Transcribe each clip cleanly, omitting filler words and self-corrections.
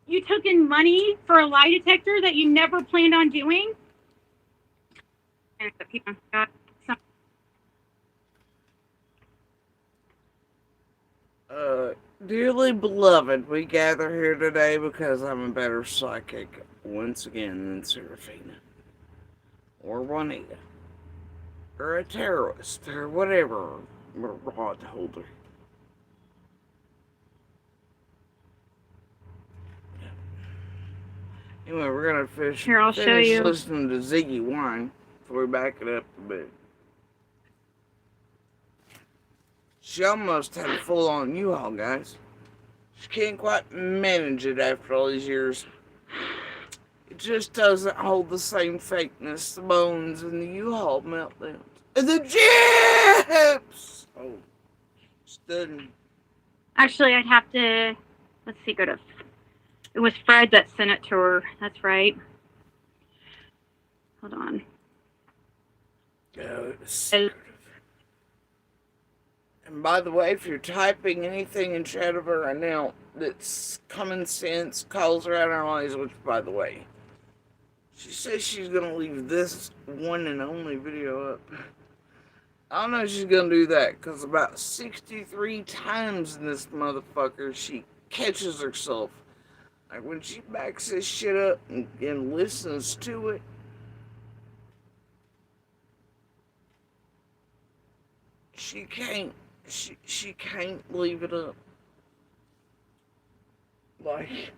You took in money for a lie detector that you never planned on doing? And the people got some. Uh, Dearly beloved, we gather here today because I'm a better psychic once again than Serafina or Juanita or a terrorist or whatever rod holder. Anyway, we're gonna Here, I'll show finish you. listening to Ziggy whine before we back it up a bit. She almost had a full on U-Haul, guys. She can't quite manage it after all these years. It just doesn't hold the same fakeness, the bones, and the U-Haul meltdowns. And the chips! Oh, stunning. Actually, I'd have to. Let's see, go to. It was Fred that sent it to her. That's right. Hold on. Oh, and by the way, if you're typing anything in chat of her right now that's common sense, calls her out on lies, which, by the way, she says she's gonna leave this one and only video up. I don't know if she's gonna do that, because about 63 times in this motherfucker, she catches herself. Like when she backs this shit up and listens to it, she can't, she can't leave it up. Like,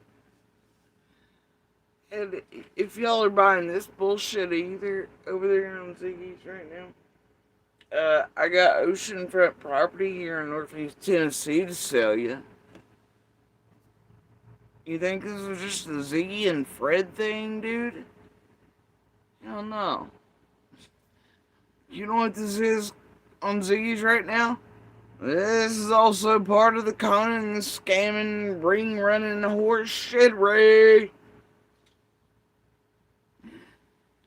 and if y'all are buying this bullshit either over there on Ziggy's right now, I got oceanfront property here in Northeast Tennessee to sell you. You think this was just a Ziggy and Fred thing, dude? Hell no. You know what this is on Ziggy's right now? This is also part of the conning, scamming, ring running horse shit, Ray.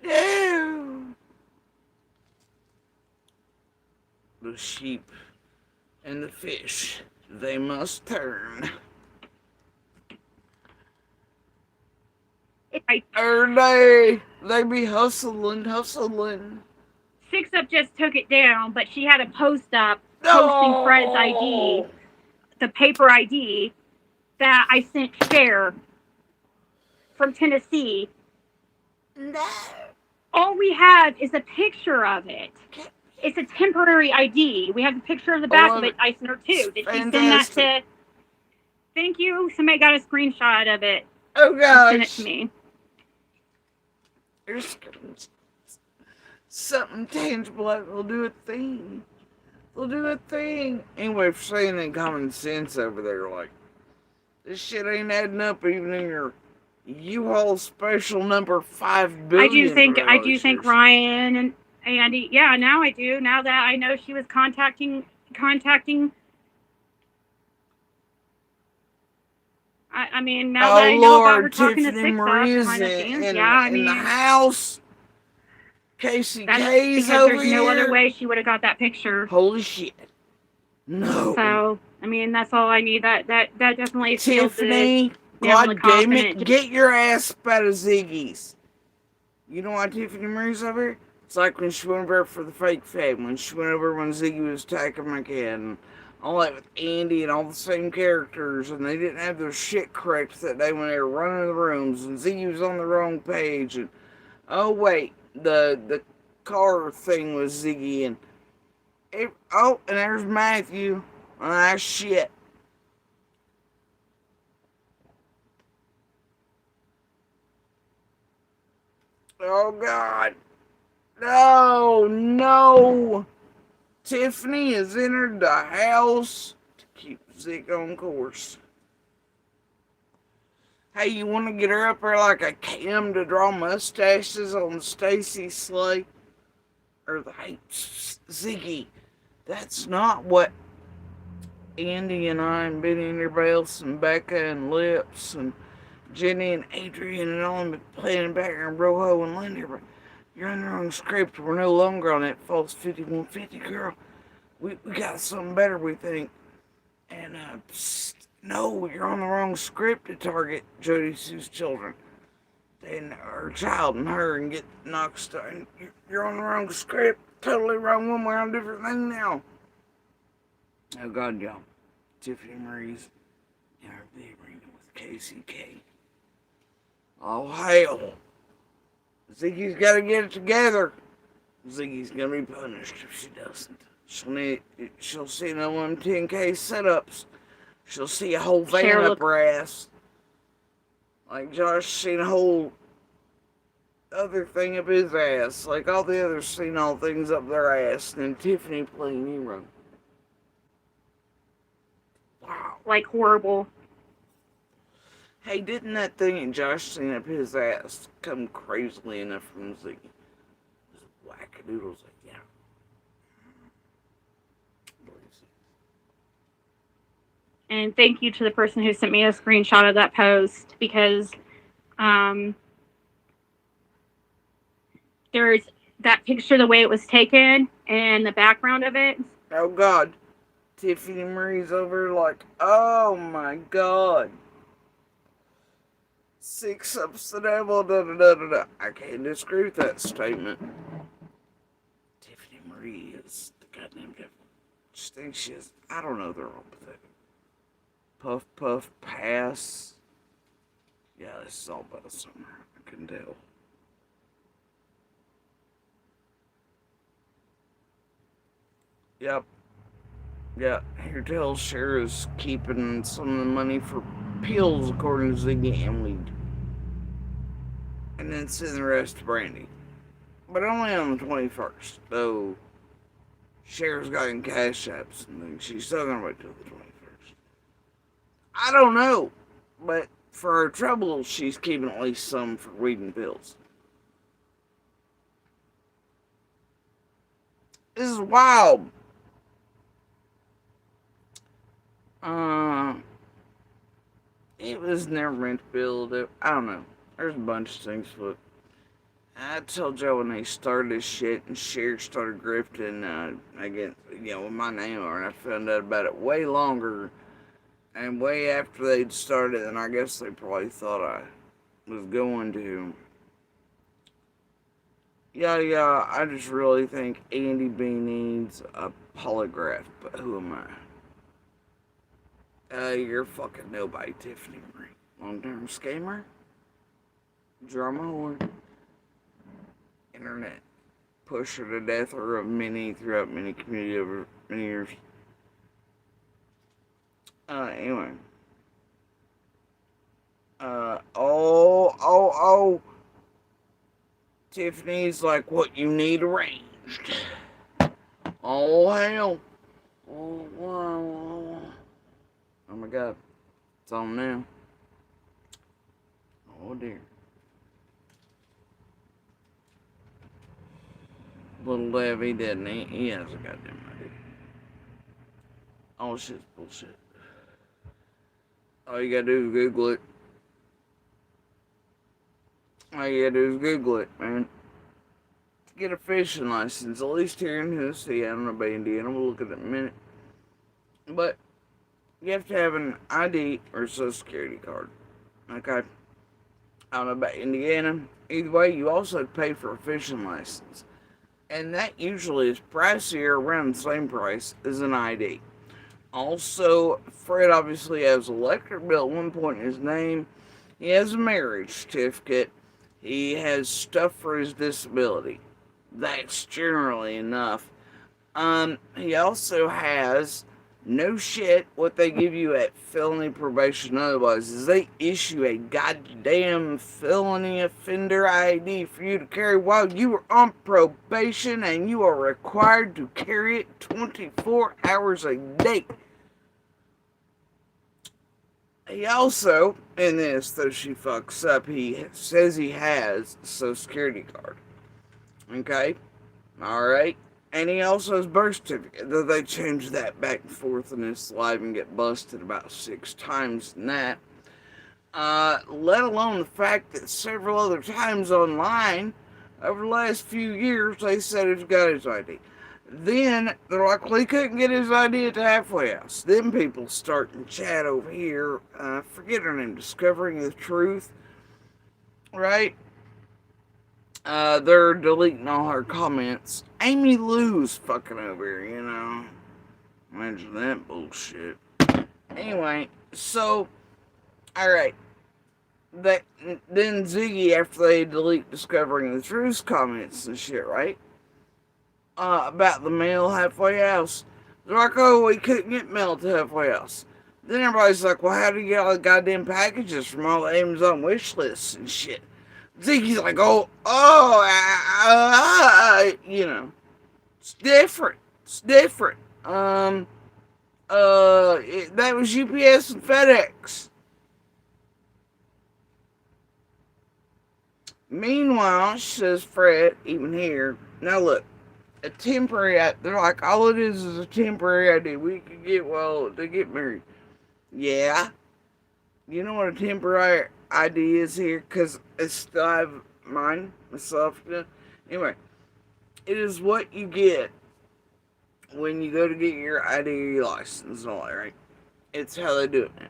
No. The sheep and the fish, they must turn. I Every day, they be hustling, hustling. Six Up just took it down, but she had a post up posting Fred's ID, No! the paper ID that I sent Cher from Tennessee. No! All we have is a picture of it. It's a temporary ID. We have the picture of the I back of love it. it. I sent her It's too. Did she send that fantastic. to? Thank you. Somebody got a screenshot of it Oh and sent it to gosh. me. There's something tangible that will do a thing. They'll do a thing. Anyway, for saying in common sense over there, like, this shit ain't adding up even in your U-Haul special number 5 billion for I all do these think years. Ryan and Andy. Yeah, now I do. Now that I know she was contacting. I mean, now that Oh I know about her Lord, talking to Tiffany Six Up Maria's behind the scenes, yeah, I in the mean, house. Casey that's K's because over there's no other here. way she would have got that picture. Holy shit. No. So, I mean, that's all I need. That definitely sealed the Tiffany, nail in the God damn coffin. it, get your ass up out of Ziggy's. You know why Tiffany Marie's over here? It's like when she went over for the fake family. When she went over when Ziggy was attacking my kid. And all that with Andy and all the same characters. And they didn't have their shit correct that day when they were running the rooms. And Ziggy was on the wrong page. And oh, wait, the car thing was Ziggy. And oh, and there's Matthew. Ah, shit. Oh, God. No, no. Tiffany has entered the house to keep Zeke on course. Hey, you want to get her up there like a Cam to draw mustaches on Stacy's sleigh? Or the hey, Ziggy, that's not what Andy and I and Benny and everybody else and Becca and Lips and Jenny and Adrian and all them playing back in Rojo and Lindy. You're on the wrong script. We're no longer on that false 5150, girl. We got something better, we think. And, psst, No, you're on the wrong script to target Jody Sue's children. And her child and her and get knocked down. You're on the wrong script. Totally wrong one. We're on a different thing now. Oh, God, y'all. Tiffany Marie's in her big arena with KCK. Oh, hell. Ziggy's got to get it together. Ziggy's going to be punished if she doesn't. She'll see no them 10K setups. She'll see a whole van Cher up her ass. Like Josh seen a whole other thing up his ass. Like all the others seen all things up their ass. And then Tiffany playing Nero. Wow. Like horrible. Hey, didn't that thing that Josh seen up his ass come crazily enough from Ziggy? Wackadoodles, like, yeah. And thank you to the person who sent me a screenshot of that post, because there's that picture, the way it was taken, and the background of it. Oh, God. Tiffany Marie's over like, oh, my God. 6 ups the devil, da da da da da. I can't disagree with that statement. Tiffany Marie is the goddamn devil. Just think she is. I don't know, they're all pathetic. Puff, puff, pass. Yeah, this is all about summer. I can tell. Yep. Yeah, here tells Cher is keeping some of the money for pills, according to Ziggy, and weed. And then send the rest to Brandy. But only on the 21st, though Cher's got in cash apps and things. She's still gonna wait till the 21st. I don't know, but for her trouble, she's keeping at least some for weed and pills. This is wild. It was never meant to build it. I don't know. There's a bunch of things, but I told y'all when they started this shit and Cher started grifting, again, with my name on it, I found out about it way longer and way after they'd started, and I guess they probably thought I was going to. Yeah, I just really think Andy B needs a polygraph, but who am I? You're fucking nobody, Tiffany Marie. Long-term scammer, drama whore, internet pusher to death, or of many throughout many community over many years. Anyway. Oh. Tiffany's like, what you need arranged. Oh, hell. Oh, wow. Oh my God. It's on now. Oh dear. Little Debbie didn't he has a goddamn idea. All shit's bullshit. All you gotta do is Google it. All you gotta do is Google it, man. To get a fishing license, at least here in Tennessee, I don't know about Indiana, we'll look at it in a minute. But you have to have an ID or a social security card. Okay? I don't know about Indiana. Either way, you also have to pay for a fishing license. And that usually is pricier, around the same price as an ID. Also, Fred obviously has an electric bill at one point in his name. He has a marriage certificate. He has stuff for his disability. That's generally enough. He also has, no shit, what they give you at felony probation otherwise is they issue a goddamn felony offender ID for you to carry while you are on probation, and you are required to carry it 24 hours a day. He also, in this, though she fucks up, he says he has a social security card. Okay? Alright? And he also has birth certificate, though they change that back and forth in his life and get busted about 6 times in that. Let alone the fact that several other times online, over the last few years, they said he's got his ID. Then they're like, well, he couldn't get his ID at the halfway house. Then people start to chat over here. Forget her name, Discovering the Truth, right? They're deleting all her comments. Amy Lou's fucking over here, you know. Imagine that bullshit. Anyway, so, alright. That then Ziggy, after they delete Discovering the Truth's comments and shit, right? About the mail halfway house. They're like, oh, we couldn't get mail to halfway house. Then everybody's like, well, how do you get all the goddamn packages from all the Amazon wish lists and shit? Ziggy's like, you know, it's different. It's different. That was UPS and FedEx. Meanwhile, says Fred, even here. Now look, a temporary. They're like, all it is a temporary ID. We could get to get married. Yeah, you know what a temporary ID is here, because I still have mine myself. Anyway, it is what you get when you go to get your ID or your license and all that, right? It's how they do it now.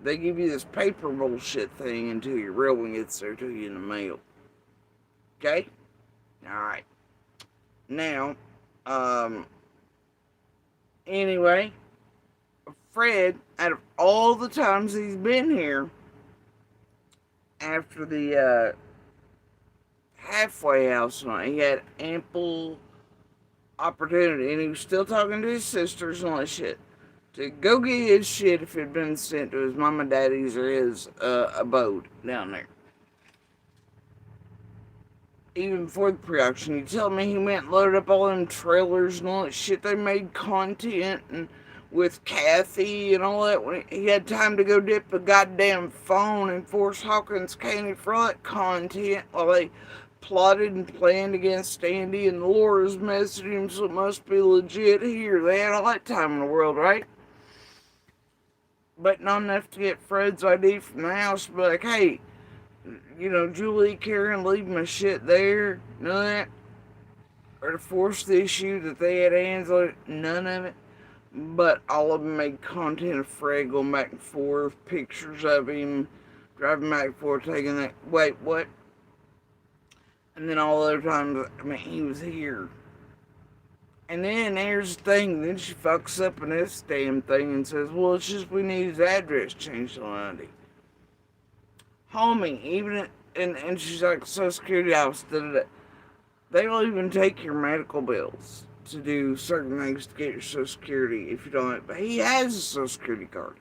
They give you this paper bullshit thing until your real one gets there to you in the mail. Okay? Alright. Now, anyway, Fred, out of all the times he's been here, after the halfway house night, he had ample opportunity, and he was still talking to his sisters and all that shit, to go get his shit if it had been sent to his mama, daddy's, or his abode down there. Even before the pre-auction, you tell me he went and loaded up all them trailers and all that shit. They made content and with Kathy and all that. When he had time to go dip a goddamn phone in Forrest Hawkins County for all that content while they plotted and planned against Andy, and Laura's messaging him, so it must be legit here. They had all that time in the world, right? But not enough to get Fred's ID from the house. But like, hey, you know, Julie, Karen, leave my shit there. None of that. Or to force the issue that they had hands on it. None of it. But all of them made content of Fred going back and forth. Pictures of him driving back and forth, taking that. Wait, what? And then all the other times, I mean, he was here. And then here's the thing. Then she fucks up in this damn thing and says, well, it's just we need his address changed on ID. Homie, even and she's like, Social Security office, they will even take your medical bills to do certain things to get your Social Security if you don't. But he has a Social Security card.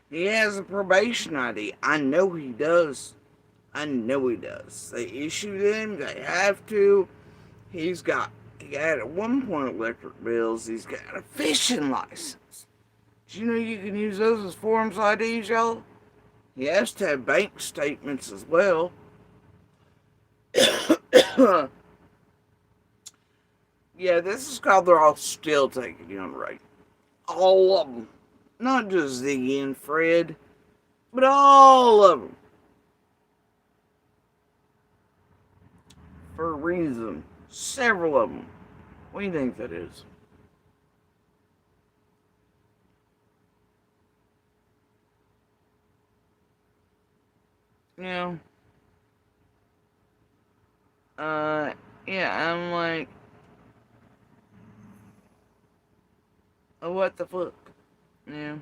He has a probation ID. I know he does. I know he does. They issue them. They have to. He had at one point electric bills. He's got a fishing license. Do you know you can use those as forms IDs, y'all? He has to have bank statements as well. Yeah, this is called they're all still taking you on right. All of them. Not just Ziggy and Fred, but all of them. For a reason. Several of them. What do you think that is? You know? Yeah, I'm like, oh, what the fuck? Yeah.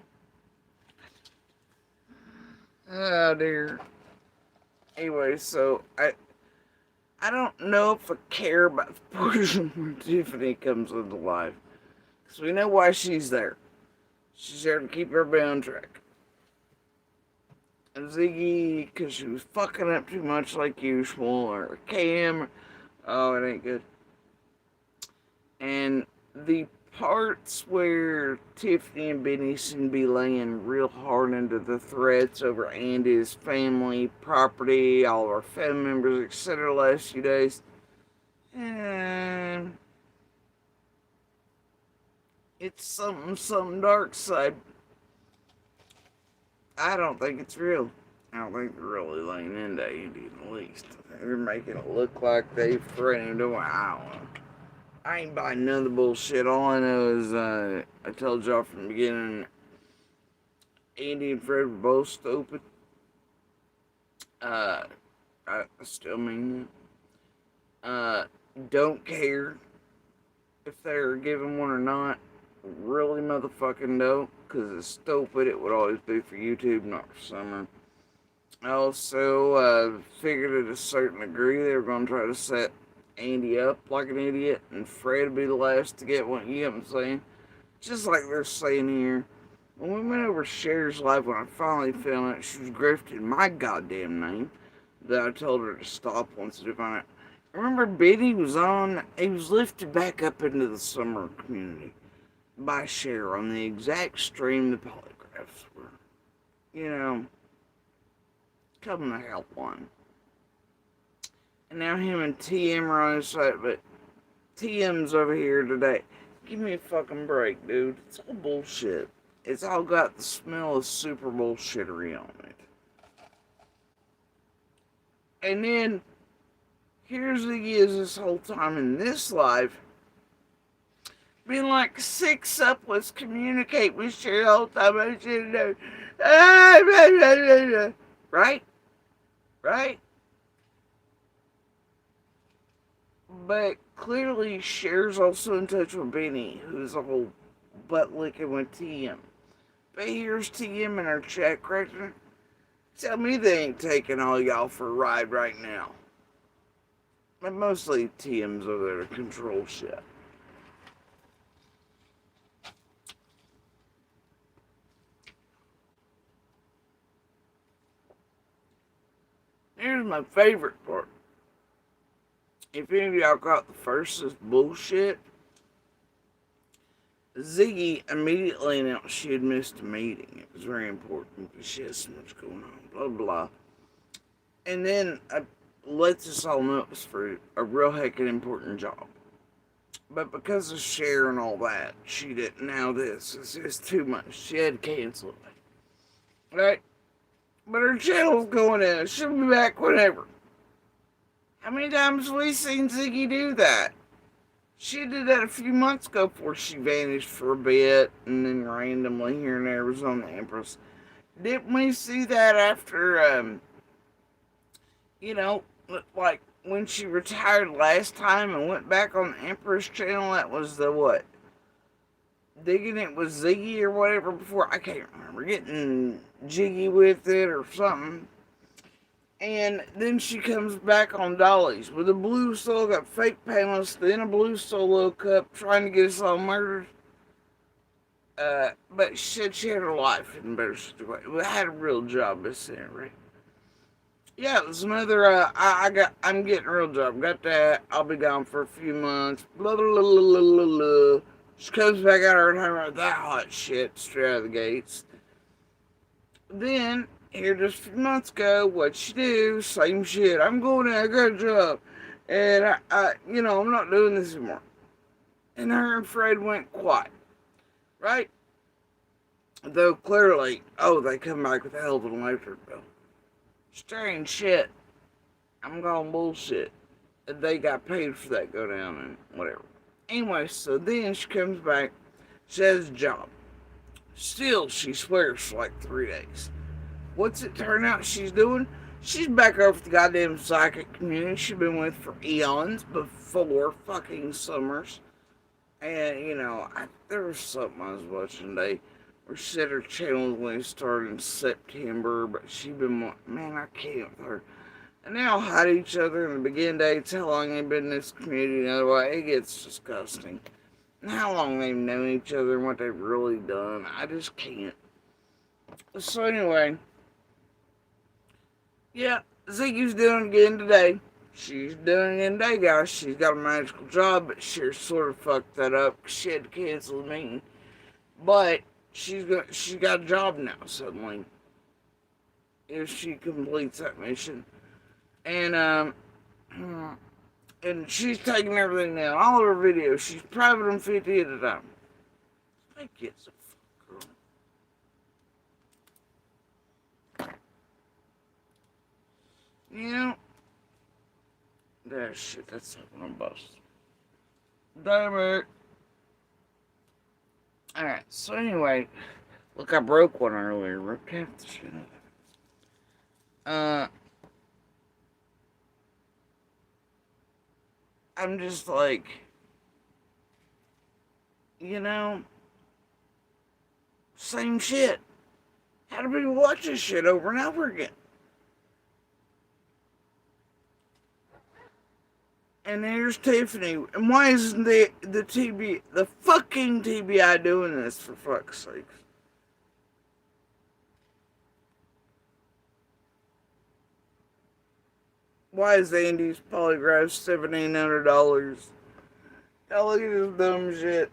Oh, dear. Anyway, so, I don't know if I care about the portion where Tiffany comes into life. Because we know why she's there. She's there to keep everybody on track. And Ziggy, because she was fucking up too much like usual, or Cam, oh, it ain't good. And the parts where Tiffany and Benny seem to be laying real hard into the threats over Andy's family, property, all of our family members, etc. last few days. And it's something dark side. I don't think it's real. I don't think they're really laying into Andy in the least. They're making it look like they've threatened him. I don't know. I ain't buying none of the bullshit. All I know is I told y'all from the beginning, Andy and Fred were both stupid. Uh, I still mean that. Don't care if they're given one or not. Really motherfucking don't, because it's stupid. It would always be for YouTube, not for Summer. I also figured at a certain degree they were going to try to set Andy up like an idiot, and Fred would be the last to get one. You know what I'm saying? Just like they're saying here. When we went over Cher's live, when I finally found out she was grifting my goddamn name, that I told her to stop once I found out. Remember, Benny was on, he was lifted back up into the Summer community by Cher on the exact stream the polygraphs were. You know, come the hell on. And now him and TM are on his side, but TM's over here today. Give me a fucking break, dude. It's all bullshit. It's all got the smell of super bullshittery on it. And then, here's he is this whole time in this live, being like, six up, let's communicate with Cher the whole time. I should know. Right? Right? But clearly, Cher's also in touch with Benny, who's a whole butt licking with TM. But here's TM in our chat corrector. Tell me they ain't taking all y'all for a ride right now. But mostly TM's over there to control shit. Here's my favorite part. If any of y'all caught the first of this bullshit, Ziggy immediately announced she had missed a meeting. It was very important because she has so much going on, blah, blah. And then lets us all know it was for a real heckin' important job. But because of Cher and all that, she didn't. Now this. It's just too much. She had to cancel it. Right? But her channel's going in. She'll be back whenever. How many times have we seen Ziggy do that? She did that a few months ago before she vanished for a bit and then randomly here and there was on the Empress. Didn't we see that after, you know, like when she retired last time and went back on the Empress channel? That was the what? Digging it with Ziggy or whatever before. I can't remember. Getting jiggy with it or something. And then she comes back on Dolly's with a blue solo, got fake panels, then a blue solo cup, trying to get us all murdered. But she said she had her life in a better situation. I had a real job this year, right? Yeah, it was another, I'm getting a real job. Got that. I'll be gone for a few months. Blah, blah, blah, blah, blah, blah. She comes back out her time about that hot shit straight out of the gates. Then, here just a few months ago, what'd she do? Same shit. I'm going in, I got a job. And I'm not doing this anymore. And her and Fred went quiet. Right? Though clearly, they come back with a hell of an electric bill. Strange shit. I'm going bullshit. They got paid for that go down and whatever. Anyway, so then she comes back. She has a job. Still, she swears for like 3 days. What's it turn out she's doing? She's back over with the goddamn psychic community she's been with for eons before fucking Summers. And, there was something I was watching today where she said her channel was going to start in September, but she been, man, I can't with her. And they all hide each other in the beginning dates, how long they've been in this community, and otherwise, it gets disgusting. And how long they've known each other and what they've really done, I just can't. So anyway, yeah, Ziggy's doing it again today. She's doing it again today, guys. She's got a magical job, but she sort of fucked that up. She had to cancel the meeting. But she's got a job now, suddenly. If she completes that mission. And, and she's taking everything down. All of her videos. She's private them 50 at a time. That gets a fuck girl. That shit, that's not gonna bust. Damn it. Alright, so anyway, look, I broke one earlier. Ripped half the shit out of it. I'm just like, you know, same shit. How do people watch this shit over and over again? And here's Tiffany. And why isn't the fucking TBI doing this, for fuck's sake? Why is Andy's polygraph $1,700? Now look at this dumb shit.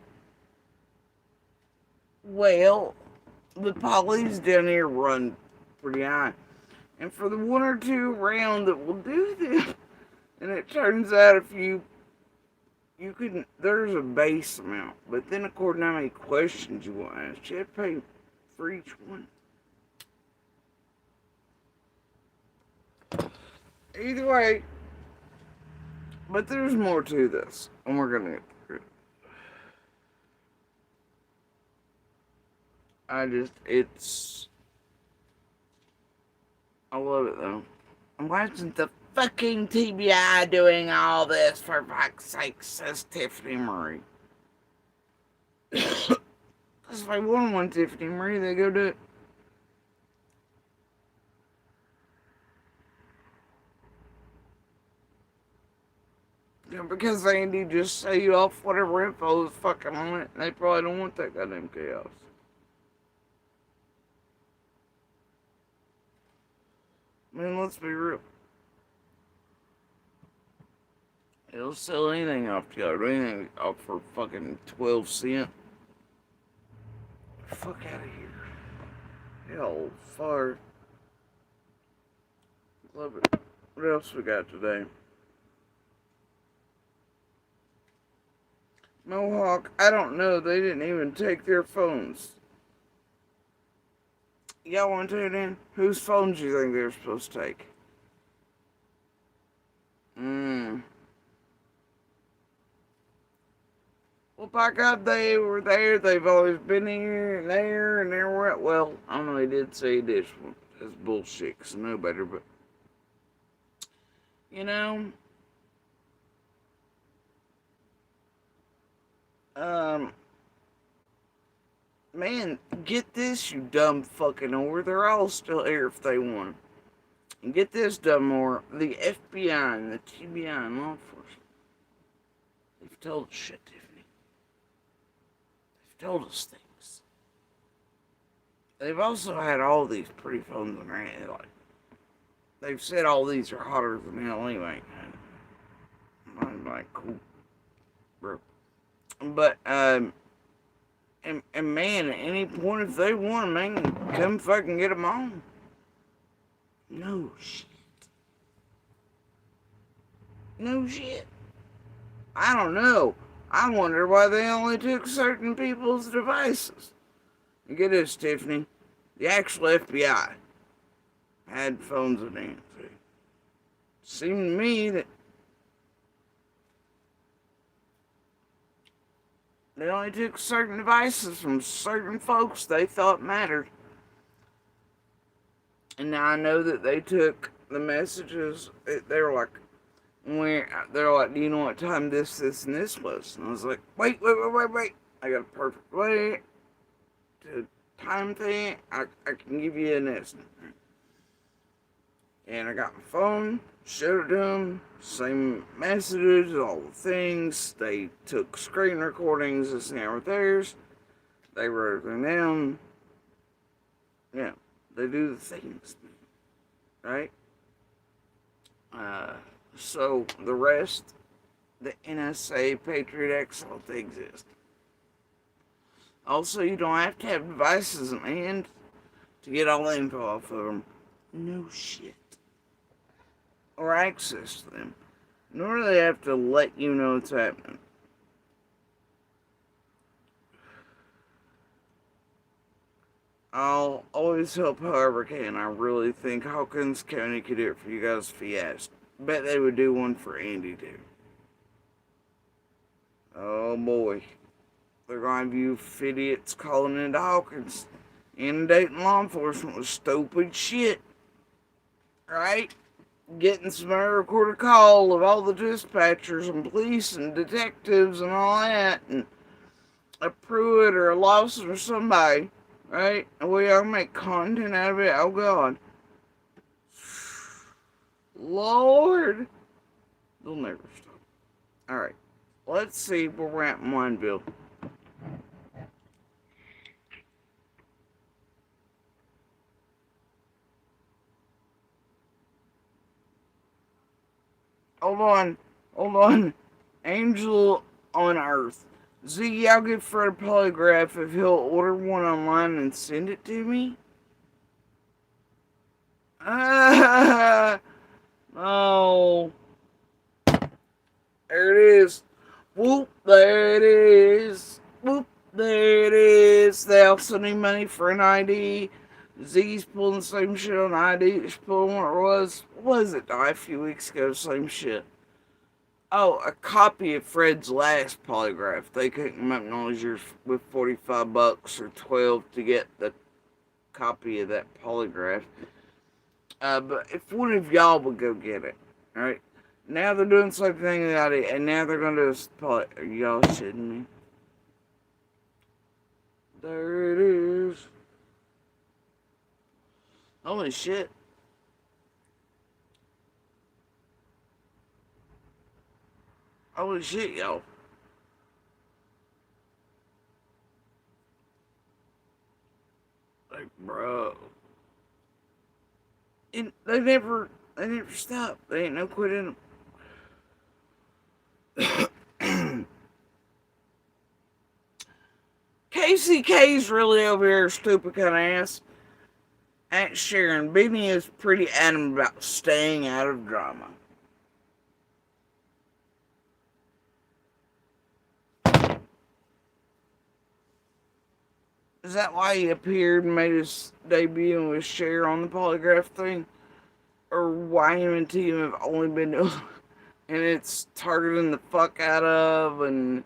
Well, the police down here run pretty high. And for the one or two round that will do this, and it turns out if you can, there's a base amount, but then according to how many questions you want to ask, you have to pay for each one. Either way, but there's more to this, and we're gonna get through it. I love it though. And why isn't the fucking TBI doing all this, for fuck's sake, says Tiffany Murray. Because if I want one Tiffany Murray, they go do it. Because Andy just say off whatever info is fucking on it, and they probably don't want that goddamn chaos. I mean, let's be real. It'll sell anything off together, anything off for fucking 12 cents. Fuck out of here. Hell, far. Love it. What else we got today? Mohawk, I don't know. They didn't even take their phones. Y'all want to tune in? Whose phones do you think they're supposed to take? Well, by God, they were there. They've always been here and there and everywhere. Well, I don't know. He did say this one. That's bullshit, because I know better, but you know, um, man, get this, you dumb fucking whore. They're all still here if they want. And get this, dumb whore. The FBI and the TBI and law enforcement. They've told us shit, Tiffany. They've told us things. They've also had all these pretty phones on their hand. Like, they've said all these are hotter than hell anyway. I'm like, cool, bro. But, and man, at any point if they want, man, come fucking get them on. No shit. No shit. I don't know. I wonder why they only took certain people's devices. And get this, Tiffany. The actual FBI had phones in hand. Seemed to me that they only took certain devices from certain folks they thought mattered. And now I know that they took the messages. They were like, they're like, do you know what time this, and this was? And I was like, wait. I got a perfect way to time thing. I can give you an estimate. And I got my phone, showed it to them, same messages, all the things. They took screen recordings, this and that with theirs. They wrote everything down. Yeah, they do the things, right? So the rest, the NSA, Patriot X, all they exist. Also, you don't have to have devices in hand to get all the info off of them. No shit. Or access to them. Nor do they have to let you know what's happening. I'll always help however I can. I really think Hawkins County could do it for you guys if you asked. Bet they would do one for Andy too. Oh boy. They're going to have you idiots calling into Hawkins, inundating law enforcement with stupid shit, right? Getting some recorded call of all the dispatchers and police and detectives and all that, and a Pruitt or a Lawson or somebody, right? And we all make content out of it. Oh God, Lord, they'll never stop. All right, let's see where we're at in Wineville. Hold on, hold on. Angel on Earth. Ziggy, I'll give Fred a polygraph if he'll order one online and send it to me. Ah, oh, there it is. Whoop, there it is. Whoop, there it is. They also need money for an ID. Ziggy's pulling the same shit on ID. She's pulling what it was. What was it, a few weeks ago? Same shit. Oh, a copy of Fred's last polygraph. They couldn't come up and all yours with $45 or 12 to get the copy of that polygraph. But if one of y'all would go get it, alright? Now they're doing the same thing without it, and now they're gonna do this poly. Are y'all shitting me? There it is. Holy shit. Holy shit, y'all. Like, bro. And they never stop. They ain't no quitting them. KCK's really over here, stupid kind of ass. Aunt Sharon, Benny is pretty adamant about staying out of drama. Is that why he appeared and made his debut with Cher on the polygraph thing? Or why him and Tim have only been doing and it's targeting the fuck out of and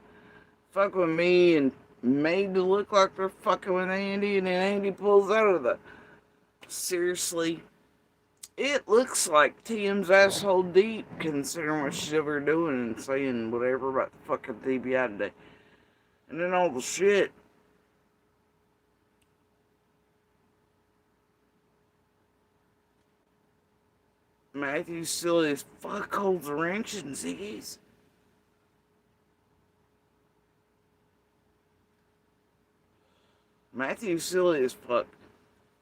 fuck with me and made to look like they're fucking with Andy and then Andy pulls out of the seriously. It looks like Tim's asshole deep considering what she's ever doing and saying whatever about the fucking TBI today. And then all the shit. Matthew silly as fuck holds a wrench in Ziggy's. Matthew silly as fuck.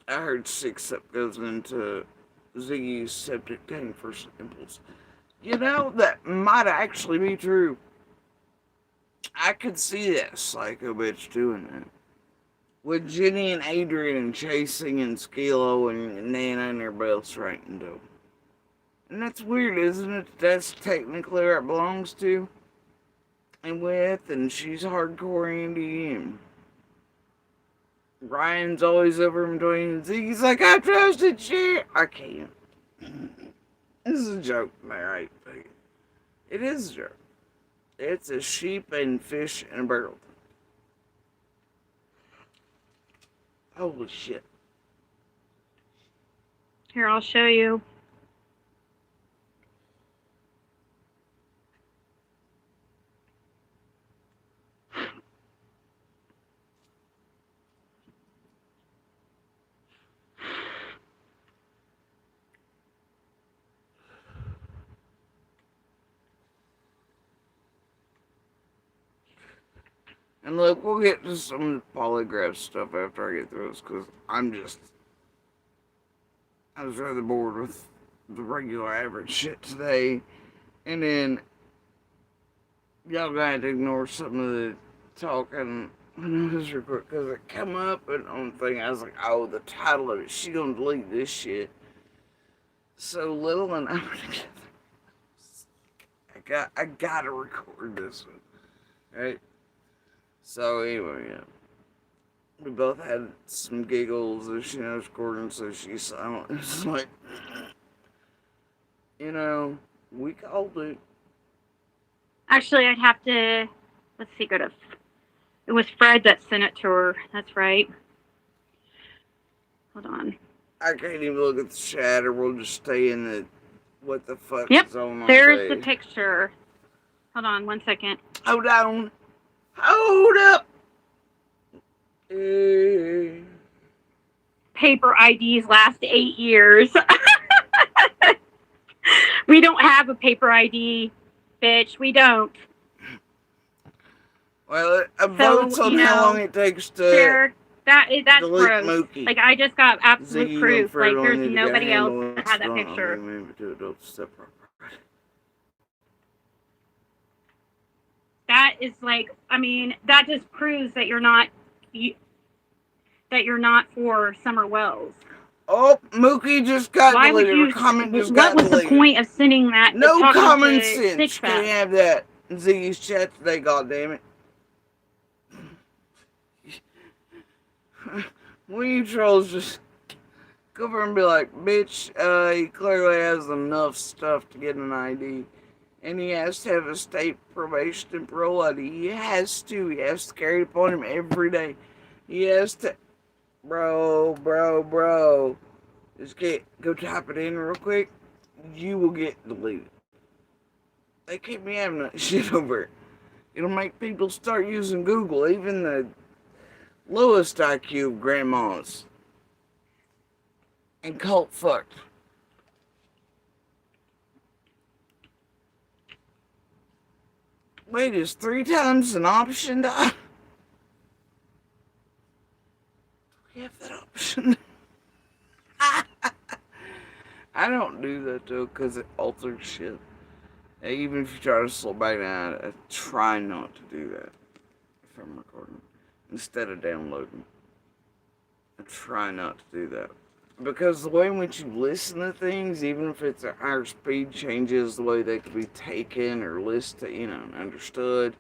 I heard 6 up goes into Ziggy's septic tank for samples. You know, that might actually be true. I could see that psycho bitch doing that. With Jenny and Adrian chasing and Skilo and Nana and everybody else right into. And that's weird, isn't it? That's technically where it belongs to. And with, and she's hardcore Andy and Ryan's always over him doing Ziggy's like, I trusted Cher. I can't. This is a joke, alright? It is a joke. It's a sheep and fish in a barrel. Holy shit. Here, I'll show you. And look, we'll get to some of the polygraph stuff after I get through this, because I was rather bored with the regular average shit today. And then, y'all got to ignore some of the talking when I was recording, because it come up and on the thing, I was like, oh, the title of it, she gonna delete this shit. So Lil and I were together. I gotta record this one, right? So anyway, yeah. We both had some giggles as she was recording, so she's silent. It's like, you know, we called it. Actually, I'd have to let's see, go to. It was Fred that sent it to her. That's right. Hold on. I can't even look at the chat, or we'll just stay in the what the fuck Yep. is on all There's day. the picture. Hold on 1 second. Hold on. Hold up. Paper IDs last 8 years. We don't have a paper ID, bitch. We don't. Well, a vote's on how long it takes to Cher, that's delete gross. Mookie. Like, I just got absolute Ziggy proof. Like, Fertile there's need to get nobody else handled that had that picture. Maybe to adult step property. That is like, I mean, that just proves that you're not for Summer Wells. Oh, Mookie just got Why deleted. would you? Comment just what got was deleted. The point of sending that? No common sense. Can't have that in Ziggy's chat today. God damn it. When you trolls just go over and be like, bitch, he clearly has enough stuff to get an ID. And he has to have a state probation and parole ID. He has to. He has to carry it upon him every day. He has to. Bro. Just go type it in real quick. You will get deleted. They keep me having that shit over it. It'll make people start using Google, even the lowest IQ grandmas. And cult fucked. Wait, is 3 times an option to... We have that option. I don't do that though, because it alters shit. Even if you try to slow back down, I try not to do that if I'm recording. Instead of downloading. I try not to do that. Because the way in which you listen to things, even if it's at higher speed, changes the way they can be taken or listed, understood,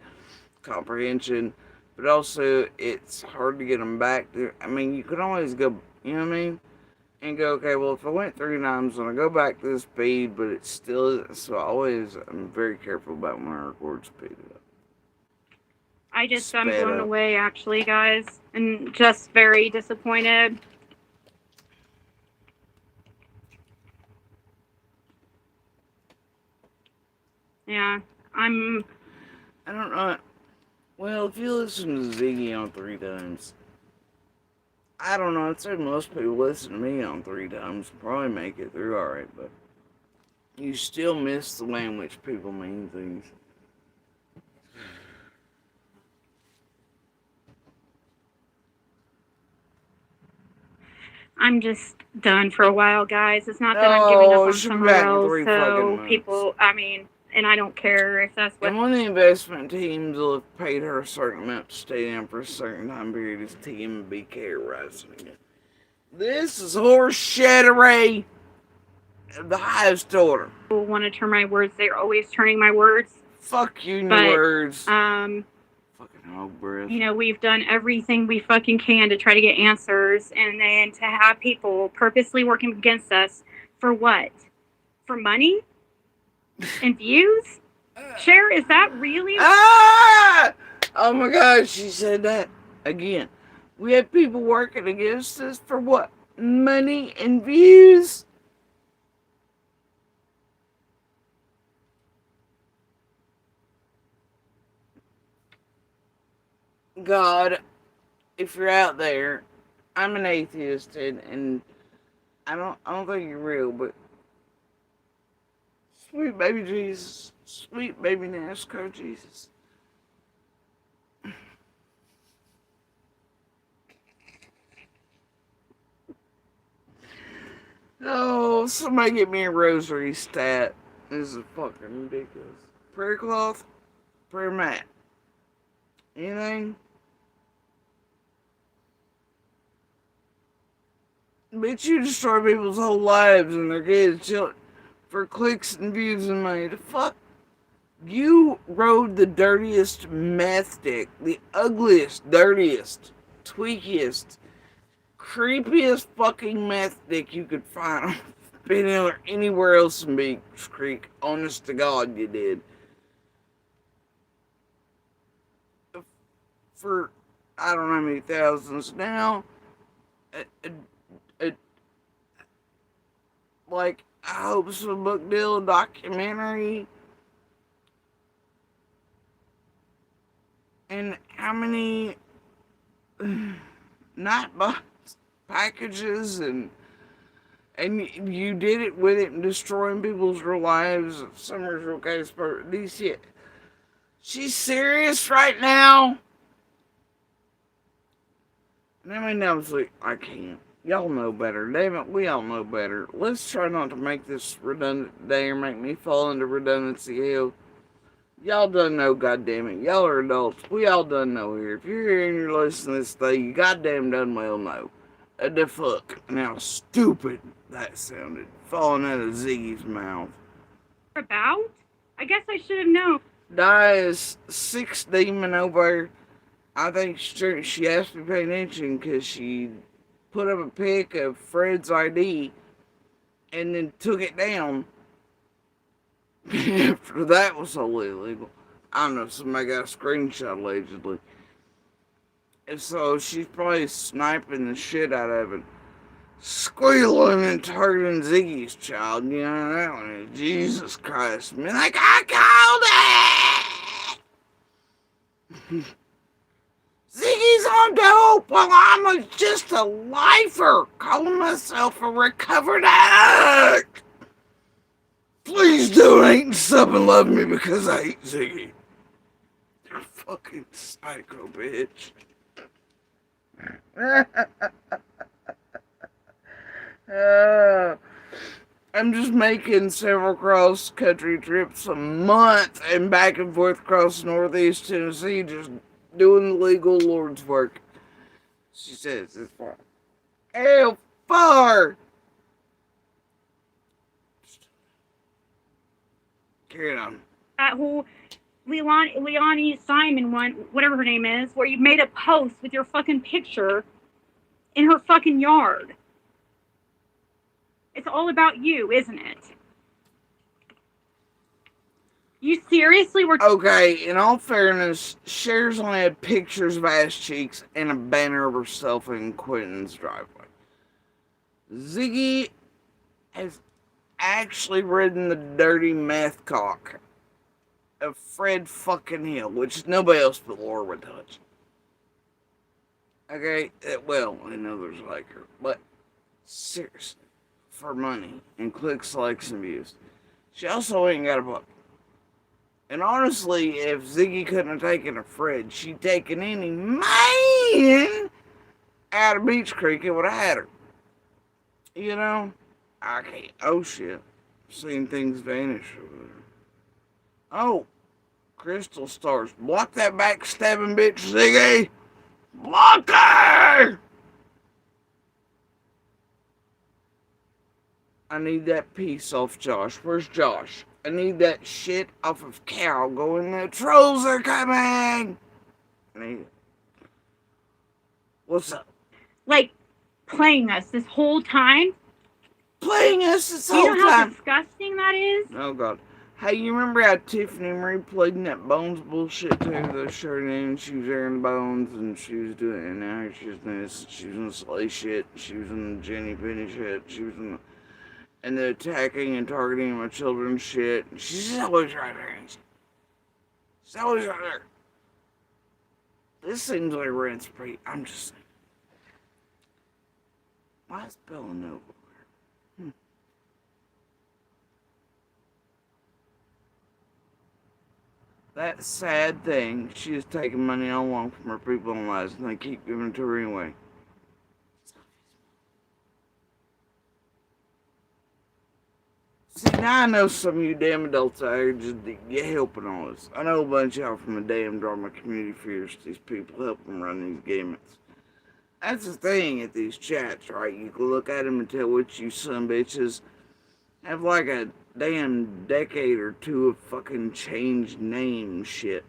comprehension. But also, it's hard to get them back. I mean, you could always go, you know what I mean? And go, okay, well, if I went 3 times, when I go back to the speed, but it's still, so I'm very careful about when I record speed up. I'm blown away, actually, guys, and just very disappointed. Yeah, I don't know. Well, if you listen to Ziggy on 3 times, I don't know. I'd say most people listen to me on 3 times. Probably make it through alright, but you still miss the way in which people mean things. I'm just done for a while, guys. It's not that I'm giving up on Summer Wells, so people, and I don't care if that's what... And one of the investment teams will have paid her a certain amount to stay down for a certain time period is TMBK rising again. This is horse shit array of the highest order. People want to turn my words. They're always turning my words. Fuck you and your words. Fucking hog breath. We've done everything we fucking can to try to get answers, and then to have people purposely working against us for what? For money? And views? Cher, is that really? Oh my God, she said that again. We have people working against us for what? Money and views? God, if you're out there, I'm an atheist, and I don't think you're real, but sweet baby Jesus, sweet baby NASCAR Jesus. Oh, somebody get me a rosary stat. This is fucking ridiculous. Prayer cloth, prayer mat. Anything? Bitch, you destroy people's whole lives and their kids' children for clicks and views and money. The fuck? You rode the dirtiest meth dick, the ugliest, dirtiest, tweakiest, creepiest fucking meth dick you could find on anywhere else in Beach Creek. Honest to God, you did. for I don't know how many thousands now. It, it, it, like, I hope it's a book deal, documentary, and how many not box packages and you did it with it and destroying people's real lives. Summer's real case, but these shit. She's serious right now. And I mean, obviously, I can't. Y'all know better. Damn it, we all know better. Let's try not to make this redundant today or make me fall into redundancy hell. Y'all done know, goddammit. Y'all are adults. We all done know here. If you're here and you're listening to this thing, you goddamn done well know. The fuck. And how stupid that sounded. Falling out of Ziggy's mouth. About? I guess I should have known. Dies 6 demon over. I think she has to be paying attention because she put up a pic of Fred's ID and then took it down after that was wholly illegal. I don't know if somebody got a screenshot allegedly. And so she's probably sniping the shit out of it. Squealing and targeting Ziggy's child. You know that one. Jesus Christ. Man, like, I called it! Ziggy's on dope while I'm just a lifer, calling myself a recovered addict. Please donate and sub and love me because I hate Ziggy. You're a fucking psycho bitch. I'm just making several cross-country trips a month and back and forth across Northeast Tennessee, just doing the legal Lord's work. She says it's far. Hell, far! Carry on. That whole Leonie Simon one, whatever her name is, where you made a post with your fucking picture in her fucking yard. It's all about you, isn't it? You seriously were... Okay, in all fairness, Cher's only had pictures of ass cheeks and a banner of herself in Quentin's driveway. Ziggy has actually ridden the dirty meth cock of Fred fucking Hill, which nobody else but Laura would touch. Okay, well, I know there's like her, but seriously, for money and clicks, likes, and views. She also ain't got a book. And honestly, if Ziggy couldn't have taken a Fred, she'd taken any man out of Beach Creek, it would have had her. You know? I can't. Oh shit. Seeing things vanish over there. Oh. Crystal stars. Block that backstabbing bitch, Ziggy! Block her! I need that piece off Josh. Where's Josh? I need that shit off of Cal going, the trolls are coming! I need it. What's up? like playing us this whole time. Playing us this Do whole you know how time. disgusting that is? Oh god. Hey, you remember how Tiffany Marie played in that Bones bullshit too? The shirt in, she was airing Bones and she was doing it, and now she's doing this. She was in the Slay shit, she was in the Jenny Penny shit, she was in the attacking and targeting my children's shit. She's always right there. She's always right there. This seems like rent's pretty. I'm just saying. Why is Bella Nova? That sad thing, she is taking money all along from her people in lives, and they keep giving it to her anyway. See, now I know some of you damn adults out here just get helping on this. I know a bunch of y'all from the damn drama community fears these people help them run these games. That's the thing at these chats, right? You can look at them and tell which you son bitches have like a damn decade or two of fucking changed name shit.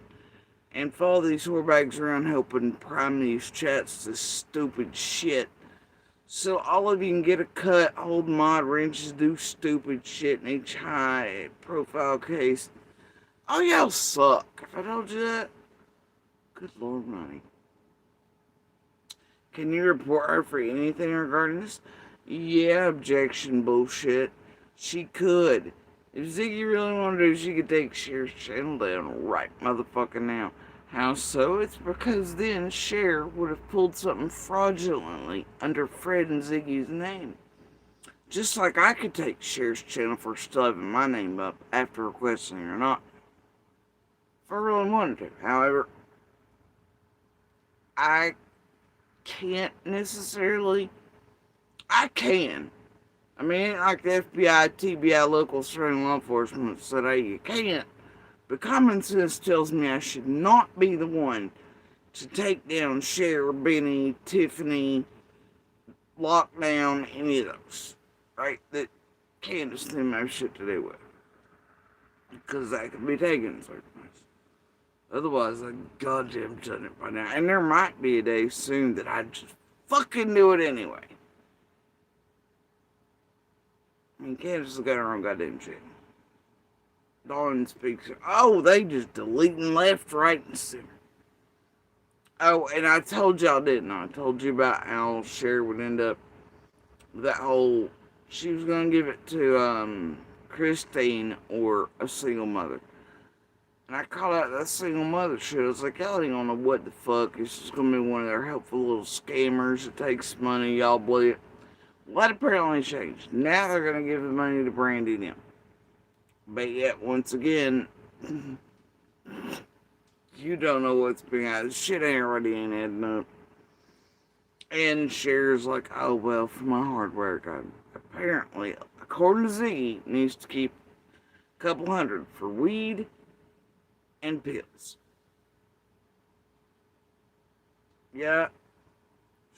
And follow these whorebags around helping prime these chats to stupid shit. So all of you can get a cut, hold mod wrenches, do stupid shit in each high profile case. Oh, y'all suck. If I told you that, good Lord money. Can you report her for anything regarding this? Yeah, objection bullshit. She could. If Ziggy really wanted to, she could take Cher's channel down right motherfucking now. How so? It's because then Cher would have pulled something fraudulently under Fred and Ziggy's name. Just like I could take Cher's channel for still having my name up after requesting or not. If I really wanted to. However, I can't necessarily. I can. I mean, like the FBI, TBI, local Australian law enforcement said, hey, you can't. But common sense tells me I should not be the one to take down Cher, Benny, Tiffany, Lockdown, any of those. Right? That Candace didn't have shit to do with. Because that could be taken in certain ways. Otherwise, I goddamn done it by now. And there might be a day soon that I just fucking do it anyway. I mean, Candace has got her own goddamn shit. Dawn speaks. Oh, they just deleting left, right, and center. Oh, and I told y'all, didn't I? I told you about how Cher would end up with that whole. She was gonna give it to Christine or a single mother. And I called out that single mother shit. I was like, y'all ain't gonna know what the fuck. It's just gonna be one of their helpful little scammers that takes money, y'all believe it. Well, that apparently changed. Now they're gonna give the money to Brandy now. But yet, once again, you don't know what's being out. Shit ain't adding up. And Cher's like, oh, well, for my hard work, I apparently, according to Ziggy, needs to keep a couple hundred for weed and pills. Yeah,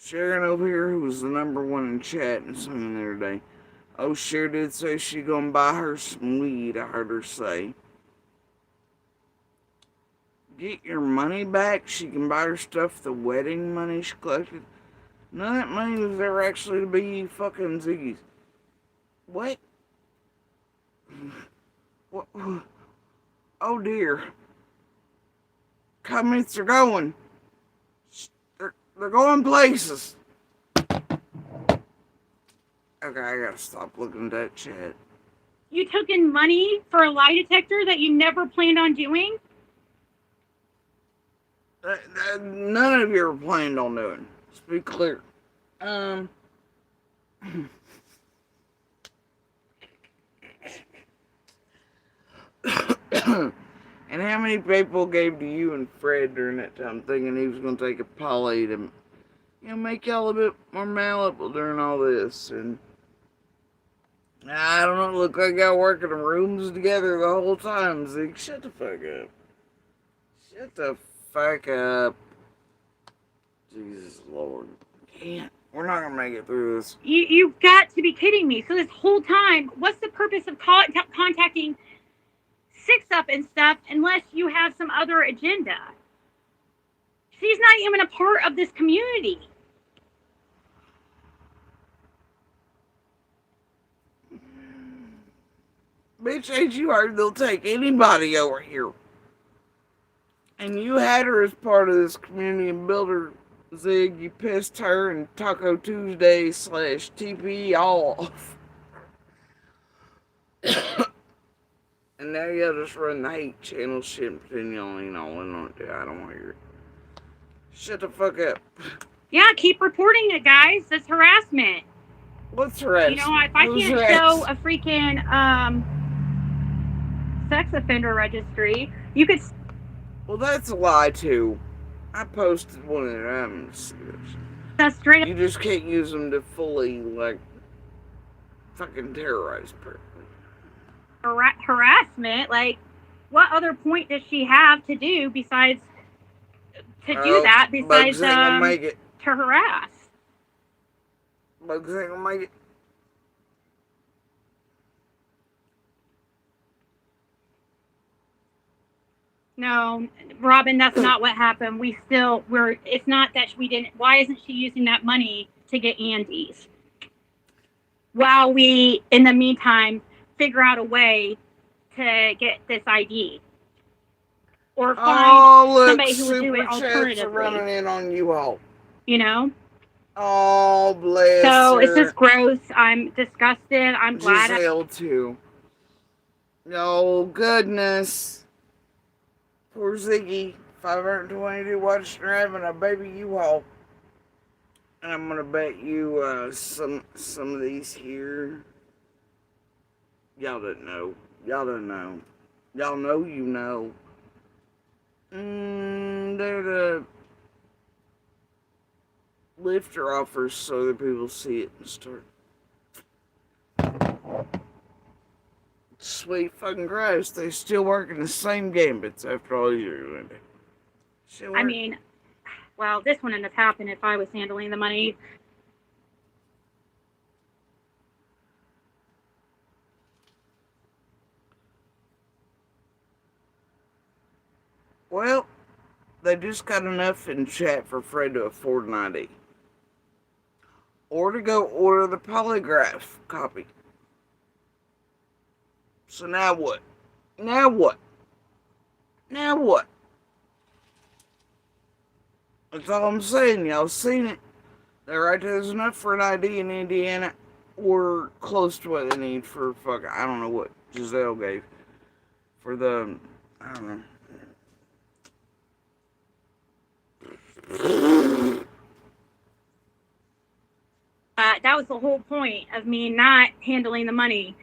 Sharon over here, who was the number one in chat and something the other day. Oh, Cher did say she gonna buy her some weed, I heard her say. Get your money back? She can buy her stuff, the wedding money she collected. None of that money was ever actually to be fucking Ziggy's. What? What? Oh dear. Comments are going. They're going places. Okay, I gotta stop looking at that chat. You took in money for a lie detector that you never planned on doing? None of you are planned on doing. Let's be clear. And how many people gave to you and Fred during that time thinking he was going to take a poly to, make y'all a bit more malleable during all this? And I don't know, look like y'all working in rooms together the whole time. Zeke, shut the fuck up. Shut the fuck up. Jesus Lord. Can't. We're not gonna make it through this. You've got to be kidding me. So this whole time, what's the purpose of contacting Six Up and stuff unless you have some other agenda? She's not even a part of this community. Bitch, ain't you heard they'll take anybody over here? And you had her as part of this community and built her, Zig. You pissed her and Taco Tuesday / TP all off. And now y'all just run the hate channel shit and pretend y'all ain't all in on it. I don't want to hear it. Shut the fuck up. Yeah, keep reporting it, guys. That's harassment. What's harassment? You know, if I can't show a freaking sex offender registry, you could. Well, that's a lie too. I posted one of them. That's straight up. You just can't use them to fully fucking terrorize people. Harassment. Like, what other point does she have to do besides to do that? Besides to harass. Bugs ain't gonna make it. No, Robin, that's not what happened. It's not that we didn't. Why isn't she using that money to get Andes? While we, in the meantime, figure out a way to get this ID. Or find somebody who would do it alternatively. Running in on you all. You know? Oh, bless So it's just her. gross. I'm disgusted. I'm glad. Giselle, too. Oh, goodness. Poor Ziggy. 522 watching her having a baby U-Haul. And I'm gonna bet you some of these here. Y'all don't know. Y'all don't know. Y'all know you know. They're the lifter offers so that people see it and start. Sweet fucking Christ, they still working the same gambits after all these years, Linda. Still I work. mean, well, this wouldn't have happened if I was handling the money. Well, they just got enough in chat for Fred to afford an ID. Or to go order the polygraph copy. So now what? Now what? Now what? That's all I'm saying. Y'all seen it. They're right there's enough for an ID in Indiana or close to what they need for fucking, I don't know what Giselle gave. For the, I don't know. That was the whole point of me not handling the money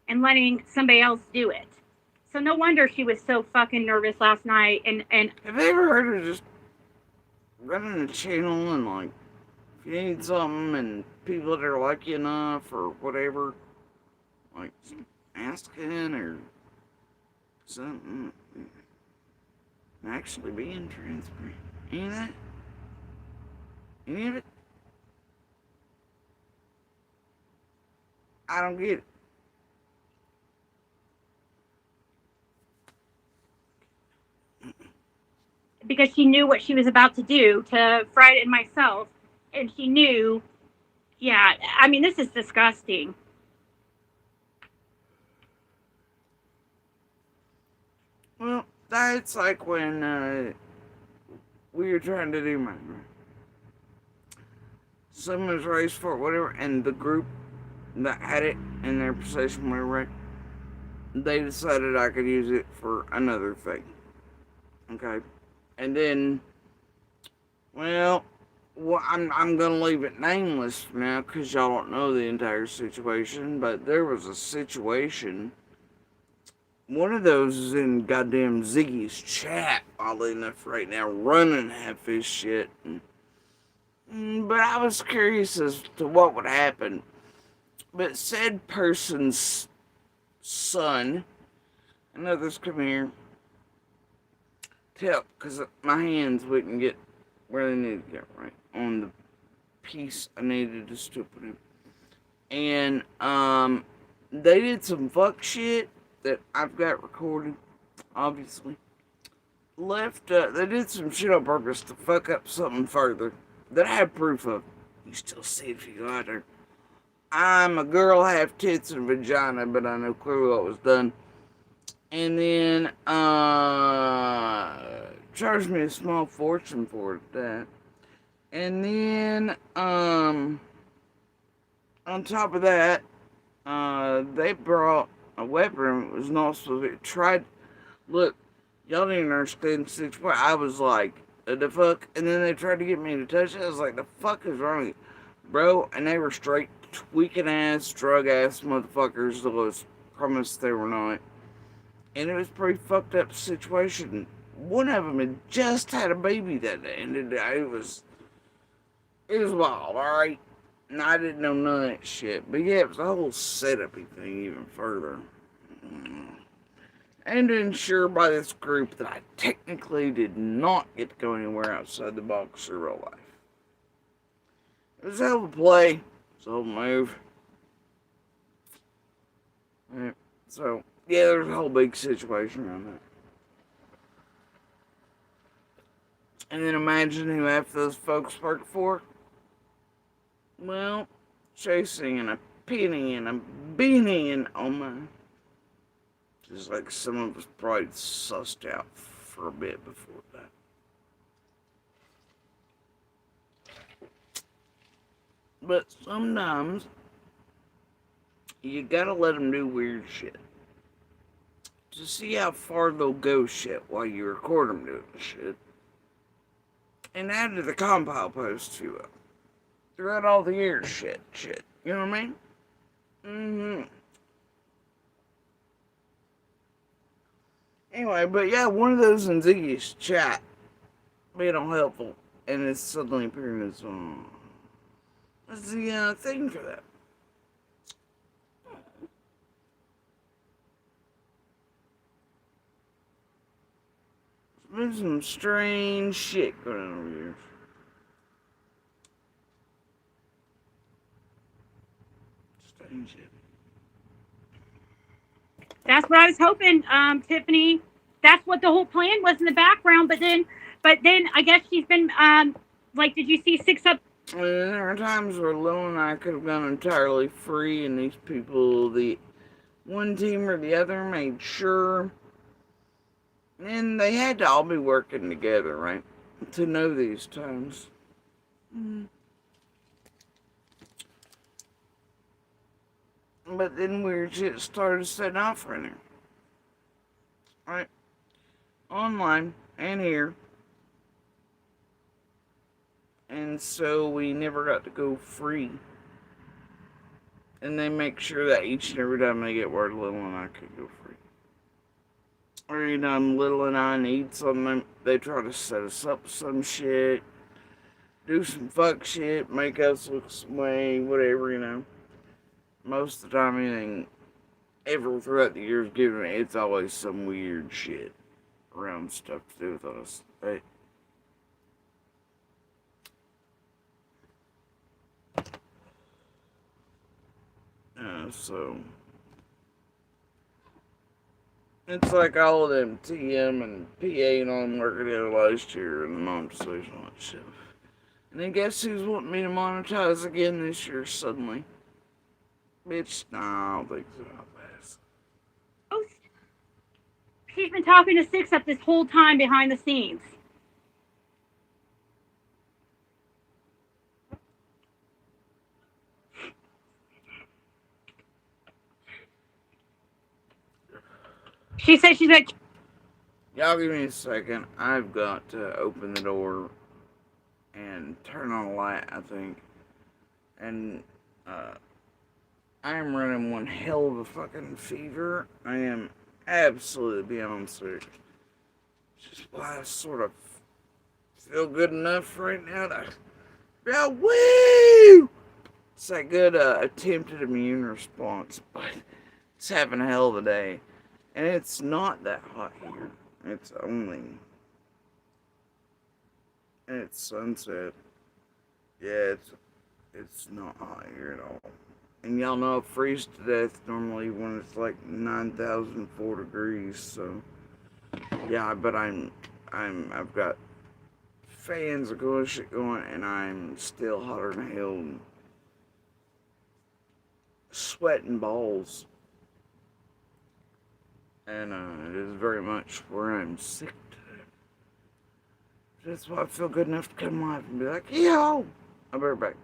and letting somebody else do it. So no wonder she was so fucking nervous last night. And Have they ever heard of just running a channel and like, if you need something and people that are lucky enough or whatever, like asking or something, actually being transparent. Any of that? Any of it? I don't get it. because she knew what she was about to do to Fred and myself, and she knew, yeah. I mean, this is disgusting. Well, that's like when we were trying to do my someone's race for it, whatever, and the group that had it in their possession, whatever, they decided I could use it for another thing. Okay, and then, well, I'm gonna leave it nameless for now because y'all don't know the entire situation. But there was a situation. One of those is in goddamn Ziggy's chat, oddly enough, right now, running half his shit. But I was curious as to what would happen. But said person's son, and others come here, to help, because my hands wouldn't get where they needed to get, right? On the piece I needed to still put in. And, they did some fuck shit that I've got recorded, obviously. They did some shit on purpose to fuck up something further that I have proof of. You still see it if you go out there. I'm a girl, half tits and vagina, but I know clearly what was done. And then, charged me a small fortune for that. And then, on top of that, they brought a weapon. It was not supposed to be tried. Look, y'all didn't understand the situation. I was like, the fuck? And then they tried to get me to touch it. I was like, the fuck is wrong with you? Bro, and they were straight tweaking ass, drug ass motherfuckers that was promised they were not. And it was a pretty fucked up situation. One of them had just had a baby that day, and it was wild, alright? And I didn't know none of that shit. But yeah, it was a whole setupy thing even further. And to ensure by this group that I technically did not get to go anywhere outside the box of real life. It was a hell of a play. It was a hell of a move. Right. So, yeah, there's a whole big situation around that. And then imagine who half those folks worked for. Well, chasing and a penny and a beanie and oh my. Just like some of us probably sussed out for a bit before that. But sometimes you gotta let them do weird shit to see how far they'll go shit while you record them doing shit. And add to the compile post too. Throughout all the years, shit. You know what I mean? Mm-hmm. Anyway, but yeah, one of those in Ziggy's chat being all helpful, and it's suddenly appearing as that's the thing for that. There's some strange shit going on over here. Strange shit. That's what I was hoping, Tiffany. That's what the whole plan was in the background. But then I guess she's been like, did you see Six Up? I mean, there are times where Lil and I could have gone entirely free, and these people, the one team or the other, made sure, and they had to all be working together, right, to know these times. Mm. But then weird shit started setting off running, right, online and here, and so we never got to go free. And they make sure that each and every time they get word, Lil and I could go free. Or Lil and I need something, they try to set us up some shit, do some fuck shit, make us look some way, whatever. Most of the time, anything ever throughout the years given, it's always some weird shit around stuff to do with us. Right? So it's like all of them TM and PA and all them working together last year and the monetization and all that shit. And then guess who's wanting me to monetize again this year suddenly? Bitch, nah, I don't think so. I'll pass. She's been talking to Six Up this whole time behind the scenes. She said she's like, Y'all give me a second. I've got to open the door and turn on a light, I think. And uh, I am running one hell of a fucking fever. I am absolutely beyond sick. Just why I sort of feel good enough right now to. Yeah, woo! It's that good attempted immune response, but it's having a hell of a day. And it's not that hot here. It's only. And it's sunset. Yeah, it's not hot here at all. And y'all know I freeze to death normally when it's like 9,004 degrees. So yeah, but I've got fans of going shit going, and I'm still hotter than hell, sweating balls, and it is very much where I'm sick today. That's why I feel good enough to come live and be like, yo, I'll be right back.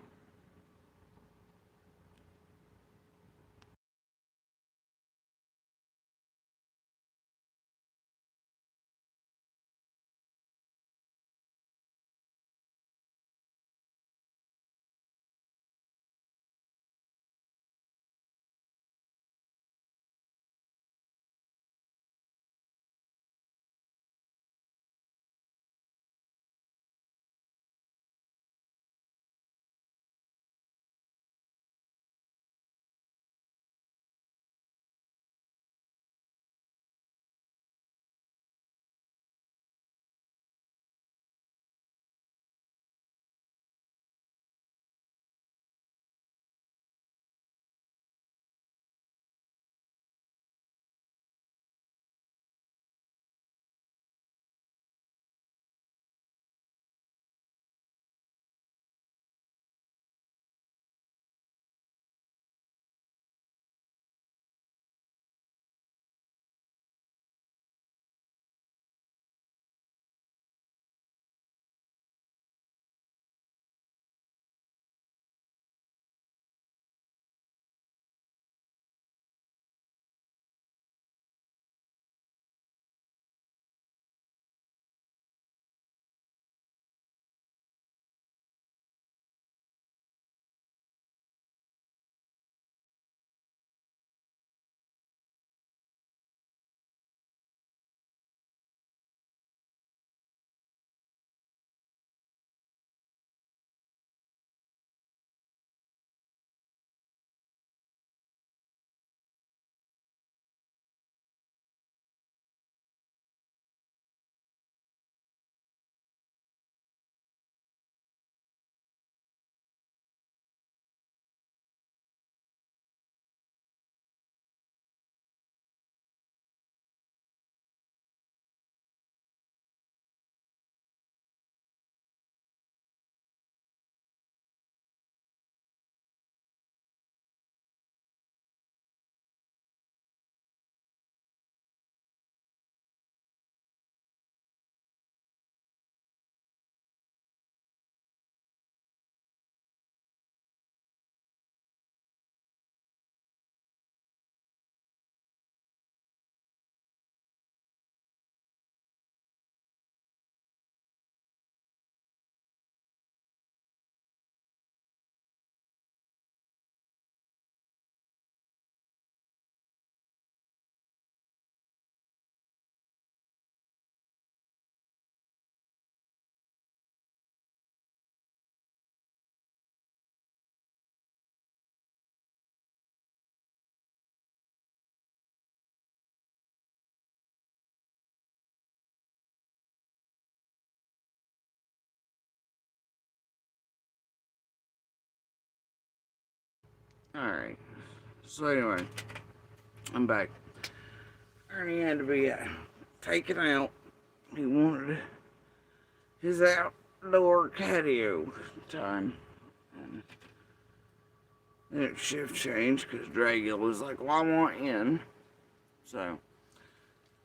Alright. So anyway, I'm back. Ernie had to be taken out. He wanted his outdoor patio time. And then it shift changed because Dragula was like, well, I want in. So,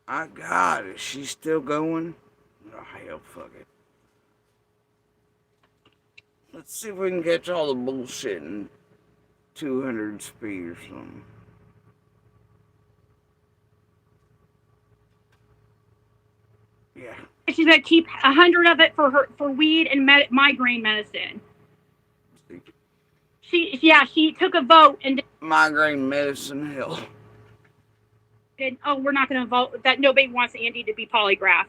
I got it. She's still going. Oh, hell, fuck it. Let's see if we can catch all the bullshit in 200 speed or something. Yeah. She's gonna keep 100 of it for weed and migraine medicine. She took a vote and migraine medicine hell. Oh, we're not gonna vote that nobody wants Andy to be polygraphed.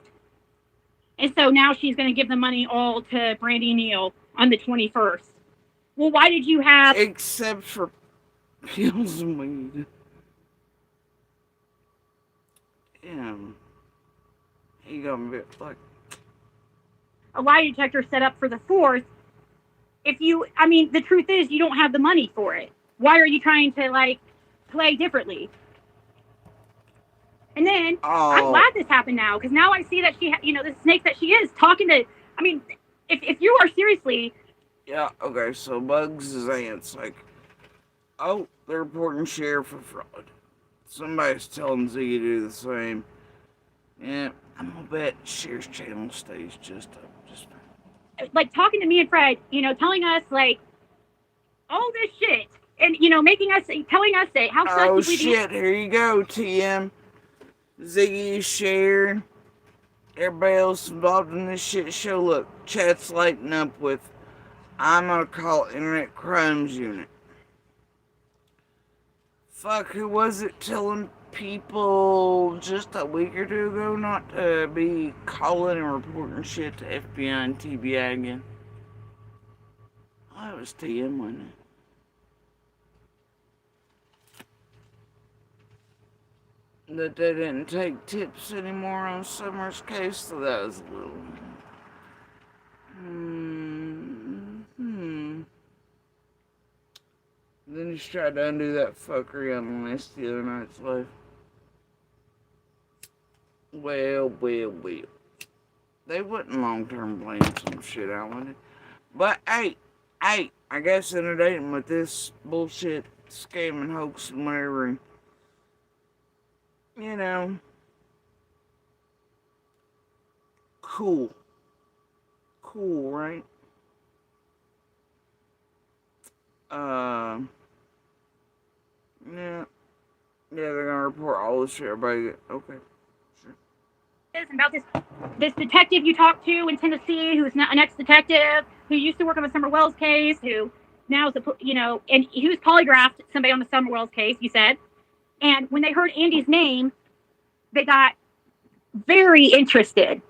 And so now she's gonna give the money all to Brandy Neal on the 21st. Well, why did you have except for pills and weed? Yeah. He got a bit like a lie detector set up for the 4th? If you, I mean, the truth is you don't have the money for it. Why are you trying to like play differently? And then I'm glad this happened now because now I see that she, the snake that she is talking to. I mean, if you are seriously. Yeah. Okay. So Bugs' aunt's like, oh, they're reporting Cher for fraud. Somebody's telling Ziggy to do the same. Yeah, I'm gonna bet Cher's channel stays just up. Just like talking to me and Fred, telling us like all this shit, and making us telling us that how. Oh shit! Here you go, TM. Ziggy, Cher, everybody else involved in this shit show. Look, chat's lighting up with, I'm gonna call Internet Crimes Unit. Fuck, who was it telling people just a week or two ago not to be calling and reporting shit to FBI and TBI again? Oh, it was TM, wasn't it? That they didn't take tips anymore on Summer's case, so that was a little. Then he tried to undo that fuckery on the list the other night's life. Well. They wouldn't long-term blame some shit out, would it? But hey, I guess inundating with this bullshit scam and hoax and whatever, and, cool, right? Yeah, they're gonna report all this shit. Everybody, okay, sure. About this detective you talked to in Tennessee, who's an ex-detective who used to work on the Summer Wells case, who now is and he was polygraphed somebody on the Summer Wells case. You said, and when they heard Andy's name, they got very interested,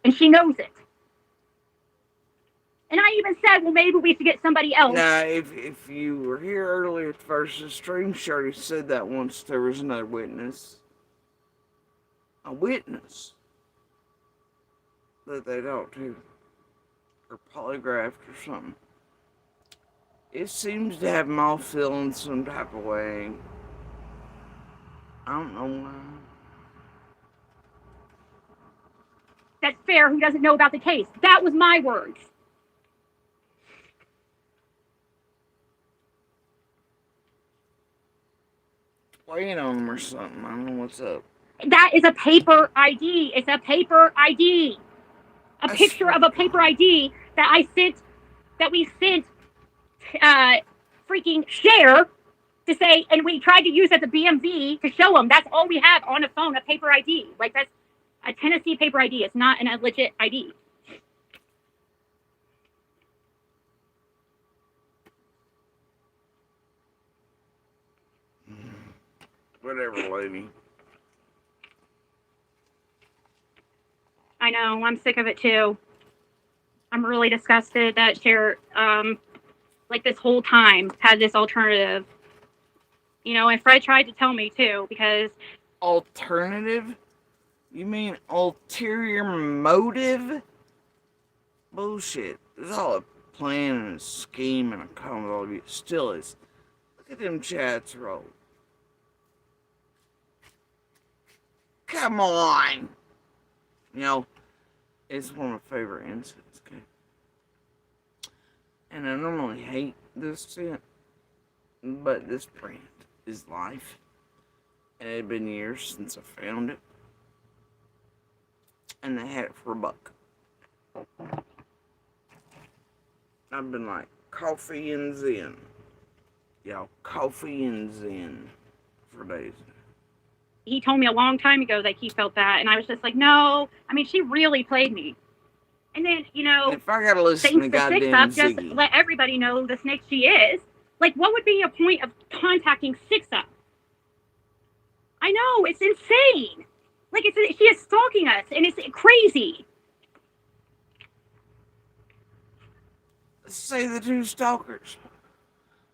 and she knows it. And I even said, well, maybe we should get somebody else. Now, if you were here earlier at the first stream, Shirley said that once there was another witness. A witness that they talked to, or polygraphed or something. It seems to have them all feeling some type of way. I don't know why. That's fair. Who doesn't know about the case? That was my words. Playing on them or something. I don't know what's up. That is a paper ID. It's a paper ID. A picture of a paper ID that we sent freaking Cher to say, and we tried to use at the BMV to show them. That's all we have on a phone, a paper ID. Like, that's a Tennessee paper ID. It's not a legit ID. Whatever, lady. I know. I'm sick of it, too. I'm really disgusted that Cher, like this whole time, had this alternative. And Fred tried to tell me, too, because... Alternative? You mean ulterior motive? Bullshit. It's all a plan and a scheme and a common. It still is. Look at them chats roll. Come on! You know, it's one of my favorite incidents, okay? And I normally hate this scent, but this brand is life. And it had been years since I found it. And they had it for $1. I've been like, coffee and zen. Y'all, coffee and zen for days. He told me a long time ago that he felt that, and I was just like, no. I mean, she really played me. And then, If I gotta listen things to the six goddamn up, just Ziggy, let everybody know the snake she is. Like, what would be a point of contacting Six Up? I know, it's insane. Like, she is stalking us, and it's crazy. say the two stalkers.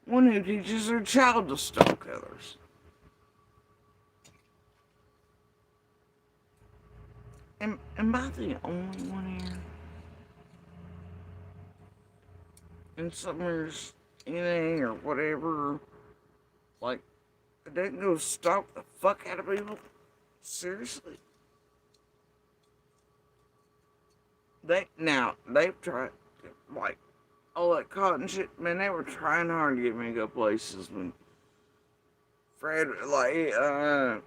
One who teaches her child to stalk others. Am I the only one here? In Summer's anything or whatever, like, they can go stalk the fuck out of people? Seriously? They've tried, like, all that cotton shit, man, they were trying hard to get me to go places when Fred, like,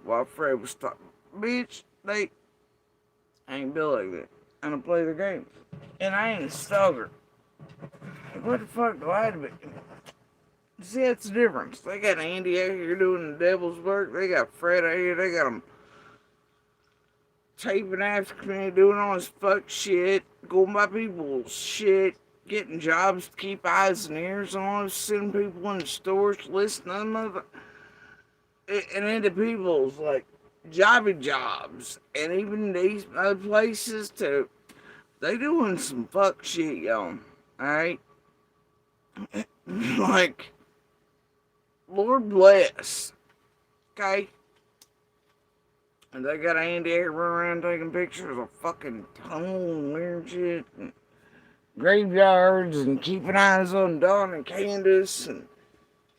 while Fred was talking, bitch, they ain't built like that. I don't play the games. And I ain't a stalker. What the fuck do I have to be? See, that's the difference. They got Andy out here doing the devil's work. They got Fred out here. They got him taping after me, doing all this fuck shit, going by people's shit, getting jobs to keep eyes and ears on, sending people in the stores to listen to them. And into people's, like, jobby jobs. And even these other places, too. They doing some fuck shit, y'all. Alright? Like, Lord bless. Okay? And they got Andy here running around taking pictures of fucking tunnel and weird shit and graveyards and keeping eyes on Dawn and Candace and,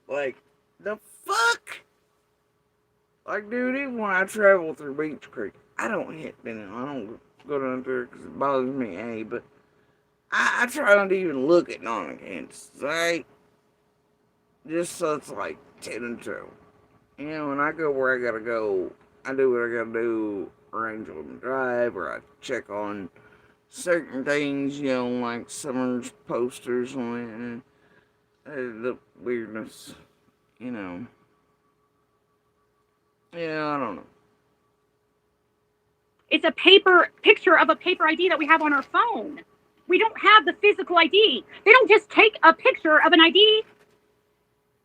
like, the fuck? Like, dude, even when I travel through Beach Creek, I don't hit Benham. I don't go down there because it bothers me, A, but I try not to even look at Dawn and Candace, alright? Just so it's like 10 and 2. You know, when I go where I gotta go, I do what I gotta do, arrange on the drive, or I check on certain things, you know, like Summer's posters on it, and the weirdness, you know. Yeah, I don't know. It's a picture of a paper ID that we have on our phone. We don't have the physical ID. They don't just take a picture of an ID.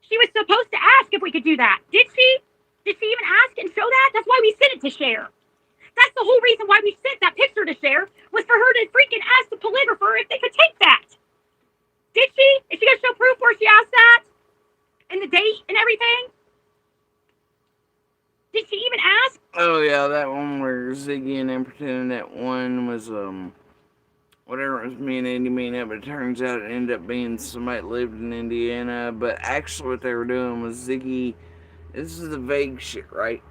She was supposed to ask if we could do that. Did she? Did she even ask and show that? That's why we sent it to Cher. That's the whole reason why we sent that picture to Cher, was for her to freaking ask the polygrapher if they could take that. Did she? Is she going to show proof where she asked that? And the date and everything? Did she even ask? Oh, yeah, that one where Ziggy and them pretending that one was, whatever it was me and Andy meeting up, but it turns out it ended up being somebody that lived in Indiana, but actually what they were doing was Ziggy, this is the vague shit, right?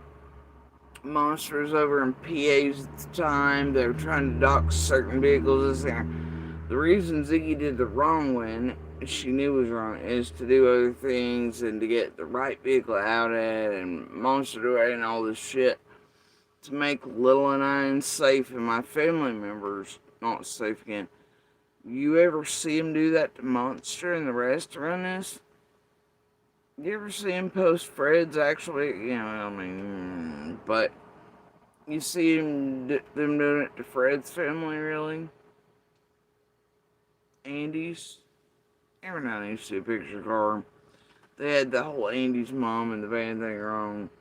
Monsters over in PA's at the time, they were trying to dock certain vehicles. The reason Ziggy did the wrong one, she knew was wrong, is to do other things and to get the right vehicle out at and monster and all this shit to make Little and I safe and my family members not safe again. You ever see him do that to Monster and the rest around this? You ever see him post Fred's actually? You know, I mean, but you see them doing it to Fred's family, really? Andy's? Every now and then you see a picture of her. They had the whole Andy's mom and the van thing wrong,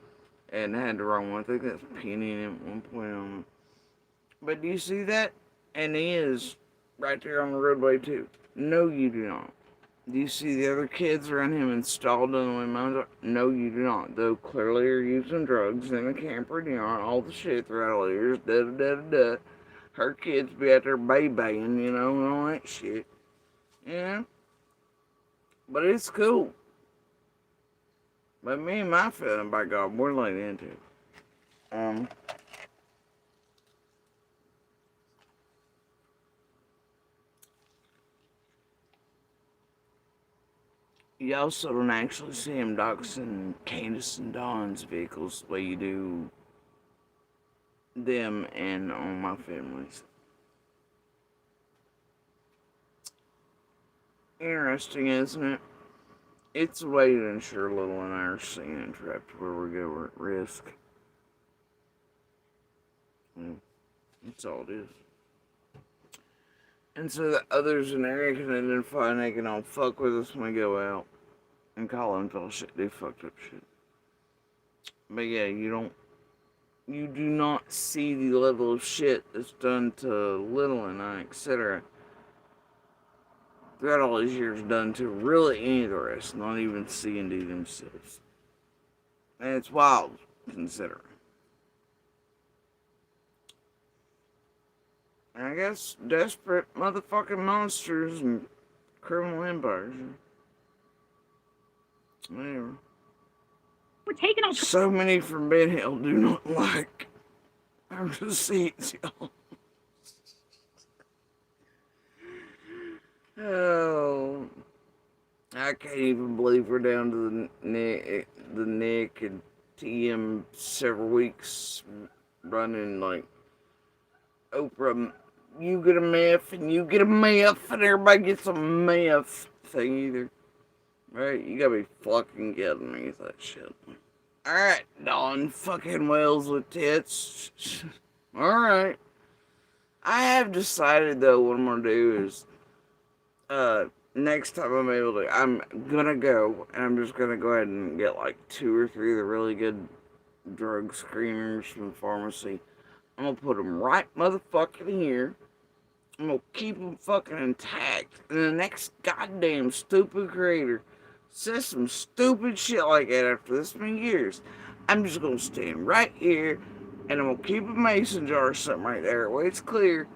and had the wrong one. I think that's Penny in it at one point on it. But do you see that? And he is right there on the roadway too. No, you do not. Do you see the other kids around him installed in the way mines are? No, you do not. Though clearly are using drugs in a camper, you know, all the shit throughout all the years, da da da da. Her kids be out there babying, you know, and all that shit. Yeah. But it's cool. But me and my family, by God, we're laid into it. Um, you also don't actually see him doxing Candace and Dawn's vehicles the way you do them and on my family's. Interesting, isn't it? It's a way to ensure Little and I are seen and trapped where we go at risk. That's all it is. And so that others in the area can identify and they can all fuck with us when we go out and call them for shit they fucked up shit. But yeah, you do not see the level of shit that's done to Little and I, etc. throughout all these years done to really any of the rest, not even C and D themselves. And it's wild, considering. And I guess desperate motherfucking monsters and criminal empires. Whatever. We're taking all. So many from Ben Hill do not like our receipts, y'all. Oh, I can't even believe we're down to the Nick and TM several weeks running like Oprah. You get a meth and you get a meth and everybody gets a meth thing either. Right? You gotta be fucking kidding me with that shit. Alright, Dawn fucking Wells with tits. Alright. I have decided though what I'm gonna do is next time I'm gonna go and I'm just gonna go ahead and get like 2 or 3 of the really good drug screeners from the pharmacy. I'm gonna put them right motherfucking here. I'm gonna keep them fucking intact. And the next goddamn stupid creator says some stupid shit like that after this many years, I'm just gonna stand right here and I'm gonna keep a mason jar or something right there where it's clear.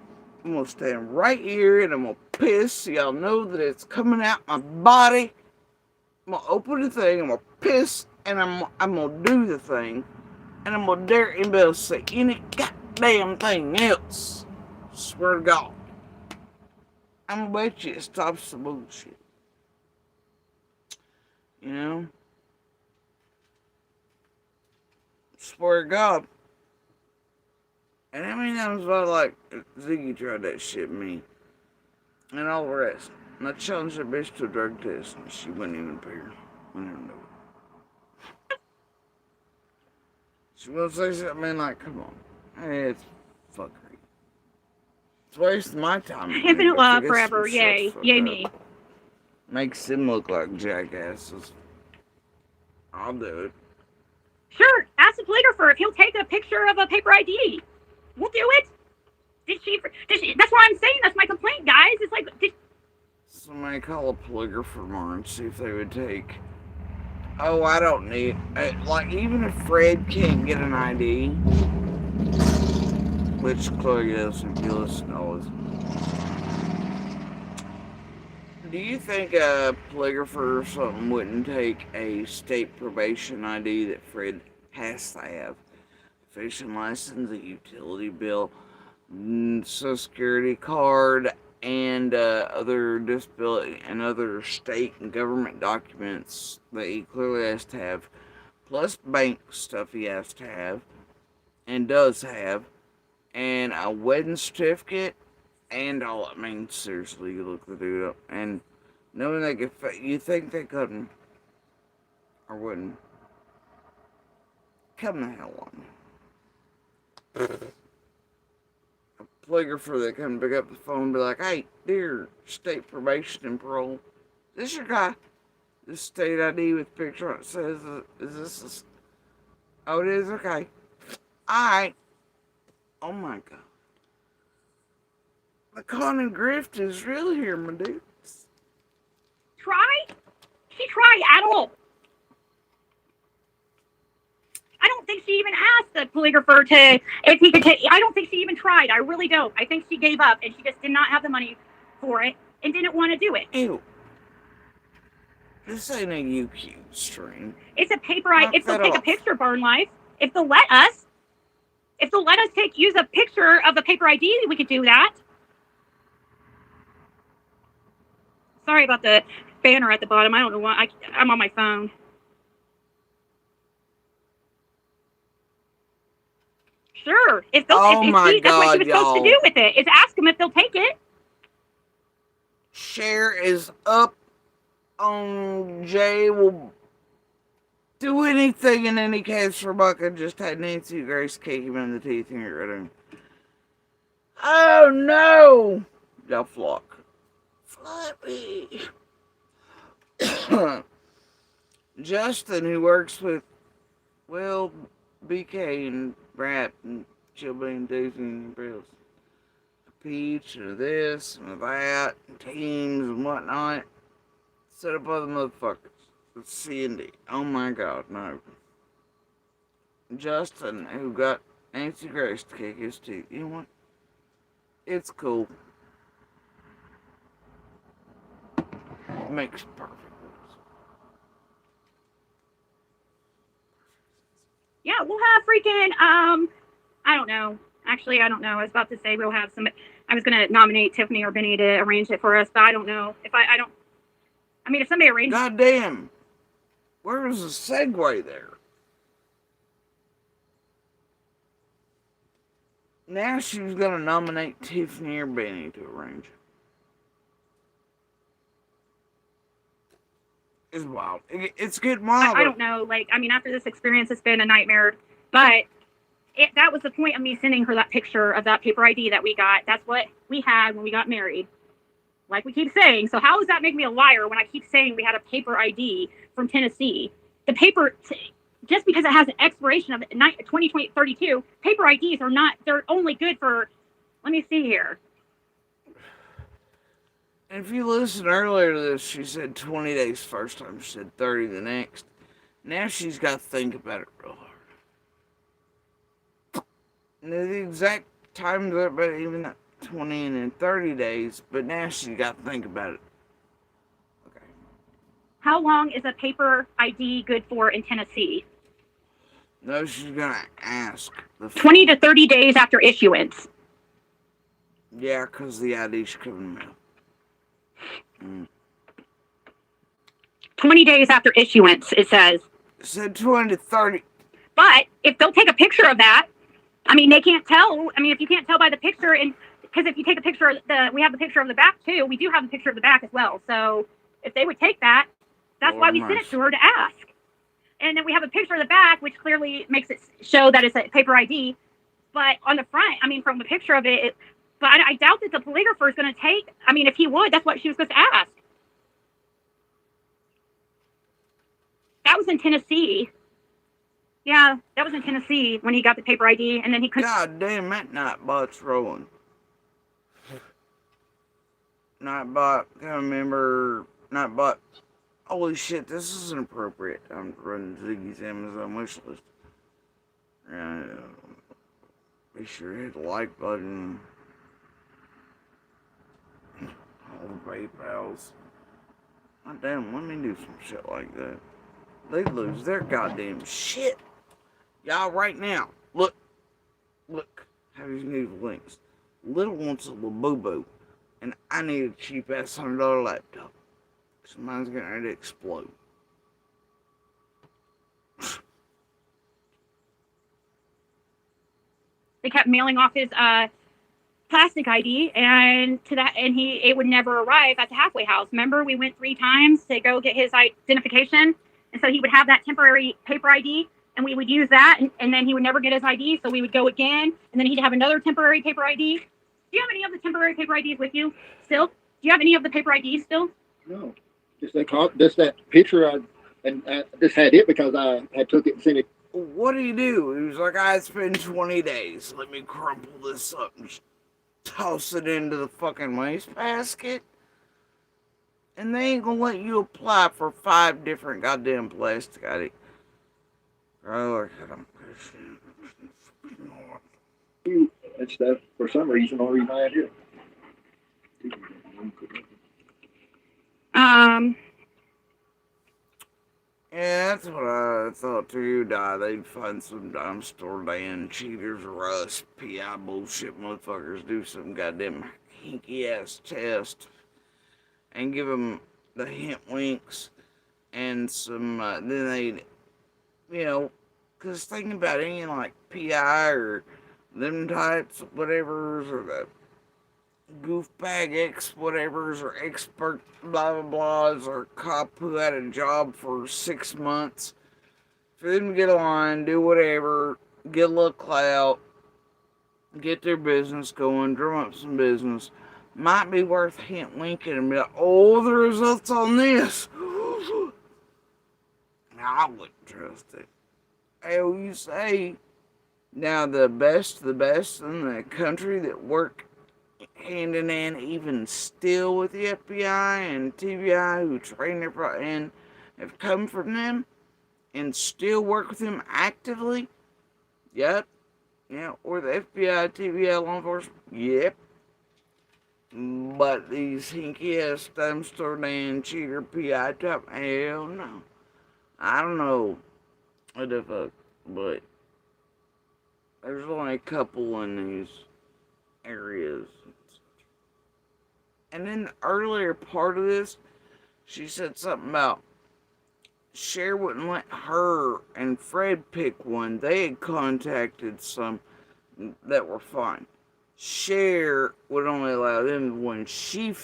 I'm gonna stand right here and I'm gonna piss so y'all know that it's coming out my body. I'm gonna open the thing, I'm gonna piss, and I'm gonna do the thing. And I'm gonna dare anybody to say any goddamn thing else. Swear to God. I'm gonna bet you it stops the bullshit. You know? Swear to God. And how many times have I like Ziggy tried that shit me? And all the rest. And I challenged that bitch to a drug test and she wouldn't even appear. I never know it. She will say something, man, like, come on. Hey, it's fuckery. It's wasting my time. Infinite love forever. Yay. Yay me. Makes them look like jackasses. I'll do it. Sure. Ask the calligrapher if he'll take a picture of a paper ID. We'll do it. Did she? That's what I'm saying. That's my complaint, guys. It's like. Somebody call a polygrapher tomorrow and see if they would take. Oh, I don't need. Like, even if Fred can't get an ID, which Chloe doesn't, if you listen to all this. Do you think a polygrapher or something wouldn't take a state probation ID that Fred has to have? Fishing license, a utility bill, Social Security card, and other disability and other state and government documents that he clearly has to have, plus bank stuff he has to have and does have, and a wedding certificate, and all. I mean, seriously, you look the dude up, and knowing they could, you think they couldn't or wouldn't? Come the hell on. A polygrapher that can pick up the phone and be like, hey, dear state probation and parole, is this your guy? This state ID with picture on it says, is this oh, it is? Okay. Alright. Oh my God. The con and grift is real here, my dudes. Try? She tried at all. I don't think she even asked the polygrapher to if he could take. I don't think she even tried. I really don't. I think she gave up and she just did not have the money for it and didn't want to do it. Ew. This ain't a UQ stream. It's a paper. Knock If they'll that take a off. picture, Burn Life. If they'll let us. If they'll let us use a picture of a paper ID, we could do that. Sorry about the banner at the bottom. I don't know why. I'm on my phone. Sure. If they'll, Oh if my she, that's what she god, was supposed to do y'all. with it. Is ask them if they'll take it. Cher is up on Jay will do anything in any case for Buck. I just had Nancy Grace kick him in the teeth and get rid of him. Oh no! Y'all flock. Flappy. Justin, who works with Will, BK, and Brat, and Chilby, and Daisy, and Bills. Peach, or this, and that, and teams, and whatnot. Set up other motherfuckers. With C&D. Oh my god, no. Justin, who got Nancy Grace to kick his teeth. You know what? It's cool. It makes perfect sense. Yeah, we'll have freaking I don't know. Actually, I don't know. I was about to say we'll have some. I was gonna nominate Tiffany or Benny to arrange it for us, but I don't know if I don't. I mean, if somebody arranges. God damn. Where was the segue there? Now she was gonna nominate Tiffany or Benny to arrange it. It's wild. It's getting wild. I don't know. Like, I mean, after this experience, it's been a nightmare. But that was the point of me sending her that picture of that paper ID that we got. That's what we had when we got married. Like we keep saying. So how does that make me a liar when I keep saying we had a paper ID from Tennessee? The paper, just because it has an expiration of 2032, paper IDs are not, they're only good for, let me see here. And if you listen earlier to this, she said 20 days first time, she said 30 the next. Now she's got to think about it real hard. And the exact times up, but even not 20 and then 30 days, but now she's got to think about it. Okay. How long is a paper ID good for in Tennessee? No, she's going to ask. 20 to 30 days after issuance. Yeah, because the ID's coming out. 20 days after issuance, it says. It said 20 to 30. But if they'll take a picture of that, I mean, they can't tell. I mean, if you can't tell by the picture, and because if you take a picture of we have the picture of the back too. We do have a picture of the back as well. So if they would take that, that's why we sent it to her to ask. And then we have a picture of the back, which clearly makes it show that it's a paper ID. But on the front, I mean, from the picture of it, but I doubt that the polygrapher is going to take. I mean, if he would, that's what she was supposed to ask. That was in Tennessee. Yeah, that was in Tennessee when he got the paper ID, and then he couldn't. God damn, that Nightbot's rolling. Nightbot, can't remember. Nightbot. Holy shit, this is inappropriate. I'm running Ziggy's Amazon wish list. Be sure to hit the like button. All the PayPals. God damn, let me do some shit like that. They lose their goddamn shit. Y'all, right now, look, have these new links. Little wants a little boo-boo, and I need a cheap-ass $100 laptop. So mine's getting ready to explode. They kept mailing off his plastic ID, and it would never arrive at the halfway house. Remember, we went 3 times to go get his identification, and so he would have that temporary paper ID, and we would use that, and then he would never get his ID, so we would go again, and then he'd have another temporary paper ID. Do you have any of the temporary paper IDs with you still? Do you have any of the paper IDs still? No, just that picture. I just had it because I had took it and sent it. What do? He was like, it's been 20 days. Let me crumple this up and toss it into the fucking wastebasket. And they ain't gonna let you apply for 5 different goddamn plastic ID. Oh, look at them. That's that for some reason. Only reason I had it. Yeah, that's what I thought too. They'd find some dime store Dan cheaters, Russ, PI bullshit motherfuckers, do some goddamn hinky ass test and give them the hint winks and some, then they'd, you know, because thinking about any like PI or them types, whatever's, or the goofbag X whatevers, or expert blah blah blahs, or cop who had a job for 6 months, for them to get a line, do whatever, get a little clout, get their business going, drum up some business, might be worth hint winking and be like, oh, the results on this. I wouldn't trust it. Hell, you say, now the best in the country that work hand in hand even still with the FBI and TBI who train their and have come from them and still work with them actively. Yep. Yeah, or the FBI, TBI, law enforcement. Yep. But these hinky ass dumpster Dan cheater PI type, hell no. I don't know what the fuck, but there's only a couple in these areas. And then the earlier part of this, she said something about Cher wouldn't let her and Fred pick one. They had contacted some that were fine. Cher would only allow them when she.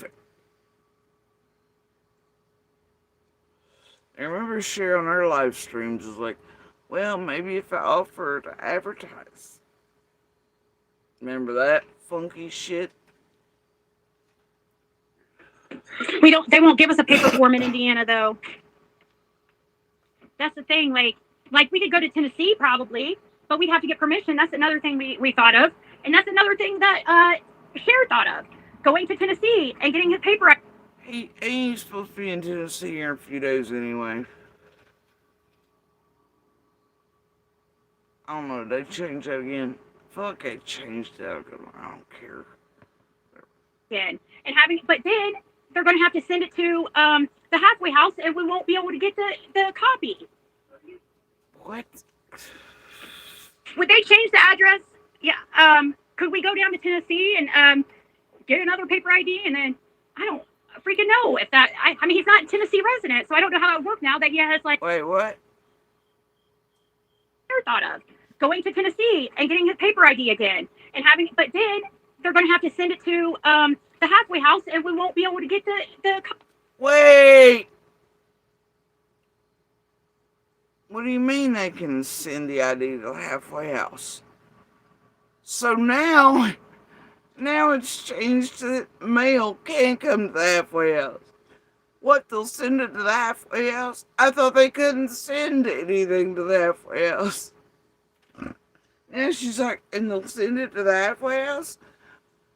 I remember Cher on her live streams was like, well, maybe if I offer to advertise. Remember that funky shit? We don't. They won't give us a paper form in Indiana, though. That's the thing. Like we could go to Tennessee probably, but we'd have to get permission. That's another thing we thought of, and that's another thing that Cher thought of, going to Tennessee and getting his paper. He ain't supposed to be in Tennessee here in a few days anyway. I don't know, they changed that again. Fuck, they changed that. I don't care. And having, but then they're going to have to send it to the halfway house, and we won't be able to get the copy. What? Would they change the address? Yeah. Could we go down to Tennessee and get another paper ID, and then I don't freaking know if that. I mean, he's not a Tennessee resident, so I don't know how that would work now that he has like. Wait, what? Thought of going to Tennessee and getting his paper ID again, and having, but then they're going to have to send it to the halfway house, and we won't be able to get the. Wait. What do you mean they can send the ID to the halfway house? So now it's changed to the mail can't come to the halfway house. What, they'll send it to the halfway house? I thought they couldn't send anything to the halfway house. And she's like, and they'll send it to the halfway house?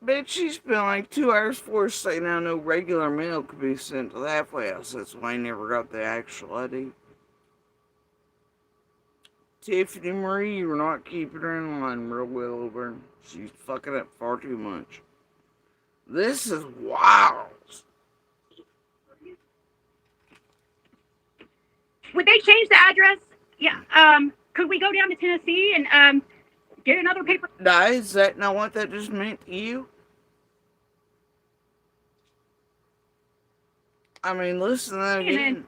Bitch, she spent like 2 hours for us saying now no regular mail could be sent to the halfway house. That's why I never got the actual ID. Tiffany Marie, you're not keeping her in line real well over. She's fucking up far too much. This is wild. Would they change the address? Yeah. Could we go down to Tennessee and get another paper? Nah, is that not what that just meant to you? I mean, listen to that again.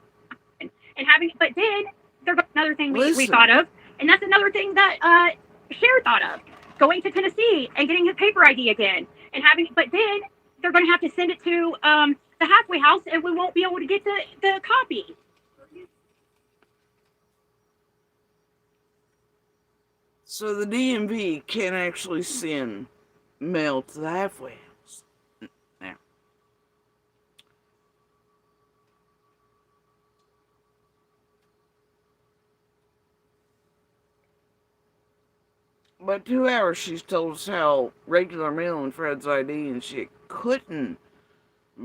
And having, but then there's another thing we thought of, and that's another thing that Cher thought of, going to Tennessee and getting his paper ID again, and having, but then they're going to have to send it to the halfway house, and we won't be able to get the copy. So the DMV can actually send mail to the halfway house. Now, but 2 hours she's told us how regular mail and Fred's ID and shit couldn't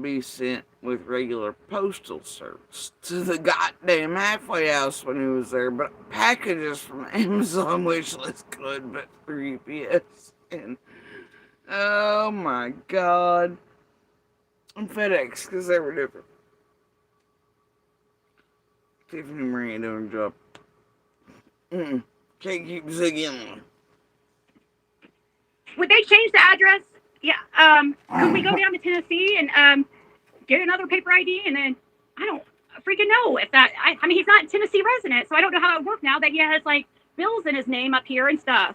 be sent with regular postal service to the goddamn halfway house when he was there, but packages from Amazon wishlist could, but through UPS. And oh my god. And FedEx, because they were different. Tiffany Marie ain't doing a job. Can't keep Ziggy in Would they change the address? Yeah. Could we go down to Tennessee and get another paper ID and then I don't freaking know if that. I mean, he's not a Tennessee resident, so I don't know how it would work now that he has like bills in his name up here and stuff.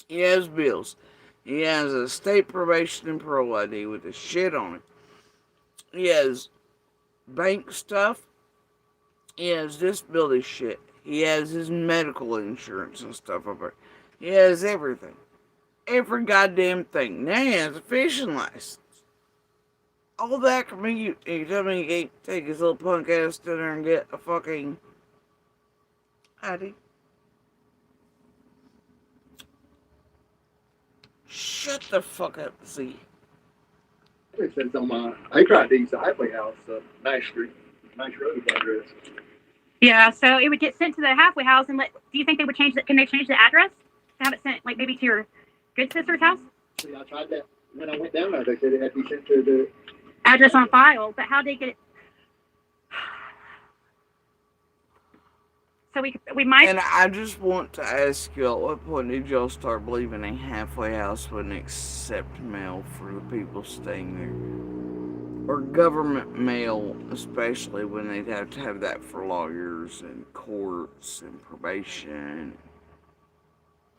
He has bills. He has a state probation and parole ID with a shit on it. He has bank stuff. He has disability shit. He has his medical insurance and stuff up there. He has everything. Every goddamn thing. Now he has a fishing license. All that can be you tell me he can't take his little punk ass down there and get a fucking ID? Shut the fuck up, Z. It says on my acre ID, the halfway house, Nash Street, Nash Road address. Yeah, so it would get sent to the halfway house, and do you think they would change it? Can they change the address to have it sent, like maybe to your good sister's house? See, I tried that when I went down there. They said it had to be sent to the Address on file, but how they get it? So we might. And I just want to ask you, at what point did y'all start believing a halfway house wouldn't accept mail for the people staying there? Or government mail, especially when they'd have to have that for lawyers and courts and probation.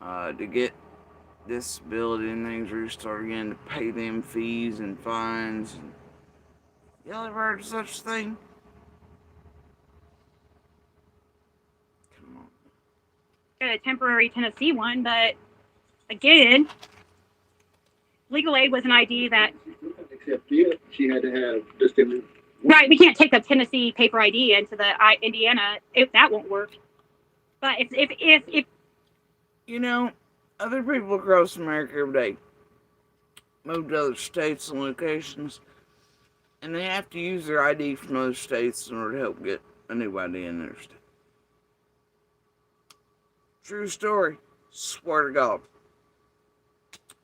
To get disability and things, we start again to pay them fees and fines. And y'all ever heard of such a thing? A temporary Tennessee one, but again, legal aid was an ID that. Except it, she had to have just in. Right, we can't take the Tennessee paper ID into the Indiana if that won't work. But if you know, other people across America every day move to other states and locations, and they have to use their ID from other states in order to help get a new ID in their state. True story. Swear to God.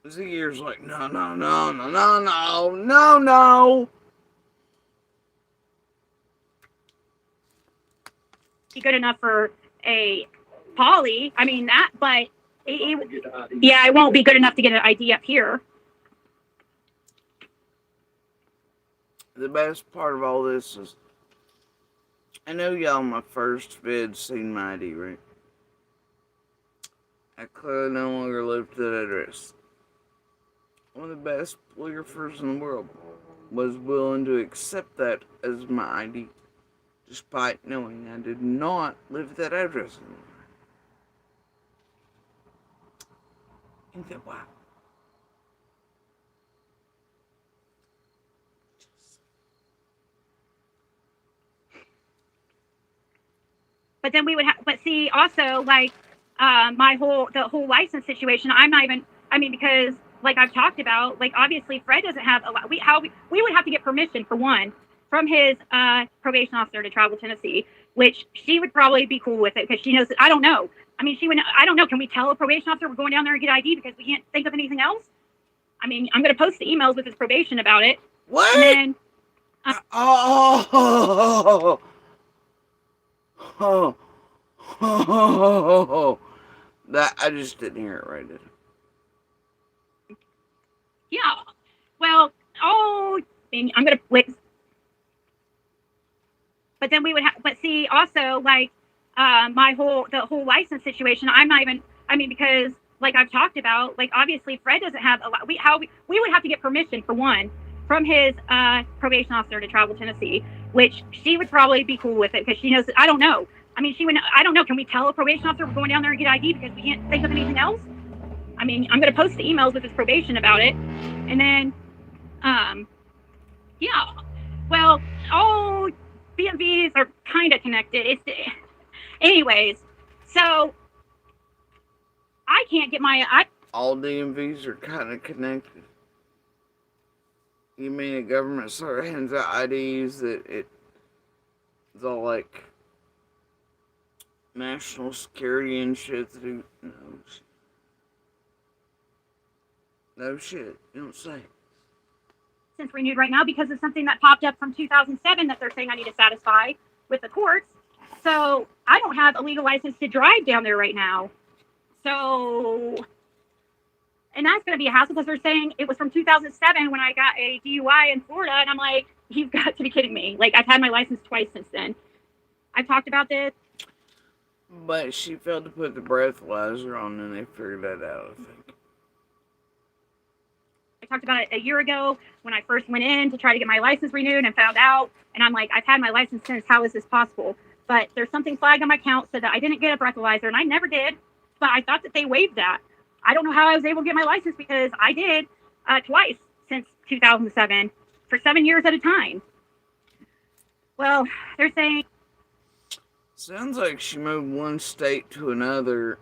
Ziggy's like, no. Be good enough for a poly. I mean that, but it won't be good enough to get an ID up here. The best part of all this is, I know y'all my first vid seen my ID, right? I clearly no longer live to that address. One of the best polygraphers in the world was willing to accept that as my ID, despite knowing I did not live at that address anymore. Ain't that wild? But then we would have. But see, also like the whole license situation. I'm not even. I mean, because like I've talked about, like obviously Fred doesn't have a lot. We would have to get permission for one from his probation officer to travel to Tennessee, which she would probably be cool with it because she knows. I don't know. I mean, she would. I don't know. Can we tell a probation officer we're going down there and get ID because we can't think of anything else? I mean, I'm going to post the emails with his probation about it. What? And then, oh. That I just didn't hear it right. Did I? Yeah. Well, I'm going to wait. But then we would have. But see, also like the whole license situation. I'm not even. I mean, because like I've talked about, like obviously Fred doesn't have a lot. We would have to get permission for one from his probation officer to travel to Tennessee, which she would probably be cool with it because she knows. I don't know. I mean, she would. I don't know. Can we tell a probation officer we're going down there and get ID because we can't think of anything else? I mean, I'm going to post the emails with his probation about it, and then, yeah. Well, all BMVs are kind of connected. Anyways. So I can't get all DMVs are kind of connected. You mean the government sort of hands out IDs that it's all like national security and shit. Who knows? No shit. You don't say. Since renewed right now because of something that popped up from 2007 that they're saying I need to satisfy with the courts. So I don't have a legal license to drive down there right now. So, and that's going to be a hassle because they're saying it was from 2007 when I got a DUI in Florida. And I'm like, you've got to be kidding me. Like, I've had my license twice since then. I've talked about this. But she failed to put the breathalyzer on and they figured that out, I think. I talked about it a year ago when I first went in to try to get my license renewed and found out. And I'm like, I've had my license since. How is this possible? But there's something flagged on my account so that I didn't get a breathalyzer, and I never did. But I thought that they waived that. I don't know how I was able to get my license because I did twice since 2007 for 7 years at a time. Well, they're saying. Sounds like she moved one state to another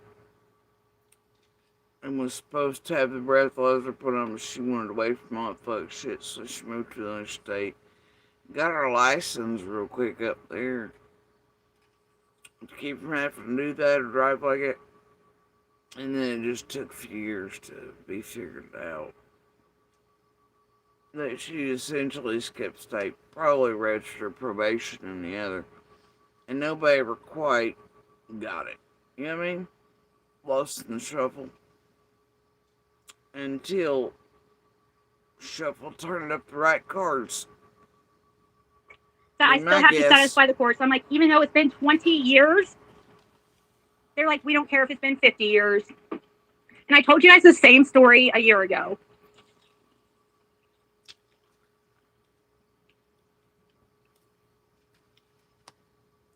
and was supposed to have the breathalyzer put on, but she wanted away from all that fuck shit, so she moved to another state. Got her license real quick up there to keep from having to do that or drive like it. And then it just took a few years to be figured out. That she essentially skipped state, probably registered probation in the other. And nobody ever quite got it. You know what I mean? Lost in the shuffle. Until Shuffle turned up the right cards. That I still have to satisfy the courts. I'm like, even though it's been 20 years, they're like, we don't care if it's been 50 years. And I told you guys the same story a year ago.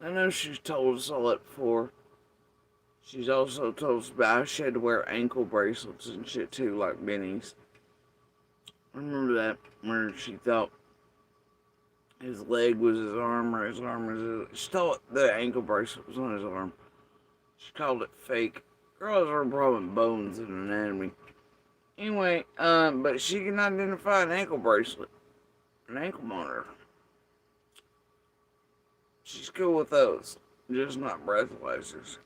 I know she's told us all that before. She's also told us about how she had to wear ankle bracelets and shit too, like Benny's. I remember that where she thought his leg was his arm or his arm was his. She thought the ankle bracelet was on his arm. She called it fake. Girls are probably bones in anatomy. Anyway, but she can identify an ankle bracelet, an ankle monitor. She's cool with those, just not breathalyzers.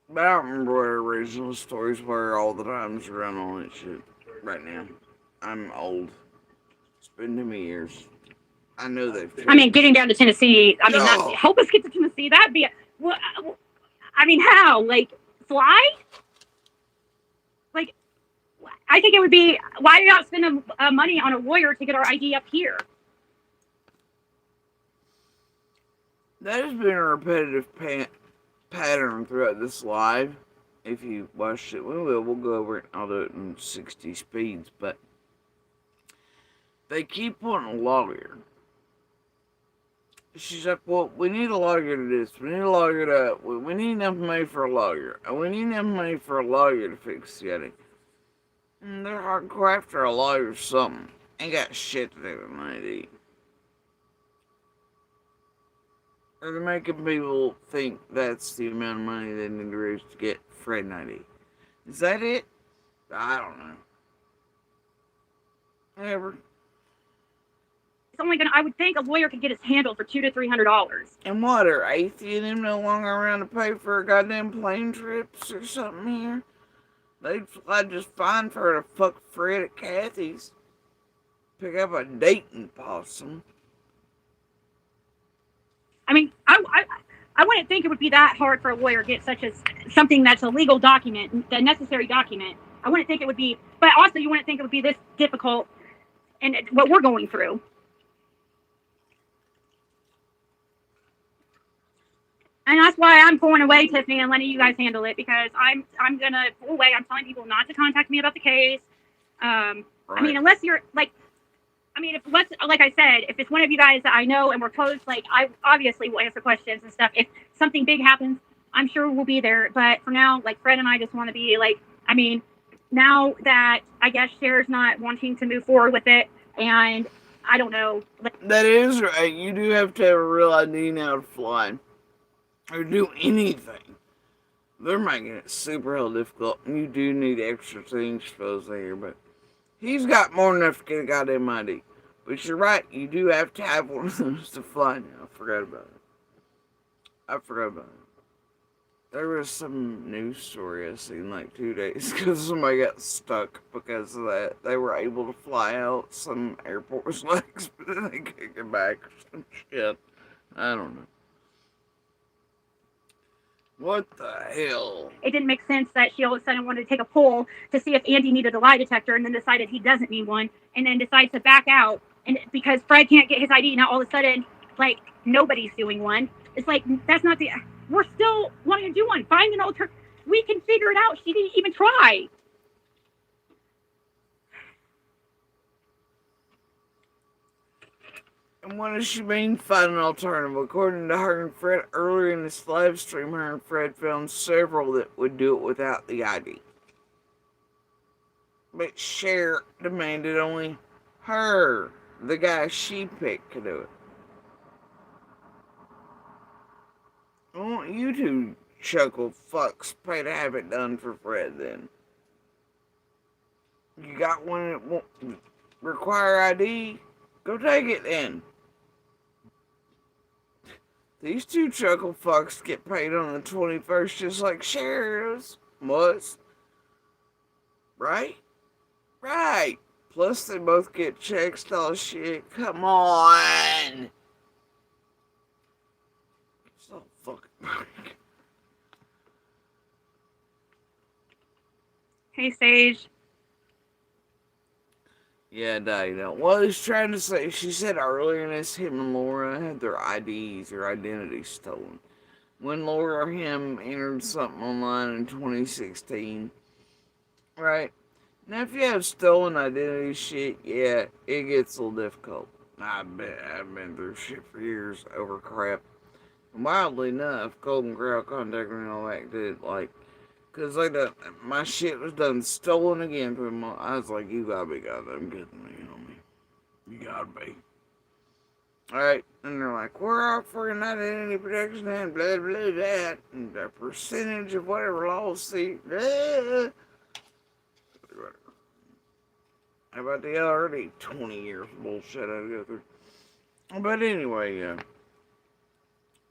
But I don't remember what her original stories were all the times around all that shit right now. I'm old. It's been too many years. I know they've changed. I mean, getting down to Tennessee, I mean, help us get to Tennessee. That'd be, I mean, how? Like, fly? Like, I think it would be, why do not spend money on a lawyer to get our ID up here? That has been a repetitive pattern throughout this live. If you watched it, we'll go over it. I'll do it in 60 speeds, but they keep wanting a lawyer. She's like, well, we need a lawyer to do this. We need a lawyer to, we need enough money for a lawyer. And we need enough money for a lawyer to fix the other. And they're hardcore after a lawyer or something. Ain't got shit to do with my ID. Or they're making people think that's the amount of money they need to raise to get Fred ID. Is that it? I don't know. Whatever. It's only gonna, I would think a lawyer could get his handled for $200 to $300. And what, are Athie and them no longer around to pay for goddamn plane trips or something here? They'd fly just fine for her to fuck Fred at Kathy's. Pick up a Dayton possum. I mean, I wouldn't think it would be that hard for a lawyer to get such as something that's a legal document, the necessary document. I wouldn't think it would be, but also you wouldn't think it would be this difficult and what we're going through. And that's why I'm pulling away, Tiffany, and letting you guys handle it, because I'm gonna pull away. I'm telling people not to contact me about the case. Right. I mean, unless you're like, I mean, like I said, if it's one of you guys that I know and we're close, like, I obviously will answer questions and stuff. If something big happens, I'm sure we'll be there. But for now, like, Fred and I just want to be like, I mean, now that I guess Cher's not wanting to move forward with it, and I don't know. That is right. You do have to have a real ID now to fly or do anything. They're making it super hell difficult, and you do need extra things for those there, but he's got more than enough to get a goddamn ID. But you're right, you do have to have one of those to fly now. I forgot about it. I forgot about it. There was some news story I seen like 2 days ago. Somebody got stuck because of that. They were able to fly out. Some airport was like, but then they couldn't get back or some shit. I don't know. What the hell? It didn't make sense that she all of a sudden wanted to take a poll to see if Andy needed a lie detector and then decided he doesn't need one and then decides to back out. And because Fred can't get his ID, now all of a sudden, like, nobody's doing one. It's like, that's not the. We're still wanting to do one. Find an alternative. We can figure it out. She didn't even try. And what does she mean, find an alternative? According to her and Fred, earlier in this live stream, her and Fred found several that would do it without the ID. But Cher demanded only her, the guy she picked, could do it. I want you to chuckle fucks pay to have it done for Fred then. You got one that won't require ID? Go take it then. These two chuckle fucks get paid on the 21st just like Cher was. Right? Right. Plus they both get checks, all shit. Come on. So fucking Hey, Sage. Yeah, no. Well, he's trying to say, she said earlier in this, him and Laura had their IDs, their identities stolen. When Laura or him entered something online in 2016, right? Now, if you have stolen identity shit, yeah, it gets a little difficult. I've been through shit for years over crap. And wildly enough, Golden Corral contacted me and all that, did, like, because like my shit was done stolen again from my, I was like, you gotta be goddamn kidding me, you know me. You gotta be. Alright, and they're like, we're offering identity protection and blah blah blah, and the percentage of whatever lawsuit, blah. How about the already 20 years of bullshit I go through? But anyway, yeah.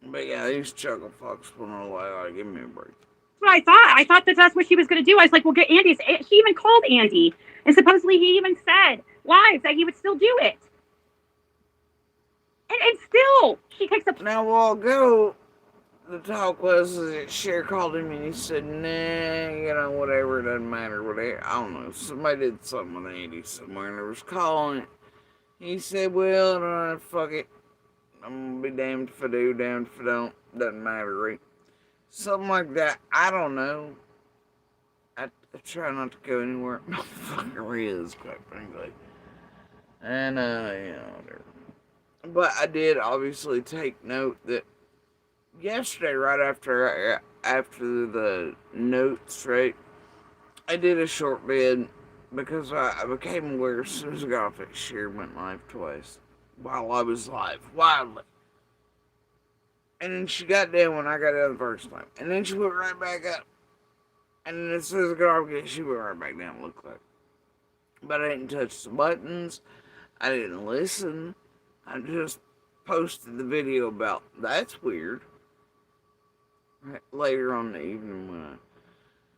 But yeah, these chuckle fucks will know, like, give me a break. What I thought. I thought that that's what she was going to do. I was like, well, get Andy's. She even called Andy. And supposedly he even said live that he would still do it. And still, she takes a. Now, a while ago, the talk was that Cher called him and he said, nah, you know, whatever, it doesn't matter, whatever. I don't know. Somebody did something with Andy somewhere and they was calling it. He said, well, no, fuck it. I'm gonna be damned if I do, damned if I don't. Doesn't matter, right? Something like that. I don't know. I try not to go anywhere. No fucking is, quite frankly. And, whatever. But I did obviously take note that yesterday, right after the notes, right, I did a short bid because I became aware as soon as I got off that Cher went live twice while I was live, wildly. And then she got down when I got down the first time. And then she went right back up. And then as soon as I got off, she went right back down, looked like. But I didn't touch the buttons. I didn't listen. I just posted the video about, that's weird. Later on in the evening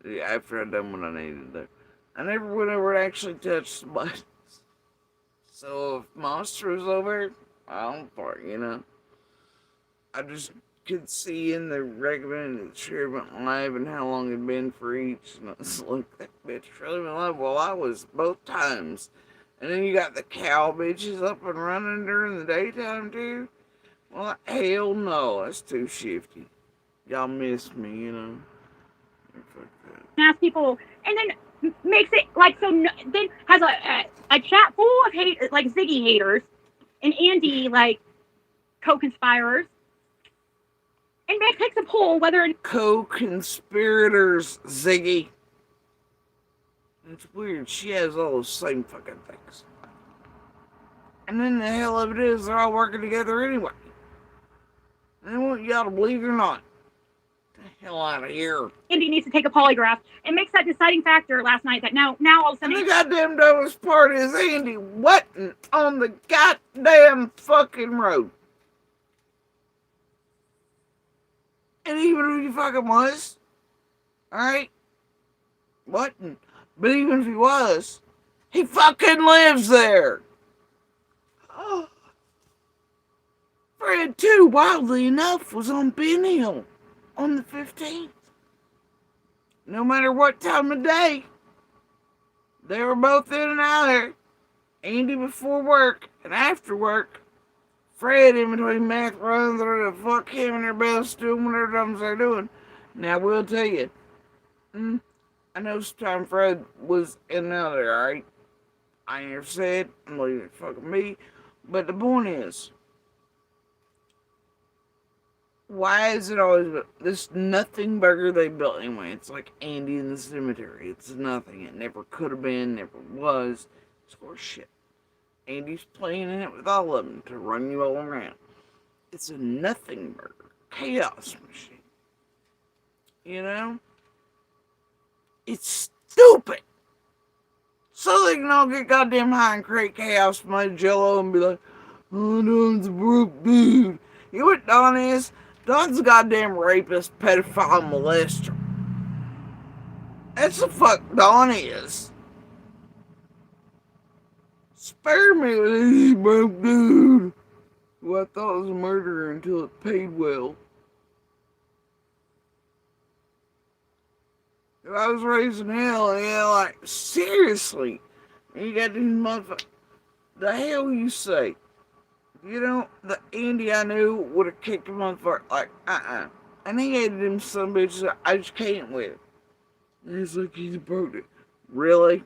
when after I'd done what I needed to do. I never went over to actually touch the buttons. So if Monster was over, I don't fuck, you know. I just could see in the recommended that Cher went live and how long it'd been for each. And I was like, that bitch really went live. Well, I was both times. And then you got the cow bitches up and running during the daytime, too. Well, hell no. That's too shifty. Y'all miss me, you know. Fuck that. Ask people, and then makes it like so. Then has a chat full of like Ziggy haters, and Andy like co-conspirers, and takes a poll whether co-conspirators, Ziggy. It's weird. She has all the same fucking things. And then the hell of it is, they're all working together anyway. And they want y'all to believe it or not. The hell out of here. Andy needs to take a polygraph. It makes that deciding factor last night that now all of a sudden. And the goddamn dumbest part is Andy wasn't on the goddamn fucking road. And even if he fucking was, alright? What? But even if he was, he fucking lives there! Fred, too, wildly enough, was on Ben Hill on the 15th. No matter what time of day, they were both in and out there. Andy before work and after work. Fred in between math runs or the fuck him and their best doing whatever they're doing. Now, we'll tell you, I know sometimes Fred was in and out there, alright? I ain't never said, I'm leaving it fucking me. But the point is, why is it always this nothing burger they built anyway? It's like Andy in the cemetery. It's nothing. It never could have been, never was. It's horse shit. Andy's playing in it with all of them to run you all around. It's a nothing burger. Chaos machine. You know? It's stupid. So they can all get goddamn high and create chaos, made jello, and be like, oh, Don's a broke dude. You know what Don is? Don's a goddamn rapist, pedophile, molester. That's the fuck Don is. Spare me with this broke dude who I thought was a murderer until it paid well. If I was raised in hell, and like, seriously, you got these motherfuckers. The hell you say? You know, the Andy I knew would have kicked a motherfucker like, And he hated him some bitches I just can't with. And he's like, he's broke it. Really?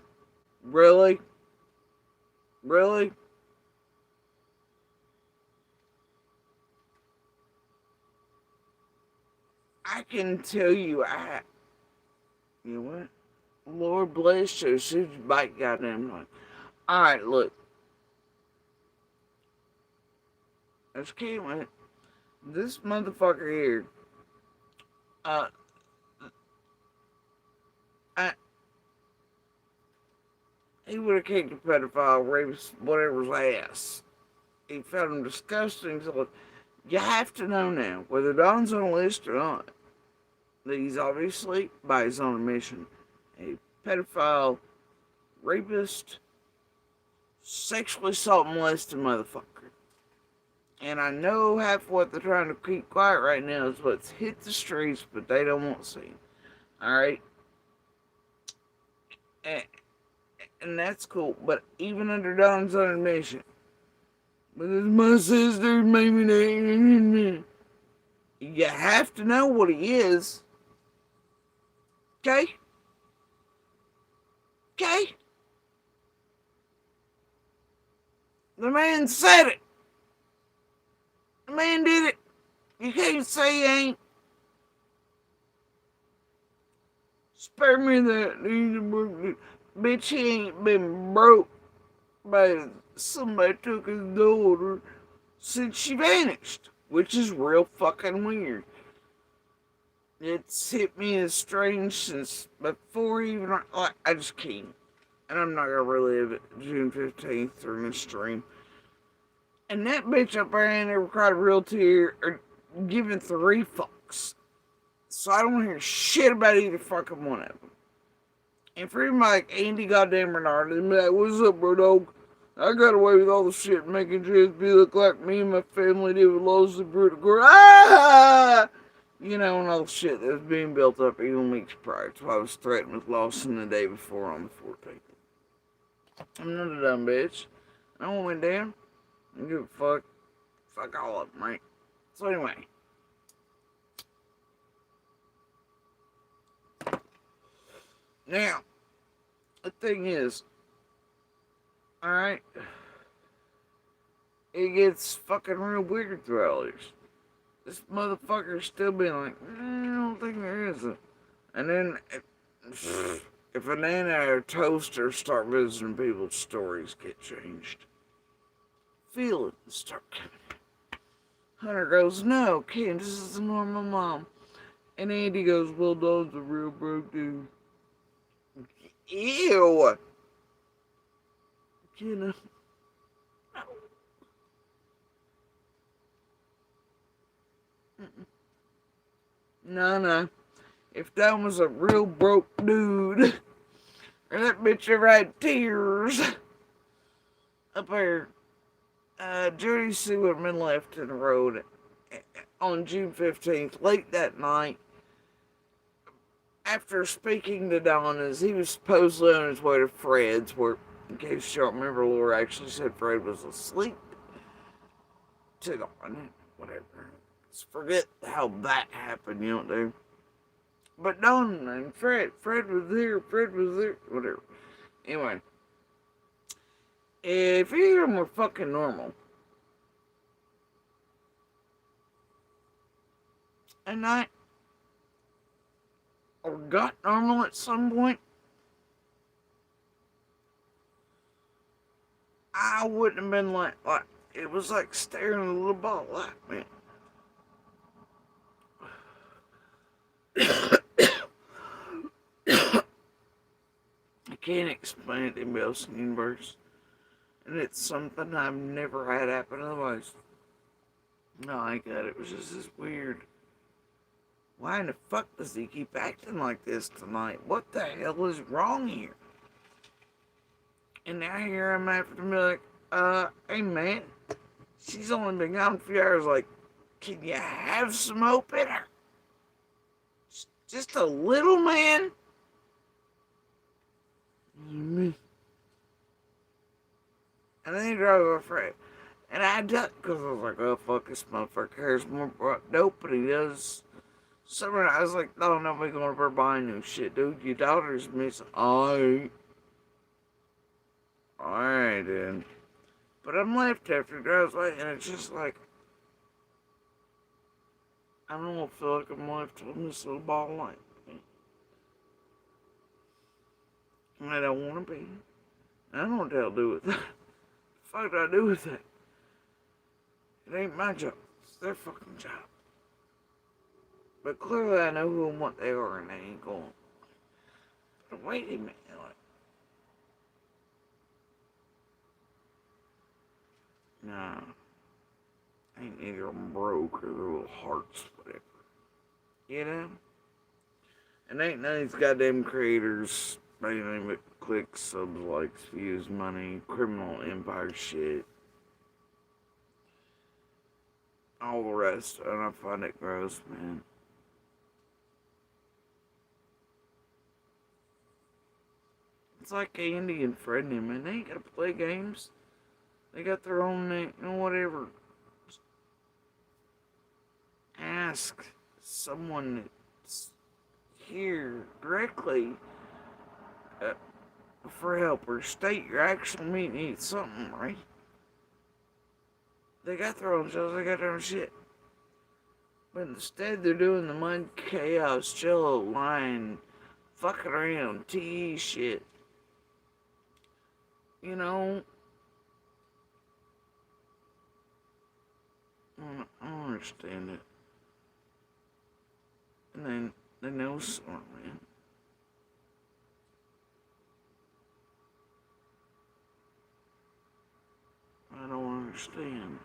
Really? Really? I can tell you, you know what? Lord bless you, she's bite goddamn like. Alright, look. I just can't with it. This motherfucker here, uh, I, he would have kicked a pedophile, rapist, whatever's ass. He found him disgusting. So you have to know now, whether Don's on a list or not, that he's obviously, by his own admission, a pedophile, rapist, sexually assault molested motherfucker. And I know half what they're trying to keep quiet right now is what's hit the streets, but they don't want to see. Alright? And that's cool. But even under Don's own admission, but it's my sister, maybe not. You have to know what he is. Okay? Okay? The man said it. The man did it. You can't say he ain't. Spare me that. Bitch, he ain't been broke by somebody took his daughter since she vanished. Which is real fucking weird. It's hit me as strange since before even, like, I just can't. And I'm not gonna relive it June 15th during this stream. And that bitch up there ain't ever cried a real tear or given three fucks. So I don't hear shit about either fucking one of them. And for him like Andy goddamn Bernard, and be like, what's up, bro dog? I got away with all the shit making JSB look like me and my family did with Lowe's and Brutal Gore. Ah! You know, and all the shit that was being built up even weeks prior. That's why I was threatened with Lawson the day before on the 14th. I'm not a dumb bitch. I went down. I don't give a fuck. Fuck all of them, right? So anyway. Now, the thing is, alright, it gets fucking real weird through all this. This motherfucker's still being like, I don't think there is a. And then, if a nana or toaster start visiting people's stories get changed, feelings start coming. Hunter goes, no, Candace is a normal mom. And Andy goes, well, Don's a real broke dude. Ew. You know. No. If that was a real broke dude, or that bitch ever had tears up there, Jody Sue would have been left in the road on June 15th, late that night, after speaking to Don, as he was supposedly on his way to Fred's, where, in case you don't remember, Laura actually said Fred was asleep to Don. Whatever. Just forget how that happened, you know, dude. But Don and Fred was there, whatever. Anyway, if either of them were fucking normal, and I or got normal at some point, I wouldn't have been like it was like staring at a little ball at me. I can't explain it to anybody else in the universe. And it's something I've never had happen otherwise. No, I got it. It was just this weird. Why in the fuck does he keep acting like this tonight? What the hell is wrong here? And now here I'm having to be like, hey man, she's only been gone a few hours. Like, can you have some hope in her? Just a little, man? And then he drove afraid. And I ducked because I was like, oh, fuck, this motherfucker cares more about dope than he does. Summer, I was like, no, nobody going over buying new shit, dude. Your daughter's missing. Alright, then. But I'm left after he drives away, and it's just like, I don't feel like I'm left on this little ball light. And I don't want to be. I don't know what the hell to do with that. What the fuck do I do with that? It ain't my job. It's their fucking job. But clearly I know who and what they are, and they ain't going. But wait a minute. Like, nah. Ain't neither of them broke or their little hearts, whatever. You know? And ain't none of these goddamn creators anything but clicks, subs, likes, views, money, criminal empire shit. All the rest, and I find it gross, man. It's like Andy and Fred and him, man. They ain't gotta play games. They got their own name, you know, whatever. Just ask someone that's here directly for help, or state your actual need needs something, right? They got their own shows, they got their own shit. But instead, they're doing the mud chaos, jello line, fucking around, tea shit. You know, I don't understand it. And then they know something, man. I don't understand.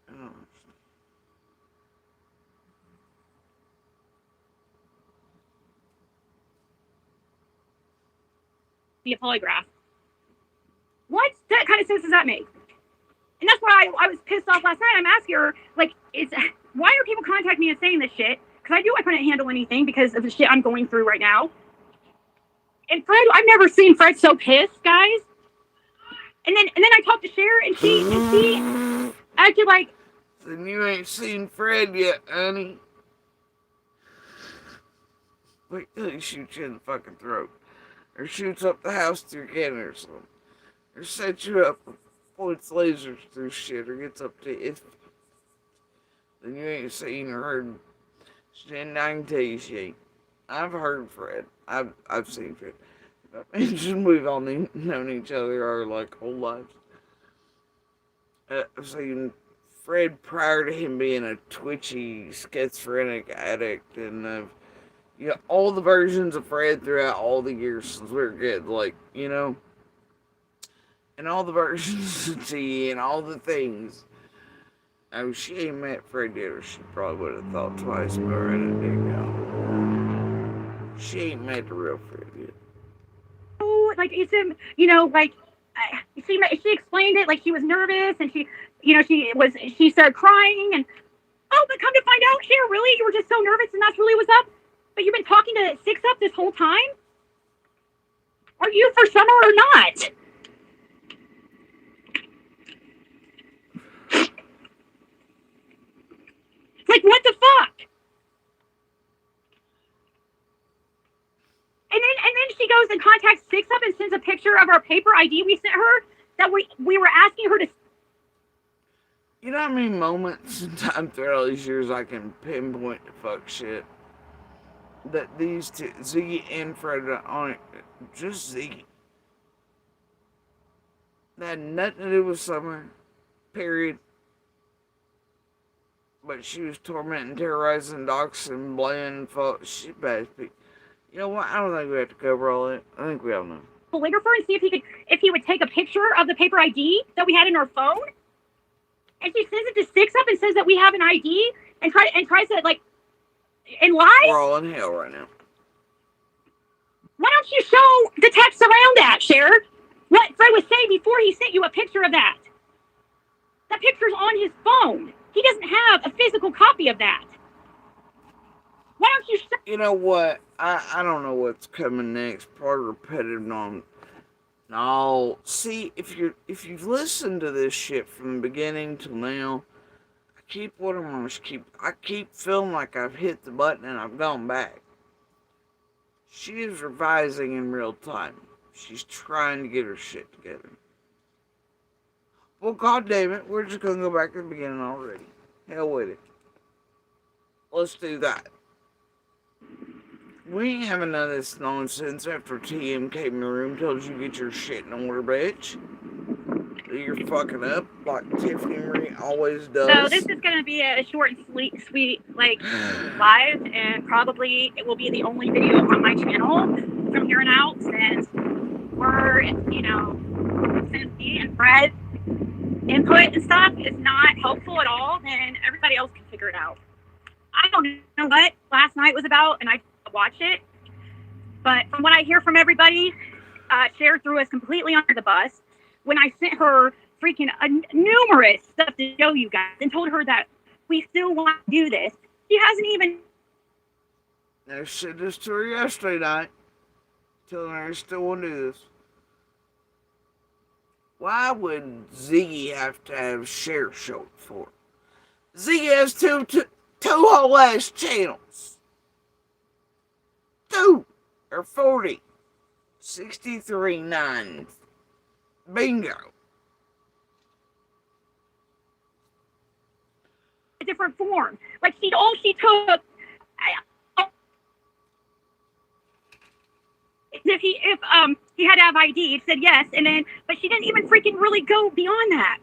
I don't understand. Be a polygraph. What? That kind of sense does that make? And that's why I was pissed off last night. I'm asking her, like, why are people contacting me and saying this shit? Because I knew I couldn't handle anything because of the shit I'm going through right now. And Fred, I've never seen Fred so pissed, guys. And then I talked to Cher, and she acted like. Then you ain't seen Fred yet, honey. Wait till he shoots you in the fucking throat. Or shoots up the house through your cannon or something. Or sets you up, points lasers through shit, or gets up to it. Then you ain't seen or heard. And I can tell you she ain't. I've heard Fred. I've seen Fred. We've all known each other our like whole lives. I've seen Fred prior to him being a twitchy, schizophrenic addict, and all the versions of Fred throughout all the years since we were kids. Like, and all the versions of tea and all the things. Oh, she ain't met Fred yet, or she probably would have thought twice about writing it down. She ain't met the real Fred yet. Oh, like it's him, like she explained it like she was nervous and she started crying and oh, but come to find out, Cher, really, you were just so nervous and that's really what's up. But you've been talking to Six Up this whole time. Are you for summer or not? Like what the fuck? And then she goes and contacts Six Up and sends a picture of our paper ID we sent her that we were asking her to. You know how many moments in time throughout all these years I can pinpoint the fuck shit that these two, Ziggy and Fred, on it, just Ziggy. That had nothing to do with summer, period. But she was tormenting, terrorizing, doxing, blaming folks. She bad people. You know what? I don't think we have to cover all that. I think we all know. Polygrapher and see if he would take a picture of the paper ID that we had in our phone. And she sends it to Six Up and says that we have an ID and tries to like and lies. We're all in hell right now. Why don't you show the text around that, Cher? What Fred was saying before he sent you a picture of that. That picture's on his phone. He doesn't have a physical copy of that. Why don't you show? You know what? I don't know what's coming next. Probably repetitive non. No, see, if you've listened to this shit from the beginning till now, I keep feeling like I've hit the button and I've gone back. She is revising in real time. She's trying to get her shit together. Well, god damn it, we're just gonna go back to the beginning already. Hell with it. Let's do that. We ain't having none of this nonsense after TM came in the room, told you to get your shit in order, bitch. You're fucking up like Tiffany Marie always does. So this is going to be a short and sweet, like, live, and probably it will be the only video on my channel from here on out, since we're, since me and Fred input and stuff is not helpful at all, then everybody else can figure it out. I don't know what last night was about, and I watched it, but from what I hear from everybody, Cher threw us completely under the bus when I sent her freaking numerous stuff to show you guys and told her that we still want to do this. She hasn't even. I said this to her yesterday night, telling her I still want to do this. Why would Ziggy have to have Cher show it for? Ziggy has two whole ass channels. 2 or 40. 63.9. Bingo. A different form. Like she took. If he had to have ID, it said yes, and then but she didn't even freaking really go beyond that.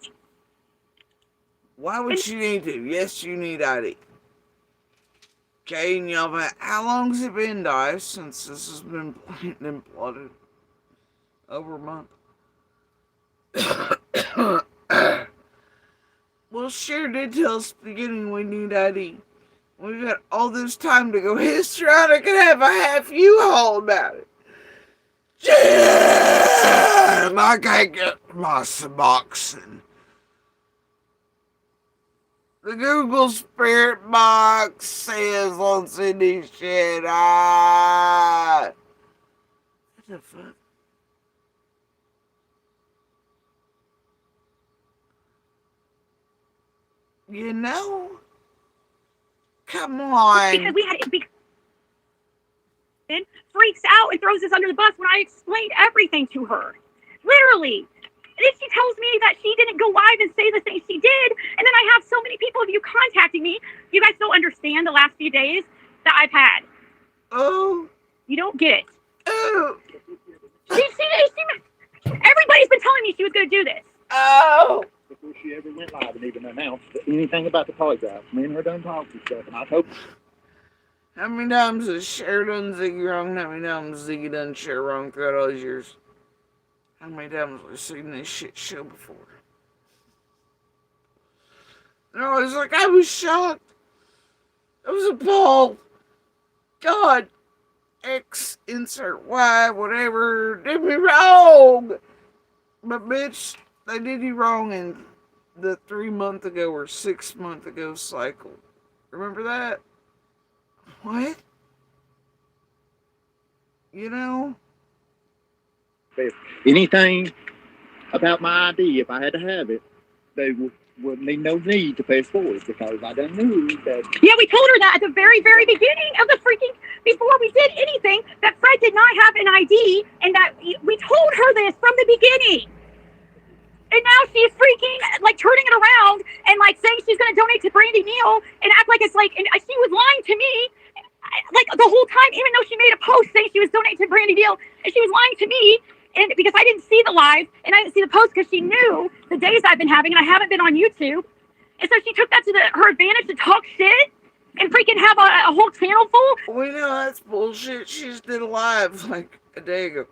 Why would she need to? Yes, you need ID. Okay, and y'all, how long's it been, guys, since this has been planned and plotted? Over a month. Well, Cher did tell us at the beginning we need ID. We've got all this time to go history out. I could have a half U-Haul about it. Damn, I can't get my Suboxone. The Google Spirit Box says on Cindy shit. What the fuck? You know? Come on. Because we had it freaks out and throws us under the bus when I explained everything to her. Literally. And then she tells me that she didn't go live and say the things she did. And then I have so many people of you contacting me. You guys don't understand the last few days that I've had. Oh. You don't get it. Oh. Everybody's been telling me she was going to do this. Oh. Before she ever went live and even announced anything about the polygraph, me and her done talked and stuff, and I hope. How many times has Cher done Ziggy wrong? How many times has Ziggy done Cher wrong throughout all these years? How many times have I seen this shit show before? And I was like, I was shocked. I was appalled. God, X, insert Y, whatever, did me wrong. But bitch, they did you wrong in the 3 month ago or 6 month ago cycle. Remember that? What? You know? If anything about my ID, if I had to have it, they would need no need to pay for it because I done knew that. Yeah, we told her that at the very, very beginning of the freaking, before we did anything, that Fred did not have an ID, and that we told her this from the beginning. And now she's freaking like turning it around and like saying she's going to donate to Brandy Neal and act like it's like, and she was lying to me like the whole time, even though she made a post saying she was donating to Brandy Neal, and she was lying to me. And because I didn't see the live and I didn't see the post because she knew the days I've been having and I haven't been on YouTube. And so she took that to her advantage to talk shit and freaking have a whole channel full. We know that's bullshit. She just did a live like a day ago.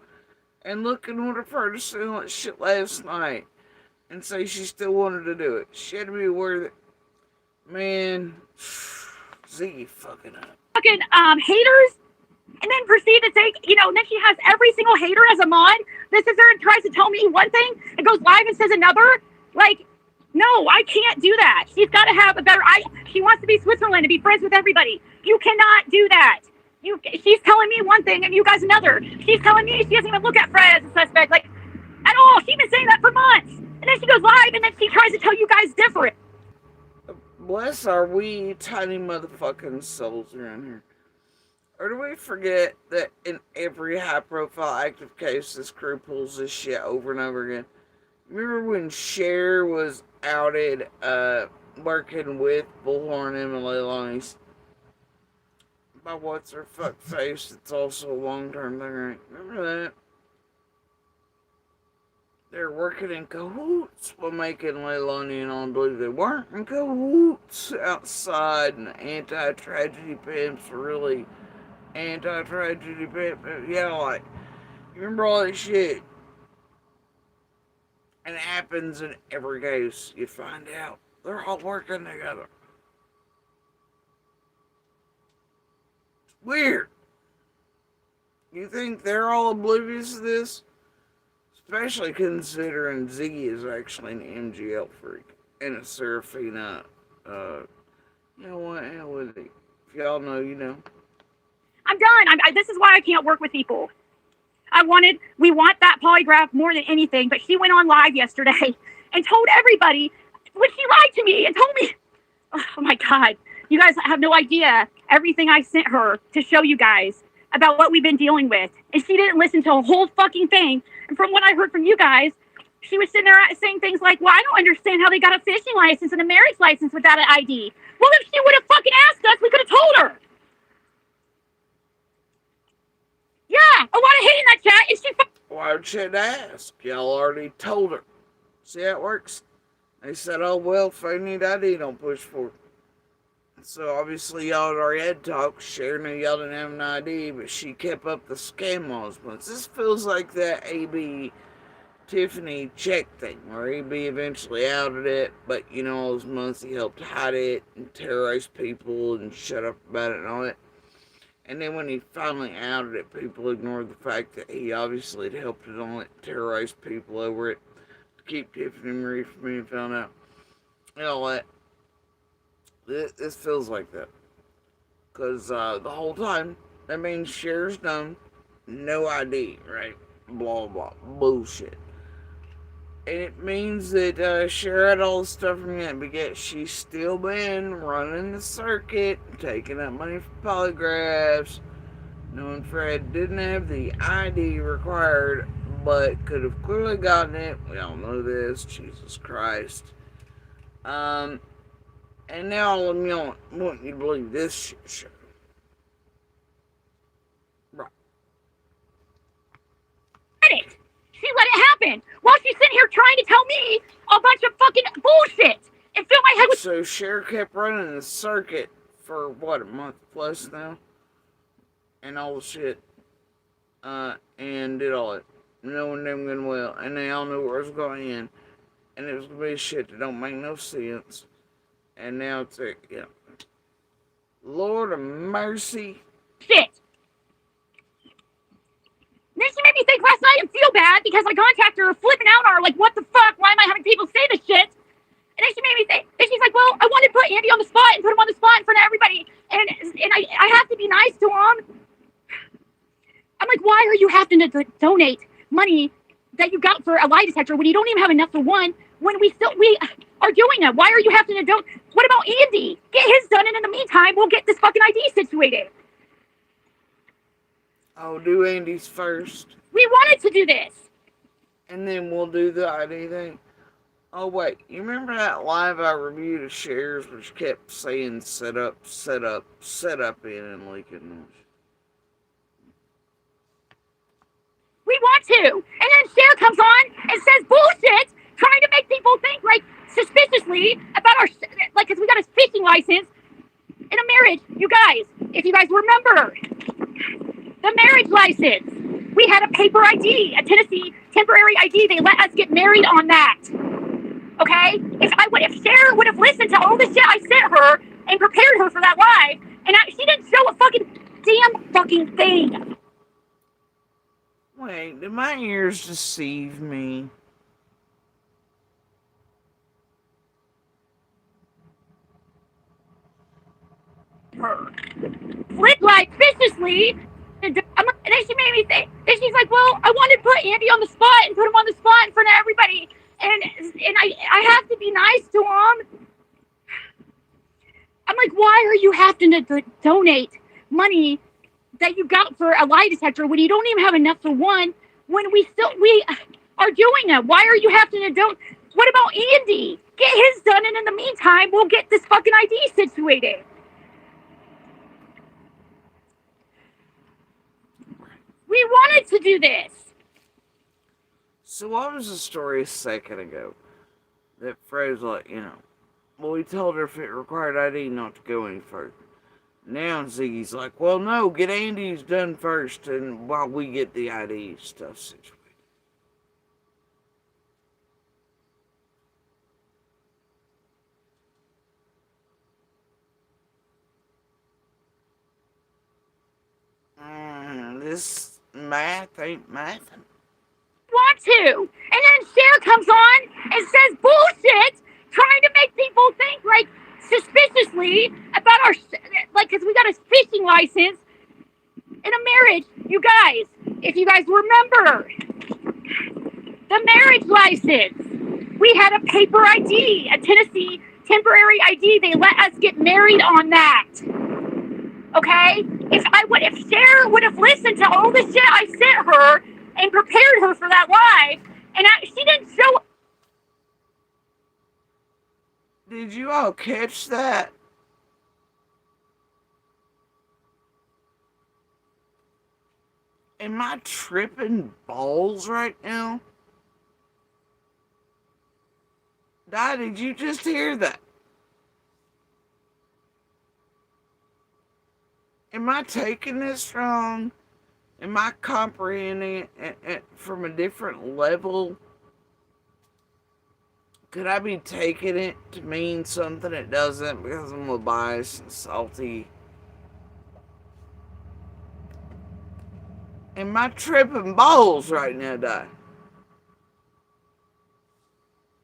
And look, in order for her to say all that shit last night and say she still wanted to do it, she had to be aware that, man, Ziggy fucking up. Fucking haters, and then proceed to take, and then she has every single hater as a mod. This is her and tries to tell me one thing and goes live and says another. Like, no, I can't do that. She's got to have a better. She wants to be Switzerland and be friends with everybody. You cannot do that. She's telling me one thing and you guys another. She's telling me she doesn't even look at Fred as a suspect, like, at all. She's been saying that for months. And then she goes live and then she tries to tell you guys different. Bless our wee tiny motherfucking souls around here. Or do we forget that in every high profile active case this crew pulls this shit over and over again? Remember when Cher was outed working with Bullhorn and Leilani's by what's her fuck face? It's also a long term thing, right? Remember that? They're working in cahoots while making Leilani and all believe they weren't in cahoots outside, and the anti-tragedy pimps were really anti-tragedy pimp. Yeah, like, you remember all that shit? And it happens in every case. You find out they're all working together. It's weird. You think they're all oblivious to this? Especially considering Ziggy is actually an MGL freak and a Serafina. You know what? Hell with it. If y'all know, you know. I'm done. This is why I can't work with people. We want that polygraph more than anything, but she went on live yesterday and told everybody when she lied to me and told me, oh my God, you guys have no idea everything I sent her to show you guys about what we've been dealing with. And she didn't listen to a whole fucking thing. And from what I heard from you guys, she was sitting there saying things like, well, I don't understand how they got a fishing license and a marriage license without an ID. Well, if she would have fucking asked us, we could have told her. Yeah, a lot of hate in that chat. And she Why would she ask? Y'all already told her. See how it works? They said, oh, well, if they need ID, don't push for it. So obviously y'all had already had talk. Cher knew y'all didn't have an ID, but she kept up the scam all those months. This feels like that AB Tiffany check thing, where AB eventually outed it, but all those months he helped hide it and terrorize people and shut up about it and all that. And then when he finally outed it, people ignored the fact that he obviously had helped it on it, terrorize people over it, to keep Tiffany Marie from being found out. And all that. This feels like that. Because the whole time, that means Cher's done, no ID, right? Blah, blah, bullshit. And it means that Cher had all the stuff from that, but yet she's still been running the circuit, taking up money for polygraphs, knowing Fred didn't have the ID required, but could have clearly gotten it. We all know this, Jesus Christ. And now I'm wanting you to believe this shit show. Right. it. She let it happen while she's sitting here trying to tell me a bunch of fucking bullshit and fill my head with. So Cher kept running the circuit for what, a month plus now? And all the shit. And did all it. knowing them good and well, and they all knew where it was going to end, and it was going to be shit that don't make no sense, and now it's like, yeah. Lord of mercy. Shit. And then she made me think last night and feel bad because I contacted her flipping out on her, like, what the fuck? Why am I having people say this shit? And then she made me think, and she's like, well, I wanted to put Andy on the spot and put him on the spot in front of everybody. And I have to be nice to him. I'm like, why are you having to donate money that you got for a lie detector when you don't even have enough for one? When we are doing it, why are you having to donate? What about Andy? Get his done, and in the meantime, we'll get this fucking ID situated. I'll do Andy's first. We wanted to do this. And then we'll do the ID thing. Oh, wait. You remember that live I reviewed of Cher's, which kept saying set up, set up, set up in and leaking? We want to. And then Cher comes on and says bullshit, trying to make people think, like, suspiciously about our, like, because we got a fishing license in a marriage. You guys, if you guys remember, the marriage license. We had a paper ID, a Tennessee temporary ID. They let us get married on that. Okay? If Cher would have listened to all the shit I sent her and prepared her for that live, and she didn't show a fucking thing. Wait, did my ears deceive me? Her. Flip like viciously. And then she made me think. Then she's like, well, I wanted to put Andy on the spot and put him on the spot in front of everybody. And I have to be nice to him. I'm like, why are you having to donate money that you got for a lie detector when you don't even have enough for one? When we are doing it, why are you having to donate? What about Andy? Get his done, and in the meantime, we'll get this fucking ID situated. We wanted to do this. So what was the story a second ago? That Fred's like, well, we told her if it required ID not to go any further. Now Ziggy's like, well, no, get Andy's done first, and while we get the ID stuff situated. This math ain't mathing. Want to. And then Cher comes on and says bullshit, trying to make people think, like, suspiciously about our, like, because we got a fishing license in a marriage. You guys, if you guys remember, the marriage license. We had a paper ID, a Tennessee temporary ID. They let us get married on that. Okay? If Cher would have listened to all the shit I sent her and prepared her for that live, and she didn't show. Did you all catch that? Am I tripping balls right now? Di, did you just hear that? Am I taking this wrong? Am I comprehending it from a different level? Could I be taking it to mean something it doesn't because I'm a biased and salty? Am I tripping balls right now, Di?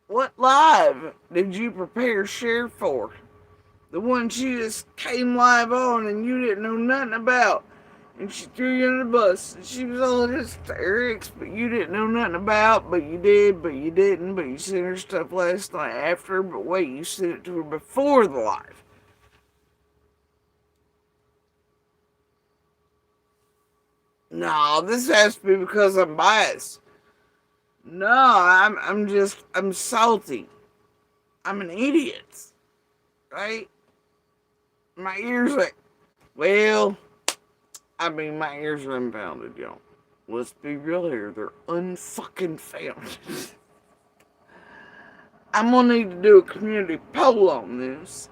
What live did you prepare Cher for? The one she just came live on and you didn't know nothing about. And she threw you under the bus. And she was all hysterics, but you didn't know nothing about. But you did, but you didn't. But you sent her stuff last night after. But wait, you sent it to her before the live. No, this has to be because I'm biased. No, I'm salty. I'm an idiot. Right? My ears are, well, my ears are unfounded, y'all. Let's be real here. They're unfucking founded. I'm gonna need to do a community poll on this.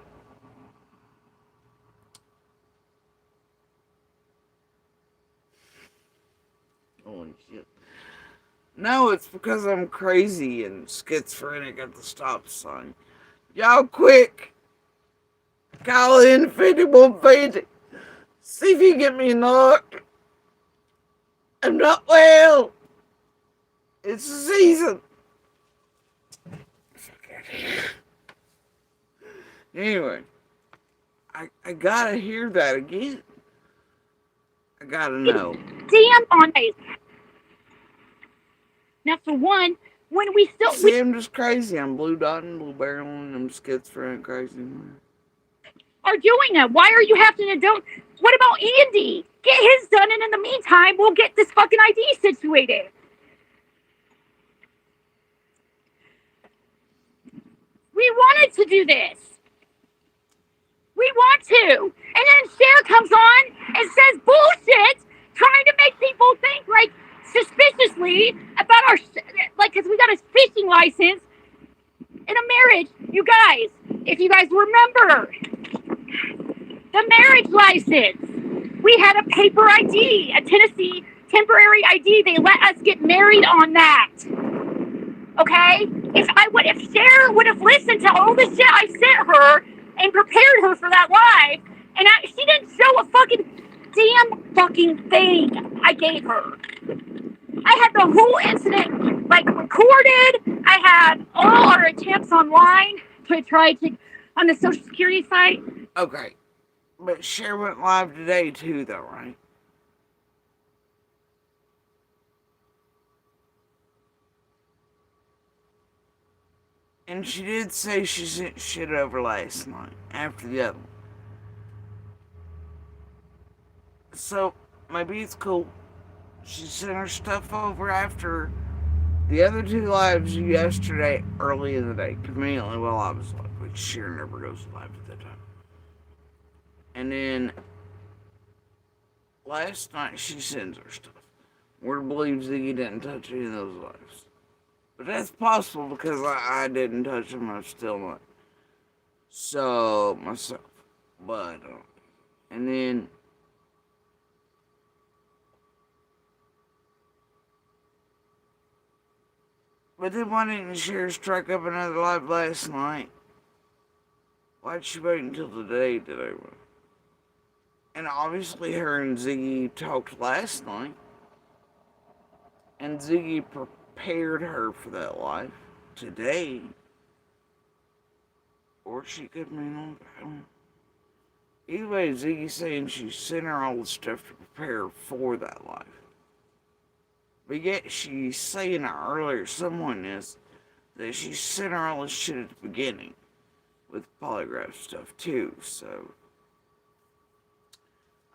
Holy shit. No, it's because I'm crazy and schizophrenic at the stop sign. Y'all quick! Call in 5150. See if you get me knocked. I'm not well. It's the season. Anyway, I gotta hear that again. I gotta know. Damn on ice. Now, for one, when we still See, I'm just crazy. I'm blue dotting, blue barreling, I'm schizophrenic crazy. are doing it, why are you having to do? What about Andy? Get his done, and in the meantime, we'll get this fucking ID situated. We wanted to do this. We want to. And then Cher comes on and says bullshit, trying to make people think, like, suspiciously about our, like, because we got a fishing license in a marriage. You guys, if you guys remember, the marriage license, we had a paper ID, a Tennessee temporary ID. They let us get married on that. Okay? If Cher would have listened to all the shit I sent her and prepared her for that live, and she didn't show a fucking thing I gave her. I had the whole incident like recorded. I had all our attempts online to try to on the Social Security site. Okay, but Cher went live today too, though, right? And she did say she sent shit over last night after the other one. So maybe it's cool. She sent her stuff over after the other two lives yesterday, early in the day, conveniently while I was live, which Cher never goes live at that time. And then last night she sends her stuff. We're to believe Ziggy didn't touch any of those lives. But that's possible because I didn't touch them. I'm still not. So, myself. But, and then, but then why didn't Cher strike up another live last night? Why'd she wait until today? And obviously her and Ziggy talked last night. And Ziggy prepared her for that live today. Or she could mean on that. Either way, Ziggy's saying she sent her all the stuff to prepare for that live. But yet she's saying earlier, someone is, that she sent her all this shit at the beginning with polygraph stuff too, so.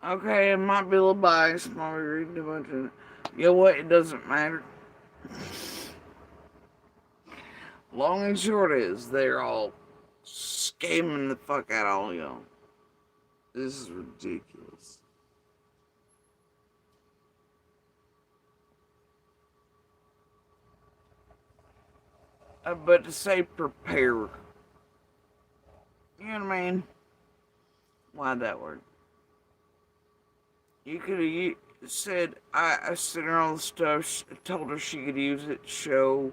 Okay, it might be a little biased, might be reading too much of it. You know what? It doesn't matter. Long and short is, they're all scamming the fuck out of all y'all. This is ridiculous. But to say prepare, you know what I mean? Why'd that work? You could have said, I sent her all the stuff, told her she could use it to show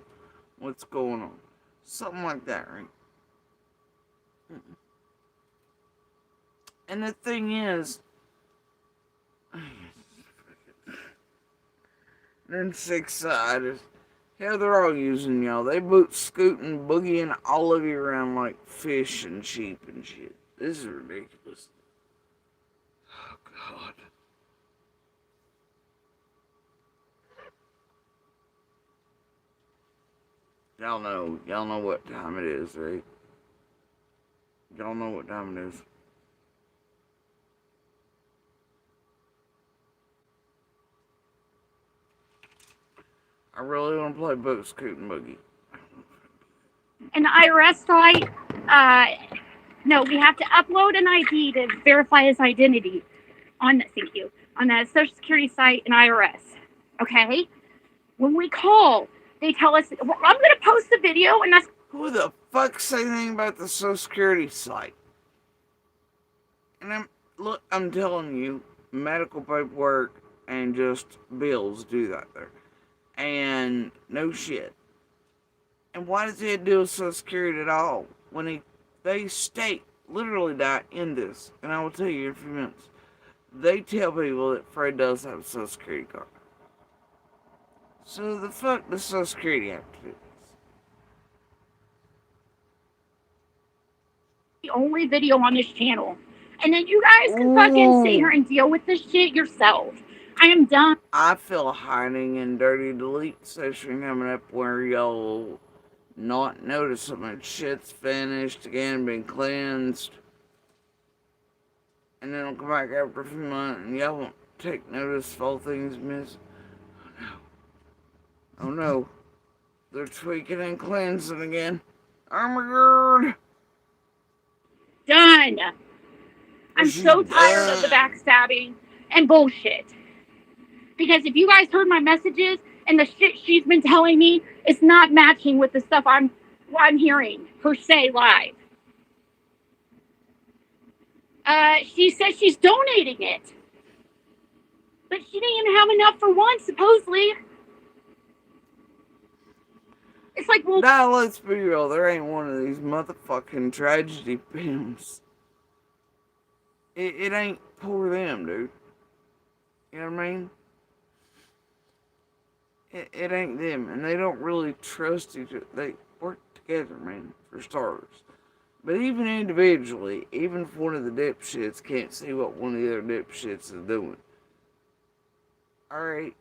what's going on. Something like that, right? And the thing is, then six siders. Hell, they're all using y'all. They boot scooting, boogieing all of you around like fish and sheep and shit. This is ridiculous. Oh, God. Y'all know what time it is, right? Y'all know what time it is. I really want to play boot scooting boogie. An IRS site. No, we have to upload an ID to verify his identity on thank you on the Social Security site and IRS. Okay. When we call, they tell us I'm going to post the video, and that's Who the fuck say anything about the Social Security site? And I'm telling you, medical paperwork and just bills do that there. And no shit. And why does he have to deal with Social Security at all? When they state, literally die in this, and I will tell you in a few minutes. They tell people that Fred does have a Social Security card. So the fuck does Social Security have to do this? The only video on this channel. And then you guys can fucking sit here Ooh. and deal with this shit yourself. I am done. I feel a hiding and dirty delete session coming up where y'all not notice so much shit's finished again, been cleansed. And then it'll come back after a few months and y'all won't take notice of all things missed. Oh no. Oh no. They're tweaking and cleansing again. Oh my god. Done. I'm so tired of the backstabbing and bullshit. Because if you guys heard my messages and the shit she's been telling me, it's not matching with the stuff I'm hearing her say live. She says she's donating it. But she didn't even have enough for one, supposedly. It's like, well... Now, let's be real. There ain't one of these motherfucking tragedy films. It ain't poor them, dude. You know what I mean? It ain't them. And they don't really trust each other. They work together, man, for starters. But even individually, even if one of the dipshits can't see what one of the other dipshits is doing, alright,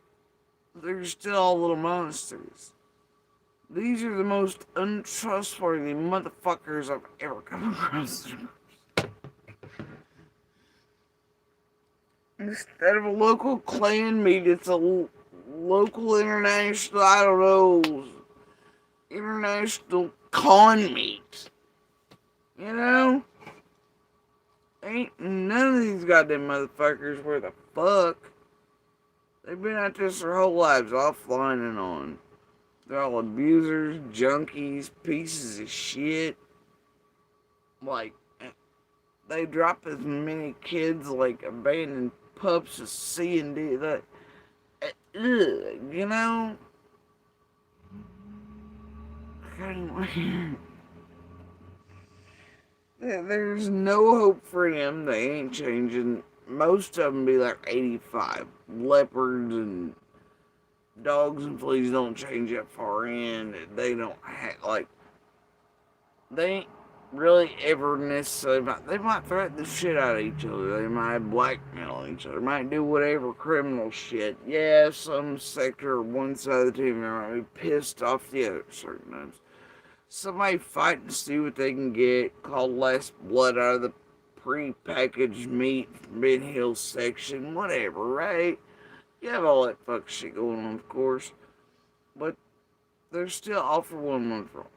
they're still all little monsters. These are the most untrustworthy motherfuckers I've ever come across. Instead of a local clan meet, it's a local international, I don't know, international con meet. You know? Ain't none of these goddamn motherfuckers worth a fuck. They've been at this their whole lives, offline and on. They're all abusers, junkies, pieces of shit. Like, they drop as many kids like abandoned pups as C and D. That, you know? There's no hope for them. They ain't changing. Most of them be like 85. Leopards and dogs and fleas don't change that far in. They don't like. They ain't really ever necessarily. They might threaten the shit out of each other. They might blackmail each other. Might do whatever criminal shit. Yeah, some sector or one side of the team might be pissed off the other certain times. Somebody fighting to see what they can get, called last blood out of the pre-packaged meat from Ben Hill's section, whatever, right? You have all that fuck shit going on, of course. But they're still all for one for all.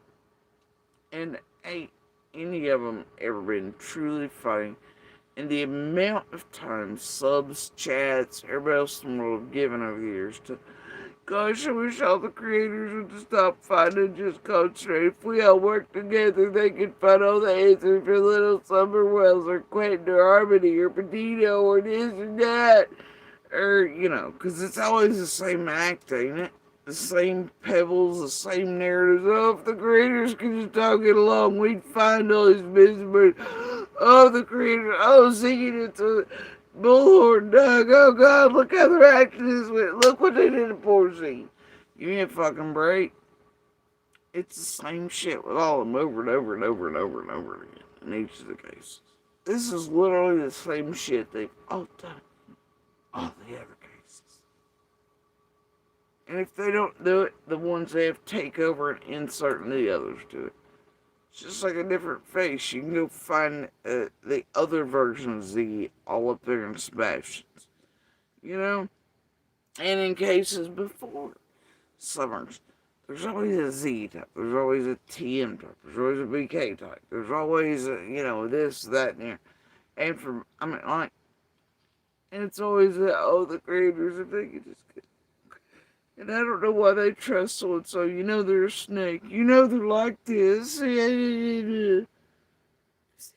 And ain't any of them ever been truly fighting. And the amount of time subs, chats, everybody else in the world have given over the years to, gosh, I wish all the creators would stop fighting and just concentrate. If we all work together, they could find all the answers for Little Summer Wells or Quentin or Harmony or Petito or this and that. Or, you know, because it's always the same act, ain't it? The same pebbles, the same narratives. Oh, if the creators could just all get along, we'd find all these business. Oh, the creators, oh, Ziggy, it's a bullhorn dog. Oh, God, look how they're acting this way. Look what they did to poor Ziggy. You need a fucking break. It's the same shit with all of them over and over and over and over and over again in each of the cases. This is literally the same shit they've all done in all the other cases. And if they don't do it, the ones they have take over and insert and the others do it. It's just like a different face. You can go find the other version of Ziggy all up there in Sebastian's. You know? And in cases before Summers, there's always a Z type. There's always a TM type. There's always a BK type. There's always a, you know, this, that, and there. And from, I mean, like, and it's always a, oh, the creators, if they could just get. And I don't know why they trust so and so. You know they're a snake. You know they're like this. Just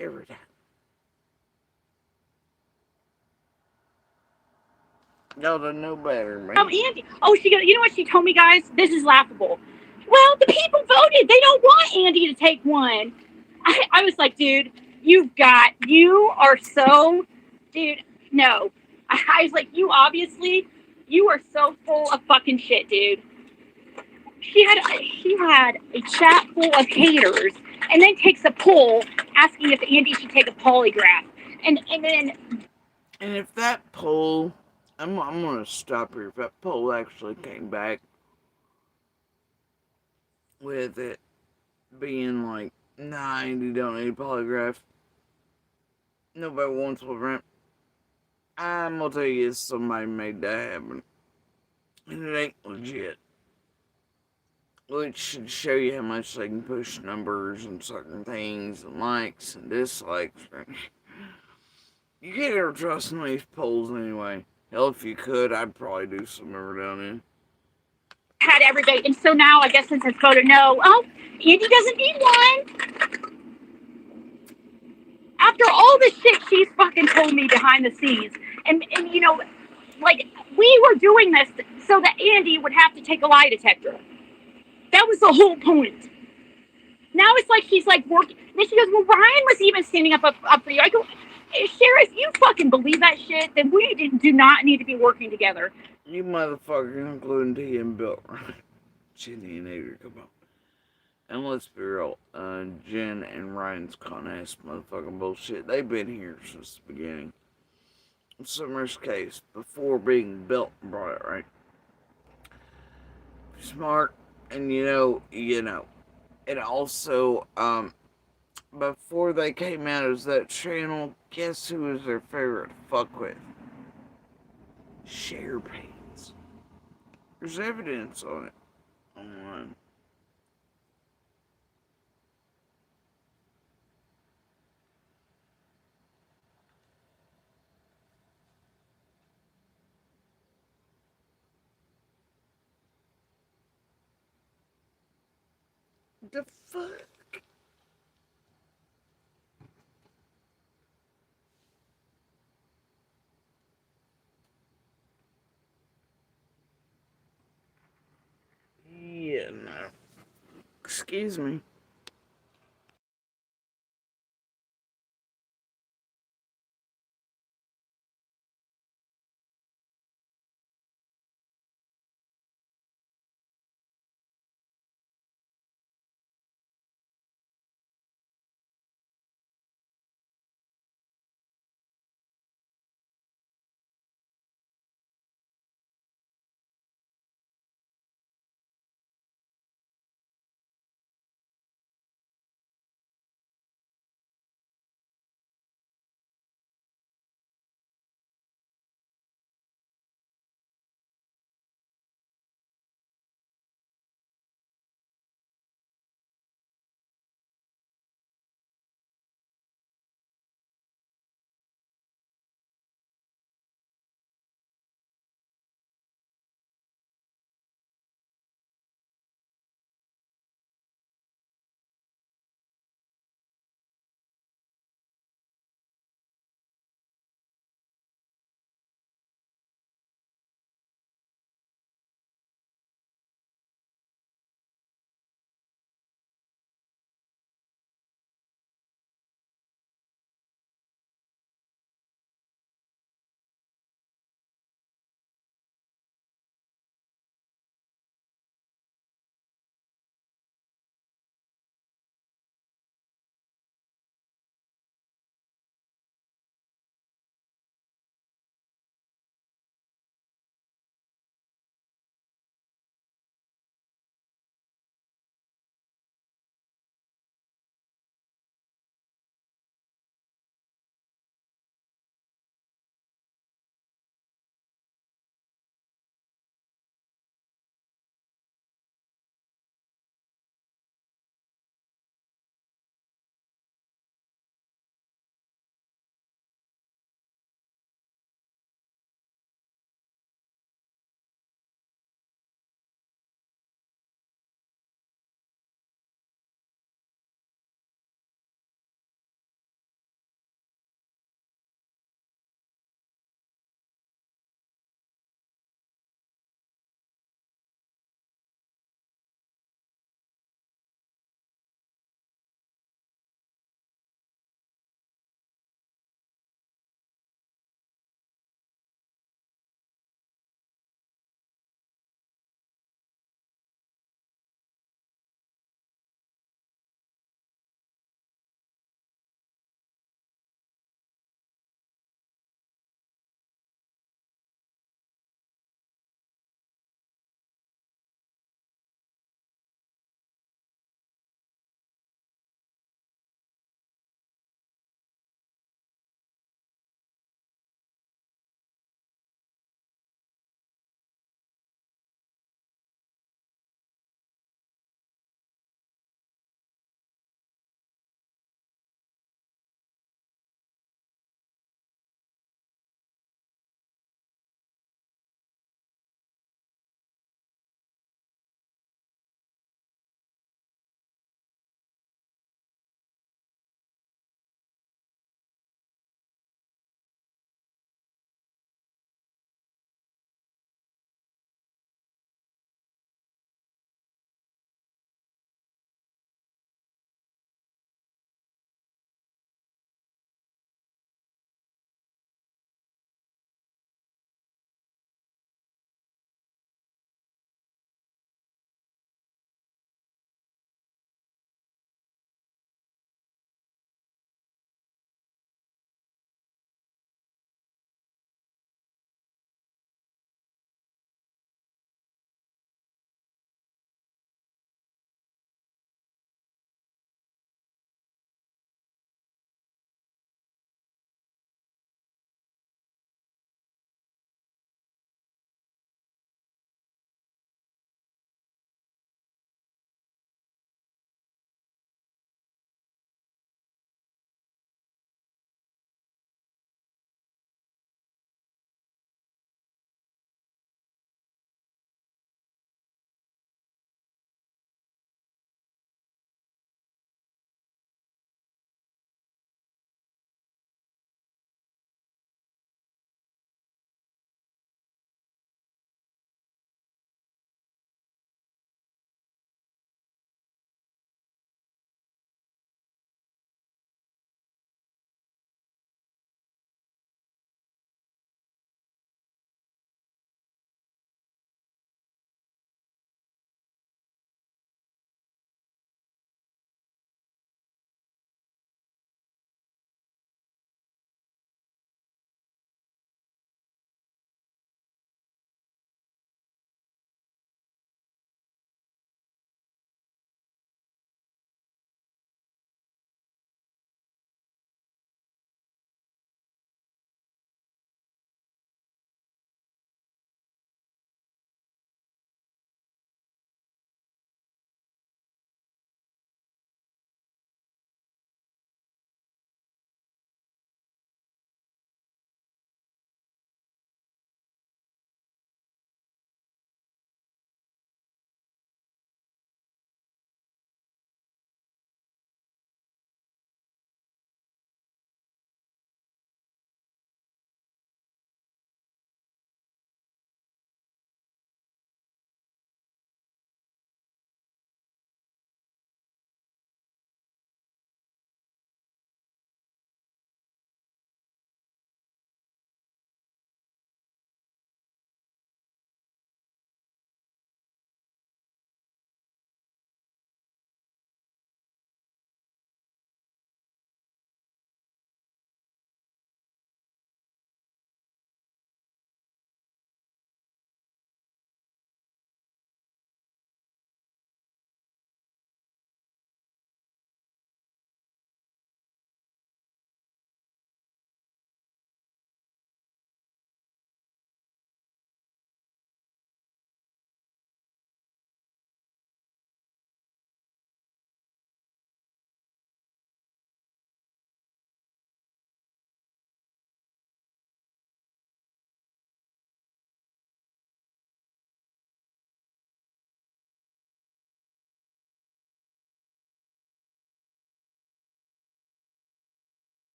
every time. Y'all don't know better, Oh, man. Andy. Oh, you know what she told me, guys? This is laughable. Well, the people voted. They don't want Andy to take one. I was like, dude, you are so, dude, no. I was like, you are so full of fucking shit, dude. She had a chat full of haters, and then takes a poll asking if Andy should take a polygraph, and then And if that poll, I'm gonna stop here. If that poll actually came back with it being like, nah, you don't need a polygraph, nobody wants one, right? I'm gonna tell you, somebody made that happen. And it ain't legit. Which should show you how much they can push numbers and certain things, and likes and dislikes. You can't ever trust in these polls anyway. Hell, if you could, I'd probably do some every now and then. had everybody. And so now, I guess since it's voted no, oh, Andy doesn't need one. After all the shit she's fucking told me behind the scenes, and like we were doing this so that Andy would have to take a lie detector. That was the whole point. Now it's like she's like working. Then she goes, "Well, Ryan was even standing up for you." I go, hey, Cher, if you fucking believe that shit, then we do not need to be working together. You motherfuckers, including T and Bill. Jenny and Adrian, come on. And let's be real, Jen and Ryan's con ass motherfucking bullshit. They've been here since the beginning. In Summer's case, before being built and brought it, right? Smart, and And also, before they came out as that channel, guess who was their favorite to fuck with? Cher pants. There's evidence on it online. The fuck? Yeah, no. Excuse me.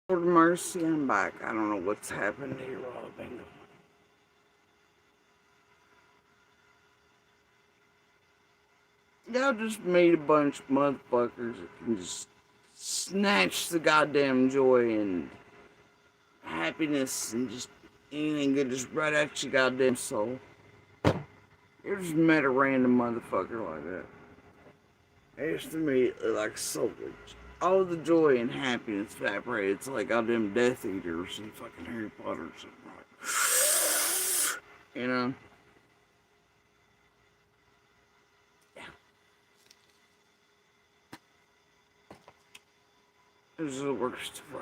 Lord mercy, I'm back. I don't know what's happened here while I've been gone. Y'all just meet a bunch of motherfuckers that can just snatch the goddamn joy and happiness and just anything good just right out your goddamn soul. You just met a random motherfucker like that. They just immediately like soul. All the joy and happiness evaporated. It's like goddamn Death Eaters and fucking Harry Potter or something like. You know? Yeah. It was the worst 2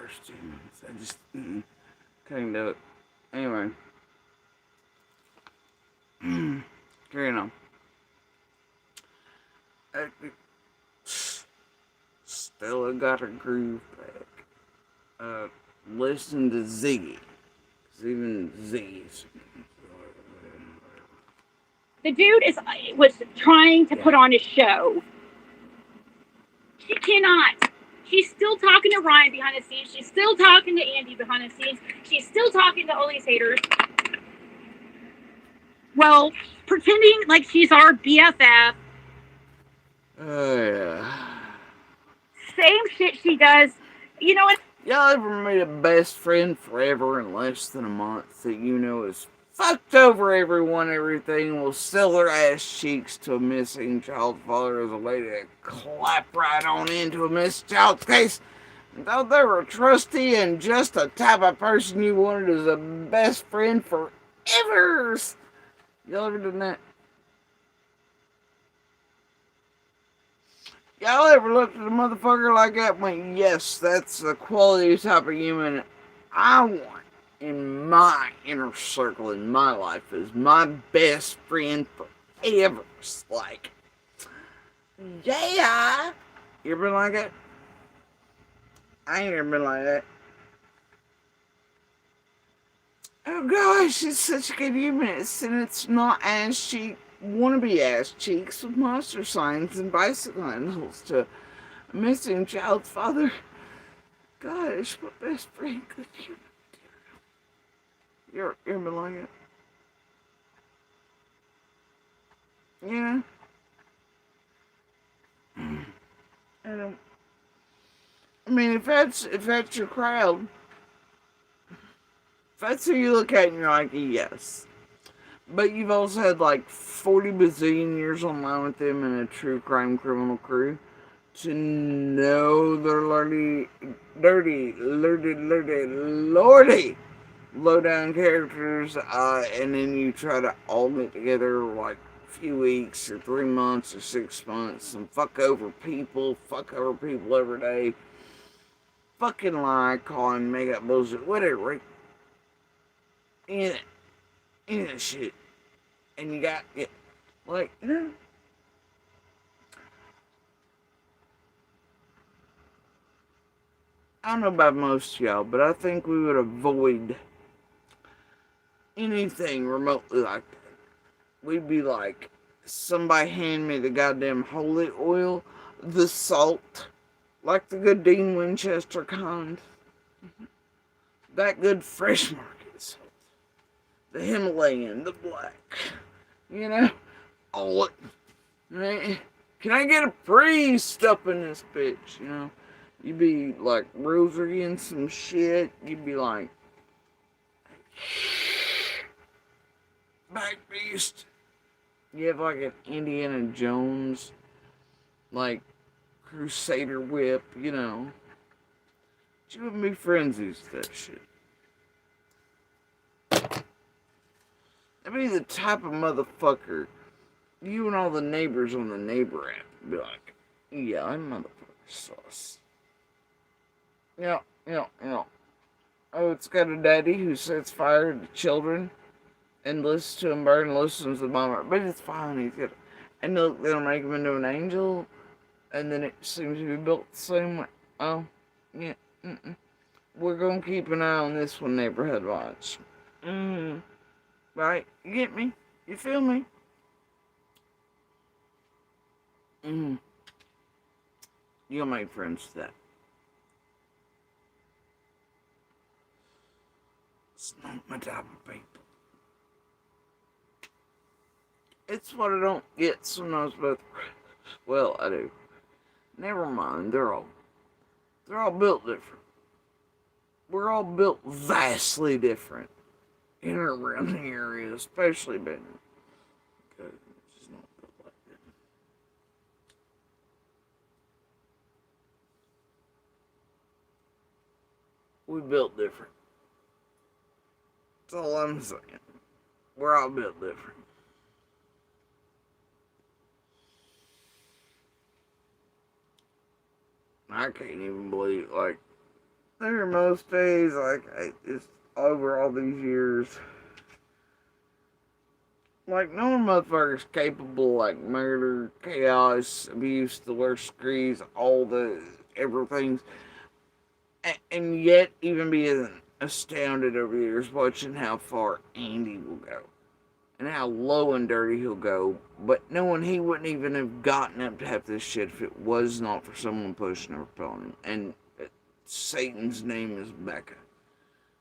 months. I just couldn't do it. Anyway. Carrying on. Stella got her groove back. Listen to Ziggy. Cause even Ziggy's. The dude was trying to put on a show. She cannot. She's still talking to Ryan behind the scenes. She's still talking to Andy behind the scenes. She's still talking to Ollie's haters. Well, pretending like she's our BFF. Oh, yeah. Same shit she does. You know what? Y'all ever made a best friend forever in less than a month that you know is fucked over everyone, everything, will sell their ass cheeks to a missing child father as a way to clap right on into a missing child's case? And though they were trusty and just the type of person you wanted as a best friend forever. Y'all ever done that? Y'all ever looked at a motherfucker like that and went, yes, that's the quality type of human I want in my inner circle in my life as my best friend forever. It's like, yeah. You ever been like that? I ain't ever been like that. Oh gosh, it's such a good human. And it's not ass cheek, wannabe ass cheeks with monster signs and bicycle handles to a missing child's father. Gosh, my best friend could you? You're been like it. Yeah. I mean, if that's your crowd, if that's who you look at and you're like, yes. But you've also had like 40 bazillion years online with them in a true crime criminal crew to know they're lordy, low down characters, and then you try to all get together like a few weeks or 3 months or 6 months and fuck over people every day, fucking lie, call and make up bullshit, whatever, right? In that shit. And you got it. Like, you know. I don't know about most of y'all, but I think we would avoid anything remotely like that. We'd be like, somebody hand me the goddamn holy oil, the salt, like the good Dean Winchester kind. That good fresh market salt. The Himalayan, the black. You know? All it. Can I get a priest up in this bitch, you know? You'd be like rosarying some shit. You'd be like, back beast. You have like an Indiana Jones, like, Crusader whip, you know. But you wouldn't be frenzies with that shit. That'd be the type of motherfucker you and all the neighbors on the neighbor app would be like, yeah, I'm motherfucker sauce. Yeah. Oh, it's got a daddy who sets fire to children and listens to them burn and listens to the mama. But it's fine. He's got, and they'll make him into an angel, and then it seems to be built the same way. Oh, yeah. We're gonna keep an eye on this one, neighborhood watch. Right? You get me? You feel me? You'll make friends with that. my type of people. It's what I don't get sometimes, but well, I do. Never mind. They're all built different. We're all built vastly different in and around the area, especially Benton. Okay, it's just not built like that. We built different. That's all I'm saying. We're all built different. I can't even believe, like, there are most days, like, it's over all these years. Like, no motherfucker's capable of, like, murder, chaos, abuse, the worst degrees, all the everything. And yet, even being astounded over the years watching how far Andy will go. And how low and dirty he'll go, but knowing he wouldn't even have gotten up to have this shit if it was not for someone pushing or pulling him. And Satan's name is Becca.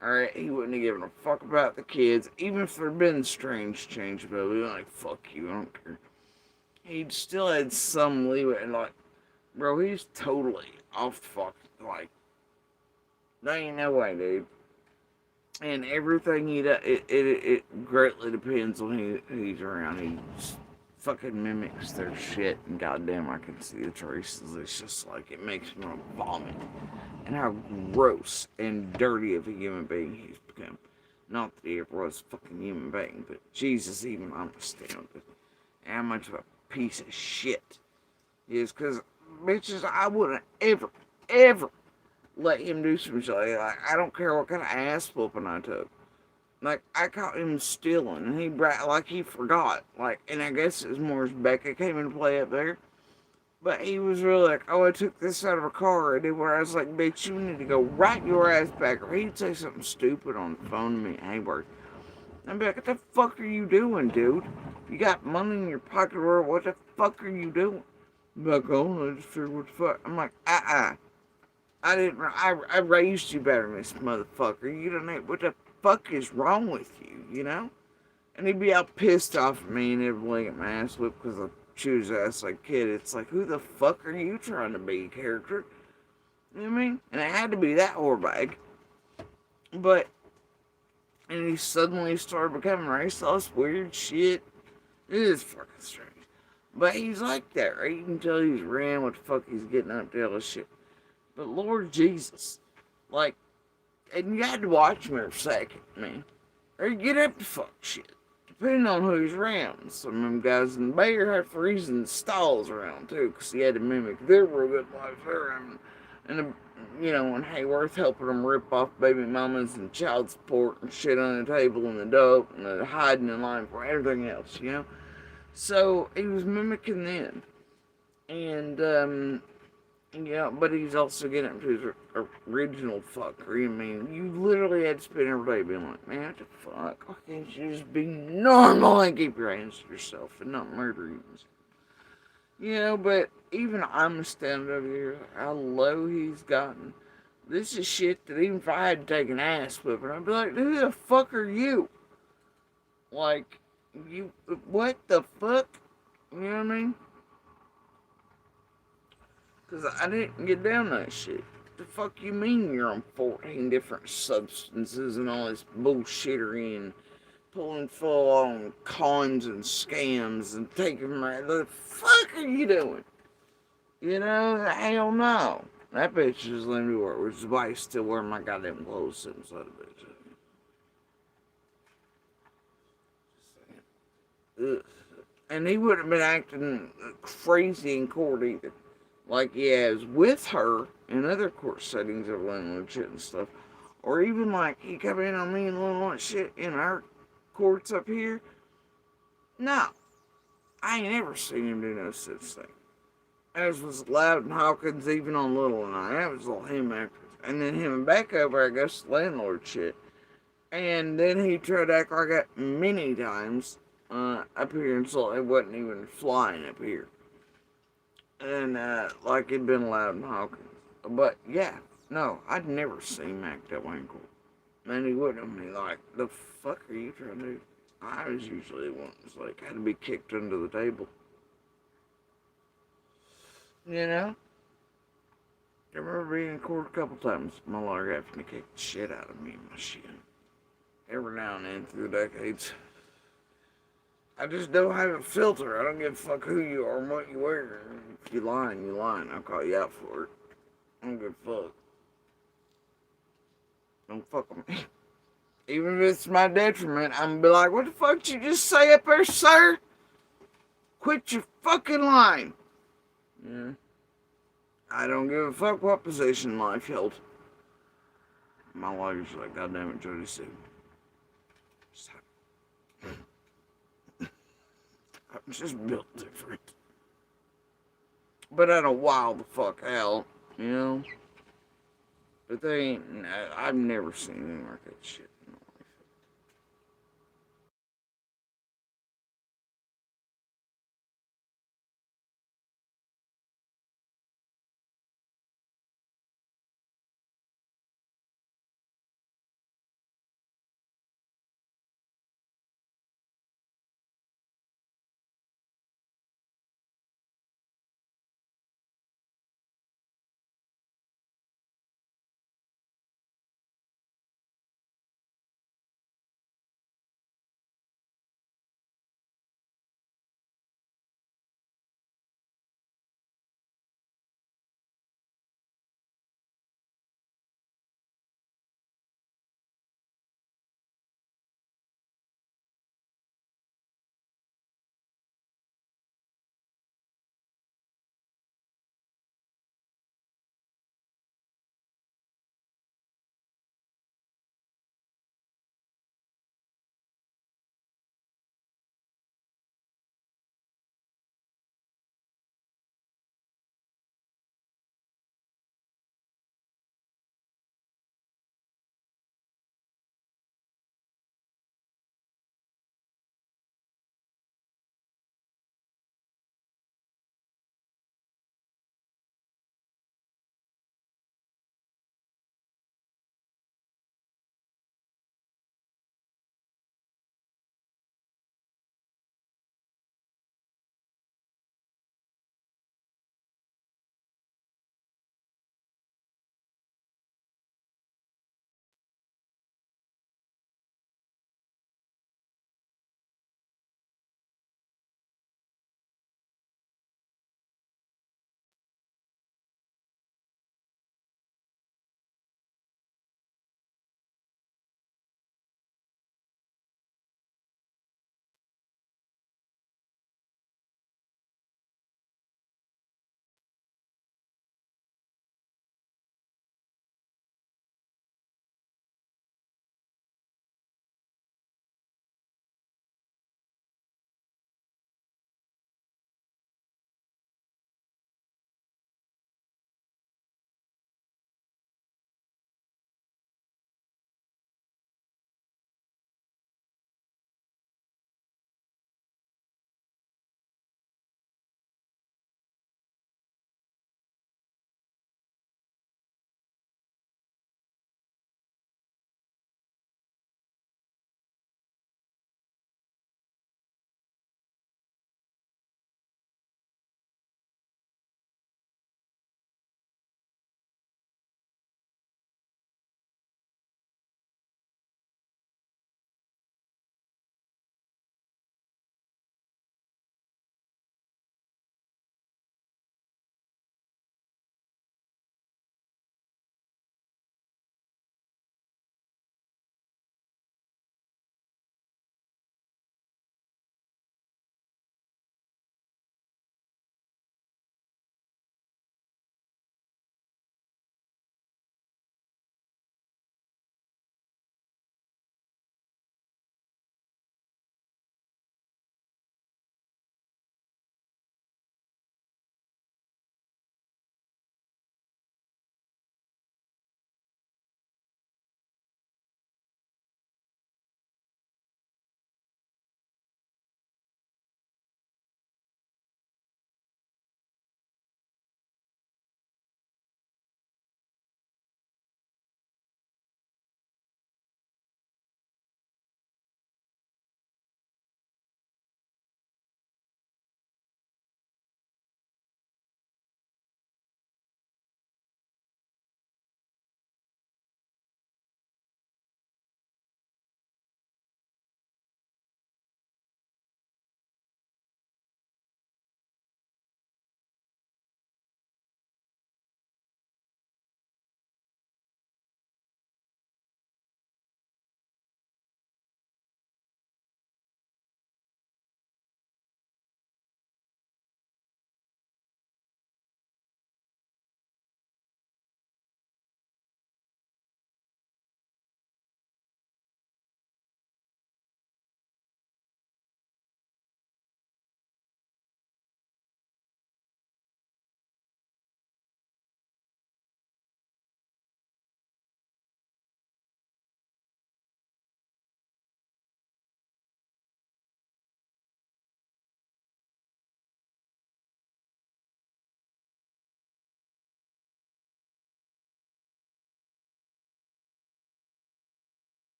Alright, he wouldn't have given a fuck about the kids, even if there'd been strange change about it. He'd be like, fuck you, I don't care. He'd still had some leeway, and like, bro, he's totally off the fucking, like, there ain't no way, dude. And everything he does, it greatly depends on who he's around. He fucking mimics their shit, and goddamn, I can see the traces. It's just like, it makes me want to vomit. And how gross and dirty of a human being he's become. Not that he ever was a fucking human being, but Jesus, even I'm astounded. How much of a piece of shit he is. Because, bitches, I wouldn't ever let him do some shit. Like, I don't care what kind of ass whooping I took. Like, I caught him stealing, and he forgot. Like, and I guess it was more as Becca came into play up there. But he was really like, oh, I took this out of a car. And where I was like, bitch, you need to go right your ass back. Or he'd say something stupid on the phone to me at Hayward. I'd be like, what the fuck are you doing, dude? You got money in your pocket, or what the fuck are you doing? I'd be like, oh, I just figured what the fuck. I'm like, I raised you better than this motherfucker. You don't know what the fuck is wrong with you, you know? And he'd be all pissed off at me and he'd blink at my ass whip because I choose ass like kid. It's like, who the fuck are you trying to be, character? You know what I mean? And it had to be that whorebag. But, and he suddenly started becoming racist, weird shit. It is fucking strange. But he's like that, right? You can tell he's ran what the fuck he's getting up to, all this shit. But Lord Jesus, like, and you had to watch him every second, man. Or you get up to fuck shit. Depending on who he's around. Some of them guys in the Bayer had freezing stalls around too, because he had to mimic their real good life there. And you know, in Hayworth helping them rip off baby mamas and child support and shit on the table and the dope and the hiding in line for everything else, you know? So he was mimicking them. And, yeah, but he's also getting up to his original fuckery. I mean, you literally had to spend every day being like, man, what the fuck? Why can't you just be normal and keep your hands to yourself and not murder you? You know, but even I'm standing over here, how low he's gotten. This is shit that even if I had to take an ass whipping, I'd be like, who the fuck are you? Like, you, what the fuck? You know what I mean? Because I didn't get down that shit. The fuck you mean you're on 14 different substances and all this bullshittery and pulling full on cons and scams and taking my... The fuck are you doing? You know, hell no. That bitch is letting me work, which is why I still wear my goddamn clothes inside the bitch. Ugh. And he wouldn't have been acting crazy in court either. Like he has with her in other court settings of landlord shit and stuff. Or even like he come in on me and landlord shit in our courts up here. No. I ain't ever seen him do no such thing. As was Loudon Hawkins even on Little and I. That was all him after. And then him and back over, I guess, landlord shit. And then he tried to act like that many times up here until it wasn't even flying up here. And like it'd been Loudon Hawkins. But yeah, no, I'd never seen Mac that way in court. And he wouldn't be like, the fuck are you trying to do? I was usually the one that's like, had to be kicked under the table. You know? I remember being in court a couple times. My lawyer having to kick the shit out of me and my shit. Every now and then through the decades. I just don't have a filter. I don't give a fuck who you are and what you wear. If you lying, you lying. I'll call you out for it. I don't give a fuck. Don't fuck with me. Even if it's my detriment, I'm gonna be like, what the fuck did you just say up there, sir? Quit your fucking lying. Yeah. I don't give a fuck what position in life held. My lawyer's like, God damn it, Jody Sue. I'm just built different. But I don't wild the fuck out, you know? But they ain't, I've never seen anything like that shit.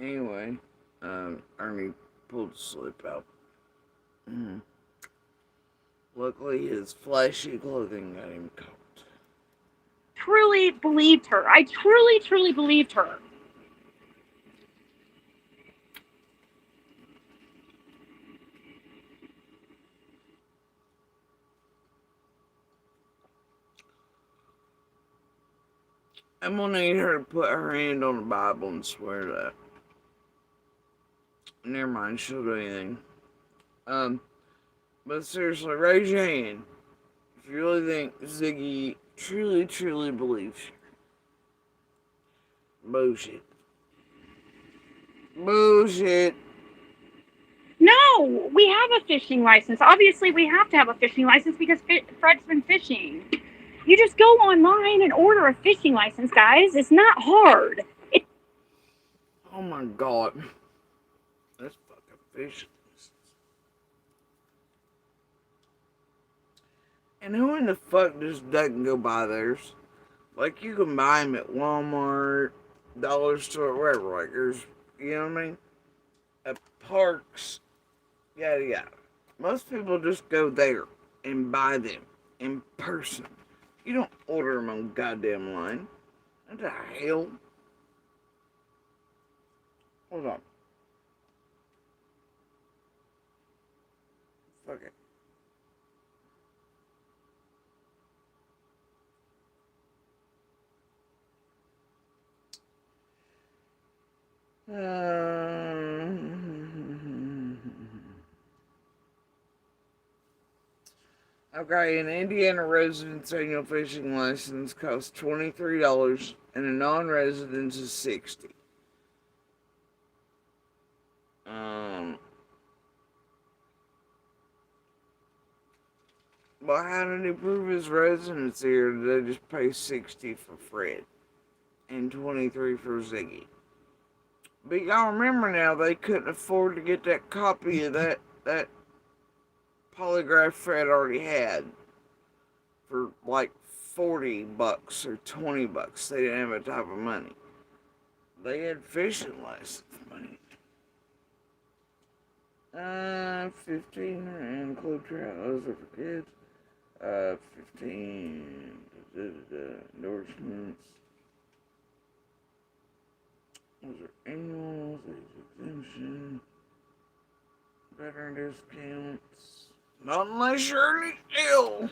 Anyway, Ernie pulled the slip out. Mm. Luckily, his flashy clothing got him caught. Truly believed her. I truly, truly believed her. I'm gonna need her to put her hand on the Bible and swear that. Never mind, she'll do anything. But seriously, raise your hand if you really think Ziggy truly, truly believes you. Bullshit. Bullshit. No, we have a fishing license. Obviously, we have to have a fishing license because Fred's been fishing. You just go online and order a fishing license, guys. It's not hard. Oh my god. That's fucking fishing. And who in the fuck just doesn't go buy theirs? Like, you can buy them at Walmart, Dollar Store, wherever. Like, there's, you know what I mean? At parks, yada yada. Most people just go there and buy them in person. You don't order them on goddamn line. What the hell? Hold on. Fuck it. Okay, an Indiana resident's annual fishing license costs $23 and a non-resident's is $60. Well, how did he prove his residency, or did they just pay $60 for Fred and $23 for Ziggy? But y'all remember now, they couldn't afford to get that copy of that polygraph Fred already had for like $40 or $20. They didn't have that type of money. They had fishing license money. 15 and club trout. Those are for kids. 15 endorsements. Those are annuals. These exemption. Veteran discounts. Not unless you're really ill.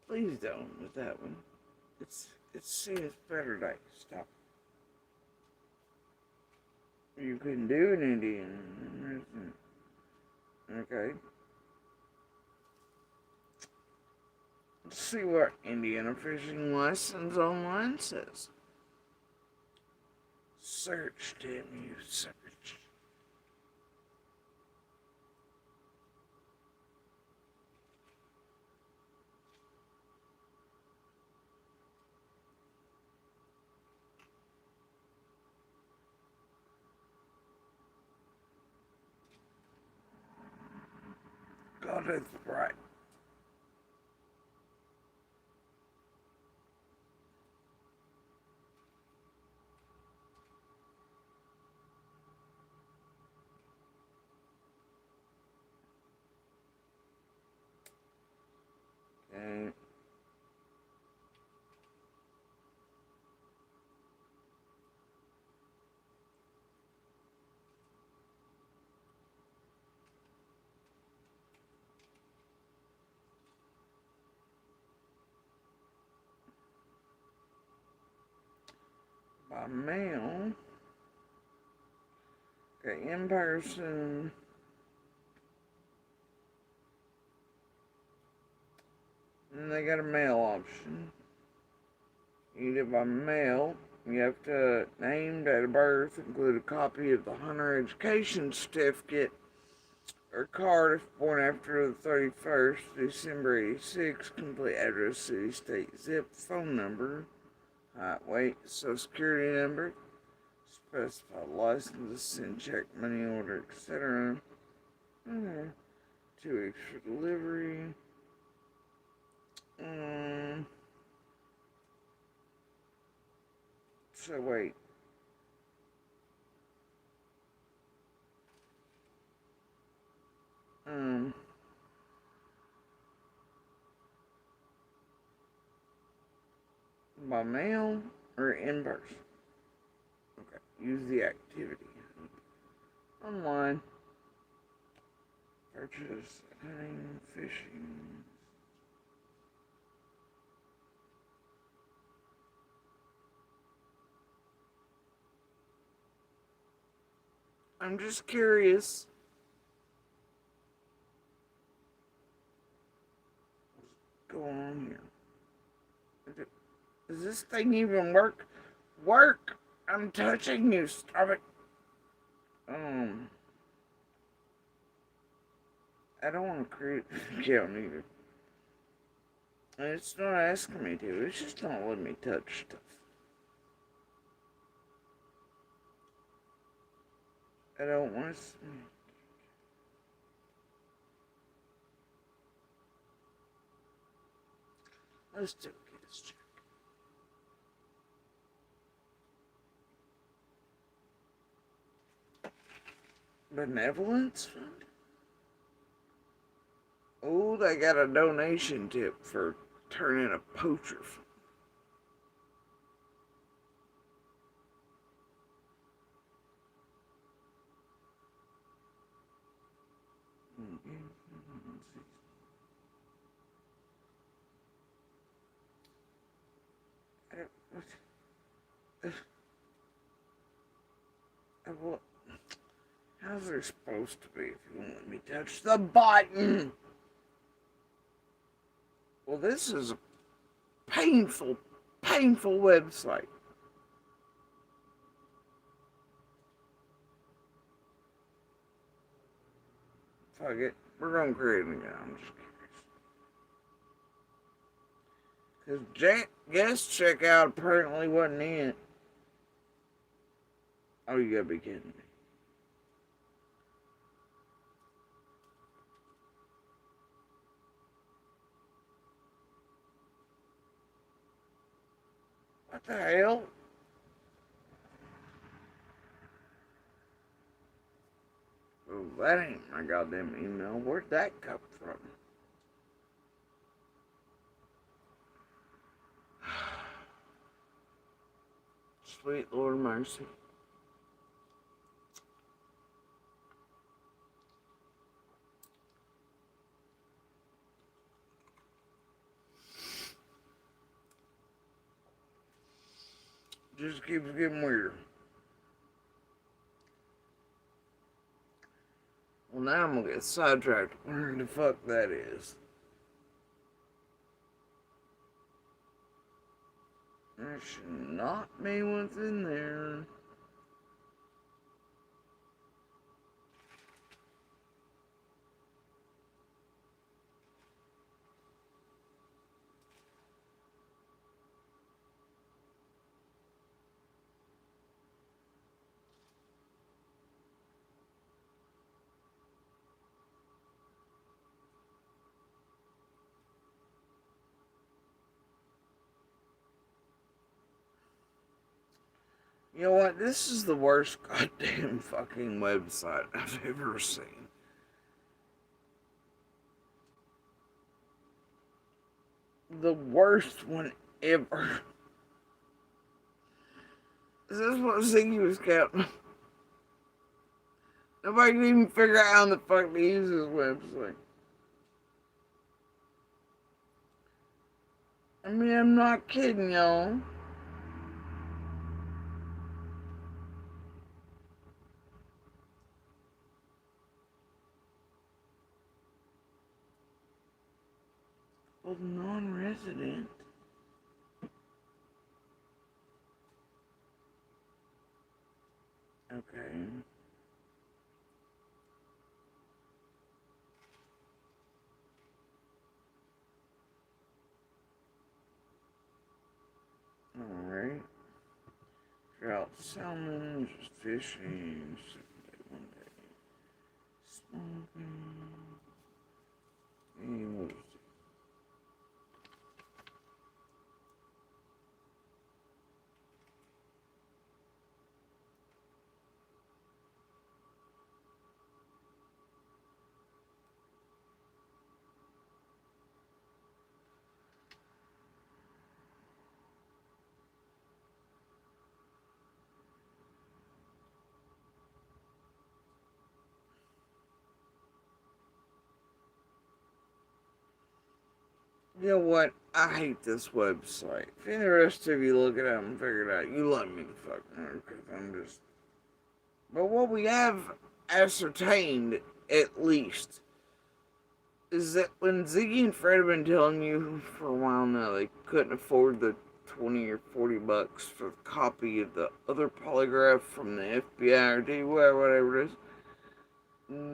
Please don't with that one. It's says better day. Stop. You can do an Indian. Okay. Let's see what Indiana fishing license online says. Search, damn you, search. God, that's right. Okay. By mail. Okay, in person. And they got a mail option. You do by mail. You have to name, date of birth, include a copy of the hunter education certificate or card if born after the 31st, December 86, complete address, city, state, zip, phone number, height, weight, social security number, specified license, send check, money order, etc. 2 weeks for delivery. So wait. Um, by mail or in person? Okay. Use the activity. Online. Purchase. Hunting. Fishing. I'm just curious. What's going on here? Does this thing even work? Work! I'm touching you. Stop it. Um, I don't want to create an account either. And it's not asking me to. It's just not letting me touch stuff. I don't want to. Let's do a case check. Benevolence fund? Oh, they got a donation tip for turning a poacher fund. What? How's there supposed to be if you won't let me touch the button? Well, this is a painful, painful website. Fuck it. We're gonna create it again. I'm just curious. Because guest checkout apparently wasn't it. Oh, you gotta be kidding me. What the hell? Oh, that ain't my goddamn email. Where'd that come from? Sweet Lord mercy. Just keeps getting weirder. Well, now I'm gonna get sidetracked. Where the fuck that is? There should not be what's in there. You know what? This is the worst goddamn fucking website I've ever seen. The worst one ever. Is this what Ziggy was counting? Nobody can even figure out how the fuck to use this website. I mean, I'm not kidding, y'all. Well, non-resident. Okay. Alright. Trout, salmon, just fishing, 7 day, 1 day. Smoking. And what is it? You know what? I hate this website. If any rest of you look it up and figure it out, you let me the fuck know, because I'm just. But what we have ascertained, at least, is that when Ziggy and Fred have been telling you for a while now they couldn't afford the 20 or 40 bucks for a copy of the other polygraph from the FBI or DUI, whatever it is,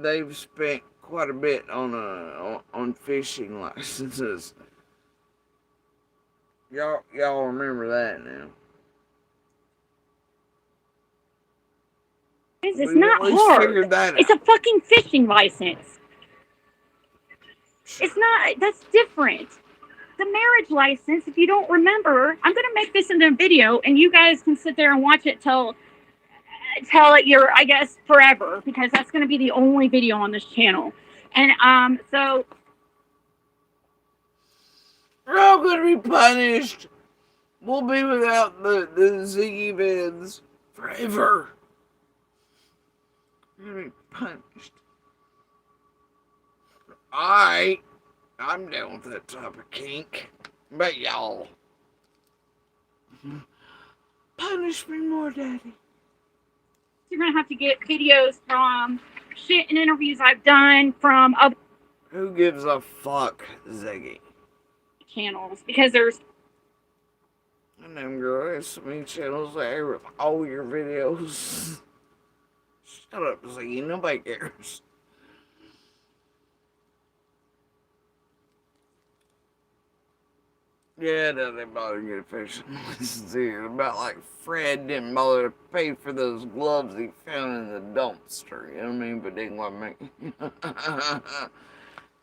they've spent quite a bit on fishing licenses. Y'all remember that now. It's We not at least hard. figured that It's out. a fucking fishing license. It's not, that's different. The marriage license, if you don't remember, I'm going to make this into a video and you guys can sit there and watch it till it your, I guess, forever, because that's going to be the only video on this channel. And so We're all gonna be punished. We'll be without the Ziggy vids forever. We're gonna be punished. I'm down with that type of kink. But y'all, punish me more, Daddy. you're going to have to get videos from shit and interviews I've done from other Who gives a fuck, Ziggy? channels, because there's I know, girl. There's so many channels there with all your videos. Shut up, Ziggy. Nobody cares. Yeah, that didn't bother to get a fishing license here. About like Fred didn't bother to pay for those gloves he found in the dumpster. You know what I mean? But didn't want me.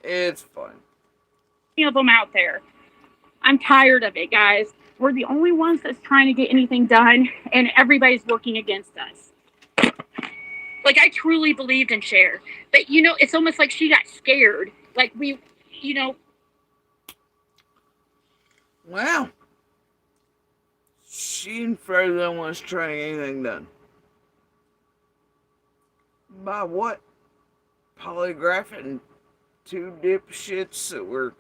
It's fun. of them out there. I'm tired of it, guys. We're the only ones that's trying to get anything done, and everybody's working against us. Like, I truly believed in Cher, but it's almost like she got scared. Like Well, she and Fred don't want us trying anything done. By what? Polygraphing two dipshits that were.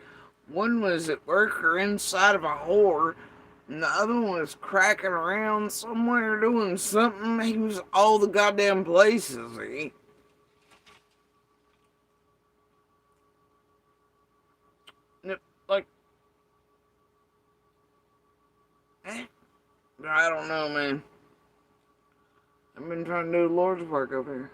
One was at work or inside of a whore, and the other one was cracking around somewhere doing something. He was all the goddamn places. Like, I don't know, man. I've been trying to do the Lord's work over here.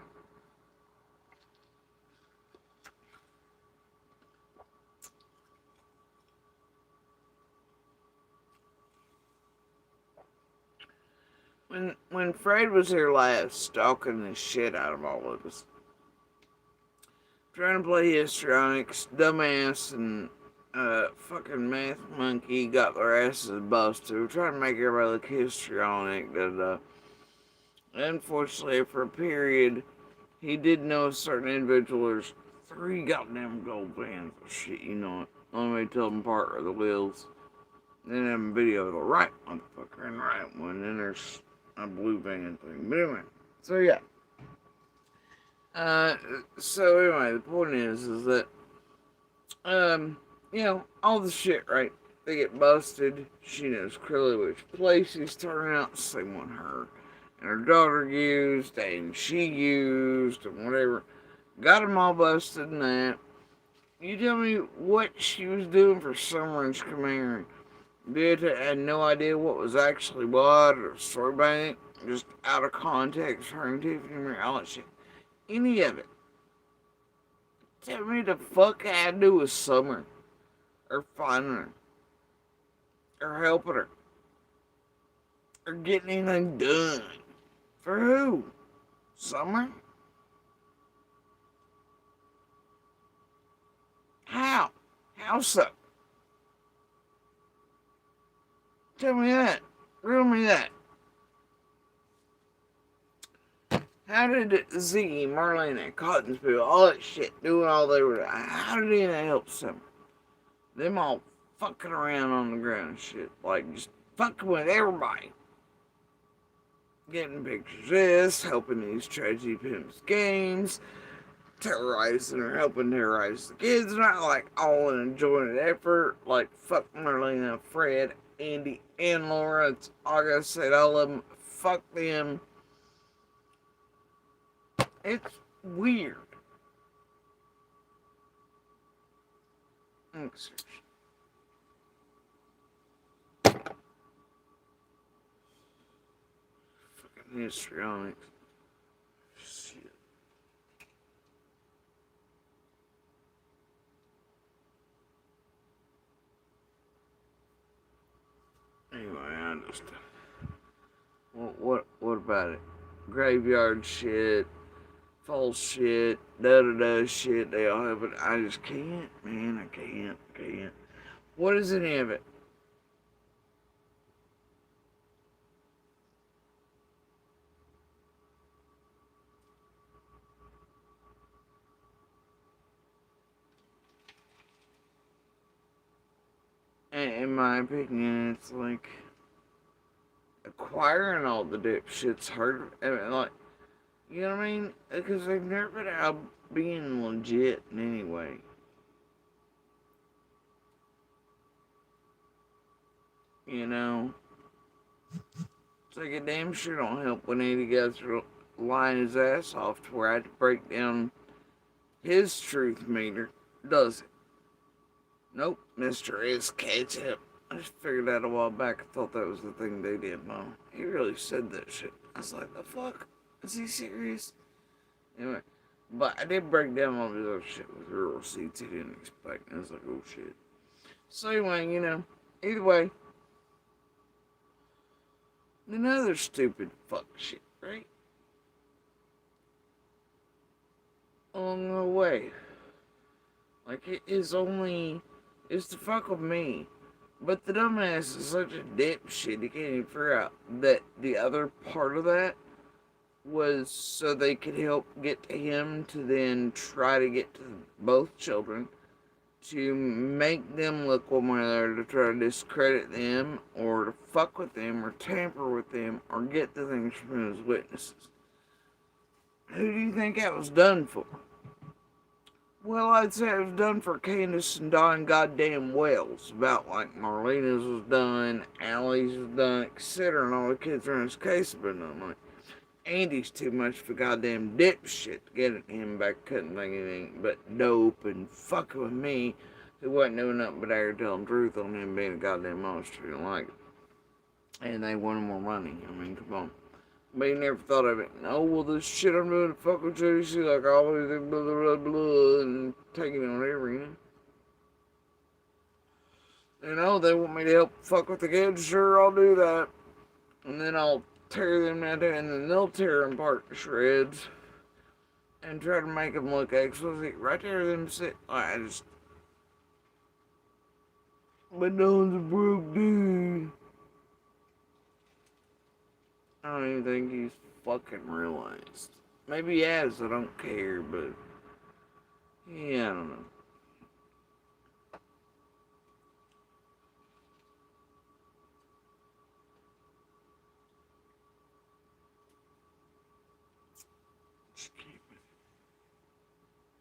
When Fred was here last, stalking the shit out of all of us, trying to play histrionics, dumbass and fucking math monkey got their asses busted. We're trying to make everybody look histrionic. Unfortunately, for a period, he did know certain individuals 3 goddamn gold bands of shit. You know it. Only way to tell them apart are the wheels. Then have a video of the right motherfucker and the right one. Then there's a blue band thing. But anyway, so yeah. So anyway, the point is that, all the shit, right? They get busted. She knows clearly which place he's turning out. Same one her and her daughter used, and she used, and whatever. Got them all busted and that. You tell me what she was doing for summer in Skamara. Had no idea what was actually what, or story bank, just out of context, her and Tiffany, all that shit. Any of it. Tell me the fuck I had to do with Summer, or finding her, or helping her, or getting anything done. For who? Summer? How? How so? Tell me that. Riddle me that. How did Ziggy, Marlena, Cottonsville, all that shit, doing all they were, how did any of that help Summer? Them all fucking around on the ground and shit. Like, just fucking with everybody. Getting pictures of this, helping these tragedy pimps games, terrorizing or helping terrorize the kids, not like all in a jointed effort. Like, fuck Marlena, Fred, Andy, and Lawrence. Like I said, all of them, fuck them. It's weird. Fucking histrionics. Shit. Anyway, I just. What about it? Graveyard shit, false shit, da da da shit. They all have it. I just can't, man. I can't. What is any of it? In my opinion, it's like acquiring all the dipshits hard. I mean, like, you know what I mean? Because they've never been out being legit in any way. You know? It's like a damn sure don't help when any guys are lying his ass off to where I had to break down his truth meter, does it? Nope, Mr. is ketchup. I just figured out a while back. I thought that was the thing they did, Mom. He really said that shit. I was like, the fuck? Is he serious? Anyway, but I did break down all this other shit with real receipts he didn't expect. And I was like, oh shit. So anyway, either way, another stupid fuck shit, right? Along the way. Like, it is only, it's to fuck with me. But the dumbass is such a dipshit, he can't even figure out that the other part of that was so they could help get to him to then try to get to both children, to make them look one way or the other, to try to discredit them, or to fuck with them, or tamper with them, or get the things from him as witnesses. Who do you think that was done for? Well, I'd say it was done for Candace and Don goddamn Wells. About like Marlena's was done, Allie's was done, etc. And all the kids in this case have been done. Like, Andy's too much of a goddamn dipshit to get at him back couldn't think anything but dope and fucking with me, who wasn't doing nothing but out telling the truth on him being a goddamn monster. He didn't like it. And they wanted more money. I mean, come on. But he never thought of it. No, well, this shit I'm doing to fuck with JC, like always, blah, blah, blah, blah, and taking it on everything. They want me to help fuck with the kids, sure, I'll do that. And then I'll tear them out there, and then they'll tear them apart to shreds. And try to make them look exquisite. Right there, them sit. I just. But no one's a broke dude. I don't even think he's fucking realized. Maybe he has, I don't care, but yeah, I don't know.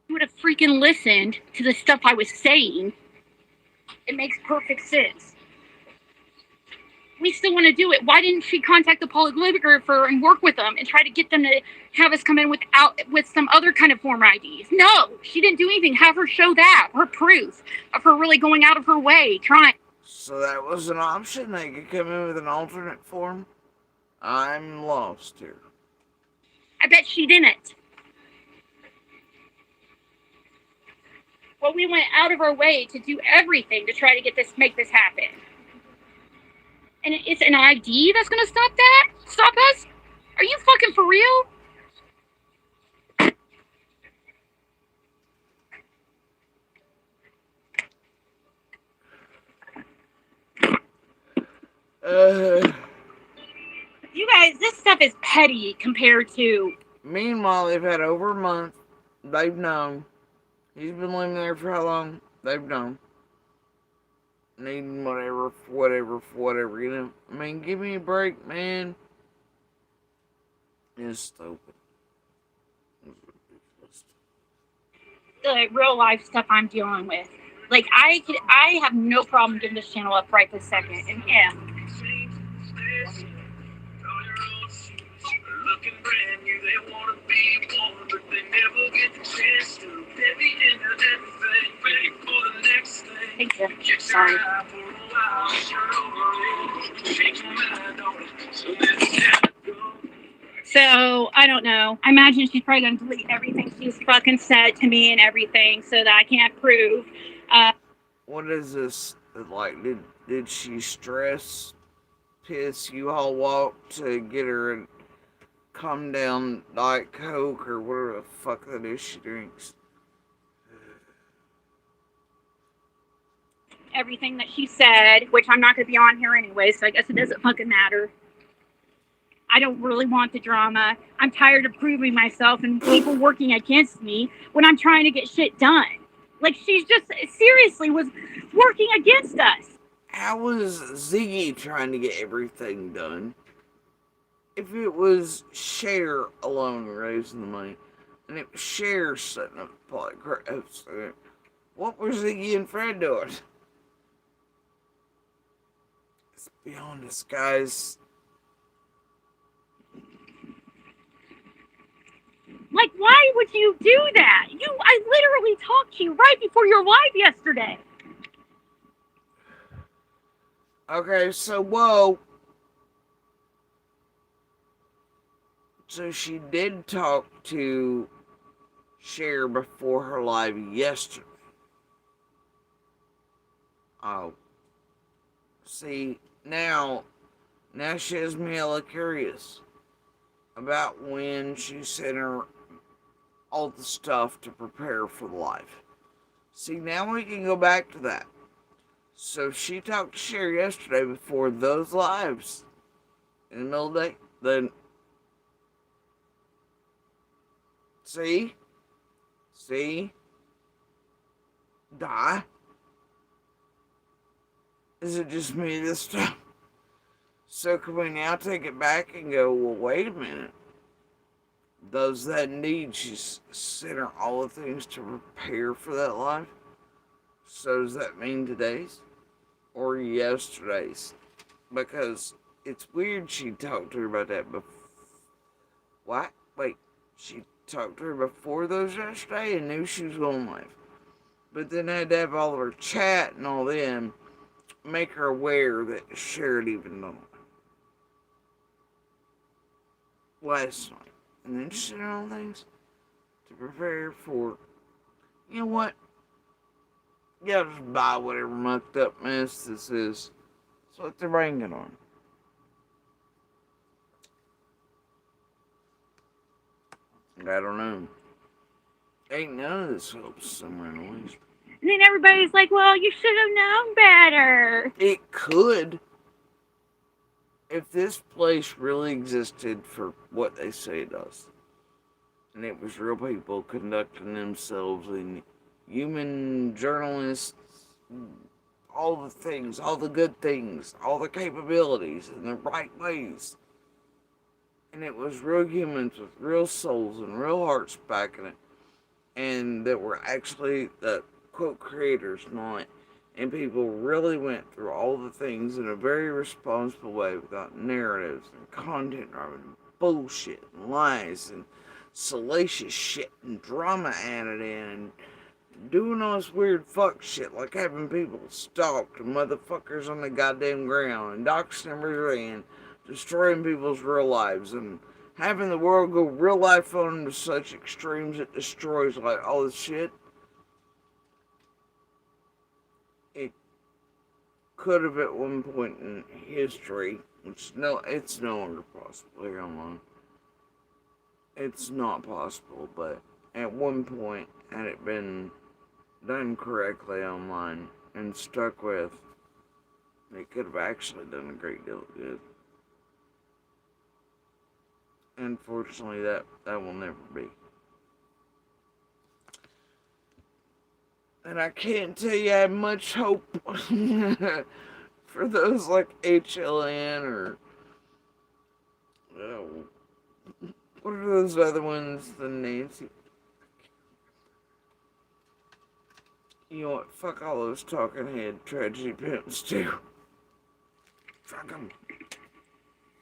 You would have freaking listened to the stuff I was saying. It makes perfect sense. We still want to do it. Why didn't she contact the polygrapher and work with them and try to get them to have us come in with some other kind of form IDs? No, she didn't do anything. Have her show that, her proof of her really going out of her way, trying. So that was an option? They could come in with an alternate form? I'm lost here. I bet she didn't. Well, we went out of our way to do everything to try to make this happen. And it's an ID that's gonna stop us? Are you fucking for real? You guys, this stuff is petty compared to. Meanwhile, they've had over a month. They've known. He's been living there for how long? They've known. Needing whatever, I mean, give me a break, man. It's stupid. the real life stuff I'm dealing with. Like I have no problem giving this channel up right this second. And yeah, looking brand new, they wanna be one, but they never get the chance to. They be into everything, waiting for the next thing. Thank you. Sorry. So I don't know. I imagine she's probably gonna delete everything she's fucking said to me and everything, so that I can't prove. What is this? Like, did she stress piss you all walk to get her a calm down Diet Coke or whatever the fuck that is she drinks? Everything that she said, which I'm not gonna be on here anyway, so I guess it doesn't fucking matter. I don't really want the drama. I'm tired of proving myself and people working against me when I'm trying to get shit done. Like, she's just seriously was working against us. How was Ziggy trying to get everything done? If it was Cher alone raising the money, and it was Cher setting up the podcast, what were Ziggy and Fred doing? It's beyond us, guys. Like, why would you do that? I literally talked to you right before your live yesterday. Okay, so whoa. So she did talk to Cher before her live yesterday. Oh. See, now she has me hella curious about when she sent her all the stuff to prepare for the live. See, now we can go back to that. So she talked to Cher yesterday before those lives in the middle of the day. Then, see, die. Is it just me this time? So can we now take it back and go, well, wait a minute. Does that indeed she sent her all the things to prepare for that live? So does that mean today's or yesterday's? Because it's weird she talked to her about that before. What? Wait, she talked to her before those yesterday and knew she was going live. But then had to have all of her chat and all them make her aware that Cher had even done it last night. And then she did all things to prepare for, you know what? You gotta just buy whatever mucked up mess this is. That's what they're bringing on. I don't know. Ain't none of this helps somewhere in the ways. And then everybody's like, well, you should have known better. It could. If this place really existed for what they say it does, and it was real people conducting themselves and human journalists, all the things, all the good things, all the capabilities in the right ways. And it was real humans with real souls and real hearts backing it. And that were actually the quote creators, not. And people really went through all the things in a very responsible way without narratives and content driving bullshit and lies and salacious shit and drama added in and doing all this weird fuck shit like having people stalked and motherfuckers on the goddamn ground and doxing everybody and destroying people's real lives and having the world go real life on them to such extremes it destroys like all this shit. It could have at one point in history, which no, it's no longer possible here online. It's not possible, but at one point, had it been done correctly online and stuck with, it could have actually done a great deal of good. Unfortunately, that will never be. And I can't tell you I have much hope for those like HLN or what are those other ones? The Nancy. You know what? Fuck all those talking head tragedy pimps too. Fuck them.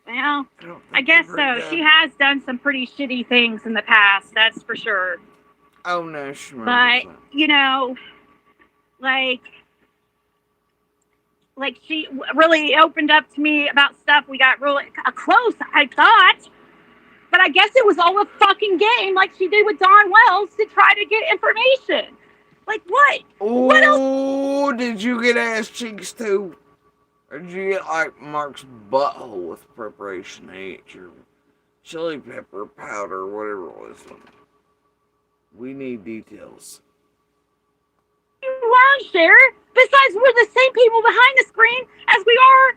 Well, I I guess so. She has done some pretty shitty things in the past, that's for sure. Oh no, she But, remembers that. you know, like she really opened up to me about stuff. We got really close, I thought. But I guess it was all a fucking game, like she did with Don Wells, to try to get information. Like what? What else? Oh, did you get ass cheeks too? Or did you get like Mark's butthole with preparation H or chili pepper powder, whatever it was? We need details. Wrong, Cher. Besides, we're the same people behind the screen as we are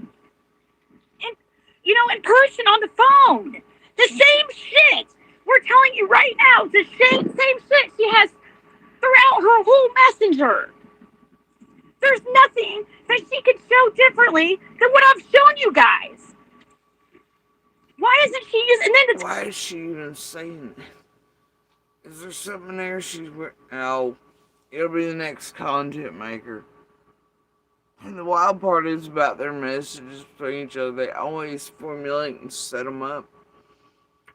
in person on the phone. The same shit. We're telling you right now, the same shit she has throughout her whole messenger. There's nothing that she could show differently than what I've shown you guys. Why isn't she using? And then Why is she even saying that? Is there something there she's wearing? Oh, it'll be the next content maker. And the wild part is about their messages between each other. They always formulate and set them up.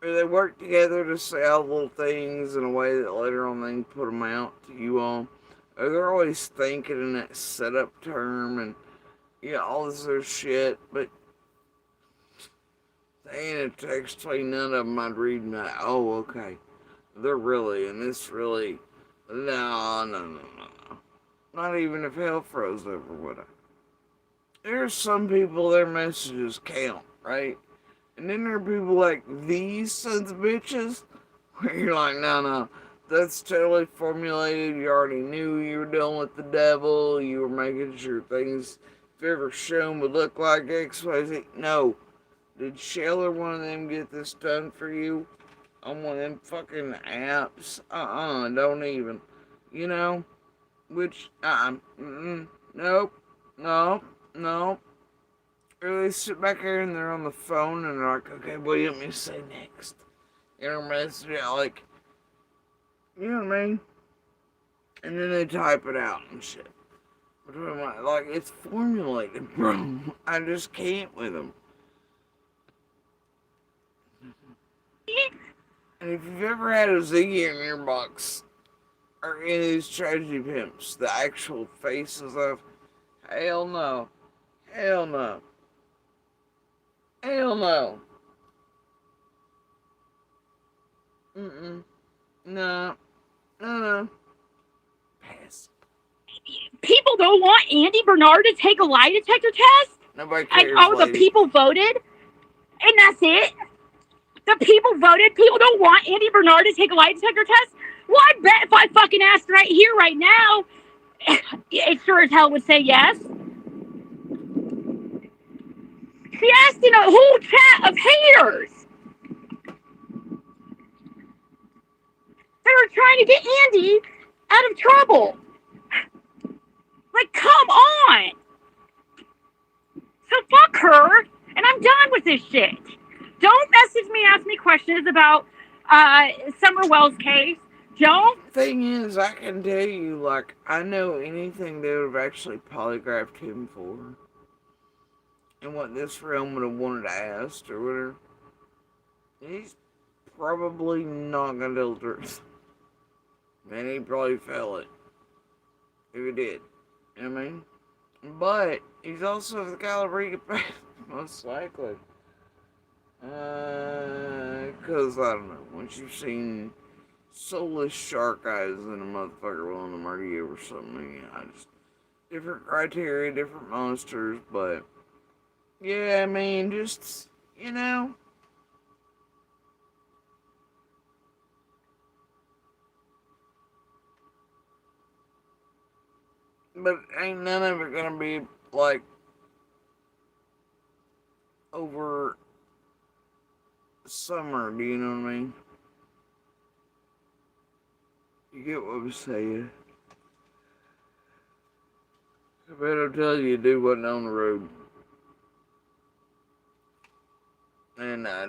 Or they work together to say all little things in a way that later on they can put them out to you all. Or they're always thinking in that setup term and all this other shit. But they ain't a text between none of them. I'd read and like, oh, okay. They're really, and this really. No. Not even if hell froze over, would I? There's some people, their messages count, right? And then there are people like these sons of bitches, where you're like, no, that's totally formulated. You already knew you were dealing with the devil. You were making sure things, if ever shown, would look like XYZ. No. Did Shell or one of them get this done for you on one of them fucking apps? Don't even. Which, nope, no. Or they sit back here and they're on the phone and they're like, okay, what do you want me to say next? Message it like, you know what I mean? And then they type it out and shit. But I'm like, it's formulated, bro. I just can't with them. And if you've ever had a Ziggy in your box, or any of these tragedy pimps, the actual faces of, hell no, hell no, hell no. No. Pass. people don't want Andy Bernard to take a lie detector test, Nobody cares, and the lady. people voted, and that's it. The people voted. People don't want Andy Bernard to take a lie detector test. Well, I bet if I fucking asked right here, right now, it sure as hell would say yes. She asked in a whole chat of haters that are trying to get Andy out of trouble. Like, come on. So fuck her, and I'm done with this shit. Don't message me, ask me questions about Summer Wells' case. Don't. Thing is, I can tell you, like, I know anything they would have actually polygraphed him for. And what this realm would have wanted to ask, or whatever. He's probably not gonna tell the truth. And he'd probably fail it. If he did. You know what I mean? But he's also the caliber he could pass, most likely. Because, I don't know, once you've seen soulless shark eyes in a motherfucker willing to murder you or something, just different criteria, different monsters, but yeah, I mean, just, but ain't none of it gonna be like over summer, do you know what I mean? You get what I'm saying? I better tell you, dude wasn't on the road. And I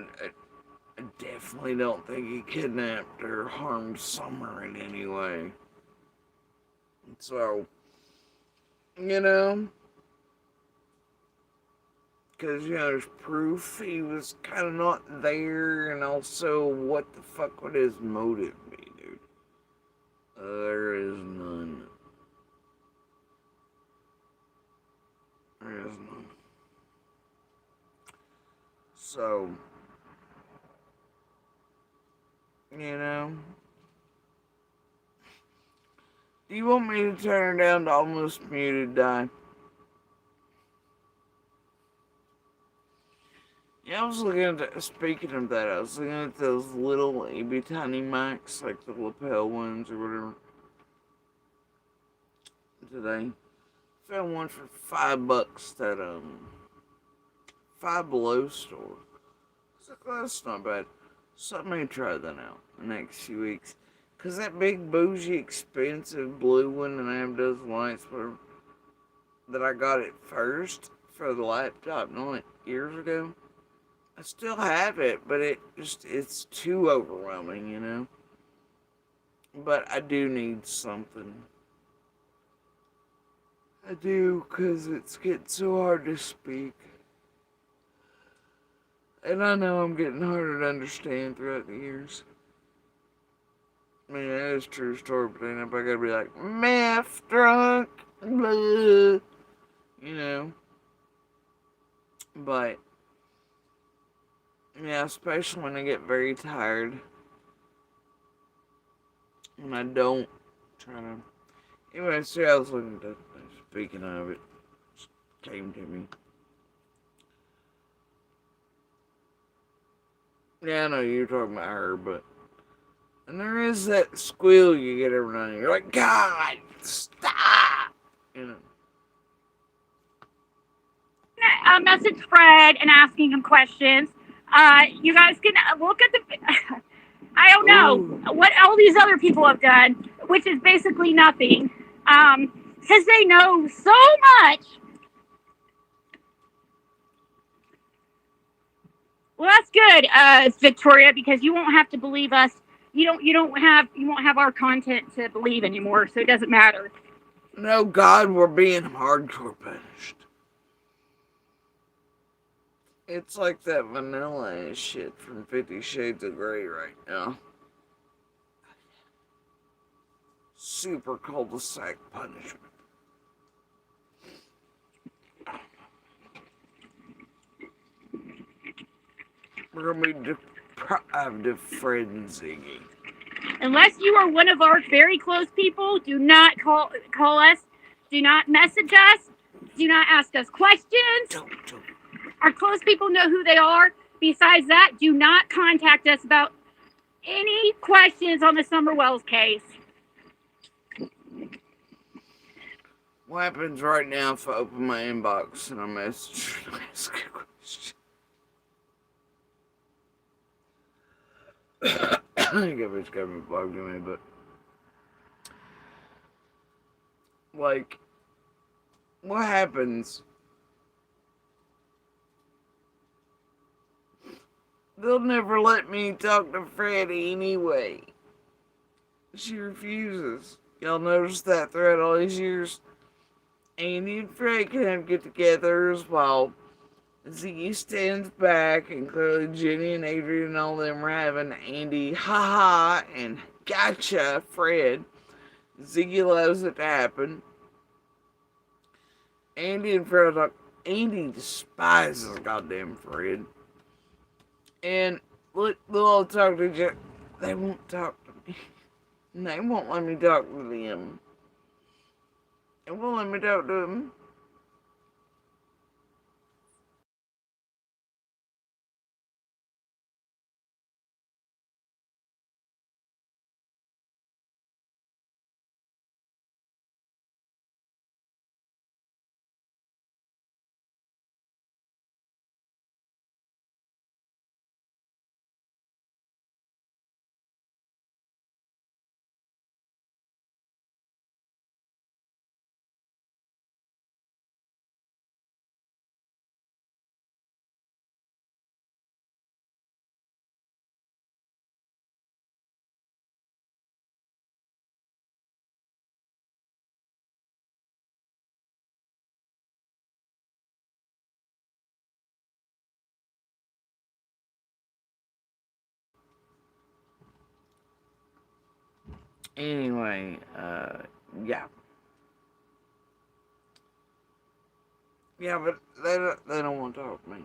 definitely don't think he kidnapped or harmed Summer in any way. So, You know? Because, there's proof he was kind of not there, and also, what the fuck would his motive be, dude? There is none. There is none. So, you know, do you want me to turn her down to almost muted, Di? Yeah, I was looking at, speaking of that, I was looking at those little itty tiny mics, like the lapel ones or whatever, today. Found one for $5 that, Five Below store. I was like, oh, that's not bad. So I may try that out the next few weeks. Cause that big bougie expensive blue one and I have those lights were that I got it first for the laptop not years ago. I still have it, but it's too overwhelming. But I do need something. I do, cause it's getting so hard to speak. And I know I'm getting harder to understand throughout the years. I mean, that is a true story, but ain't nobody gotta be like, meth, drunk, blah, you know. But, yeah, especially when I get very tired. When I don't try to. Anyway, see, I was looking at, speaking of it, it came to me. Yeah, I know you're talking about her, but. And there is that squeal you get every now and then. You're like, God, stop! You know. Message Fred and asking him questions. You guys can look at the. I don't Ooh. know what all these other people have done, which is basically nothing, because they know so much. Well, that's good, Victoria, because you won't have to believe us. You won't have our content to believe anymore, so it doesn't matter. No, God, we're being hardcore punished. It's like that vanilla shit from 50 Shades of Grey right now. Super cul-de-sac punishment. We're gonna be deprived of Fred Ziggy. Unless you are one of our very close people, do not call us. Do not message us. Do not ask us questions. Don't. Our close people know who they are. Besides that, do not contact us about any questions on the Summer Wells case. What happens right now if I open my inbox and I message and ask a question? I think it's got me bugged me, but like, what happens? They'll never let me talk to Freddie anyway. She refuses. Y'all noticed that throughout all these years? Andy and Fred can have get-togethers while Ziggy stands back, and clearly Jenny and Adrian and all them were having Andy haha and gotcha Fred. Ziggy allows it to happen. Andy and Fred are like, Andy despises goddamn Fred. And look, they'll all talk to each other. They won't talk to me. They won't let me talk to them. They won't let me talk to them. Anyway, yeah. Yeah, but they don't want to talk to me.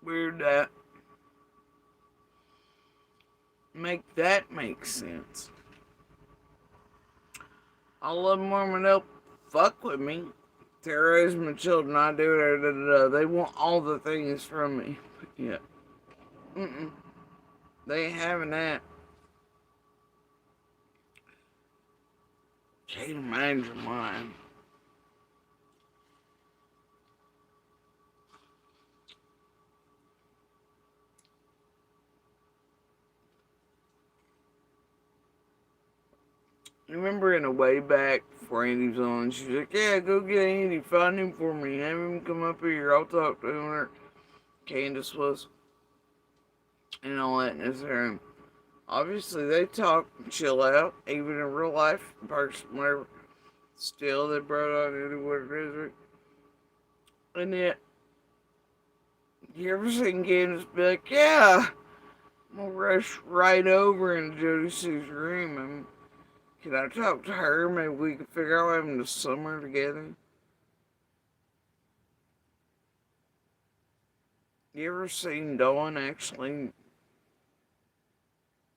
Weird that make sense. All of them want to fuck with me. Terrorize my children. I do it. Da, da, da. They want all the things from me. Yeah. Mm-mm. They ain't having that. Change mind your mind. Remember in a way back before Andy was on, she was like, yeah, go get Andy, find him for me, have him come up here, I'll talk to him. Or Candace was, and all that in his room. Obviously, they talk, chill out, even in real life, person, whatever. Still, they brought on into what it is. Right? And yet, you ever seen Candace be like, yeah, I'm gonna rush right over into Jody Sue's room and can I talk to her? Maybe we can figure out having the summer together. You ever seen Dawn actually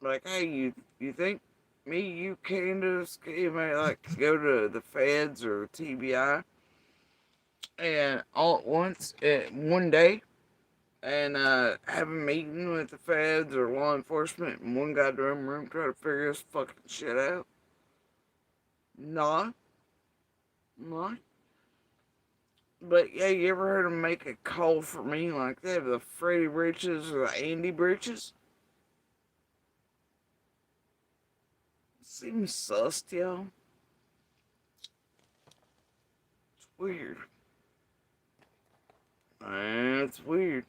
like, hey, you think me, you, Candace, you may like go to the feds or TBI and all at once at one day and have a meeting with the feds or law enforcement in one goddamn room try to figure this fucking shit out? Nah, nah. But yeah, you ever heard him make a call for me like that? The Freddie Bridges or the Andy Bridges? Seems sus, y'all. It's weird. It's weird.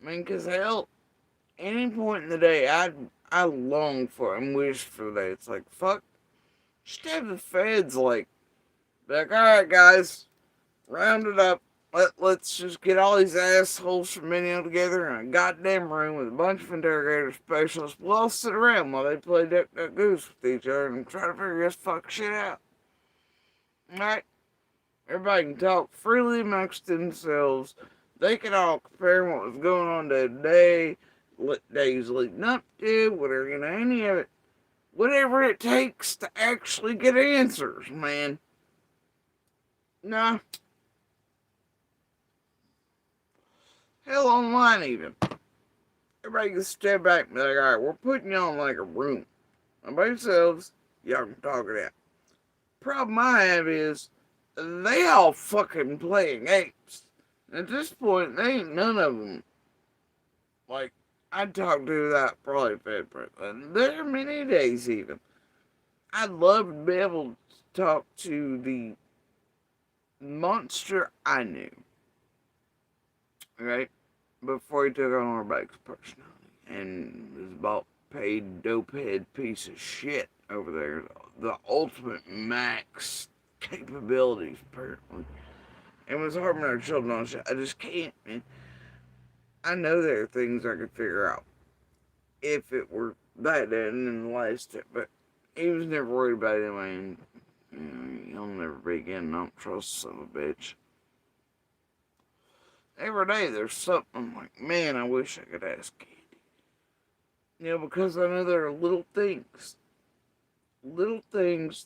I mean, cause hell, any point in the day, I long for and wish for that. It's like fuck, just have the feds like, all right, guys, round it up. Let's just get all these assholes from Minneapolis together in a goddamn room with a bunch of interrogator specialists. We'll all sit around while they play Duck Duck Goose with each other and try to figure this fuck shit out. Alright? Everybody can talk freely amongst themselves. They can all compare what was going on today, what days leading up to, whatever, any of it. Whatever it takes to actually get answers, man. Nah. Hell, online even. Everybody can step back and be like, alright, we're putting y'all in like a room. By yourselves, y'all can talk it out. Problem I have is, they all fucking playing apes. At this point, they ain't none of them. Like, I'd talk to that probably fed person. There are many days even. I'd love to be able to talk to the monster I knew. Right? Before he took on our bikes personally. And was about paid dopehead piece of shit over there. The ultimate max capabilities, apparently. And was harming our children on shit. I just can't, man. I know there are things I could figure out if it were that and then the last step, but he was never worried about it anyway. And he'll never be again. Don't trust son of a bitch. Every day there's something I'm like, man, I wish I could ask Candy. Because I know there are little things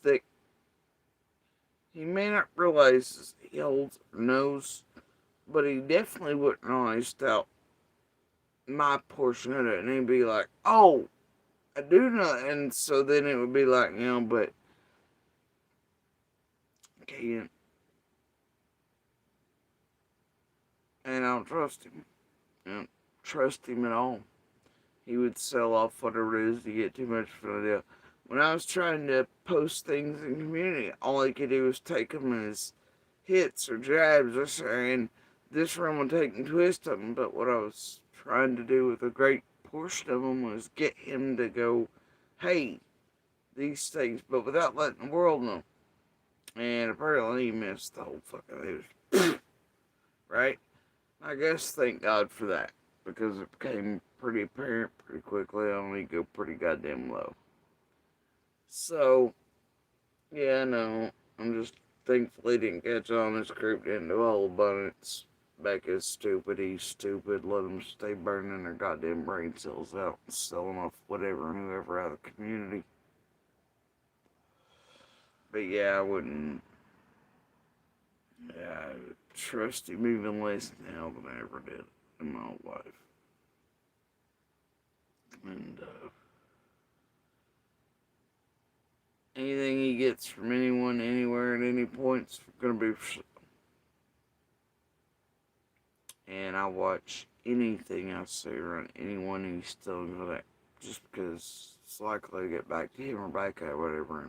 that he may not realize he holds or knows, but he definitely wouldn't always doubt my portion of it, and he'd be like, oh, I do know, and so then it would be like, but can't. and I don't trust him. I don't trust him at all. He would sell off whatever it is to get too much for the deal. When I was trying to post things in the community, all I could do was take them as hits or jabs or saying this room will take and twist them. But what I was trying to do with a great portion of them was get him to go, hey, these things, but without letting the world know. And apparently he missed the whole fucking news. Right? I guess thank God for that. Because it became pretty apparent pretty quickly. I only go pretty goddamn low. So, yeah, no. I'm just thankfully didn't catch on. This group didn't do a whole bunch. Becca's stupid. He's stupid. Let them stay burning their goddamn brain cells out and selling off whatever and whoever out of the community. But yeah, I wouldn't. Yeah, I would trust him even less now than I ever did in my whole life. And anything he gets from anyone, anywhere, at any point is gonna be for sale. And I watch anything I see around anyone he's still gonna, just because it's likely to get back to him or back at whatever,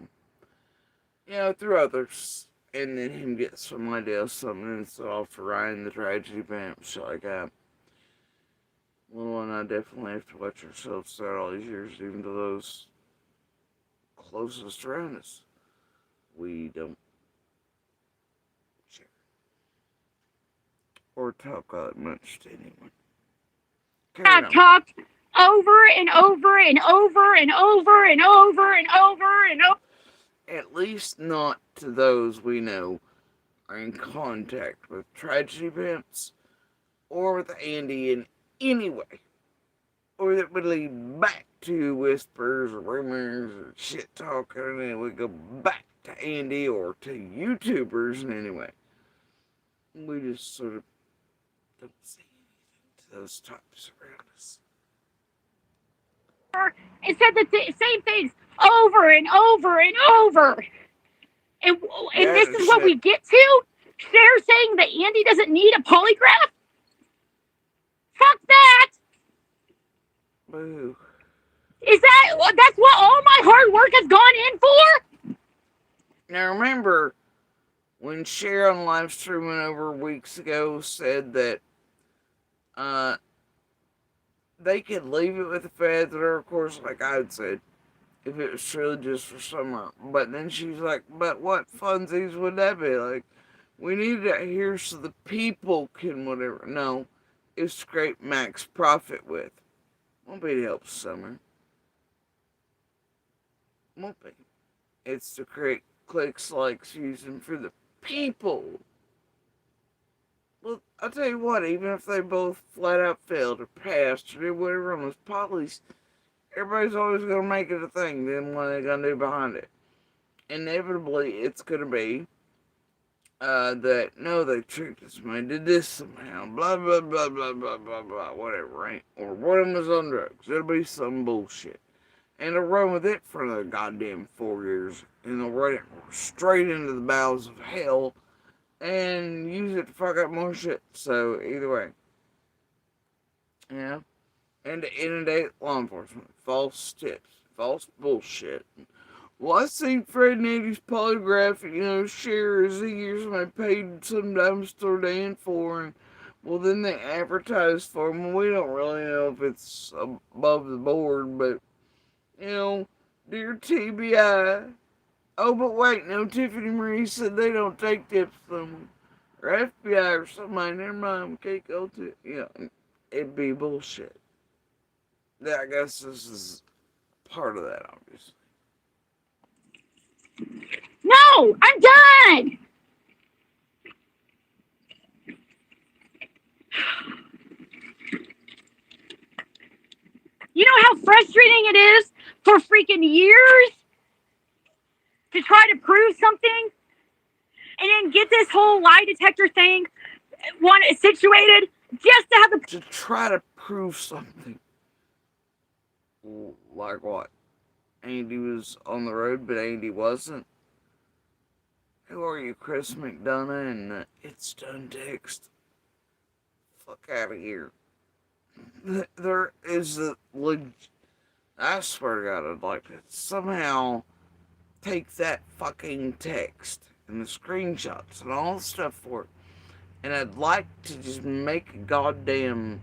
and through others. And then him get some idea of something and it's all for Ryan the Tragedy Vamp, shit like that. Little and I definitely have to watch ourselves out all these years, even to those closest around us. We don't share or talk that much to anyone. I've talked over and over and over and over and over and over and over. At least not to those we know are in contact with tragedy vamps or with Andy in any way, or that would lead back to whispers or rumors or shit talking, and it would go back to Andy or to YouTubers in any way. We just sort of don't say anything to those types around us. And said the same things over and over and over. And this is what we get to? Cher saying that Andy doesn't need a polygraph? Fuck that! Boo. That's what all my hard work has gone in for? Now remember, when Cher on live streaming over weeks ago said that they could leave it with the feds, or of course, like I had said, if it was truly just for summer. But then she's like, but what funsies would that be? Like, we need it here so the people can whatever. No, it's to scrape max profit with. Won't be to help summer. Won't be. It's to create clicks, likes, using for the people. Well, I'll tell you what, even if they both flat out failed or passed or did whatever on those polys, everybody's always going to make it a thing. Then what are they going to do behind it? Inevitably, it's going to be that, no, they tricked us, man, did this somehow, blah, blah, blah, blah, blah, blah, blah, whatever, right? Or one of them was on drugs. It'll be some bullshit. And they'll run with it for another goddamn 4 years. And they'll run it straight into the bowels of hell and use it to fuck up more shit. So, either way. Yeah. And to inundate law enforcement. False tips. False bullshit. Well, I seen Fred and Andy's polygraph, Cher or Ziggy or somebody paid some dime store Dan for, and well, then they advertise for them. We don't really know if it's above the board, but, dear TBI. Oh, but wait, no, Tiffany Marie said they don't take tips from them. Or FBI or somebody, never mind, we can't go to, it'd be bullshit. I guess this is part of that, obviously. No, I'm done! You know how frustrating it is for freaking years to try to prove something and then get this whole lie detector thing situated just to have the... To try to prove something. Like what? Andy was on the road, but Andy wasn't? Who are you, Chris McDonough and It's Done text? fuck out of here. There is a I swear to God, I'd like to somehow take that fucking text and the screenshots and all the stuff for it, and I'd like to just make a goddamn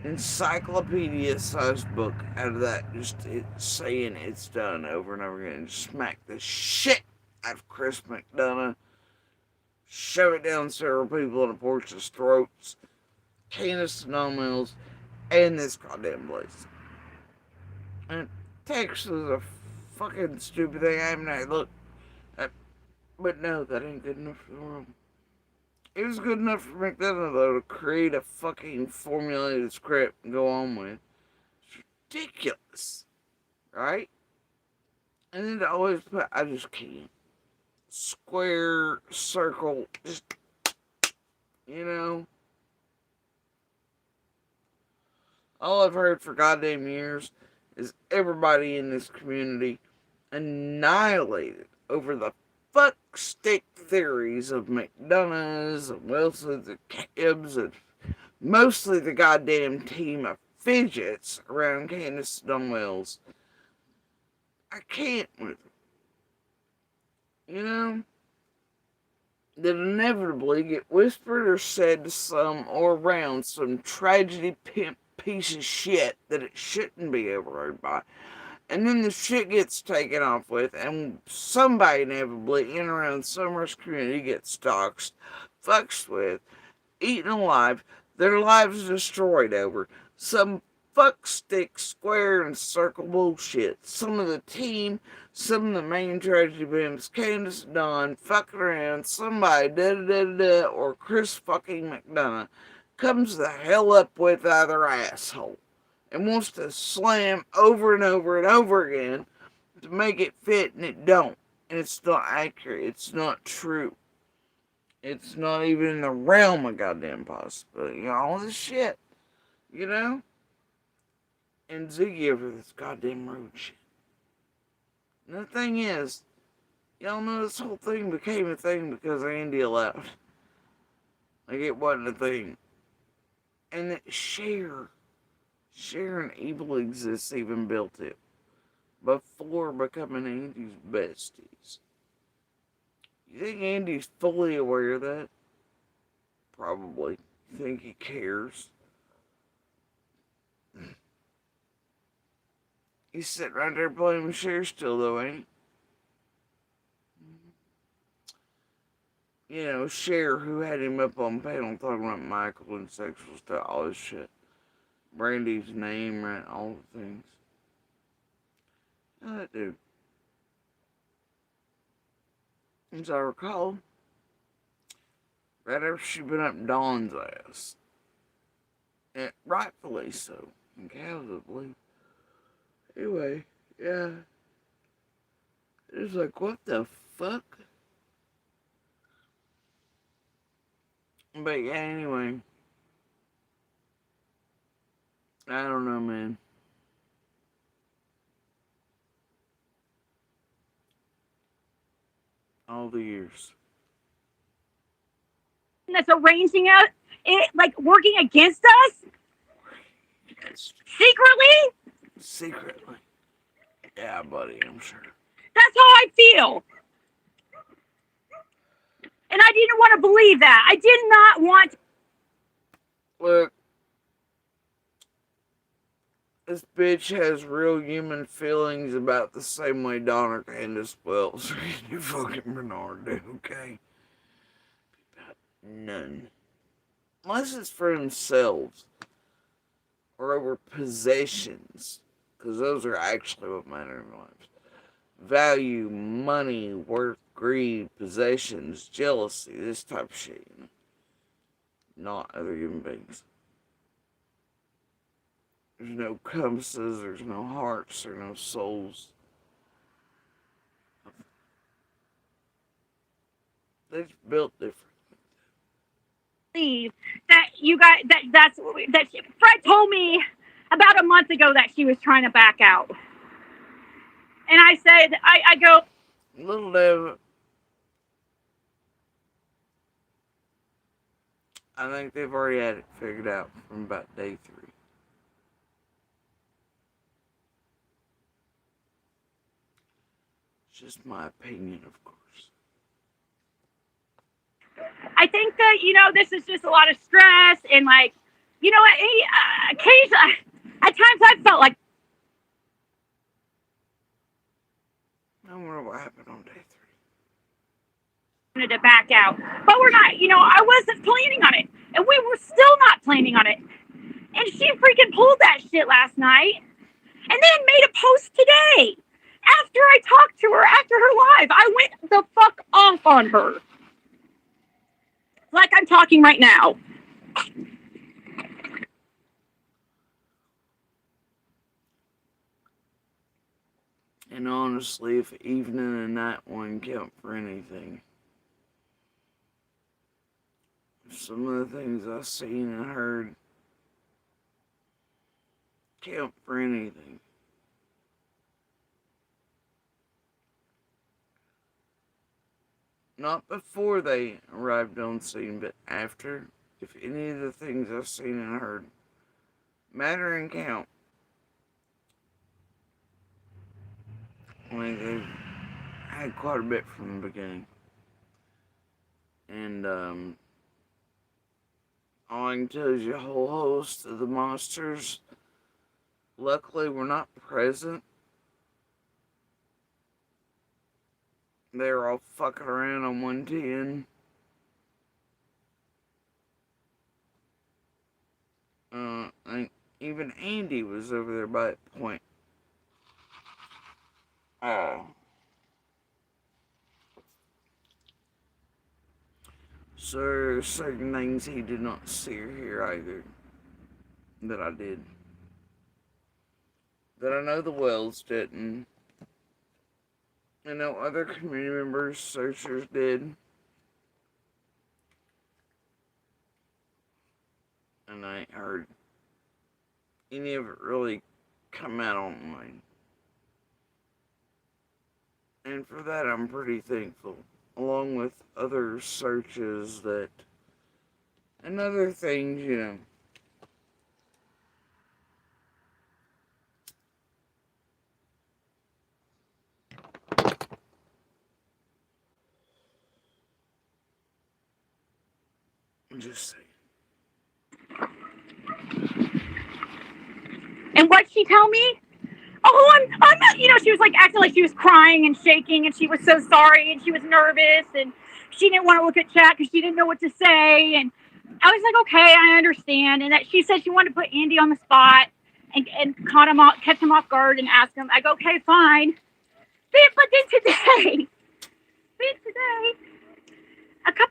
encyclopedia sized book out of that, just saying it's done over and over again, and smack the shit out of Chris McDonough, shove it down several people in the porch's throats, Candace Mills, and this goddamn place. And text is a fucking stupid thing. I haven't had look, but no, that ain't good enough for the world. It was good enough for McDonough though to create a fucking formulated script and go on with. It's ridiculous, right? And then to always put, I just can't. Square, circle, just, you know. All I've heard for goddamn years is everybody in this community annihilated over the fuckstick theories of McDonough's and Wilson's and Gibbs and mostly the goddamn team of fidgets around Candace Dunwell's. I can't with them. You know? That inevitably get whispered or said to some or around some tragedy pimp piece of shit that it shouldn't be overheard by. And then the shit gets taken off with, and somebody inevitably in and around Summers community gets doxxed, fucks with, eaten alive, their lives destroyed over some fuckstick square and circle bullshit. Some of the team, some of the main tragedy pimps, Candace Dawn, fucking around, somebody da-da-da-da, or Chris fucking McDonough comes the hell up with either asshole and wants to slam over and over and over again to make it fit, and it don't. And it's not accurate. It's not true. It's not even in the realm of goddamn possibility. You know, all this shit. You know? And Ziggy over this goddamn road shit. And the thing is, y'all know this whole thing became a thing because Andy allowed. Like, it wasn't a thing. And that Cher and Evil Exists even built it before becoming Andy's besties. You think Andy's fully aware of that? Probably. You think he cares? He's sitting right there playing with Cher still, though, ain't he? You know, Cher, who had him up on panel talking about Michael and sexual stuff, all this shit. Brandy's name, right? All the things. That dude. As I recall, right after she'd been up Dawn's ass, and rightfully so, undoubtedly. Anyway, yeah. It was like, what the fuck? But yeah, anyway. I don't know, man. All the years. That's arranging us, like working against us secretly. Yeah, buddy, I'm sure. That's how I feel. And I didn't want to believe that. I did not want. Look, this bitch has real human feelings about the same way Donna Candace Wells or you fucking Bernard do, okay? About none. Unless it's for themselves or over possessions, because those are actually what matter in life. Value, money, worth, greed, possessions, jealousy, this type of shit, you know? Not other human beings. There's no compasses, there's no hearts, there's no souls. They're built different. Believe that you guys that Fred told me about a month ago that she was trying to back out, and I said I go, Little Dev, I think they've already had it figured out from about day 3. It's just my opinion, of course. I think that, this is just a lot of stress and like, you know what, occasionally, at times I felt like I wonder what happened on day 3. I wanted to back out, but we're not, I wasn't planning on it, and we were still not planning on it. And she freaking pulled that shit last night and then made a post today after I talked to her after her live. I went the fuck off on her. Like I'm talking right now. And honestly, if evening and night one count for anything, some of the things I've seen and heard count for anything. Not before they arrived on scene, but after. If any of the things I've seen and heard matter and count, I think they've had quite a bit from the beginning. And all I can tell is a whole host of the monsters, luckily, were not present. They were all fucking around on 110. I think even Andy was over there by that point. So there are certain things he did not see or hear either that I did. That I know the Wells didn't. I know other community members, searchers did. And I ain't heard any of it really come out online. And for that, I'm pretty thankful. Along with other searches that, and other things, I'm just saying. And what'd she tell me? Oh, I'm not, she was like acting like she was crying and shaking and she was so sorry and she was nervous and she didn't want to look at chat because she didn't know what to say. And I was like, okay, I understand. And that she said she wanted to put Andy on the spot and caught him off, kept him off guard and asked him. I go, okay, fine. But then today, a couple.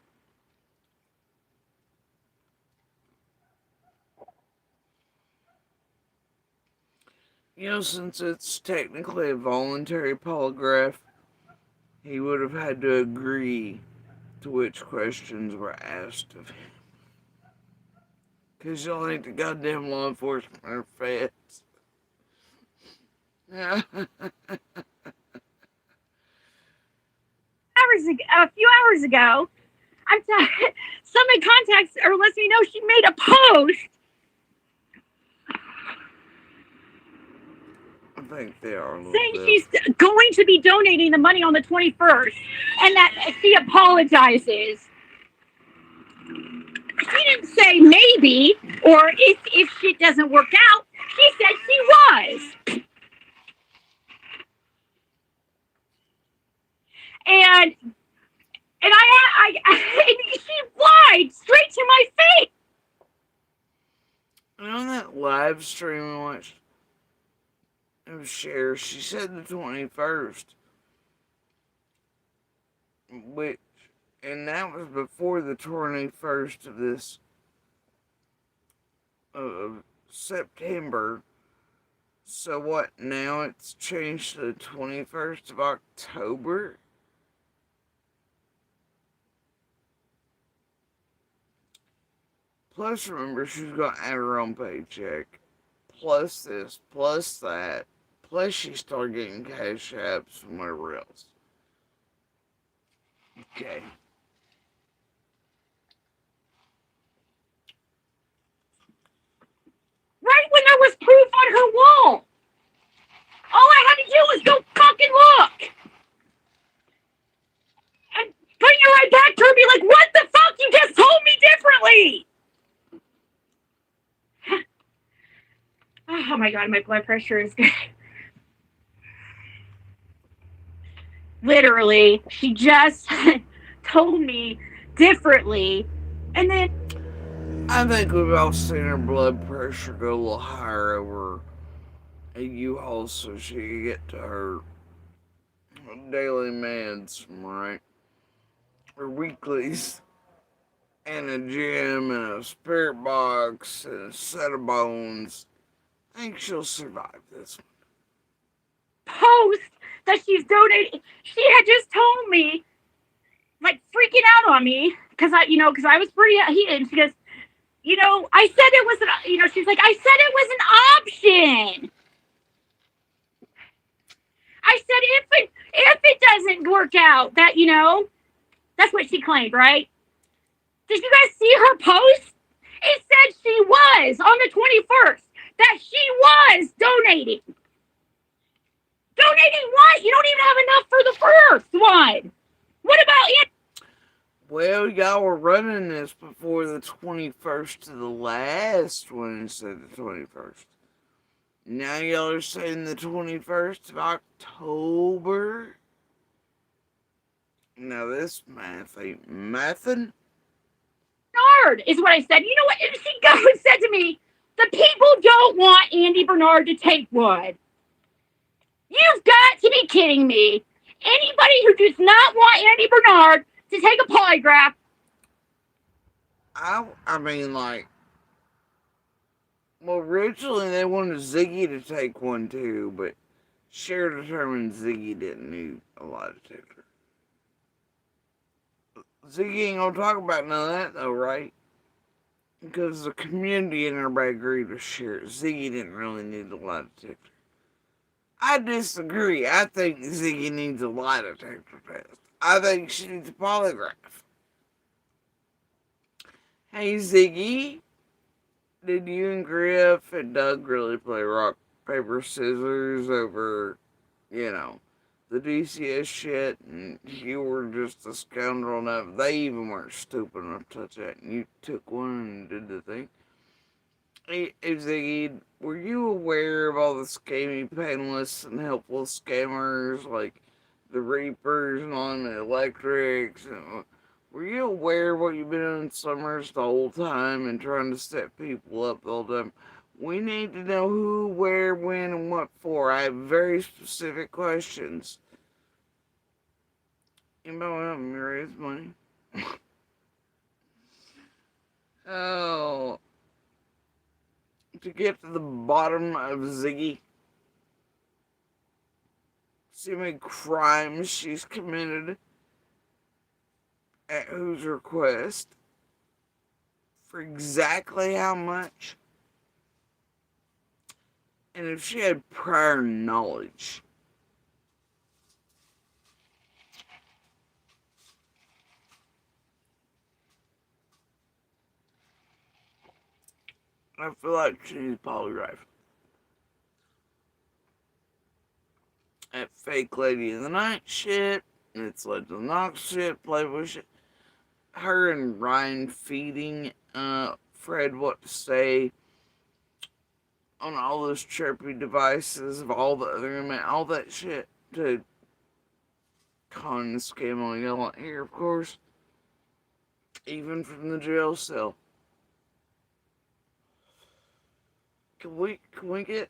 Since it's technically a voluntary polygraph, he would have had to agree to which questions were asked of him. Because y'all ain't the goddamn law enforcement or feds. A few hours ago, somebody contacts or lets me know she made a post. I think they are a little saying bit. She's going to be donating the money on the 21st and that she apologizes. She didn't say maybe or if shit doesn't work out. She said she was. And and she lied straight to my face. And on that live stream I watched, it was Cher, she said the 21st. And that was before the 21st of this September. So what, now it's changed to the 21st of October? Plus, remember, she's going to add her own paycheck. Plus this, plus that. Plus, she started getting cash apps from whatever else. Okay. right. Oh my god, my blood pressure is good. Literally, she just told me differently, and then I think we've all seen her blood pressure go a little higher over a U-Haul so she can get to her daily meds, right? Her weeklies, and a gym, and a spirit box, and a set of bones. I think she'll survive this one. post that she's donating. She had just told me, like freaking out on me, because I was pretty heated. And she goes, I said it was she's like, I said it was an option. I said if it doesn't work out, that that's what she claimed, right? Did you guys see her post? It said she was on the 21st that she was donating. Donating what? You don't even have enough for the first one. What about it? Well, y'all were running this before the 21st to the last one instead of the 21st. Now y'all are saying the 21st of October? Now this math ain't mathin'. Bernard is what I said. You know what? And she goes and said to me, the people don't want Andy Bernard to take one. You've got to be kidding me. Anybody who does not want Andy Bernard to take a polygraph. I mean, like, well, originally they wanted Ziggy to take one too, but Cher determined Ziggy didn't need a lie detector. Ziggy ain't gonna talk about none of that though, right? Because the community and everybody agreed with Cher. Ziggy didn't really need a lie detector. I disagree. I think Ziggy needs a lie detector test. I think she needs a polygraph. Hey Ziggy, did you and Griff and Doug really play rock, paper, scissors over, you know, the DCS shit? And you were just a scoundrel enough. They even weren't stupid enough to touch that. And you took one and did the thing. Hey Ziggy, were you aware of all the scammy panelists and helpless scammers like the Reapers and all the Electrics? And were you aware of what you've been doing Summers the whole time and trying to set people up the whole time? We need to know who, where, when, and what for. I have very specific questions. Anybody want to help me raise money? Oh, to get to the bottom of Ziggy. See how many crimes she's committed at whose request, for exactly how much, and if she had prior knowledge. I feel like she needs a polygraph. That fake lady in the night shit, it's led to the Knox shit, Playboy shit. Her and Ryan feeding Fred what to say on all those chirpy devices of all the other men, all that shit to con and scam on y'all here, of course. Even from the jail cell. Can we get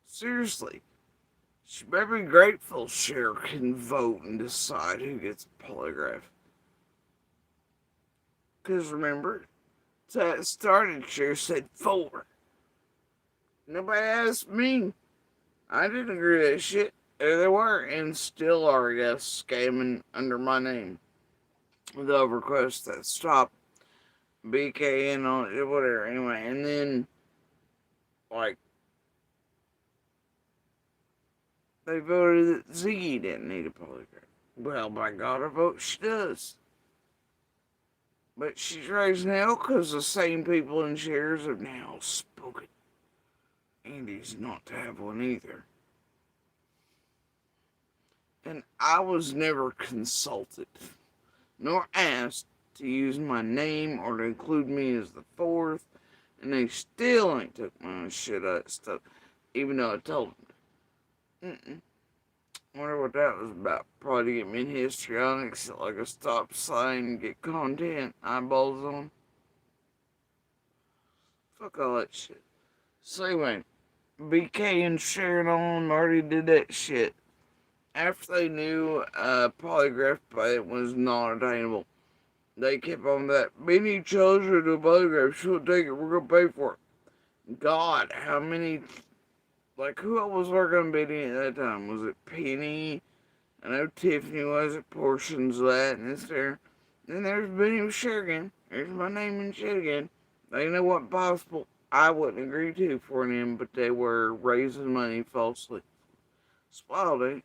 seriously? She better be grateful Cher can vote and decide who gets a polygraph. Because remember, so it started, Cher said 4. Nobody asked me. I didn't agree with that shit. There they were, and still are, I guess, scamming under my name. The request that stopped BKN on it, whatever. Anyway, and then, like, they voted that Ziggy didn't need a polygraph. Well, by God, I vote she does. But she's raising hell because the same people in chairs have now spoken. Andy's not to have one either. And I was never consulted, nor asked to use my name or to include me as the fourth, and they still ain't took my shit out of stuff, even though I told them. Wonder what that was about. Probably to get me in histrionics, like a stop sign, get content, eyeballs on. Fuck all that shit. So anyway, BK and Cher and all them already did that shit. After they knew polygraph pay was not attainable, they kept on that. Benny chose her to do a polygraph. She'll take it. We're gonna pay for it. God, how many? Like, who else was working on Benny at that time? Was it Penny? I know Tiffany was at portions of that, and it's there. Then there's Benny with Cher again. There's my name and shit again. They know what possible I wouldn't agree to for them, but they were raising money falsely. Swallowed it.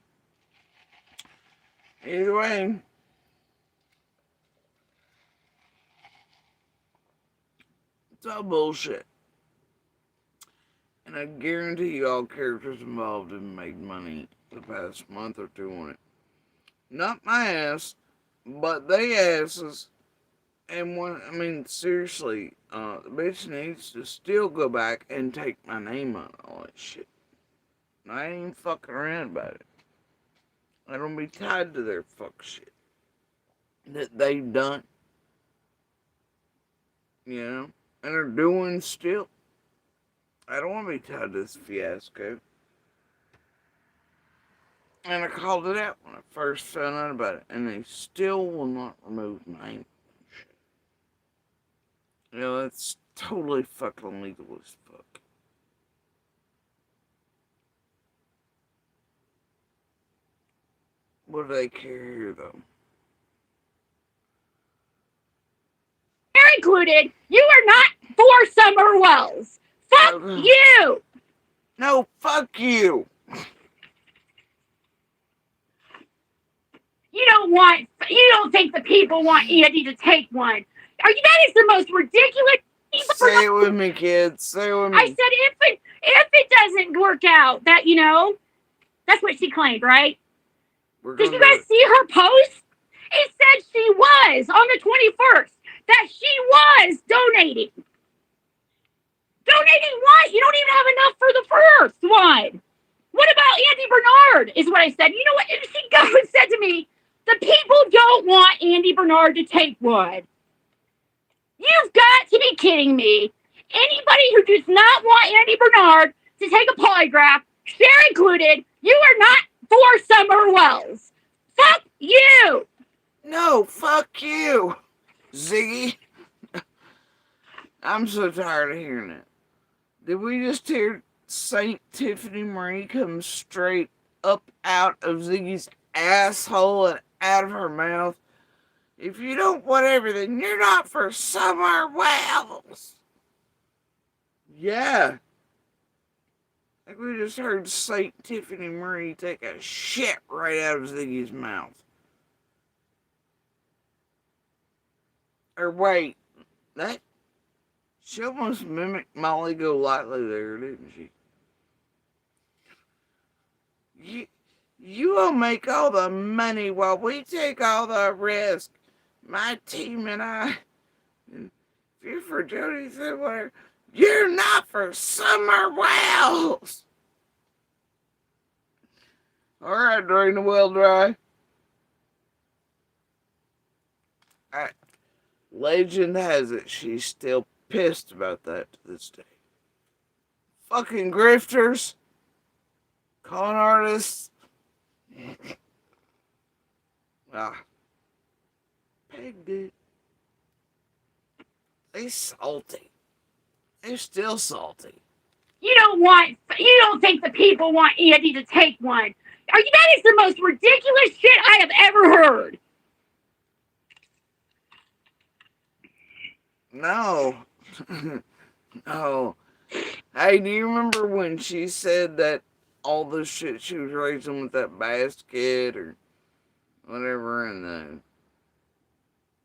Either way, it's all bullshit. And I guarantee you all characters involved have made money the past month or two on it. Not my ass, but they asses. And when, I mean, seriously, the bitch needs to still go back and take my name on all that shit. I ain't even fucking around about it. I don't be tied to their fuck shit that they've done, you know, and are doing still. I don't want to be tied to this fiasco. And I called it out when I first found out about it, and they still will not remove my name. You know, that's totally fucking illegal as fuck. What do they care here, though? They're included. You are not for Summer Wells. Fuck you. No, fuck you. You don't think the people want Andy to take one. That is the most ridiculous. Say it with me, kids. Say it with me. I said if it doesn't work out, that, that's what she claimed, right? Did you guys see her post? It said she was on the 21st, that she was donating. Donating what? You don't even have enough for the first one. What about Andy Bernard, is what I said. You know what? And she goes and said to me, the people don't want Andy Bernard to take one. You've got to be kidding me. Anybody who does not want Andy Bernard to take a polygraph, Cher included, you are not for Summer Wells. Fuck you. No, fuck you, Ziggy. I'm so tired of hearing it. Did we just hear Saint Tiffany Marie come straight up out of Ziggy's asshole and out of her mouth? If you don't want everything, you're not for Summer Wells. Yeah. Like we just heard Saint Tiffany Marie take a shit right out of Ziggy's mouth. Or wait, she almost mimicked Molly Golightly there, didn't she? You will make all the money while we take all the risk. My team and I. And if you're for Jody Sinclair, you're not for Summer Wells. All right, drain the well dry. Legend has it she's still pissed about that to this day. Fucking grifters. Con artists. Pegged it. They salty. They're still salty. You don't think the people want Andy to take one. That is the most ridiculous shit I have ever heard. No. No. Hey, do you remember when she said that all the shit she was raising with that basket or whatever and the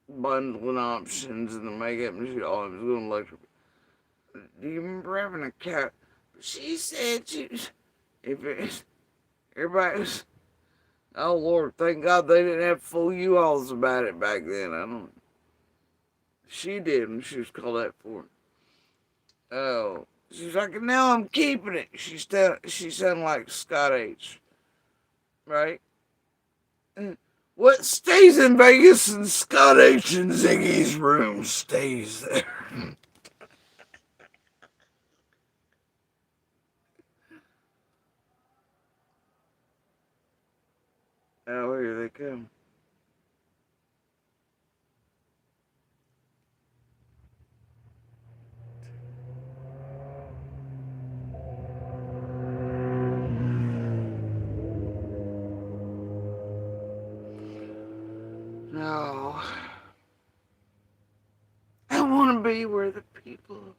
bundling options and the makeup and shit, all it was going to electric? Do you remember having a cat? She said everybody was, oh Lord, thank God they didn't have full U-Hauls about it back then. I don't. She did when she was called out for it. Oh. She's like, now I'm keeping it. She sounded like Scott H. Right? What stays in Vegas and Scott H and Ziggy's room stays there. Oh, here they come. No. I want to be where the people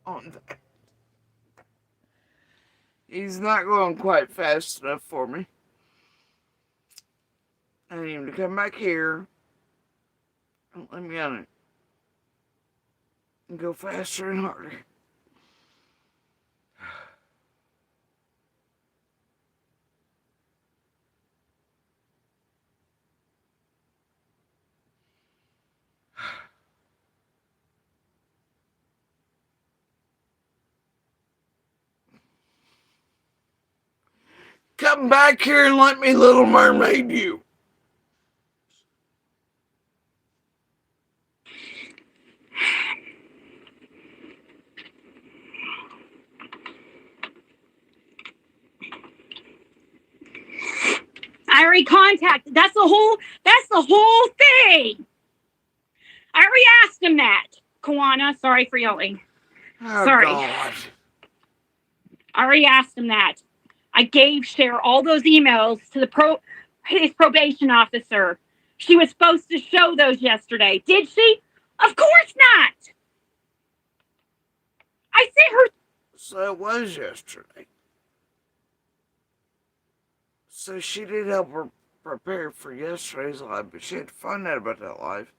on that. He's not going quite fast enough for me. I need him to come back here. Don't let me on it. And go faster and harder. Come back here and let me Little Mermaid you. I already contacted. That's the whole thing. I already asked him that. Kawana, sorry for yelling. Oh, sorry. God. I already asked him that. I gave Cher all those emails to his probation officer. She was supposed to show those yesterday. Did she? Of course not. I sent her. So it was yesterday. So she did help her prepare for yesterday's live, but she had to find out about that live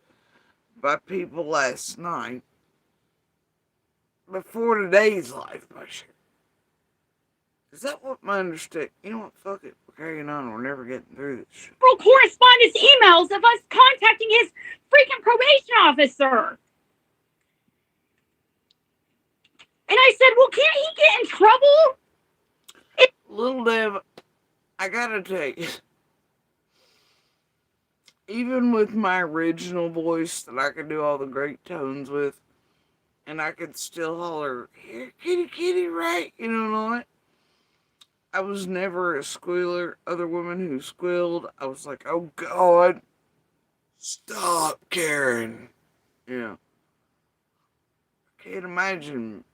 by people last night before today's live by Cher. Is that what my understanding? You know what? Fuck it. We're carrying on. We're never getting through this shit. Correspondence emails of us contacting his freaking probation officer. And I said, well, can't he get in trouble? Little Dev, I gotta tell you, even with my original voice that I could do all the great tones with, and I could still holler, here, kitty, kitty, right? You know what? I was never a squealer. Other women who squealed, I was like, oh God, stop, Karen. Yeah. I can't imagine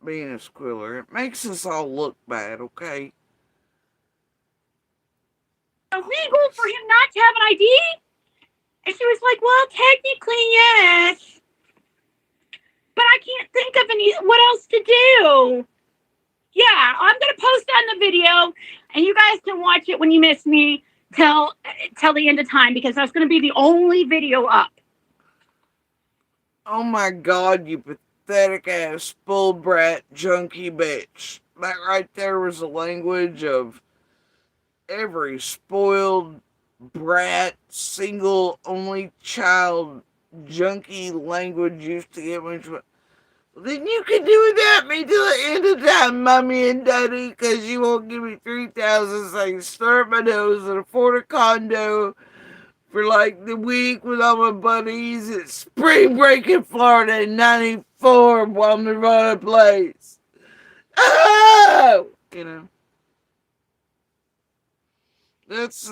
being a squealer. It makes us all look bad, okay? Illegal for him not to have an ID? And she was like, well, technically, yes. But I can't think of what else to do. Yeah, I'm going to post that in the video, and you guys can watch it when you miss me till the end of time, because that's going to be the only video up. Oh my God, you pathetic ass, spoiled brat, junkie bitch. That right there was the language of every spoiled brat, single, only child, junkie language used to get me. Well, then you can do without me till the end of time, mommy and daddy, because you won't give me 3,000 so I can start my nose and afford a condo for like the week with all my buddies at spring break in Florida in 94 while Nirvana plays. Oh! You know. That's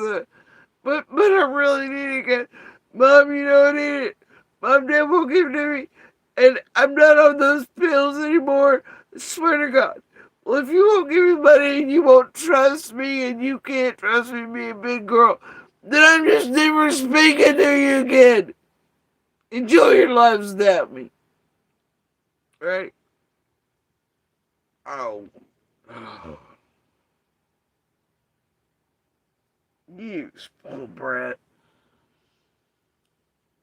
but I really need to get, Mom, you don't need it. Mom, Dad won't give it to me. And I'm not on those pills anymore. I swear to God. Well, if you won't give me money and you won't trust me and you can't trust me to be a big girl, then I'm just never speaking to you again. Enjoy your lives without me. Right? Oh. Oh. You spoiled brat.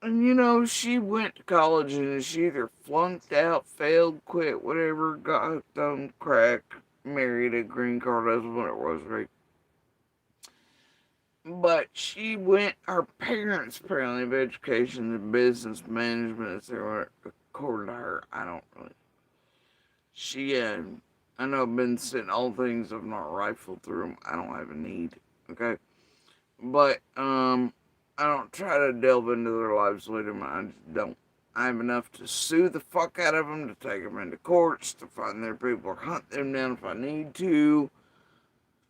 And you know, she went to college and she either flunked out, failed, quit, whatever, got hooked on crack, married a green card husband, it was, right? But her parents apparently have education in business management, so according to her, I don't really. I know I've been sent all things I've not rifled through them. I don't have a need, okay? But, I don't try to delve into their lives with them. I just don't. I have enough to sue the fuck out of them, to take them into courts, to find their people, or hunt them down if I need to.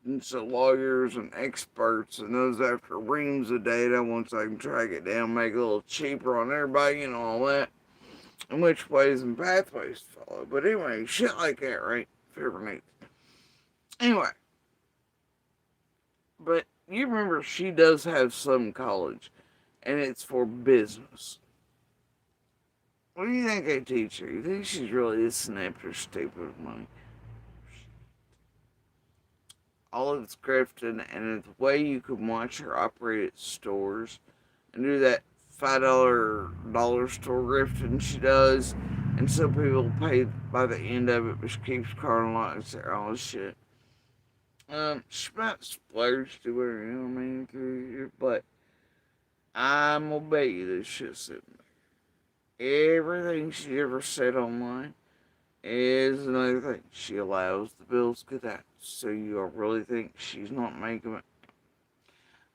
And so lawyers and experts and those after reams of data, once I can track it down, make it a little cheaper on everybody and all that, and which ways and pathways to follow. But anyway, shit like that, right? If ever needs. Anyway, but you remember she does have some college, and it's for business. What do you think they teach her? You think she's really this snipped or stupid with money? All of it's grifting, and it's the way you can watch her operate at stores and do that $5 store grifting she does, and some people pay by the end of it, but she keeps calling like all this shit. She might splurge to her, you know what I mean, through here, but I'm gonna bet you this shit's sitting there. Everything she ever said online is another thing. She allows the bills to get out. So you really think she's not making it?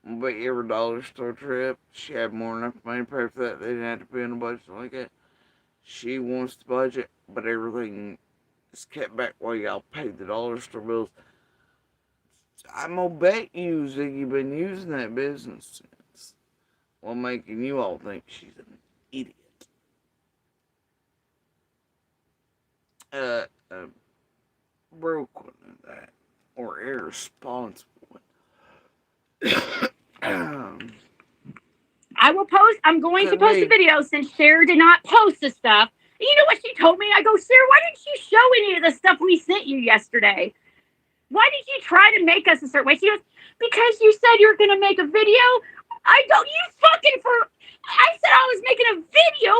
I bet you every dollar store trip, she had more than enough money to pay for that. They didn't have to be in a budget like that. She wants the budget, but everything is kept back while y'all pay the dollar store bills. I'm gonna bet you, Ziggy, been using that business sense while making you all think she's an idiot. Uh, uh broke one of that, or irresponsible one. I'm going to Could post a be. video since Cher did not post the stuff. And you know what she told me? I go, Cher, why didn't you show any of the stuff we sent you yesterday? Why did you try to make us a certain way? She goes, because you said you were going to make a video. I go, I said I was making a video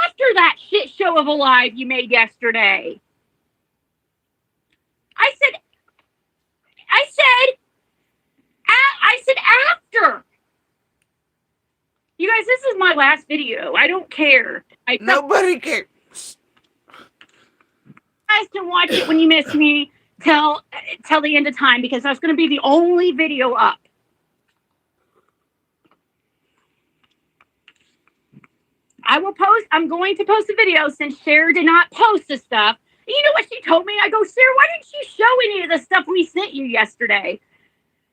after that shit show of a live you made yesterday. I said after. You guys, this is my last video. I don't care. Nobody cares. You guys can watch it when you miss me till the end of time, because that's going to be the only video up. I'm going to post a video since Cher did not post the stuff. And you know what she told me? I go, Cher, why didn't you show any of the stuff we sent you yesterday?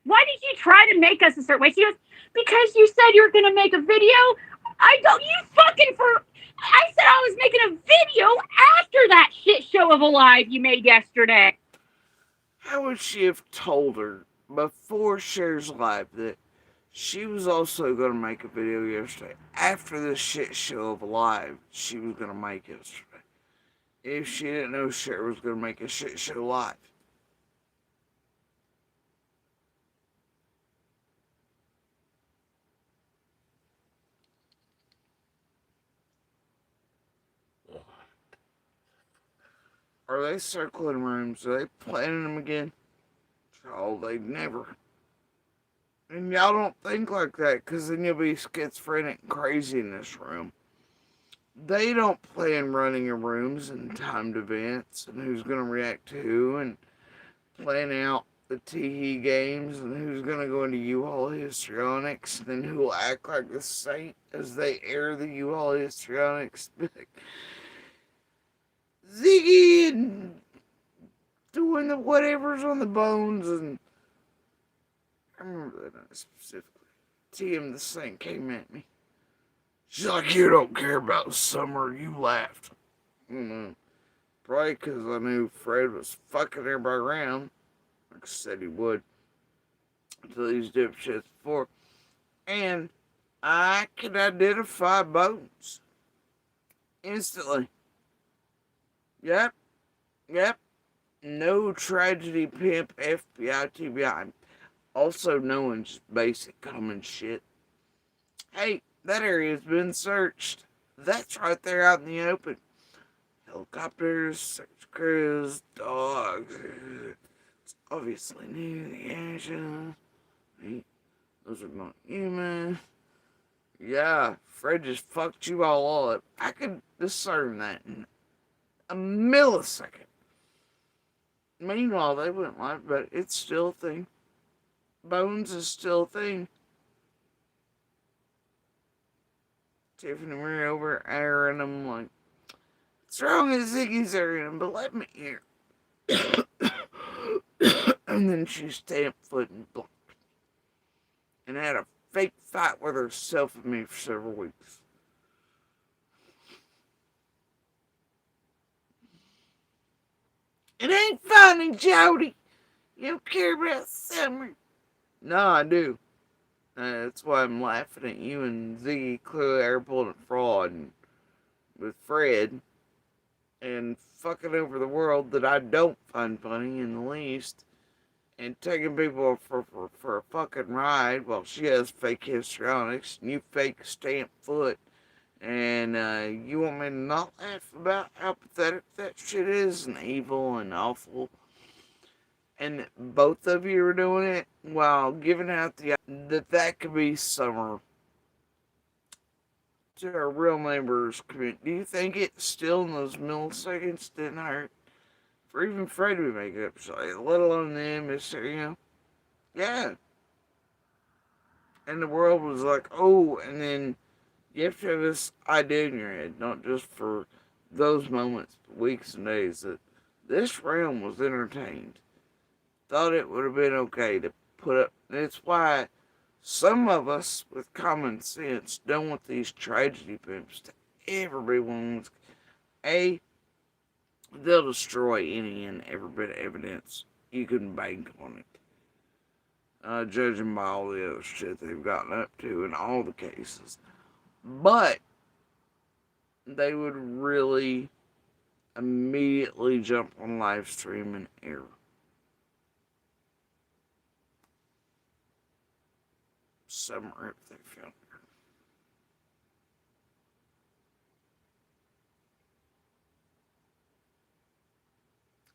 Why did you try to make us a certain way? She goes, because you said you were going to make a video. I go, I said I was making a video after that shit show of a live you made yesterday. How would she have told her before Cher's live that she was also going to make a video yesterday after the shit show of a live she was going to make yesterday? If she didn't know Cher was going to make a shit show live. Are they circling rooms? Are they planning them again? Oh, they never. And y'all don't think like that, because then you'll be schizophrenic and crazy in this room. They don't plan running your rooms and timed events and who's going to react to who and plan out the Teehee games and who's going to go into U-Haul histrionics and then who will act like the saint as they air the U-Haul histrionics. Ziggy and doing the whatever's on the bones, and I remember that night specifically. TM the Saint came at me. She's like, you don't care about summer. You laughed. Probably because I knew Fred was fucking everybody around, like I said he would, to these dipshits before. And I can identify bones instantly. Yep. No tragedy, pimp, FBI, TBI. Also known as basic common shit. Hey, that area's been searched. That's right there out in the open. Helicopters, search crews, dogs. It's obviously near the action. Those are not, yeah, man. Yeah, Fred just fucked you all up. I could discern that in a millisecond. Meanwhile, they wouldn't like, but it's still a thing. Bones is still a thing. Tiffany and Marie over airing them like, what's wrong with Ziggy's airing them? But let me hear. And then she stamped foot and blocked. And had a fake fight with herself and me for several weeks. It ain't funny, Jody. You don't care about Summer. No, I do. That's why I'm laughing at you and Ziggy clearly are pulling a fraud and with Fred and fucking over the world that I don't find funny in the least and taking people for a fucking ride while she has fake histrionics and you fake stamp foot and you want me to not laugh about how pathetic that shit is and evil and awful. And both of you are doing it while giving out the that could be Summer to our real neighbors community. Do you think it still in those milliseconds didn't hurt for even Fred to make it up, let alone them, you know? Yeah. And the world was like, oh, and then you have to have this idea in your head, not just for those moments, but weeks and days, that this realm was entertained. Thought it would have been okay to put up. That's why some of us with common sense don't want these tragedy pimps to ever be ones. A, they'll destroy any and every bit of evidence. You can bank on it. Judging by all the other shit they've gotten up to in all the cases. But they would really immediately jump on live stream and air. Summer if they found her.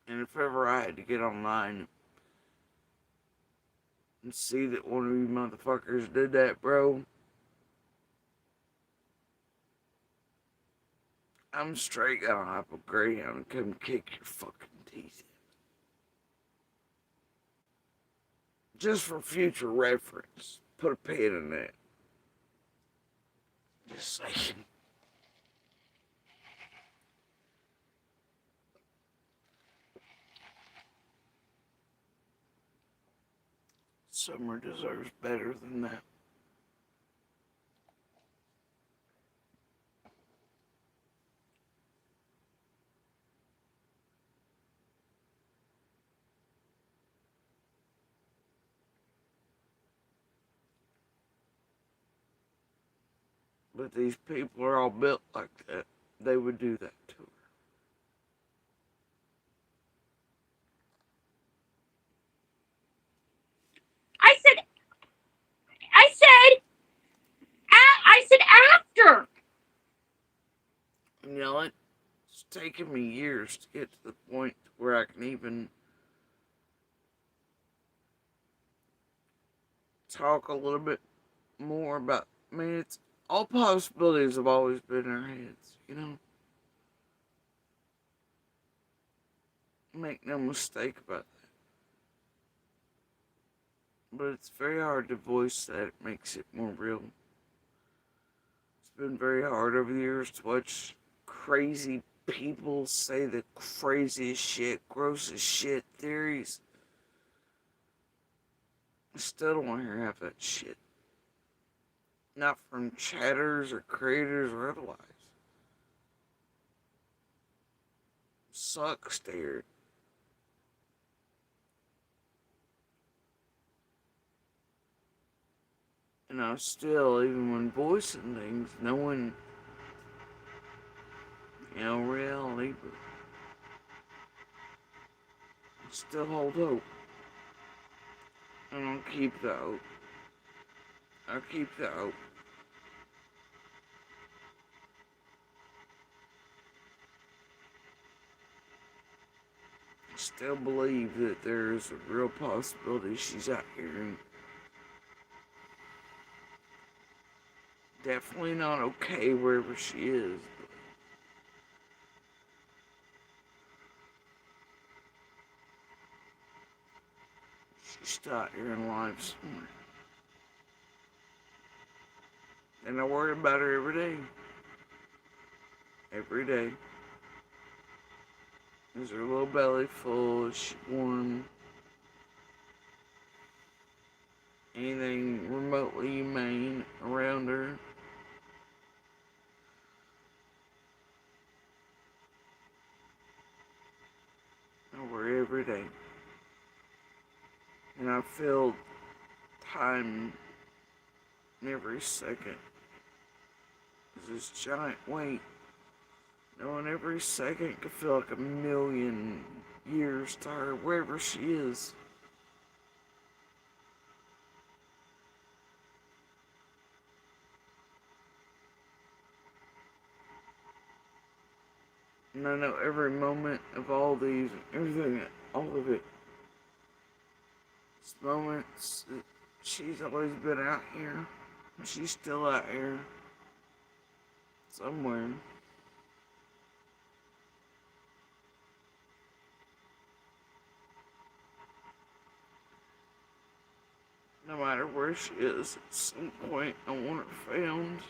And if ever I had to get online and see that one of you motherfuckers did that, bro, I'm straight gonna hop a Greyhound and come kick your fucking teeth in. Just for future reference. Put a pin in that. Just saying. Summer deserves better than that. But these people are all built like that. They would do that to her. I said, I said, I said after. And you know what? It's taken me years to get to the point where I can even talk a little bit more about. I mean, it's all possibilities have always been in our heads, you know? Make no mistake about that. But it's very hard to voice that. It makes it more real. It's been very hard over the years to watch crazy people say the craziest shit, grossest shit theories. I still don't want to hear half that shit. Not from chatters or creators or otherwise. Sucks to hear it. And I still, even when voicing things, knowing, reality, but I still hold hope. And I'll keep the hope. I'll keep the hope. I still believe that there is a real possibility she's out here. And definitely not okay wherever she is. She's still out here in life somewhere. And I worry about her every day. Every day. Is her little belly full? Is she warm? Anything remotely humane around her? I worry every day. And I feel time in every second. This giant weight. Knowing every second could feel like a million years to her, wherever she is. And I know every moment of all these, everything, all of it. It's moments that she's always been out here. And she's still out here. Somewhere. No matter where she is, at some point I want her found.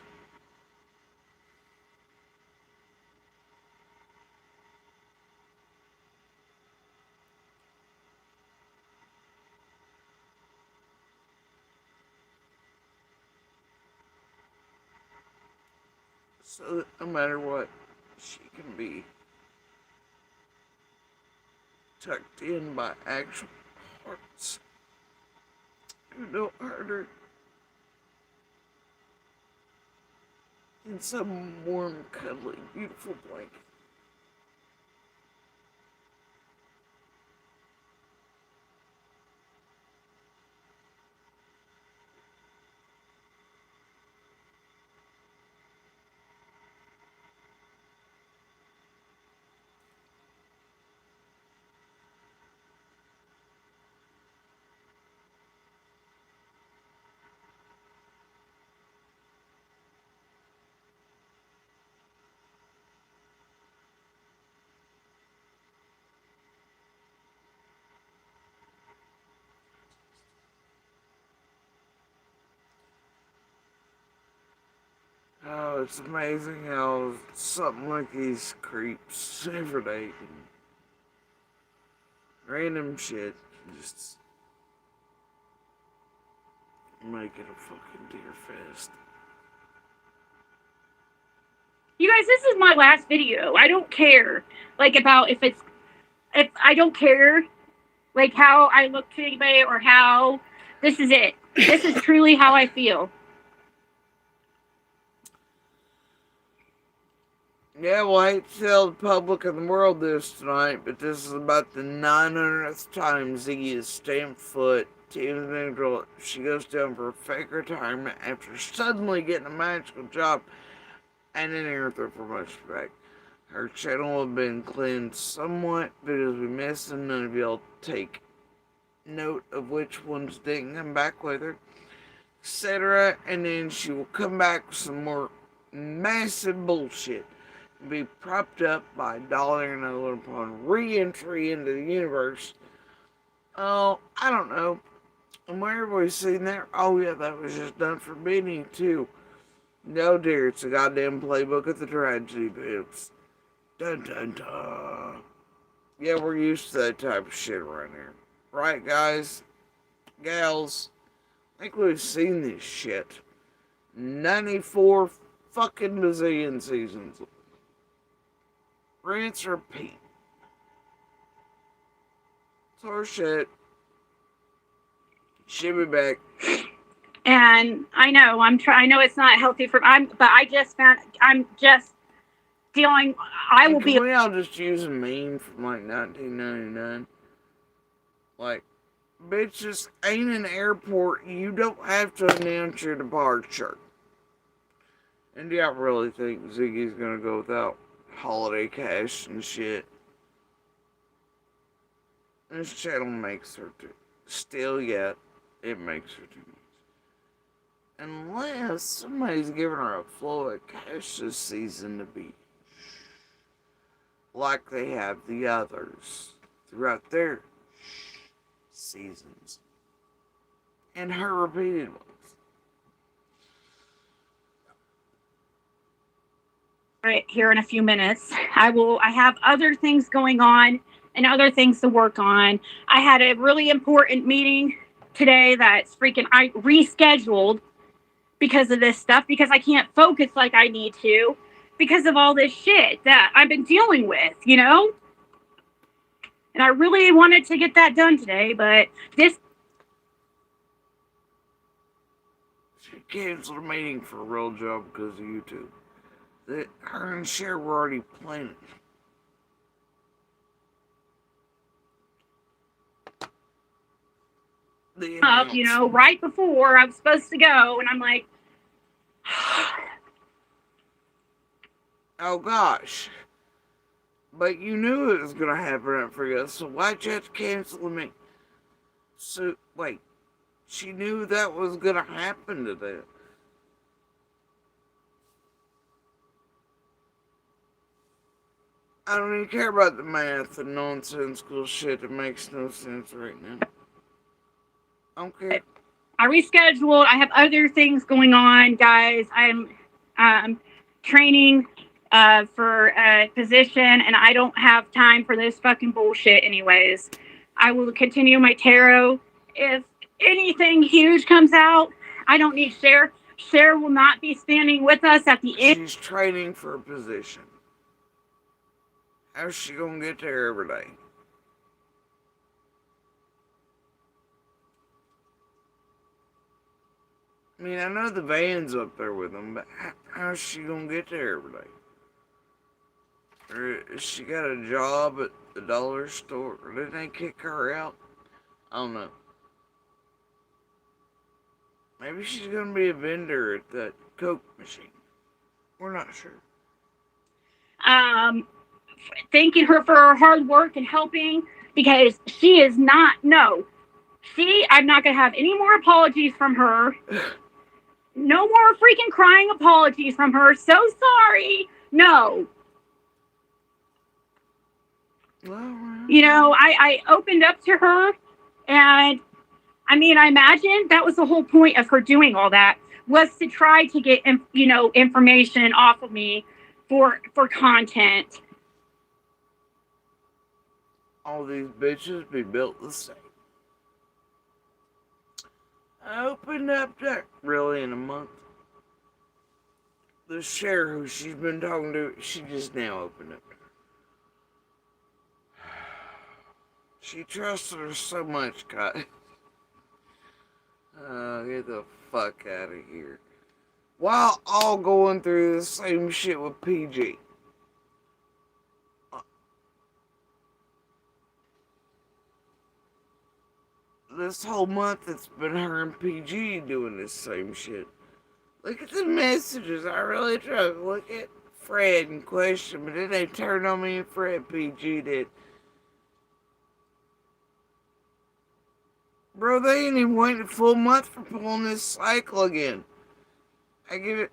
So that no matter what, she can be tucked in by actual hearts who don't hurt her in some warm, cuddly, beautiful blanket. Oh, it's amazing how something like these creeps every day and random shit just make it a fucking deer fest. You guys, this is my last video. I don't care, like, about if I don't care, like, how I look to anybody or how. This is it. This is truly how I feel. Yeah, well, I hate to tell the public of the world this tonight, but this is about the 900th time Ziggy has stamped foot to individual. She goes down for a fake retirement after suddenly getting a magical job and an airthrow promotion back. Her channel will have been cleansed somewhat, but as we missed and none of y'all take note of which ones didn't come back with her, etc. And then she will come back with some more massive bullshit and be propped up by Dollar and Owen upon re-entry into the universe. Oh, I don't know. And where have we seen that? Oh yeah, that was just done for Benny too. No dear, it's a goddamn playbook of the tragedy pits. Dun dun dun. Yeah, we're used to that type of shit around here. Right, guys? Gals? I think we've seen this shit. 94 fucking bazillion seasons. Rinse, repeat. It's our shit. She'll be back. And I know I know it's not healthy for but I'm just dealing. I will be. Can we all just use a meme from like 1999? Like, bitches ain't an airport. You don't have to announce your departure. And do y'all really think Ziggy's gonna go without holiday cash and shit? This channel makes her too. Still yet, it makes her too much. unless somebody's giving her a flow of cash this season to be like they have the others throughout their seasons and her repeated ones. Right here in a few minutes. I have other things going on and other things to work on. I had a really important meeting today that's freaking I rescheduled because of this stuff because I can't focus like I need to because of all this shit that I've been dealing with, you know? And I really wanted to get that done today, but this She canceled a meeting for a real job because of YouTube. That her and Cher were already planning. The up, you know, right before I was supposed to go, and I'm like, oh gosh. But you knew it was gonna happen for you, so why'd you have to cancel me? So, wait, she knew that was gonna happen to them. I don't even care about the math and nonsensical shit that makes no sense right now. I don't care. I rescheduled. I have other things going on, guys. I'm training for a position, and I don't have time for this fucking bullshit, anyways. I will continue my tarot. If anything huge comes out, I don't need Cher. Cher will not be standing with us at the end. She's training for a position. How's she gonna get there every day? I mean, I know the van's up there with them, but how's she gonna get there every day? Or has she got a job at the dollar store? Or did they kick her out? I don't know. Maybe she's gonna be a vendor at that Coke machine. We're not sure. Um, Thanking her for her hard work and helping because she is not, no. I'm not going to have any more apologies from her. No more freaking crying apologies from her. So sorry. No. Well, You know, I opened up to her, and I mean, I imagine that was the whole point of her doing all that was to try to get, you know, information off of me for content. all these bitches be built the same. I opened up that really in a month. The Cher who she's been talking to, she just now opened up. She trusted her so much, guys. Get the fuck out of here. While all going through the same shit with PG. This whole month it's been her and PG doing this same shit. Look at the messages. I really tried to look at Fred and question, but then they turned on me and Fred. PG did. Bro, they ain't even waited a full month for pulling this cycle again. I give it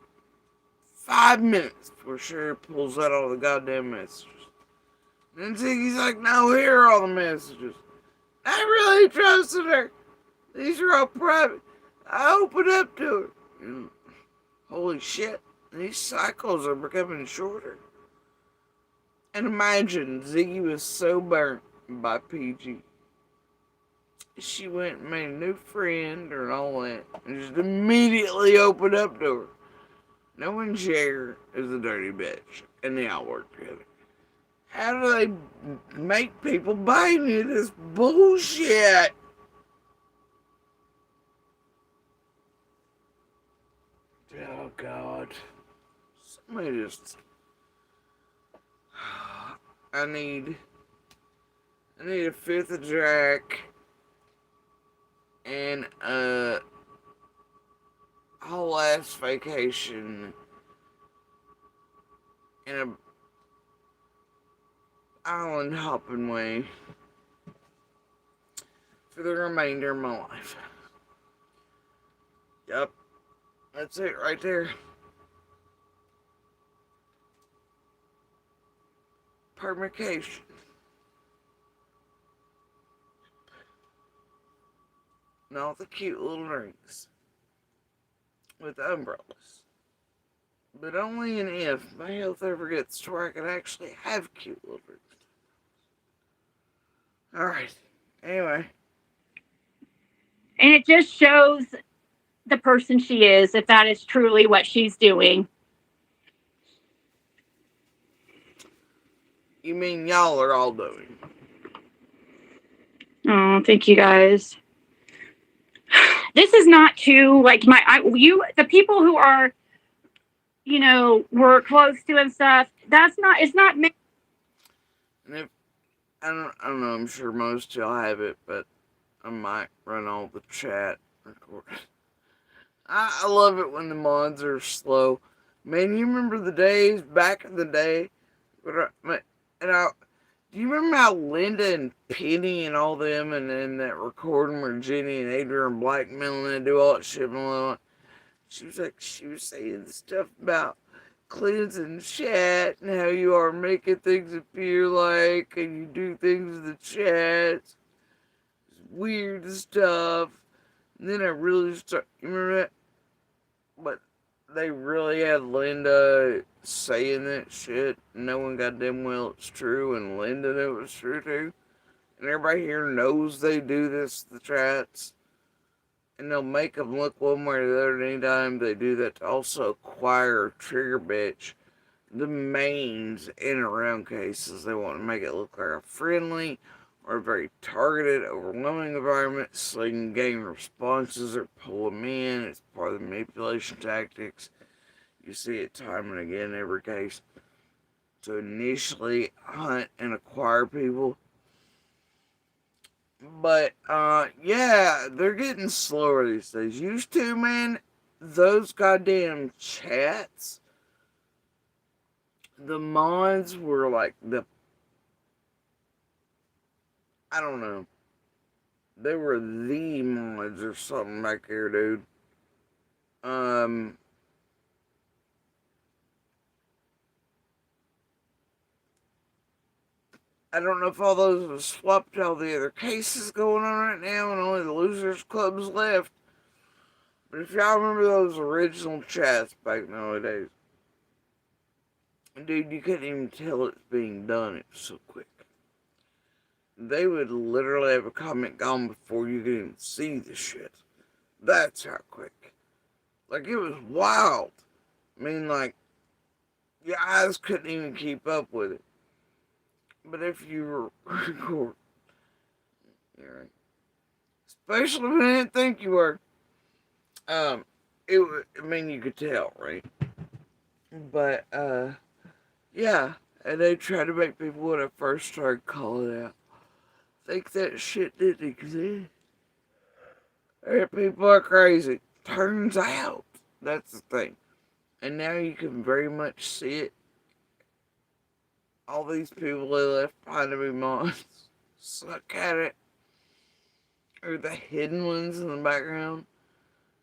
5 minutes before Cher pulls out all the goddamn messages. Then Ziggy's like, no, here are all the messages. I really trusted her. These are all private. I opened up to her. And holy shit, these cycles are becoming shorter. And imagine, Ziggy was so burnt by PG. She went and made a new friend and all that, and just immediately opened up to her. Knowing Cher is a dirty bitch, and they all work together. How do they make people buy into this bullshit? Oh God. Somebody just I need a fifth of Jack and a whole ass vacation and a island hopping way for the remainder of my life. Yup. That's it right there. Permutation. And all the cute little drinks with umbrellas. But only in if my health ever gets to where I can actually have cute little drinks. Alright. Anyway. And it just shows the person she is, if that is truly what she's doing. You mean y'all are all doing? Oh, thank you guys. This is not too like the people who are, we're close to and stuff. That's not. It's not. And if I don't know, I'm sure most y'all have it, but I might run all the chat recorded. I love it when the mods are slow. Man, you remember the days back in the day? Do you remember how Linda and Penny and all them and then that recording where Jenny and Adrian blackmailing and do all that shit? She was saying stuff about cleansing chat and how you are making things appear like and you do things in the chat. Weird stuff. And then I really start. You remember that? But they really had Linda saying that shit, knowing goddamn well it's true, and Linda knew it was true too. And everybody here knows they do this, the chats. And they'll make them look one way or the other anytime they do that to also acquire or trigger bitch the mains in and around cases. They want to make it look like a friendly or a very targeted, overwhelming environment so they can gain responses or pull them in. It's part of the manipulation tactics. You see it time and again in every case. To initially hunt and acquire people. But, yeah, they're getting slower these days. Used to, man, those goddamn chats, the mods were like I don't know. They were the mods or something back there, dude. Um, I don't know if all those have swapped all the other cases going on right now and only the losers clubs left. But if y'all remember those original chats back in the early days, dude, you couldn't even tell it's being done. It was so quick. They would literally have a comment gone before you could even see the shit. That's how quick. Like, it was wild. I mean, like, your eyes couldn't even keep up with it. But if you record, you're right. Especially when I didn't think you were. I mean, you could tell, right? But, yeah. And they try to make people, when I first started calling out, think that shit didn't exist. People are crazy. Turns out, that's the thing. And now you can very much see it. All these people they left behind to be mods suck at it. Or the hidden ones in the background.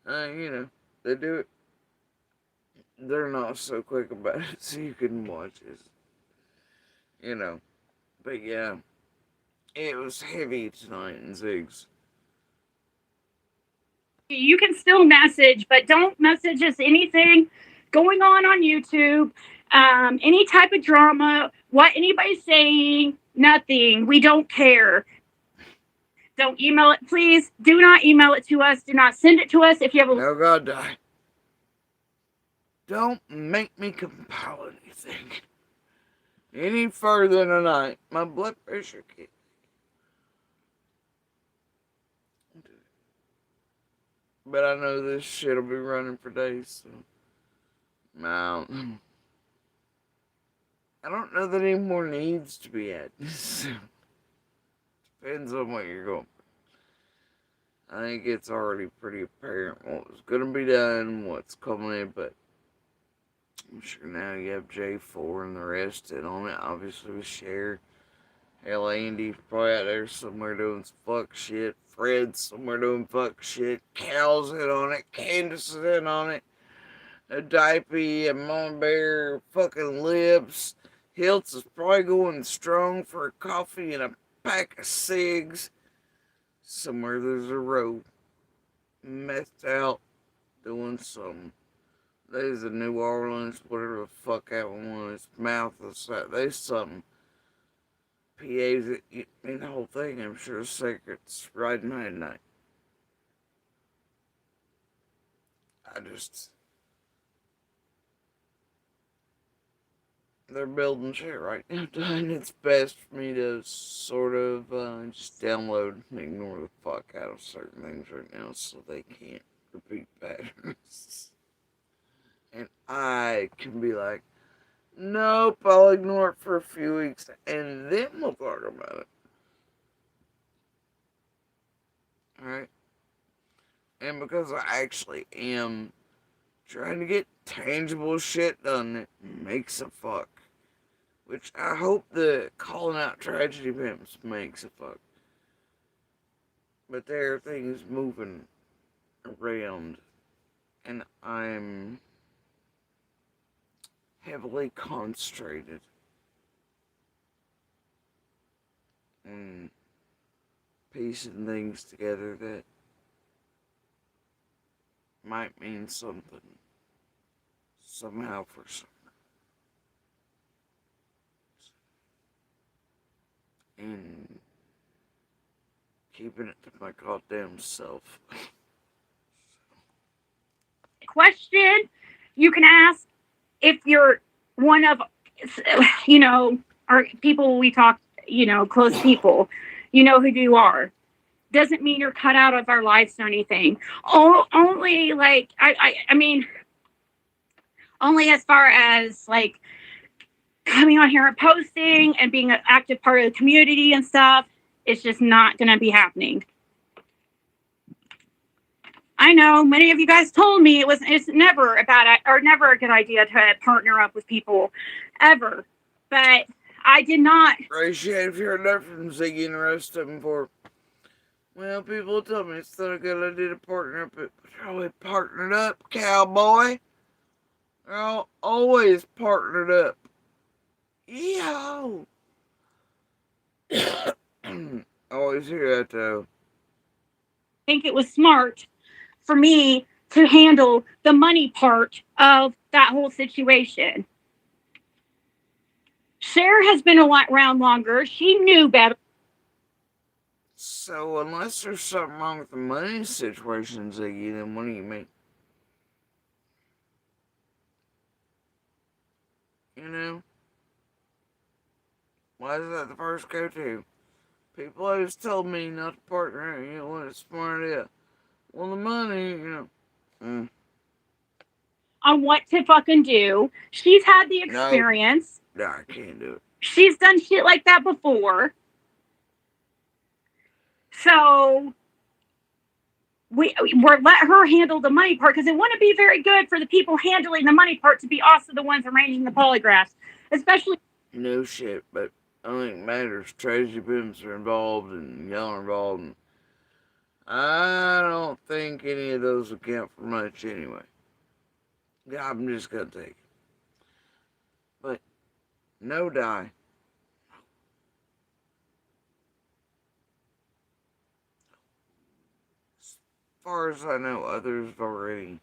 They do it. They're not so quick about it, so you can watch it. But yeah, it was heavy tonight in Ziggs. You can still message, but don't message us anything going on YouTube, any type of drama, what anybody's saying, nothing. We don't care. Don't email it, please. Do not email it to us. Do not send it to us if you have a. No, God, die. Don't make me compile anything any further tonight. My blood pressure kicked. But I know this shit'll be running for days, so. I don't know that any more needs to be added. Depends on what you're going for. I think it's already pretty apparent what was going to be done, what's coming in, but I'm sure now you have J4 and the rest in on it. Obviously with Cher. Hell, Andy's probably out there somewhere doing some fuck shit. Fred's somewhere doing fuck shit. Cal's in on it. Candace is in on it. a diaper, a mama bear, fucking lips. Hilts is probably going strong for a coffee and a pack of cigs. Somewhere there's a row, methed out, doing something. There's a New Orleans, whatever the fuck that one was. Mouth is that. There's something. PAs in the whole thing, I'm sure secrets riding high tonight. I just. They're building shit right now, and it's best for me to sort of just download and ignore the fuck out of certain things right now so they can't repeat patterns. And I can be like, nope, I'll ignore it for a few weeks and then we'll talk about it. Alright? And because I actually am trying to get tangible shit done that makes a fuck. Which I hope the calling out tragedy pimps makes a fuck. But there are things moving around, and I'm heavily concentrated on piecing things together that might mean something somehow for some. And keeping it to my goddamn self. Question you can ask if you're one of, you know, our people we talk, you know, close people, you know who you are. Doesn't mean you're cut out of our lives or anything. Only like, I mean, only as far as like coming on here and posting and being an active part of the community and stuff, it's just not going to be happening. I know many of you guys told me it's never a bad or never a good idea to partner up with people ever, but I did not. Appreciate if you heard that from Ziggy and the rest of them for. Well, people tell me it's not a good idea to partner up, but always partnered up, cowboy. They're always partnered up. Yo! Always hear that though. I think it was smart for me to handle the money part of that whole situation. Cher has been around longer. She knew better. So, unless there's something wrong with the money situation, Ziggy, then what do you mean? You know? Why is that the first go-to? People always told me not to partner, you know, what a smart idea. Well, the money, you know. On what to fucking do. She's had the experience. No, I can't do it. She's done shit like that before. So we're let her handle the money part because it wouldn't be very good for the people handling the money part to be also the ones arranging the polygraphs, especially. No shit, but I don't think it matters. Tragedy pimps are involved and y'all are involved. And I don't think any of those will count for much anyway. Yeah, I'm just gonna take it. But no die. As far as I know, others have already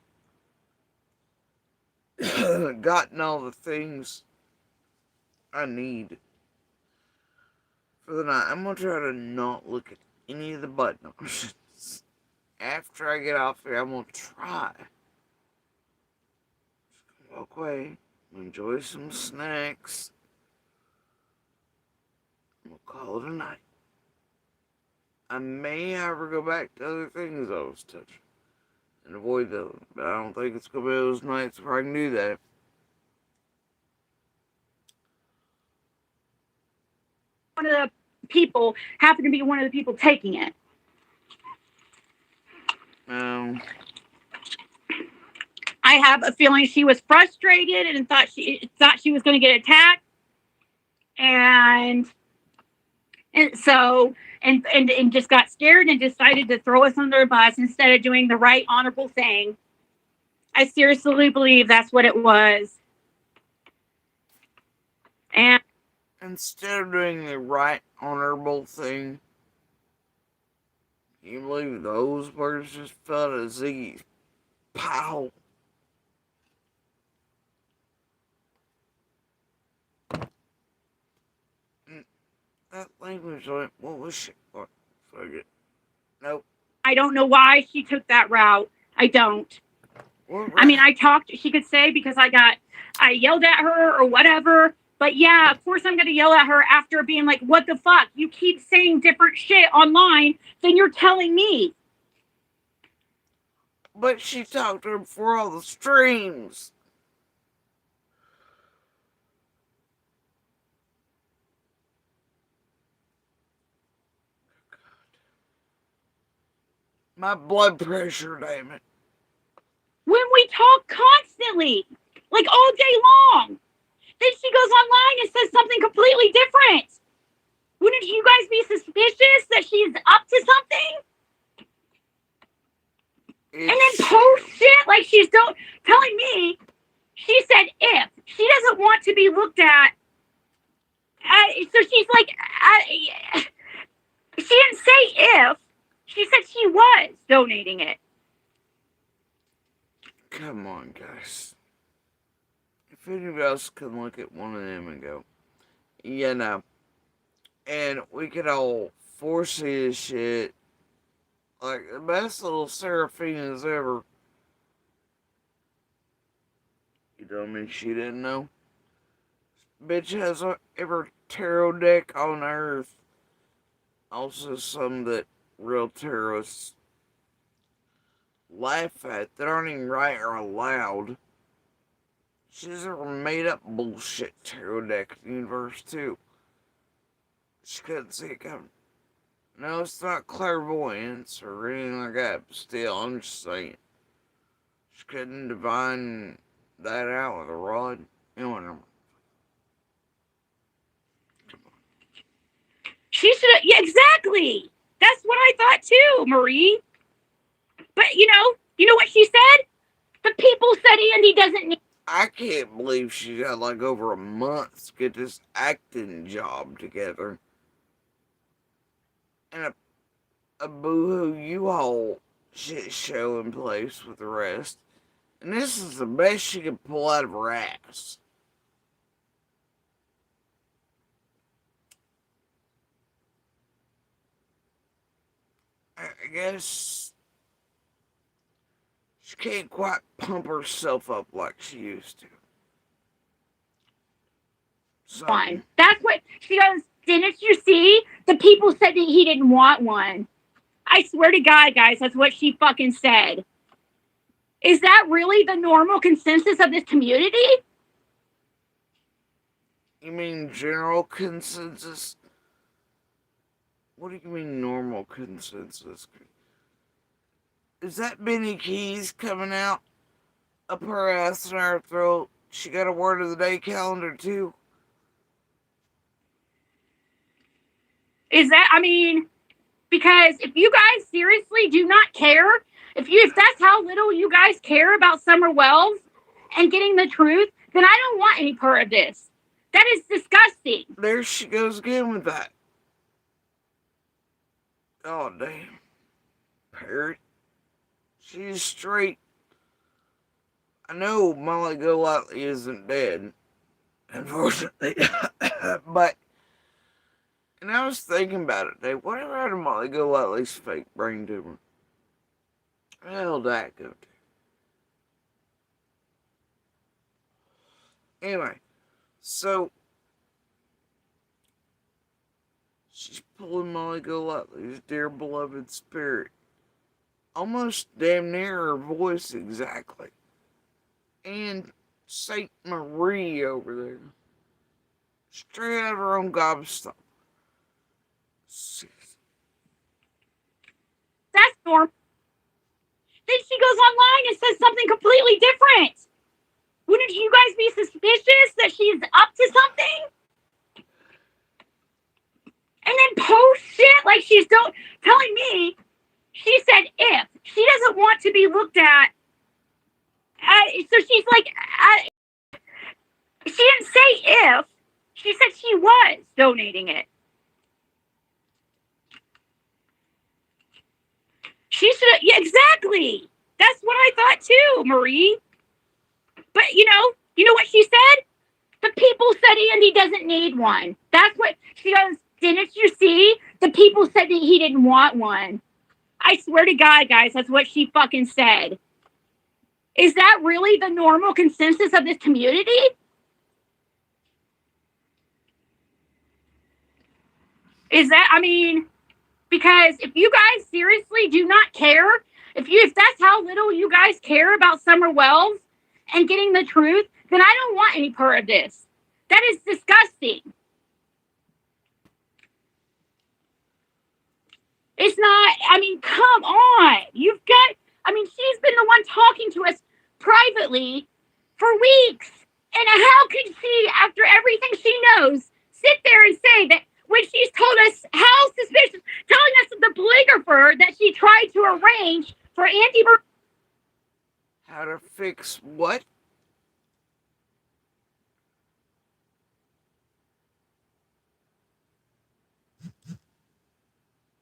gotten all the things I need for the night. I'm gonna try to not look at any of the button options. After I get off here, I'm gonna try. Just gonna walk away, enjoy some snacks. We'll call it a night. I may ever go back to other things I was touching and avoid those, but I don't think it's gonna be those nights where I can do that. One of the people happened to be one of the people taking it. I have a feeling she was frustrated and thought she was going to get attacked, and so just got scared and decided to throw us under the bus instead of doing the right honorable thing I seriously believe that's what it was. And instead of doing the right, honorable thing, you believe those words just fell to Ziggy's pile? That language, like, what was she? What? Fuck it. Nope. I don't know why she took that route. I don't. I mean, I talked, she could say because I yelled at her or whatever. But yeah, of course I'm going to yell at her after being like, what the fuck? You keep saying different shit online than you're telling me. But she talked to him for all the streams. My blood pressure, damn it. When we talk constantly, like all day long. Then she goes online and says something completely different. Wouldn't you guys be suspicious that she's up to something? And then post shit like she's telling me. She said if she doesn't want to be looked at. So she's like, she didn't say if. She said she was donating it. Come on, guys. If anybody else can look at one of them and go, yeah, no. And we could all foresee this shit. Like, the best little Seraphina's ever. You know what I mean? She didn't know. Bitch has every tarot deck on earth. Also, some that real terrorists laugh at that aren't even right or allowed. She's ever made up bullshit tarot deck in the universe, too. She couldn't see it coming. No, it's not clairvoyance or anything like that, but still, I'm just saying. She couldn't divine that out with a rod. You know, She should have, yeah, exactly. That's what I thought too, Marie. But you know what she said? The people said Andy doesn't need. I can't believe she got like over a month to get this acting job together. And a boohoo U-Haul shit show in place with the rest. And this is the best she could pull out of her ass. I guess she can't quite pump herself up like she used to. So, One. That's what she goes. Didn't you see? The people said that he didn't want one. I swear to God, guys, that's what she fucking said. Is that really the normal consensus of this community? you mean general consensus? What do you mean normal consensus? Is that Benny Keys coming out up her ass and her throat? She got a word of the day calendar too. Is that? I mean, because if you guys seriously do not care, if that's how little you guys care about Summer Wells and getting the truth, then I don't want any part of this. That is disgusting. There she goes again with that. Oh damn. Parrot. She's straight. I know Molly Golightly isn't dead, unfortunately. But, and I was thinking about it today, whatever happened to Molly Golightly's fake brain tumor? Where the hell did that go to? Anyway, so she's pulling Molly Golightly's dear beloved spirit. Almost damn near her voice exactly. And Saint Marie over there. Straight out of her own gobstopper. That's normal. Then she goes online and says something completely different. Wouldn't you guys be suspicious that she's up to something? And then post shit like she's telling me. She said if she doesn't want to be looked at. So she's like, she didn't say if. She said she was donating it. She should. Yeah, exactly. That's what I thought too, Marie. But you know what she said? The people said Andy doesn't need one. That's what she goes. Didn't you see? The people said that he didn't want one. I swear to God, guys, that's what she fucking said. Is that really the normal consensus of this community? Is that, I mean, because if you guys seriously do not care, if that's how little you guys care about Summer Wells and getting the truth, then I don't want any part of this. That is disgusting. It's not, I mean, come on. She's been the one talking to us privately for weeks. And how can she, after everything she knows, sit there and say that when she's told us how suspicious, telling us the polygrapher that she tried to arrange for Andy How to fix what?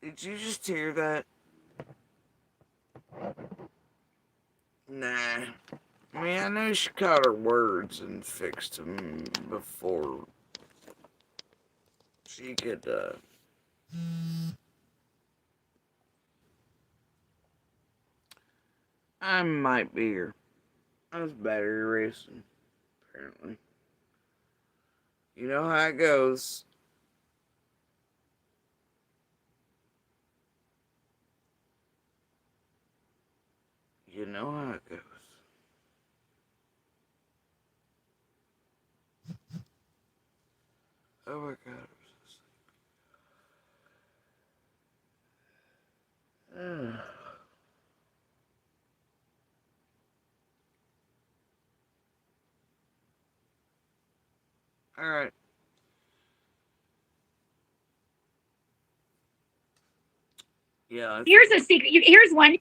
Did you just hear that? Nah. I mean, I know she caught her words and fixed them before she could, I might be here. I was battery racing, apparently. You know how it goes. You know how it goes. Oh my god. Alright. Yeah. Here's a secret. Here's one.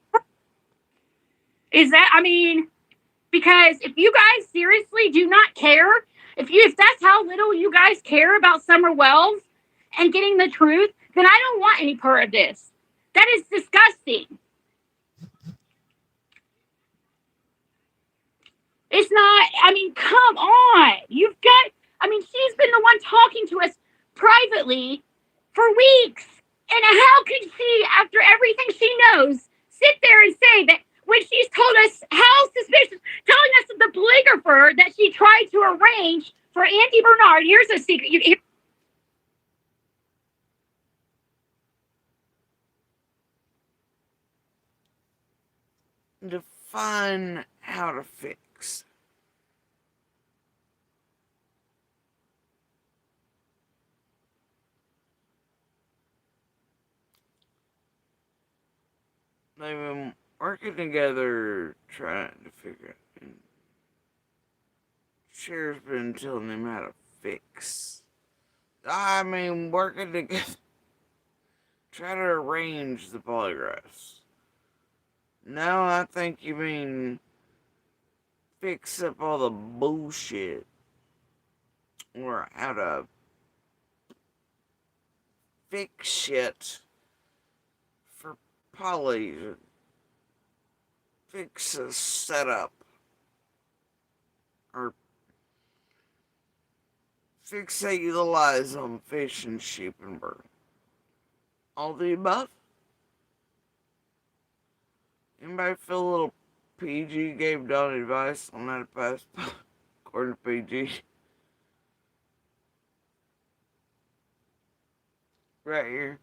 Is that, because if you guys seriously do not care, if that's how little you guys care about Summer Wells and getting the truth, then I don't want any part of this. That is disgusting. It's not, come on. She's been the one talking to us privately for weeks. And how can she, after everything she knows, sit there and say that when she's told us how suspicious, telling us the polygrapher that she tried to arrange for Andy Bernard, here's a secret. Define how to fix. They've been working together trying to figure it out. Cher's been telling him how to fix. Working together. Try to arrange the polygraphs. No, I think you mean fix up all the bullshit. Or how to fix shit for Polly. Fix a setup. Or fixate the lies on fish and sheep and bird. All the above? Anybody feel a little PG gave Don advice on how to pass according to PG? Right here.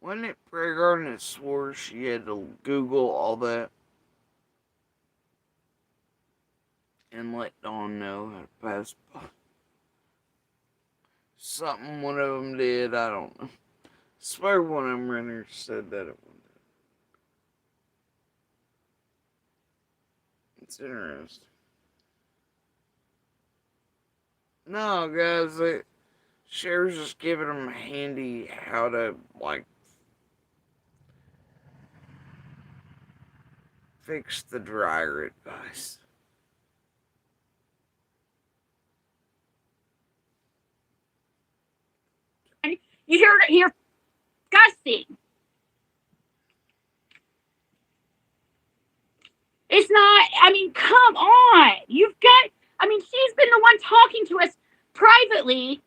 Wasn't it Prayer Garden that swore she had to Google all that? And let Dawn know how to pass. Something one of them did, I don't know. I swear one of them runners said that at one time. It's interesting. No, guys, Cher's just giving them handy how to, fix the dryer advice. You heard it here. Disgusting. It's not, I mean, come on. You've got, I mean, she's been the one talking to us privately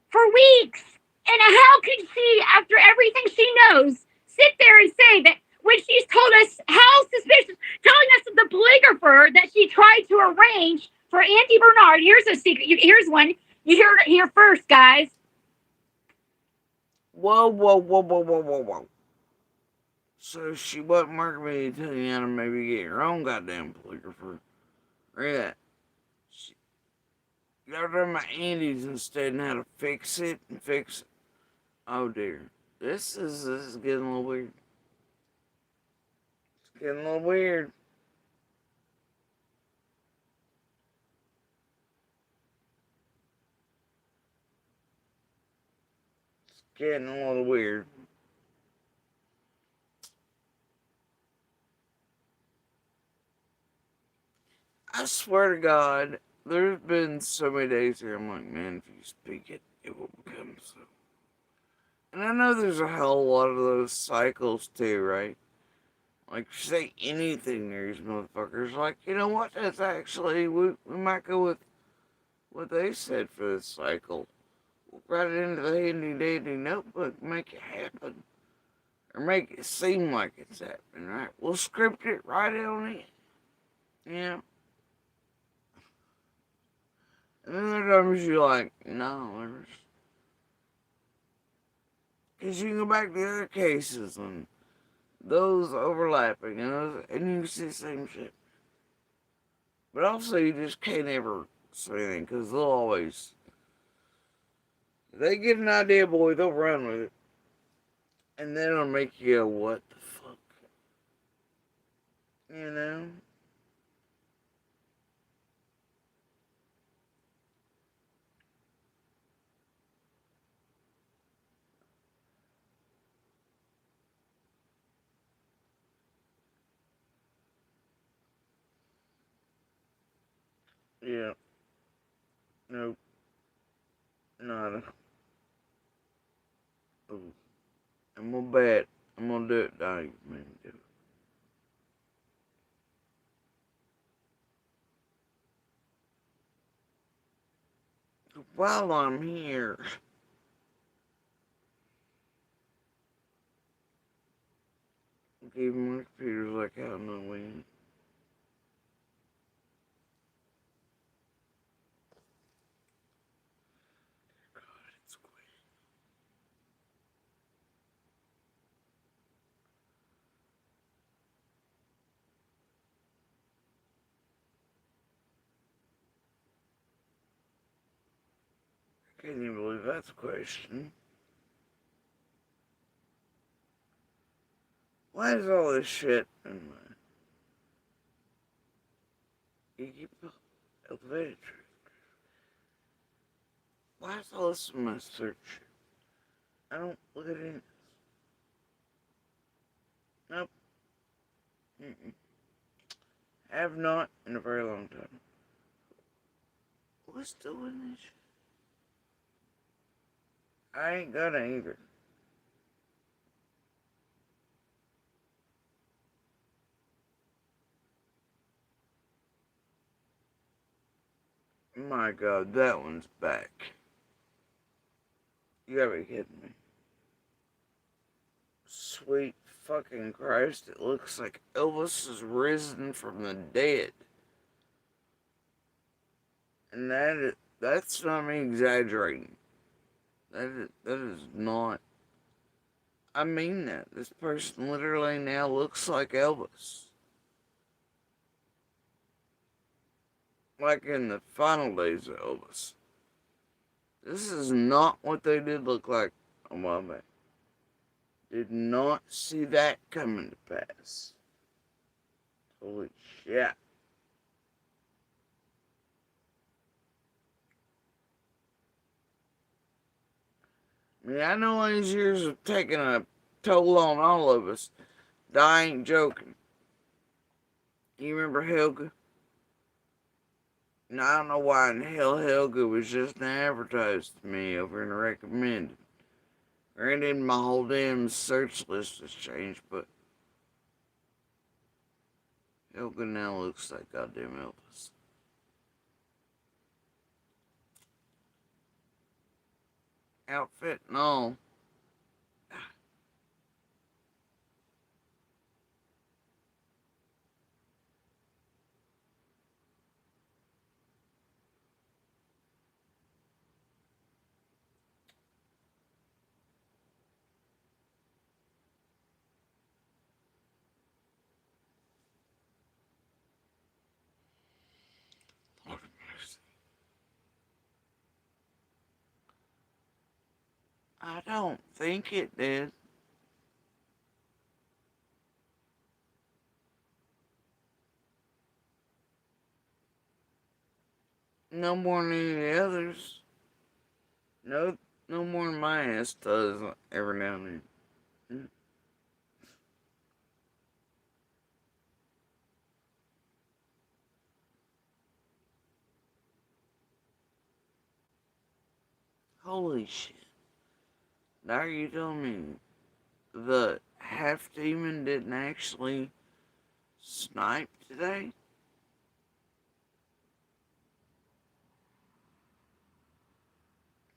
for weeks. And how can she, after everything she knows, sit there and say that when she's told us how suspicious, telling us the polygrapher that she tried to arrange for Andy Bernard? Here's a secret. Here's one. You heard it here first, guys. Whoa, whoa, whoa, whoa, whoa, whoa, whoa. So she wasn't working with you telling you how to maybe get your own goddamn polygrapher. Look at that. Y'all talking about Andy's instead and how to fix it and fix it. Oh dear. This is getting a little weird. It's getting a little weird. It's getting a little weird. I swear to God, there's been so many days here I'm like, man, if you speak it, it will become so. And I know there's a hell lot of those cycles too, right? Like, say anything to these motherfuckers. Like, you know what? That's actually, we might go with what they said for this cycle. We'll write it into the handy dandy notebook, make it happen. Or make it seem like it's happening, right? We'll script it right on it. Yeah. And then there are times you're like, no, there's. Because you can go back to the other cases and those overlapping and you can see the same shit. But also, you just can't ever say anything because they'll always. If they get an idea, boy, they'll run with it. And then it'll make you go, what the fuck? You know? Yeah. Nope. Nada. Ooh. I'm gonna bet. I'm gonna do it, Donnie. Man, do it. While I'm here, even my computer's like out in the wind. God, it's quick. I can't even believe that's a question. Why is all this shit in my you keep elevated truth? Why is all this in my search? I don't look at it. Nope. Mm-mm. Have not in a very long time. What's doing this shit? I ain't gonna either. My God, that one's back. You gotta be kidding me. Sweet fucking Christ, it looks like Elvis is risen from the dead. And that's not me exaggerating. That is not. I mean that. This person literally now looks like Elvis. Like in the final days of Elvis. This is not what they did look like on my man. Did not see that coming to pass. Holy shit. I mean, I know these years have taken a toll on all of us. I ain't joking. You remember Helga? Now, I don't know why in hell Helga was just advertised to me over in the recommended. Granted, my whole damn search list has changed, but Helga now looks like goddamn Elvis. Outfit? No. Lord have mercy. I don't think it did. No more than any others. No, no more than my ass does every now and then. Holy shit. Now you telling me the half demon didn't actually snipe today?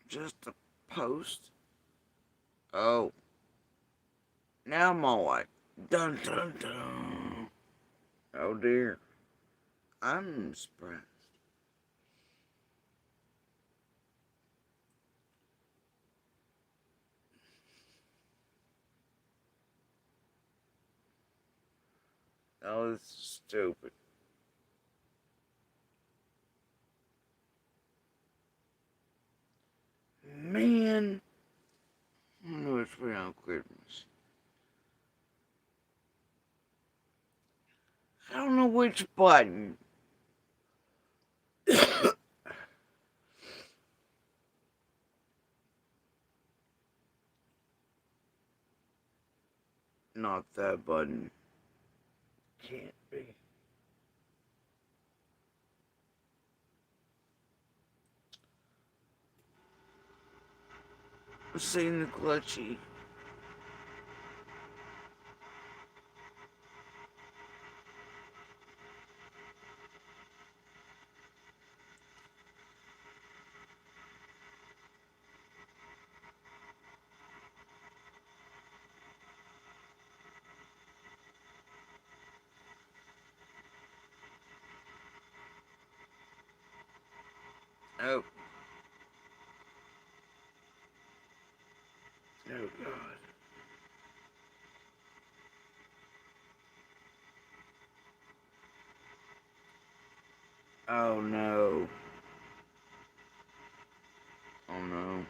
Just a post? Oh. Now I'm all like, dun dun dun. Oh dear. I'm surprised. Oh, this is stupid. Man. I don't know which way I'll Christmas. I don't know which button. Not that button. Can't be. I've seen the glitchy. Oh. Oh god. Oh no. Oh no.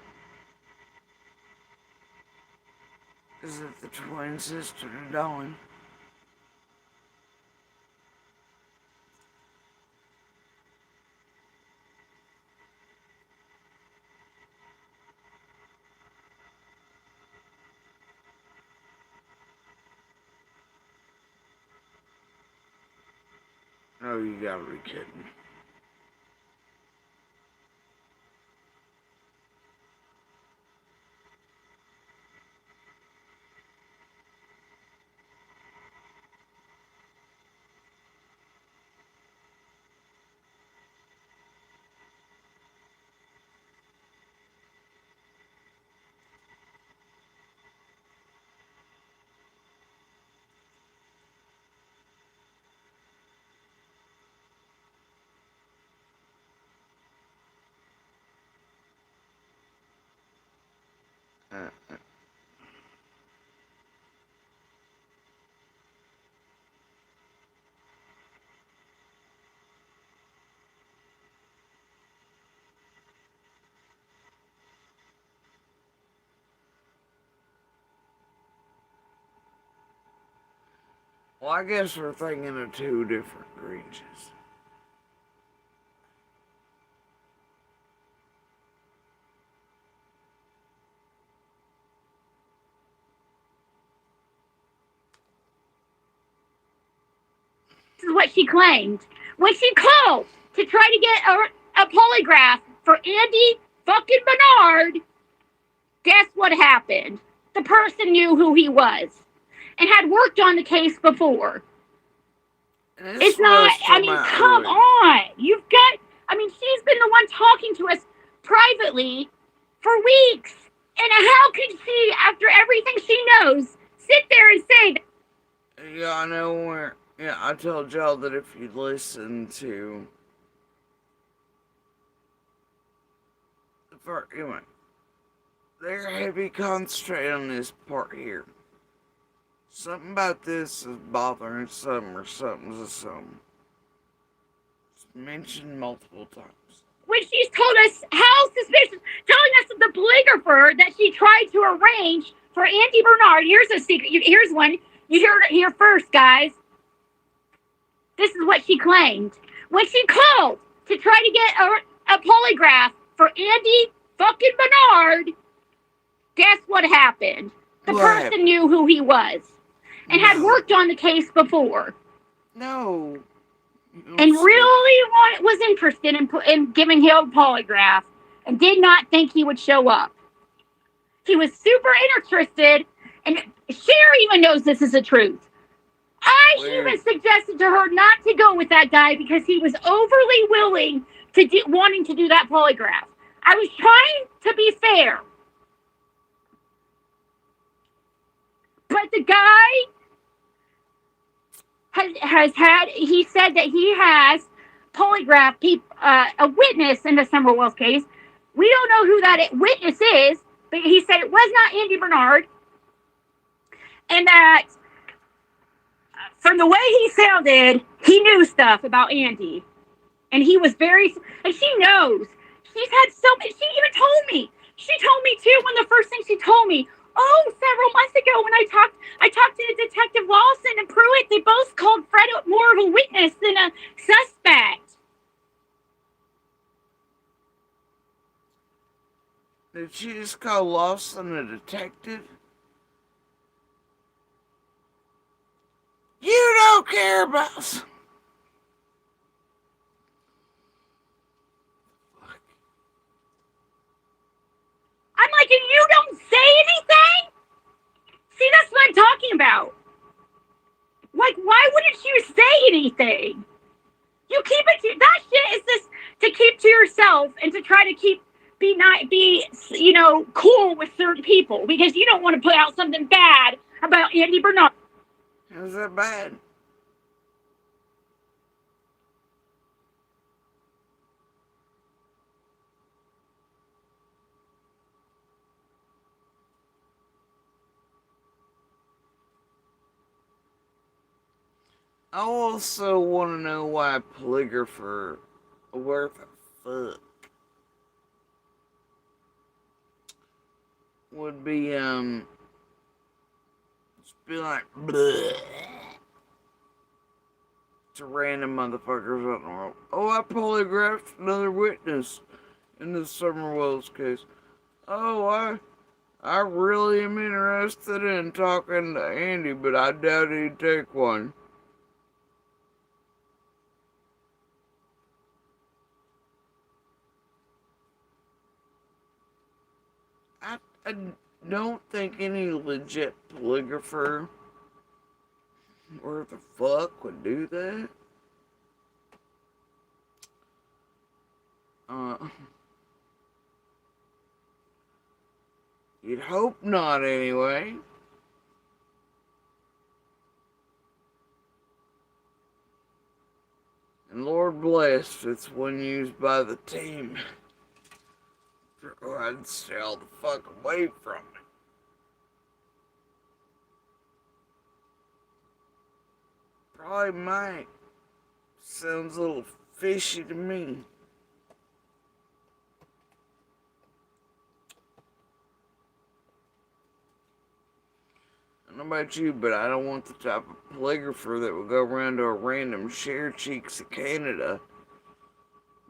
Is it the twin sister to Dawn? Oh, you gotta be kidding. Uh, uh, well, I guess we're thinking of two different Grinches. This is what she claimed when she called to try to get a polygraph for Andy fucking Bernard. Guess what happened? The person knew who he was and had worked on the case before. This It's not, was I talking mean, about come earlier. on. You've got, I mean, she's been the one talking to us privately for weeks. And how can she, after everything she knows, sit there and say that? Yeah, I know where. Yeah, I told y'all that if you listen to the part, anyway, they're heavy concentrated on this part here. Something about this is bothering some or something's a something. It's mentioned multiple times. When she's told us how suspicious, telling us of the polygrapher that she tried to arrange for Andy Bernard. Here's a secret. Here's one. You heard it here first, guys. This is what she claimed. When she called to try to get a polygraph for Andy fucking Bernard, guess what happened? The What person happened? knew who he was and had No. worked on the case before No. and really was interested in giving him a polygraph and did not think he would show up. He was super interested, and Cher even knows this is the truth. I even suggested to her not to go with that guy because he was overly willing to wanting to do that polygraph. I was trying to be fair. But the guy has had, he said that he has polygraphed a witness in the Summerwells case. We don't know who that witness is, but he said it was not Andy Bernard. And that from the way he sounded, he knew stuff about Andy. And he was very, and she knows. She's had so many, she even told me. She told me too, when the first thing she told me, oh, several months ago when I talked to Detective Lawson and Pruitt, they both called Fred more of a witness than a suspect. Did she just call Lawson a detective? You don't care about. I'm like, and you don't say anything? See, that's what I'm talking about. Like, why wouldn't you say anything? You keep it to, that shit is this to keep to yourself and to try to be cool with certain people because you don't want to put out something bad about Andy Bernard. How's that bad? I also want to know why a polygrapher worth a fuck would be just be like bleh, to random motherfuckers out in the world. Oh, I polygraphed another witness in the Summerwells case. Oh, I really am interested in talking to Andy, but I doubt he'd take one. I don't think any legit polygrapher worth a fuck would do that. Uh, you'd hope not, anyway. And Lord bless if it's one used by the team. I'd stay all the fuck away from it. Probably might. Sounds a little fishy to me. I don't know about you, but I don't want the type of polygrapher that would go around to a random Cher cheeks of Canada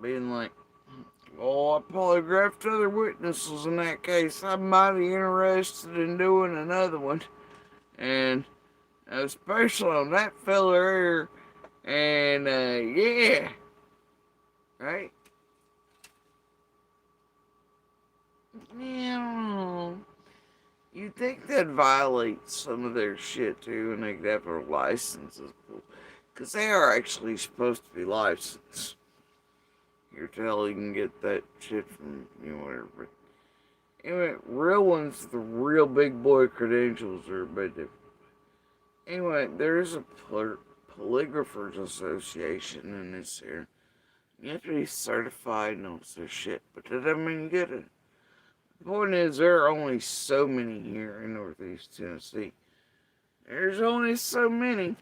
being like, oh, I polygraphed other witnesses in that case. I'm mighty interested in doing another one. And especially on that feller here. And, yeah. Right? Yeah, I don't know. You'd think that violates some of their shit too, and they could have their licenses. Because they are actually supposed to be licensed. You're telling you can get that shit from, whatever. But anyway, real ones, the real big boy credentials are a bit different. Anyway, there is a polygraphers association in this here. You have to be certified and all this shit, but that doesn't mean you get it. The point is, there are only so many here in Northeast Tennessee. There's only so many.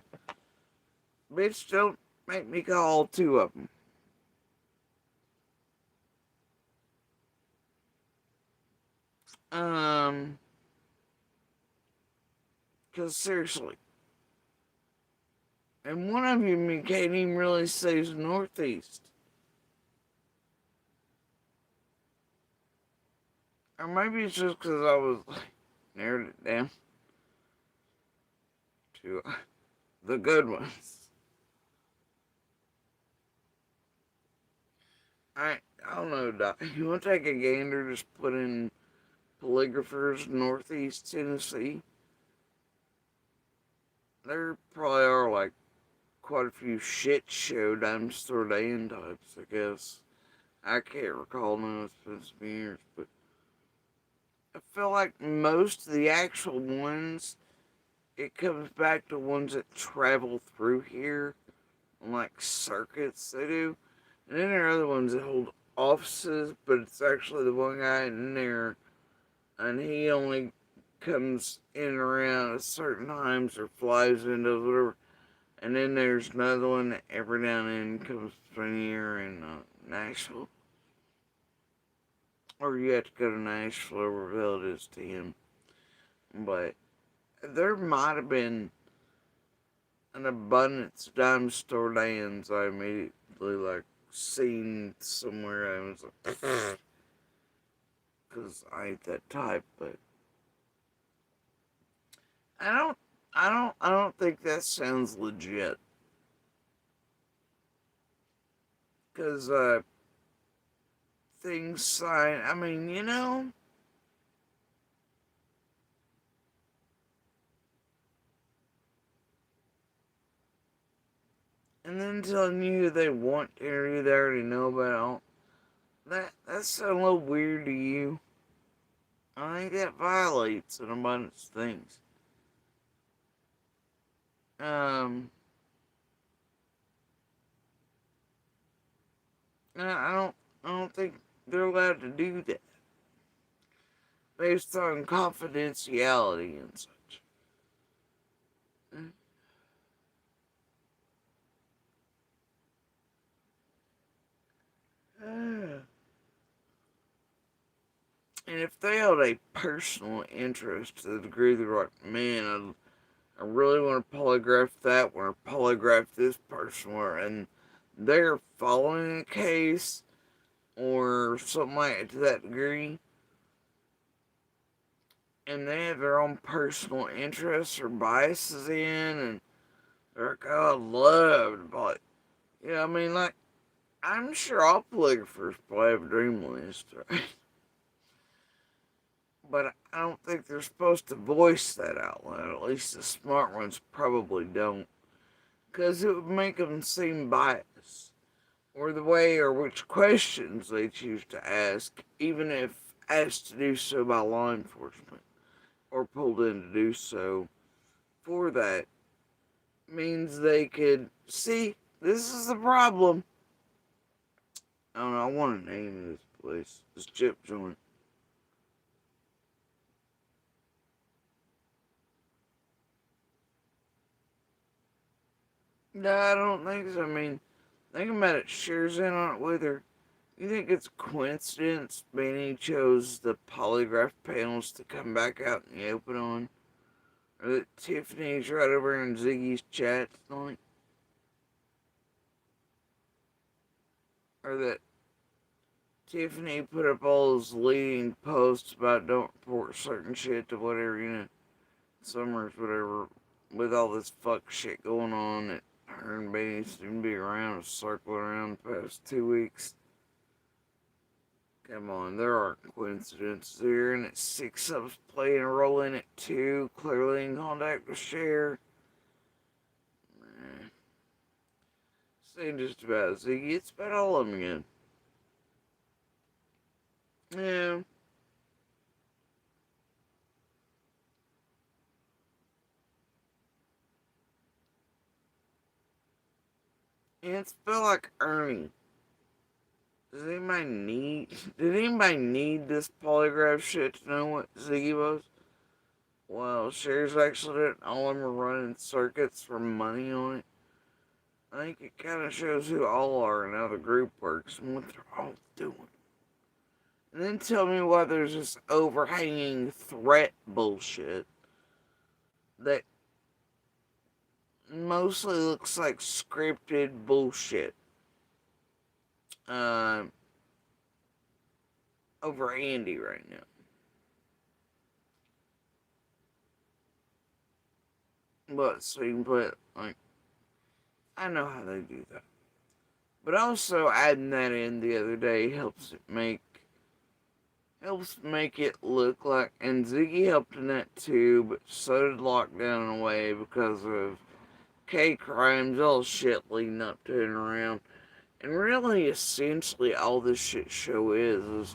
Bitch, don't make me call two of them. Because seriously. And one of you can't even really say is Northeast. Or maybe it's just because I was narrowed it down to the good ones. I don't know, Doc. You want to take a gander, just put in polygraphers Northeast Tennessee? There probably are like quite a few shit show dumpster land types, I guess. I can't recall now, it's been some years, but I feel like most of the actual ones, it comes back to ones that travel through here, like circuits they do. And then there are other ones that hold offices, but it's actually the one guy in there, and he only comes in and around at certain times or flies in, does whatever. And then there's another one that every now and then comes from here in Nashville. Or you have to go to Nashville or reveal it is to him. But there might have been an abundance of dime store lands I immediately like seen somewhere. I was like, because I ain't that type. But I don't think that sounds legit. Because things sign. I mean, and then telling you who they want to interview they already know about. That's a little weird to you. I think that violates an abundance of things. Um, I don't think they're allowed to do that based on confidentiality and such. And if they held a personal interest to the degree they're like, man, I really want to polygraph that, want to polygraph this person, and they're following a case or something like that to that degree, and they have their own personal interests or biases in, and they're like, oh, I'd love to poly. Yeah, I mean, like, I'm sure all polygraphers probably have a dream list, right? But I don't think they're supposed to voice that out loud. At least the smart ones probably don't. Because it would make them seem biased. Or the way or which questions they choose to ask, even if asked to do so by law enforcement. Or pulled in to do so for that. Means they could see, this is the problem. I don't know, I want to name this place. This chip joint. No, I don't think so. I mean, think about it. Cher's in on it with her. You think it's a coincidence Benny chose the polygraph panels to come back out in the open on? Or that Tiffany's right over in Ziggy's chat tonight? Or that Tiffany put up all those leading posts about don't report certain shit to whatever, Summers, whatever, with all this fuck shit going on that her and Benny seem to be around, circling around the past 2 weeks. Come on, there aren't coincidences here, and it's 6 of us playing a role in it too, clearly in contact with Cher. This ain't just about Ziggy, it's about all of them again. Yeah. And it's about like Ernie. Did anybody need this polygraph shit to know what Ziggy was? Well, Cher's actually did all of them are running circuits for money on it. I think it kind of shows who all are and how the group works and what they're all doing. And then tell me why there's this overhanging threat bullshit that mostly looks like scripted bullshit. Uh, over Andy right now. But so you can put like I know how they do that. But also adding that in the other day helps make it look like, and Ziggy helped in that too, but so did Lockdown in a way because of K crimes, all shit leading up to and around. And really, essentially, all this shit show is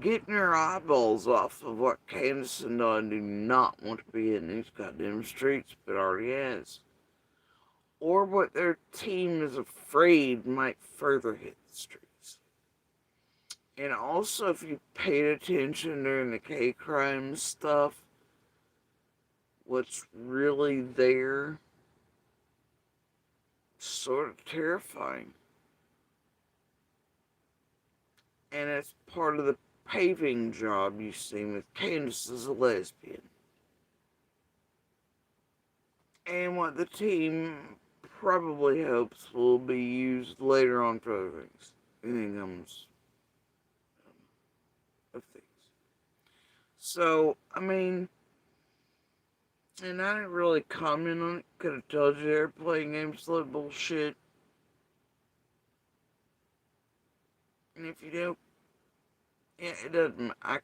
getting her eyeballs off of what Candace and Don do not want to be in these goddamn streets, but already has. Or what their team is afraid might further hit the streets. And also, if you paid attention during the K crime stuff, what's really there, sort of terrifying. And it's part of the paving job you see with Candace as a lesbian. And what the team probably hopes will be used later on for other things. Anything comes of things. So, I mean, and I didn't really comment on it. Could have told you they're playing games like bullshit. And if you don't, yeah, it doesn't. If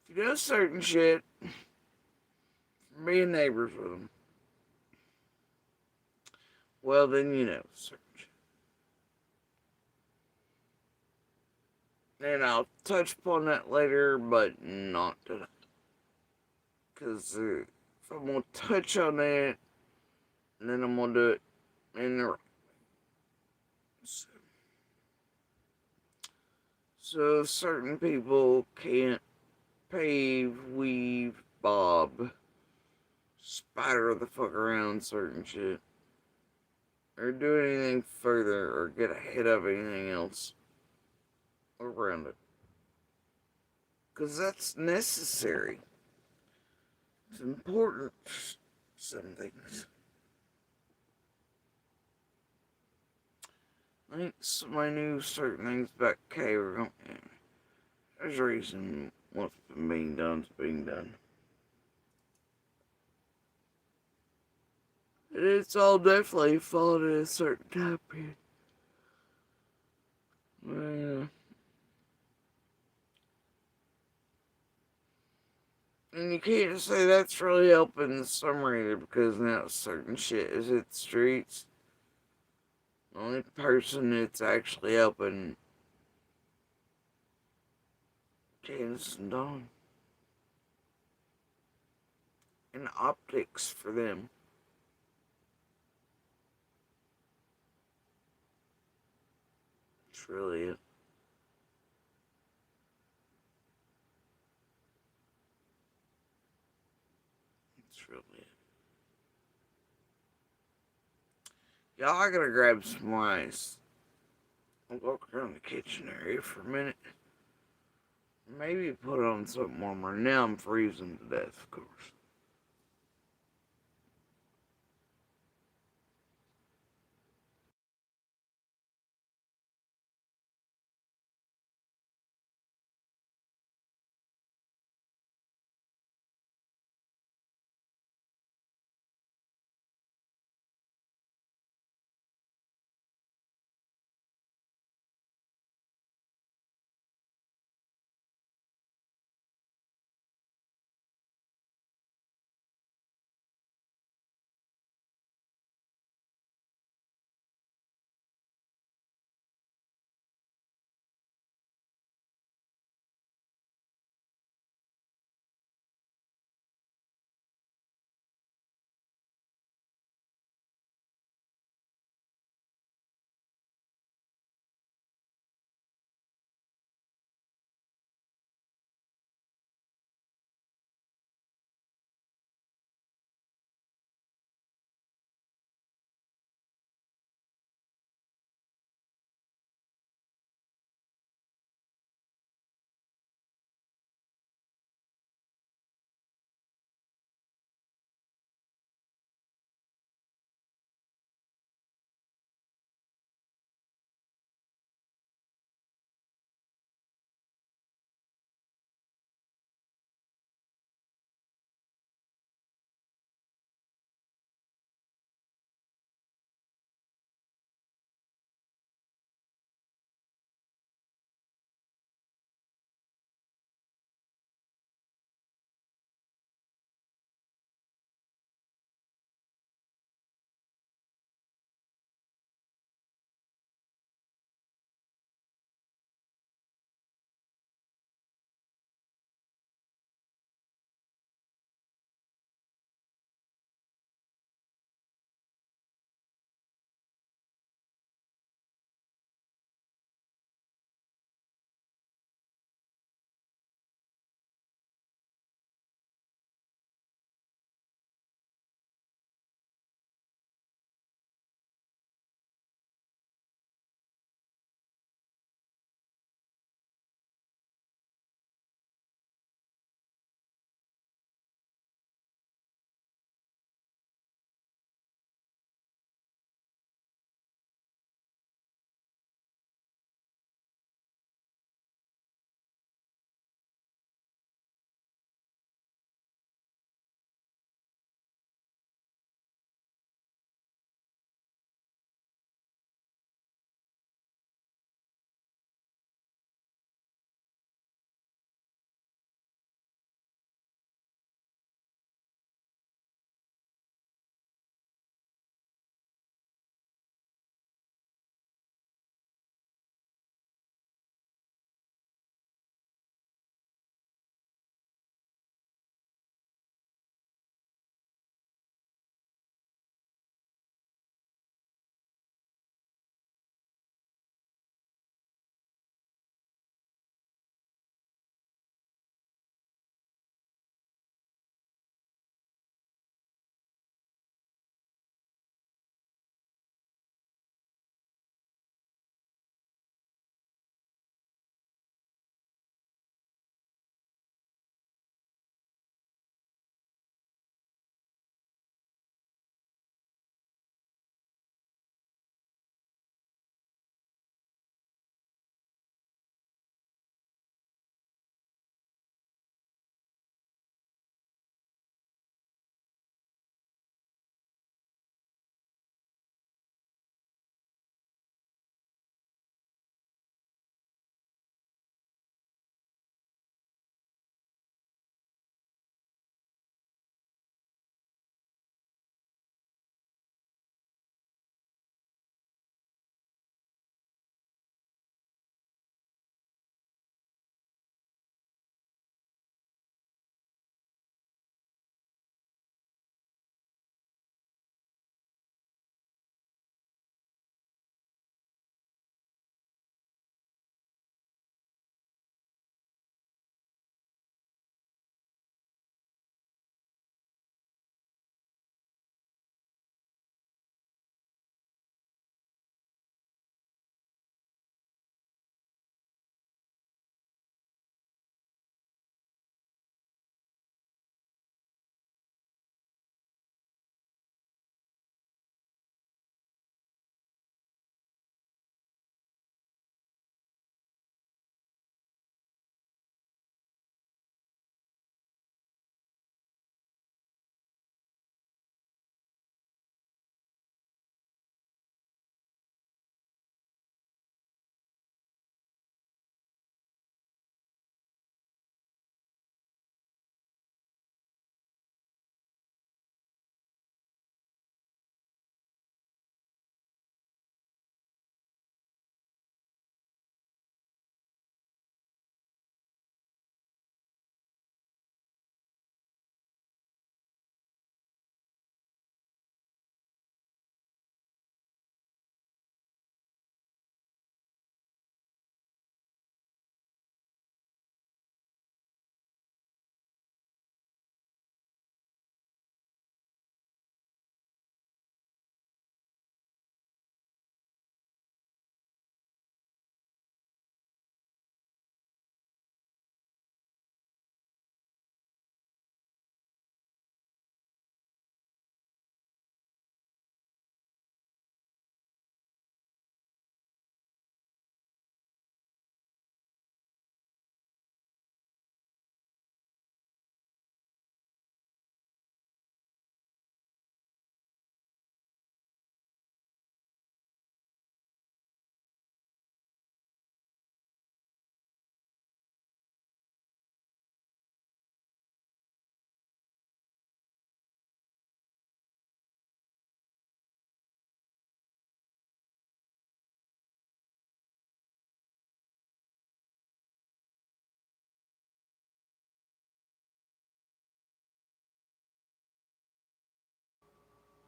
you do certain shit, being neighbors with them, well, then you know certain shit. And I'll touch upon that later, but not today. Because if I'm going to touch on that, then I'm going to do it in the right. So certain people can't pave, weave, bob, spider the fuck around certain shit, or do anything further, or get ahead of anything else around it. Because that's necessary. It's important, some things. I think somebody knew certain things about K were going. Yeah, there's a reason what's been being done is being done. And it's all definitely followed at a certain time period. Yeah. And you can't say that's really helping the summer either because now certain shit is hit the streets. The only person that's actually helping Candace and Dawn. And optics for them. It's really it. It's really it. Y'all, I gotta grab some ice. I'll walk around the kitchen area for a minute. Maybe put on something warmer. Now I'm freezing to death, of course.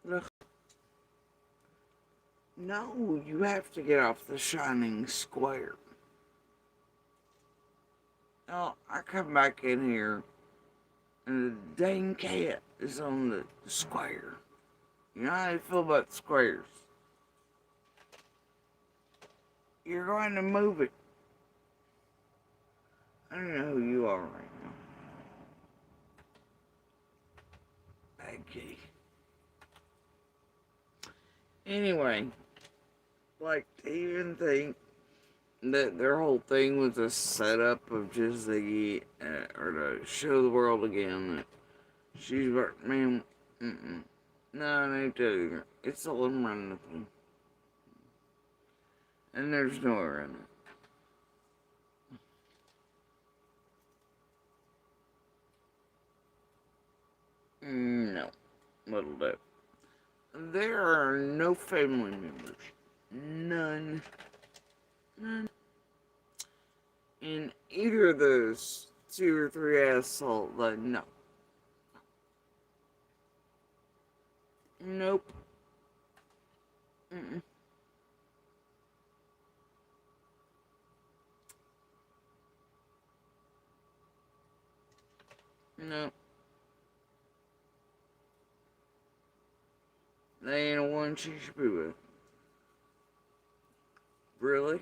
Ugh. No, you have to get off the shining square. Oh, I come back in here and the dang cat is on the square. You know how I feel about squares. You're going to move it. I don't know who you are right now. Bad kitty. Anyway, like to even think that their whole thing was a setup of just Ziggy, or to show the world again that she's, man, no, I ain't telling you. It's all them running the thing. And there's no her in it. No, little bit. There are no family members. None. None. In either of those 2 or 3 assholes, like, no. Nope. Mm-mm. No. They ain't a one she should be with. Really?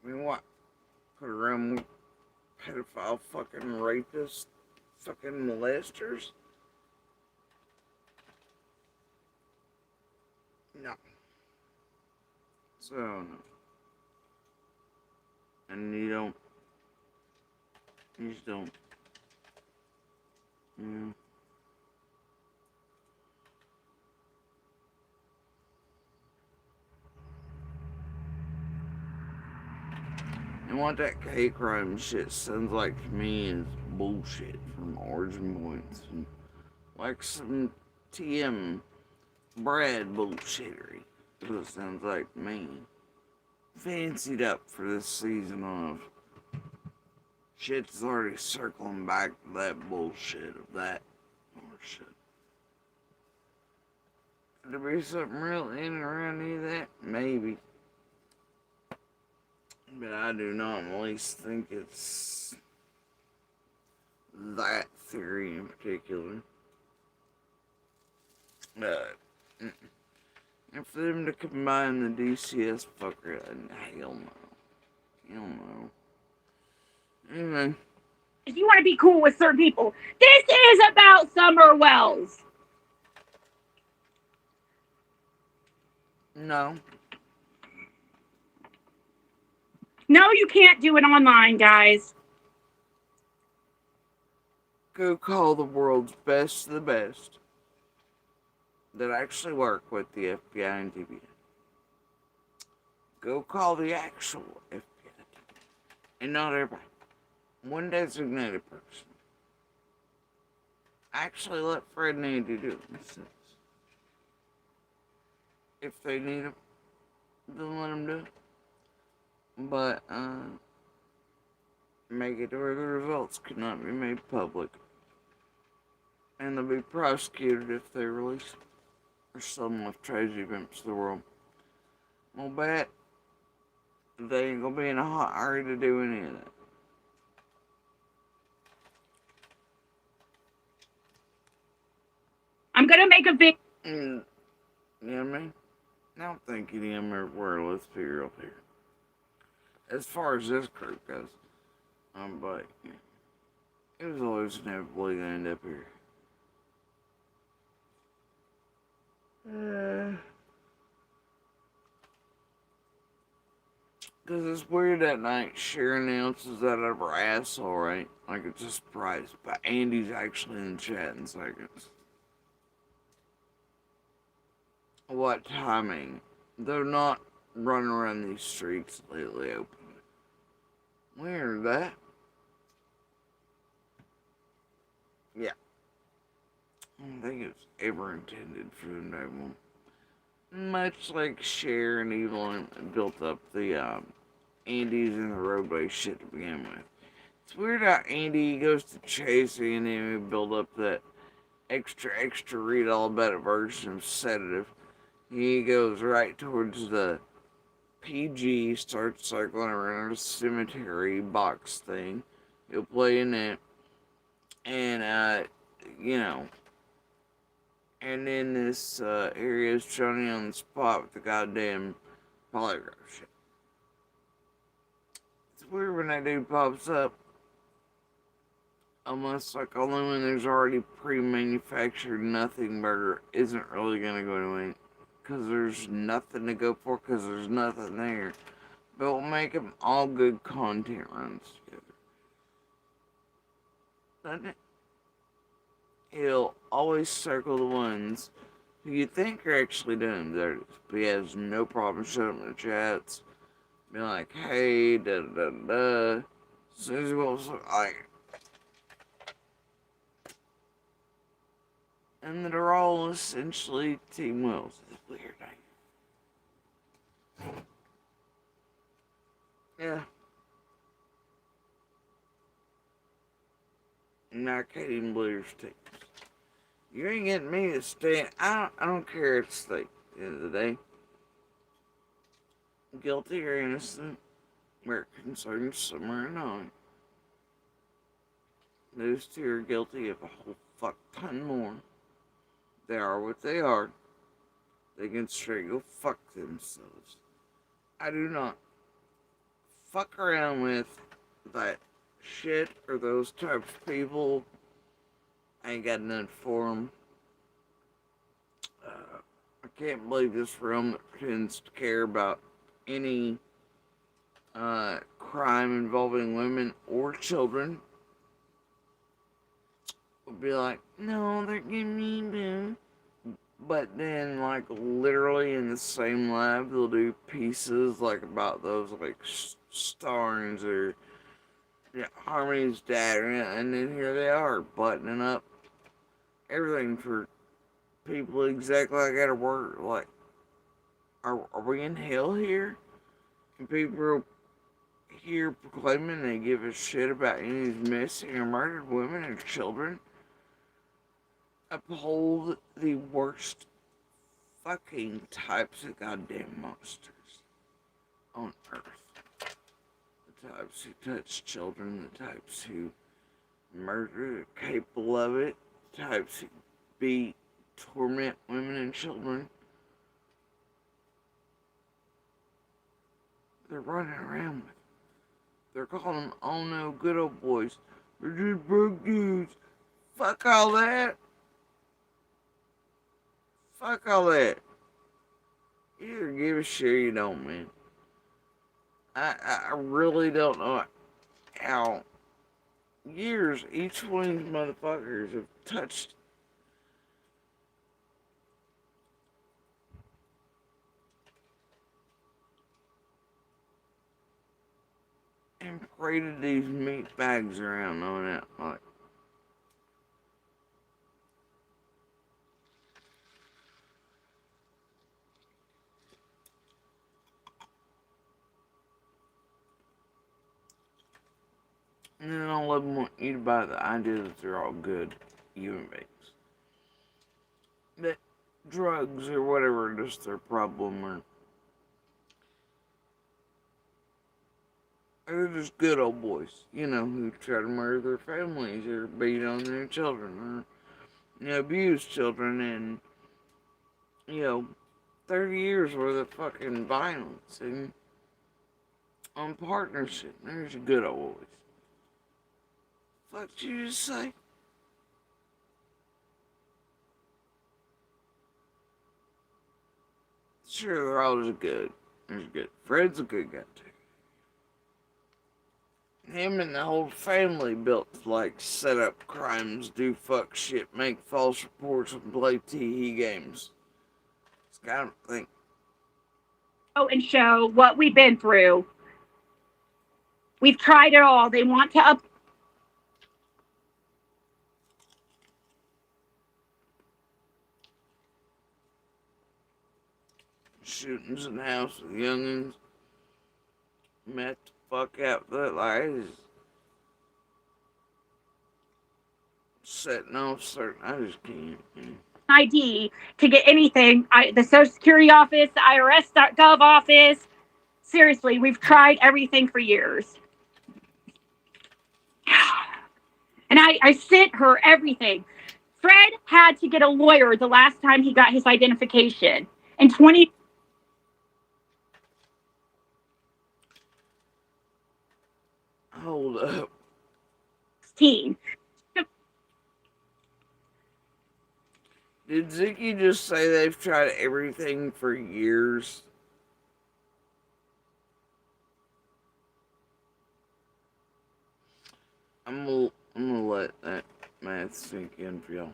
I mean, what? Put around with pedophile fucking rapists, fucking molesters? No. So, no. And you don't. You just don't. Yeah. And what that hate crime shit sounds like to me is bullshit from Origin Points. And like some TM Brad bullshittery. That's what it sounds like to me. Fancied up for this season of shit's already circling back to that bullshit of that shit. Could there be something real in and around any of that? Maybe. But I do not at least think it's that theory in particular. And for them to combine the DCS fucker, hell no. Hell no. Anyway. If you want to be cool with certain people, this is about Summer Wells. No. No, you can't do it online, guys. Go call the world's best of the best that actually work with the FBI and TVA. Go call the actual FBI. And not everybody. One designated person. Actually let Fred and Andy do it. If they need them, then let them do it. But, make it where the results cannot be made public. And they'll be prosecuted if they release them. Or some with tragedy events of the world. Well, bet they ain't gonna be in a hot hurry to do any of that. I'm gonna make a video. You know what I mean? I don't think any of them are where let's be real here. As far as this group goes. But yeah, it was always inevitably gonna end up here. Because it's weird that night Cher announces that of her asshole, right? Like it's a surprise. But Andy's actually in the chat in seconds. What timing? They're not running around these streets lately open. Weird that. Yeah. I don't think it was ever intended for them to have one. Much like Cher and Evil built up the Andes and the roadway shit to begin with. It's weird how Andy goes to chasing and then we build up that extra read all about it version of Sedative. He goes right towards the PG, starts circling around a cemetery box thing. He'll play in it, and you know, and then this area is Johnny on the spot with the goddamn polygraph shit. It's weird when that dude pops up, almost like only when there's already pre-manufactured nothing burger isn't really gonna go to it, because there's nothing to go for, because there's nothing there. But we'll make them all good content runs together. Doesn't it? He'll always circle the ones who you think are actually doing dirty, but he has no problem shutting up in the chats, be like, hey, da da da. As soon as he wants to, like, and that are all essentially Team Wills. It's weird, yeah. Now Katie and Blair's teams. You ain't getting me to stand. I don't care at stake at the end of the day. Guilty or innocent, we're concerned somewhere or not. Those two are guilty of a whole fuck ton more. They are what they are. They can straight go fuck themselves. I do not fuck around with that shit or those types of people. I ain't got nothing for them. I can't believe this realm that pretends to care about any crime involving women or children would be like, no, they're giving me boo. But then, like, literally in the same lab, they'll do pieces, like, about those, like, Starnes or Harmony's dad, and then here they are, buttoning up everything for people exactly like at a work. Like, are we in hell here? And people are here proclaiming they give a shit about any of these missing or murdered women and children? Uphold the worst fucking types of goddamn monsters on earth. The types who touch children, the types who murder, are capable of it, the types who beat, torment women and children. They're running around with. They're calling them, oh no, good old boys. They're just broke dudes. Fuck all that. Fuck all that. You either give a shit or you don't, man. I really don't know how years each one of these motherfuckers have touched and paraded these meat bags around on that. Like, and then all of them want you to buy the idea that they're all good human beings. That drugs or whatever are just their problem, or they're just good old boys, who try to murder their families or beat on their children or, abuse children and, 30 years worth of fucking violence and on partnership. There's your good old boys. What did you just say? Sure, they're all just good. There's good. Fred's a good guy too. Him and the whole family built to, like, set up crimes, do fuck shit, make false reports, and play TE games. It's kind of a thing. Oh, and show what we've been through. We've tried it all. They want to up. Shootings in the house with youngins. Met the fuck out. Like, setting off certain. I just can't. ID to get anything. The Social Security office, the IRS.gov office. Seriously, we've tried everything for years. And I sent her everything. Fred had to get a lawyer the last time he got his identification. In 2016. Hold up. Did Ziggy just say they've tried everything for years? I'm gonna let that math sink in for y'all.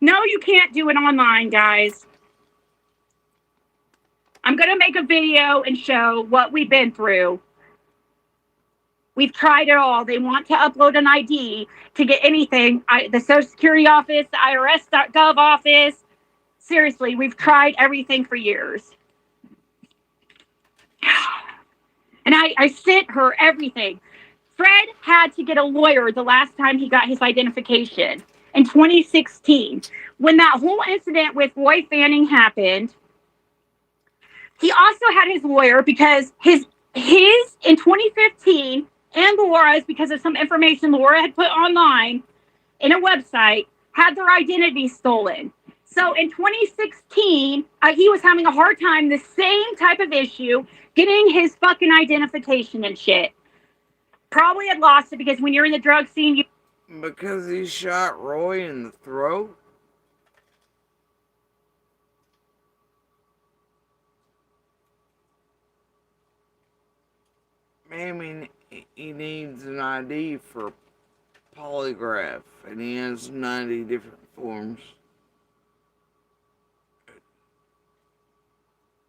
No, you can't do it online, guys. I'm going to make a video and show what we've been through. We've tried it all. They want to upload an ID to get anything. The Social Security office, the IRS.gov office. Seriously, we've tried everything for years. And I sent her everything. Fred had to get a lawyer the last time he got his identification in 2016. When that whole incident with Roy Fanning happened, he also had his lawyer because his in 2015 and Laura's, because of some information Laura had put online in a website, had their identity stolen. So in 2016, he was having a hard time, the same type of issue, getting his fucking identification and shit. Probably had lost it because when you're in the drug scene, because he shot Roy in the throat? I mean, he needs an ID for polygraph, and he has 90 different forms.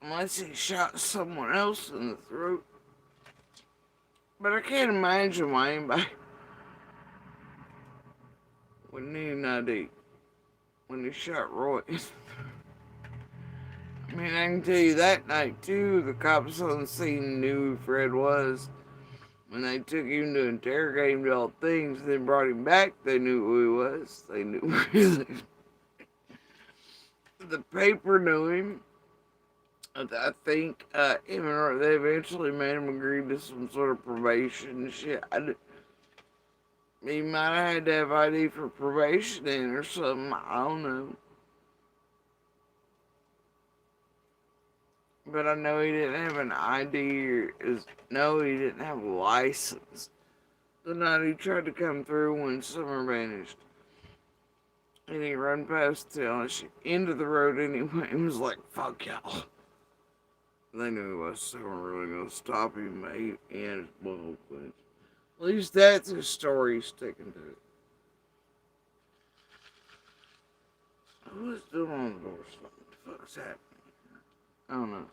Unless he shot someone else in the throat. But I can't imagine why anybody would need an ID when he shot Roy. I mean, I can tell you that night, too, the cops on the scene knew who Fred was. When they took him to interrogate him to all things, then brought him back, they knew who he was. They knew where he lived. The paper knew him. I think him and Roy, they eventually made him agree to some sort of probation and shit. He might have had to have ID for probation in or something. I don't know. But I know he didn't have an ID no, he didn't have a license. The night he tried to come through when Summer vanished. And he ran past the into the road anyway and was like, fuck y'all. They knew he was, so they weren't really going to stop him, but he had his ball clinched. At least that's his story he's sticking to it. Who's doing on the door? What the fuck's happening? I don't know.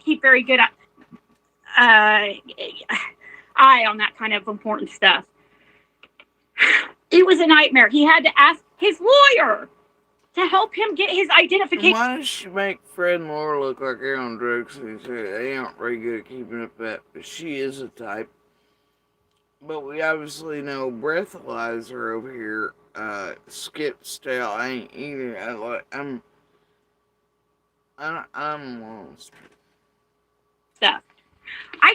keep very good eye on that kind of important stuff. It was a nightmare. He had to ask his lawyer to help him get his identification. Why does she make Fred and Laura look like they're on drugs? They aren't very good at keeping up that, but she is a type. But we obviously know breathalyzer over here, skip stale ain't either. I'm lost. Stuff. I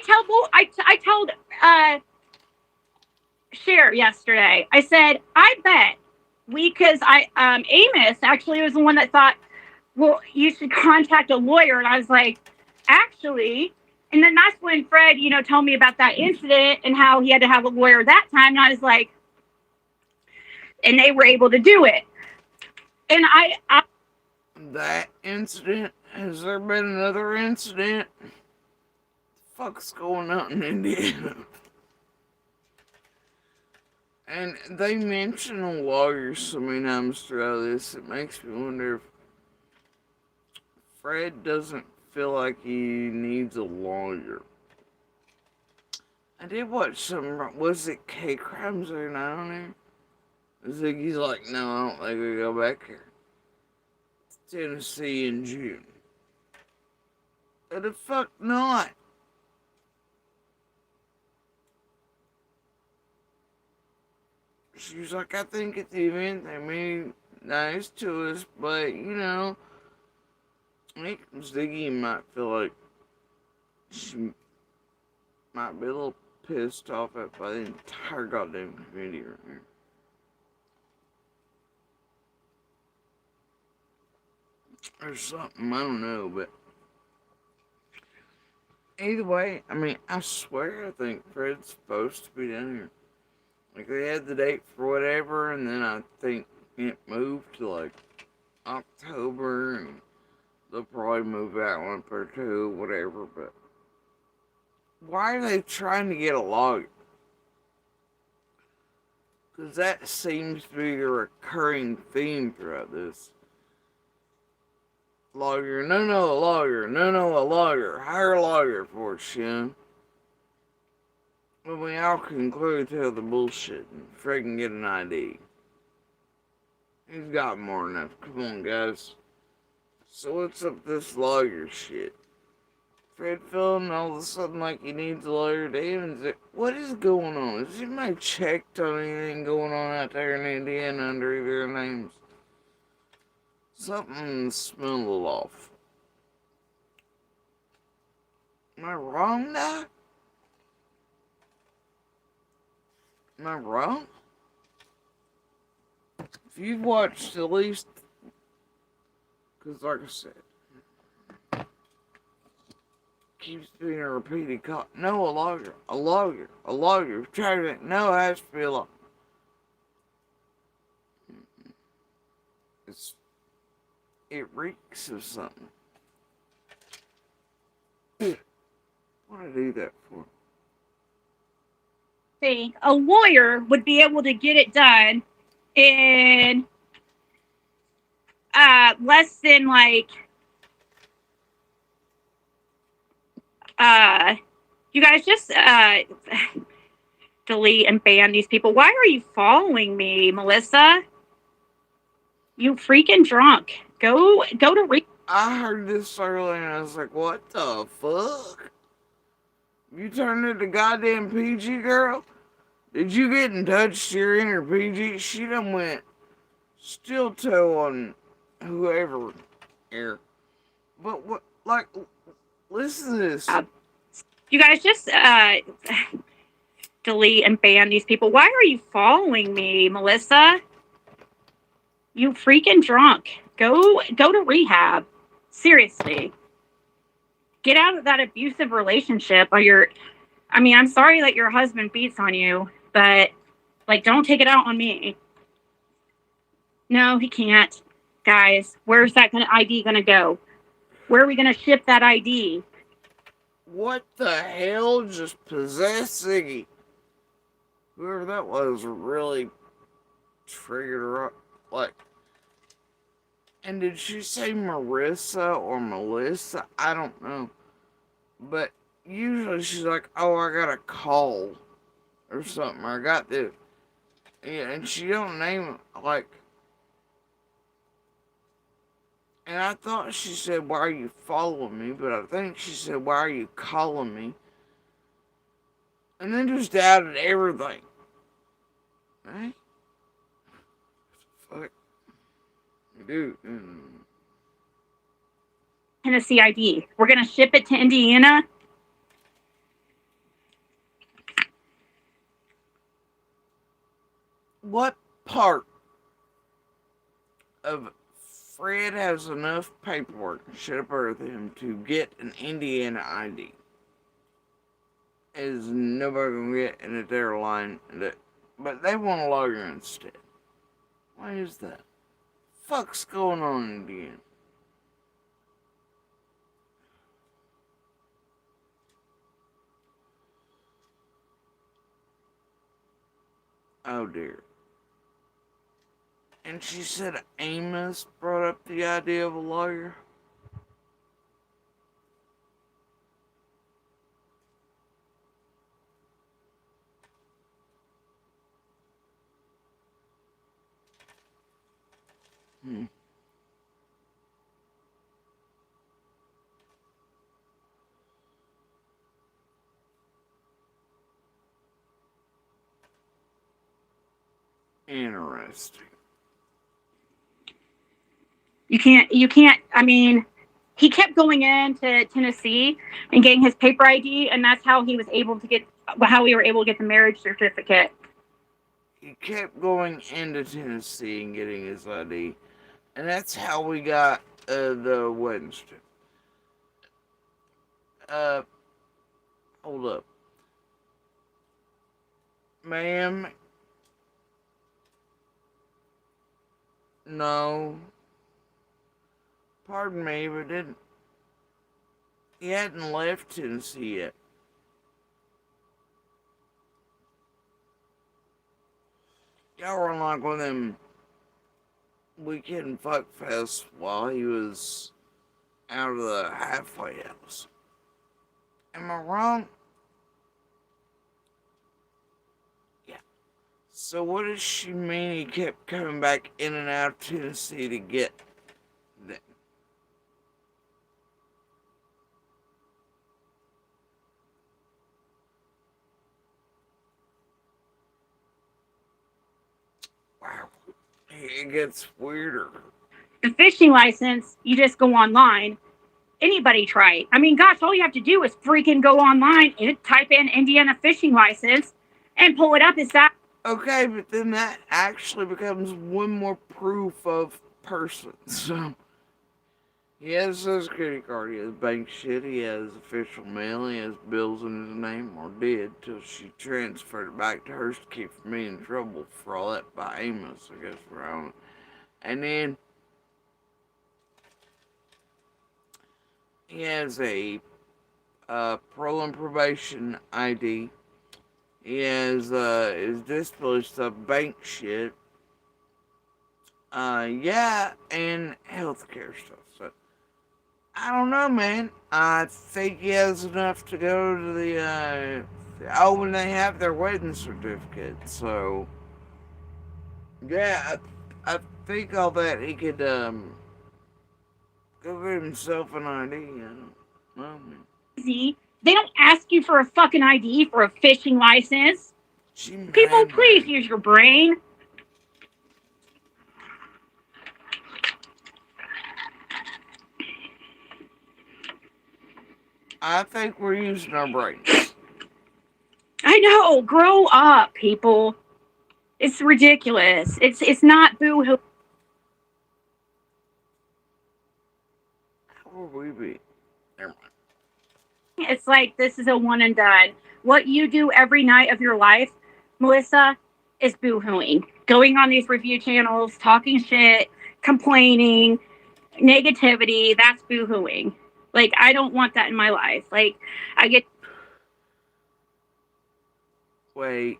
told Cher yesterday. I said, I bet because Amos actually was the one that thought, well, you should contact a lawyer, and I was like, actually. And then that's when Fred, told me about that incident and how he had to have a lawyer that time. And I was like, and they were able to do it. And I that incident? Has there been another incident? What the fuck's going on in Indiana? And they mention a lawyer so many times throughout this, it makes me wonder if Fred doesn't feel like he needs a lawyer. I did watch some, was it K-Crimes or not on there? Ziggy's like, no, I don't think we go back here. It's Tennessee in June. But the fuck not? she was like, I think at the event they made nice to us, but I think Ziggy might feel like she might be a little pissed off at by the entire goddamn community right here. Or something, I don't know, but either way, I mean, I swear I think Fred's supposed to be down here. Like, they had the date for whatever, and then I think it moved to, like, October, and they'll probably move that one or two, whatever, but why are they trying to get a lawyer? Because that seems to be a recurring theme throughout this. Lawyer, no, a lawyer, no, a lawyer. Hire a lawyer for it, Shin. But we all can clearly tell the bullshit and freaking get an ID. He's got more than enough. Come on, guys. So what's up with this lawyer shit? Fred feeling all of a sudden like he needs a lawyer. David, what is going on? Has anybody checked on anything going on out there in Indiana under either names? Something smells a little off. Am I wrong now? Am I wrong? If you've watched at least, because like I said, keeps being a repeated call. No, a lawyer, a lawyer, a lawyer. Try to, no, it has to be a lawyer. It reeks of something. What did I do that for? See, a lawyer would be able to get it done in less than like you guys just delete and ban these people. Why are you following me, Melissa? You freaking drunk. Go to I heard this earlier and I was like, what the fuck? You turned into goddamn PG girl? Did you get in touch to your inner PG? She done went steel toe on whoever here. But what, like, listen to this. you guys just delete and ban these people. Why are you following me, Melissa? You freaking drunk. Go to rehab. Seriously. Get out of that abusive relationship or I'm sorry that your husband beats on you, but like don't take it out on me. No, he can't. Guys, where's that ID gonna go? Where are we gonna ship that ID? What the hell just possessed Ziggy? Whoever that was really triggered her up. Like, and did she say Marissa or Melissa? I don't know. But usually she's like, oh, I got a call or something. I got this. Yeah, and she don't name it. Like, and I thought she said, why are you following me? But I think she said, why are you calling me? And then just doubted everything. Right? Fuck. Dude. Tennessee ID. We're gonna ship it to Indiana. What part of Fred has enough paperwork shipped with him to get an Indiana ID? Is nobody gonna get in their line? But they want a lawyer instead. Why is that? Fuck's going on in Indiana? Oh dear. And she said Amos brought up the idea of a lawyer. Hmm. Interesting. You can't, I mean, he kept going into Tennessee and getting his paper ID, and that's how he was able to get, how we were able to get the marriage certificate. He kept going into Tennessee and getting his ID, and that's how we got the wedding certificate. Uh, hold up, ma'am. No, pardon me, but didn't he hadn't left Tennessee yet? Y'all were on like one of them weekend fuck fests while he was out of the halfway house. Am I wrong? Yeah. So what does she mean he kept coming back in and out of Tennessee to get them? Wow. It gets weirder. The fishing license, you just go online. Anybody try it. I mean, gosh, all you have to do is freaking go online and type in Indiana fishing license and pull it up. Is that Okay, but then that actually becomes one more proof of person. So he has a social security card, he has bank shit, he has official mail, he has bills in his name, or did, till she transferred it back to her to keep from me in trouble for all that by Amos, I guess, for on. And then he has a parole and probation ID. He has his disability stuff, bank shit, yeah, and healthcare stuff. So I don't know, man. I think he has enough to go to when they have their wedding certificate. So yeah, I think all that he could go get himself an ID. I don't know, man. easy? They don't ask you for a fucking ID for a fishing license. She People, mad, please man. use your brain. I think we're using our brains. I know. Grow up, people. It's ridiculous. It's not boo-hoo. How would we be? Never mind. It's like this is a one and done. What you do every night of your life, Melissa, is boo-hooing. Going on these review channels, talking shit, complaining, negativity, that's boo-hooing. Like, I don't want that in my life. Like, I get Wait,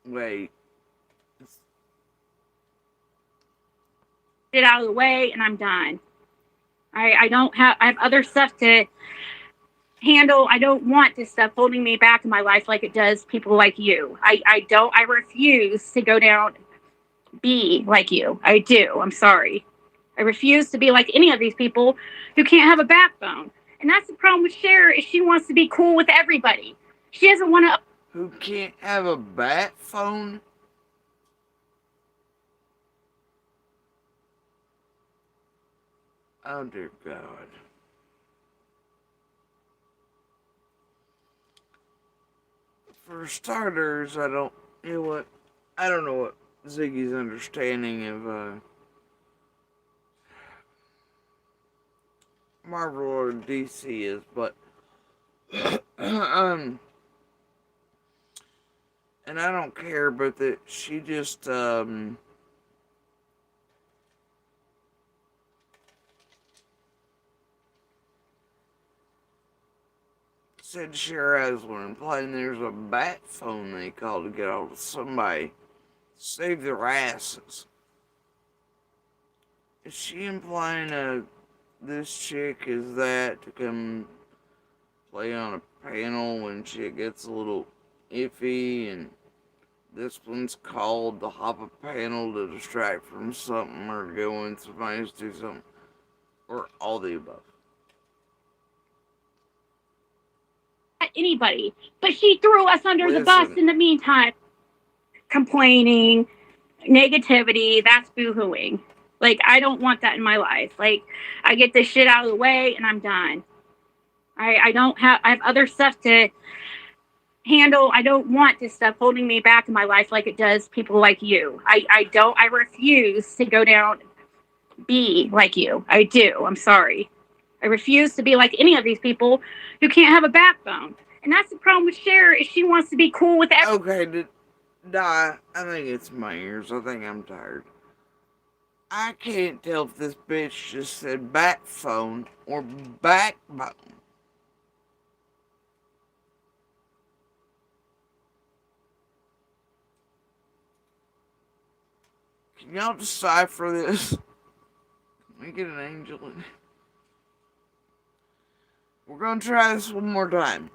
wait. it out of the way and I'm done. I don't have, I have other stuff to handle. I don't want this stuff holding me back in my life like it does people like you. I refuse to go down, be like you. I do. I'm sorry. I refuse to be like any of these people who can't have a backbone. And that's the problem with Cher is she wants to be cool with everybody. She doesn't want to. Who can't have a bat phone? Oh dear God. For starters, I don't. You know what? I don't know what Ziggy's understanding of Marvel or DC is, but and I don't care, but that she just said Cher has one, implying there's a bat phone they call to get hold of somebody, save their asses. Is she implying this chick is that to come play on a panel when shit gets a little iffy, and this one's called to hop a panel to distract from something or to go in somebody's do something, or all the above? Anybody, but she threw us under the bus Listen, in the meantime. complaining, negativity, that's boohooing. Like, I don't want that in my life. Like, I get this shit out of the way and I'm done. I have other stuff to handle. I don't want this stuff holding me back in my life like it does people like you. I refuse to go down, be like you. I do. I'm sorry. I refuse to be like any of these people who can't have a backbone. And that's the problem with Cher, is she wants to be cool with everyone. Okay, I think it's my ears. I think I'm tired. I can't tell if this bitch just said backphone or backbone. Can y'all decipher this? Let me get an angel in. We're gonna try this one more time.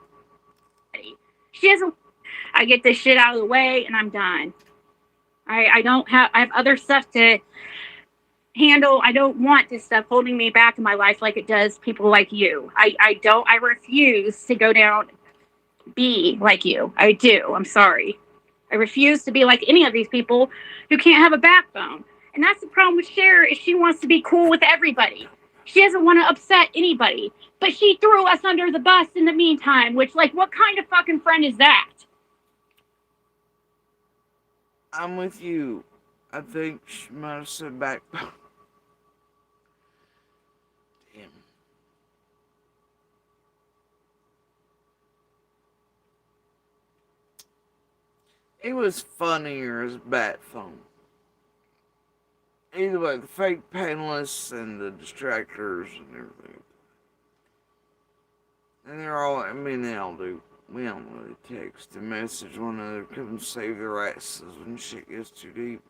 She doesn't. I get this shit out of the way and I'm done. I have other stuff to handle. I don't want this stuff holding me back in my life like it does people like you. I refuse to go down, be like you. I do. I'm sorry. I refuse to be like any of these people who can't have a backbone. And that's the problem with Cher, is she wants to be cool with everybody. She doesn't want to upset anybody. But she threw us under the bus in the meantime, which, like, what kind of fucking friend is that? I'm with you. I think she might have said backbone. Damn. It was funnier as bat phone. Either way, the fake panelists and the distractors and everything. And they're all, I mean, they all do. We don't really text and message one another, come save their asses when shit gets too deep.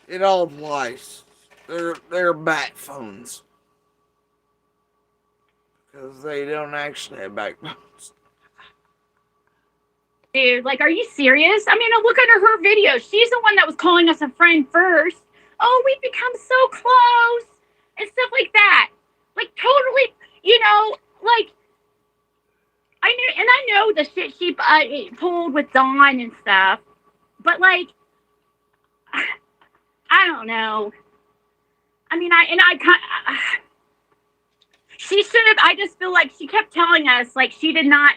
It all applies. They're bat phones. Because they don't actually have backbones. Dude, like, are you serious? I mean, look at her videos. She's the one that was calling us a friend first. Oh, we've become so close and stuff like that. Like, totally, like, I know the shit she pulled with Dawn and stuff, but, like, I don't know. I mean, she should have. I just feel like she kept telling us, like, she did not,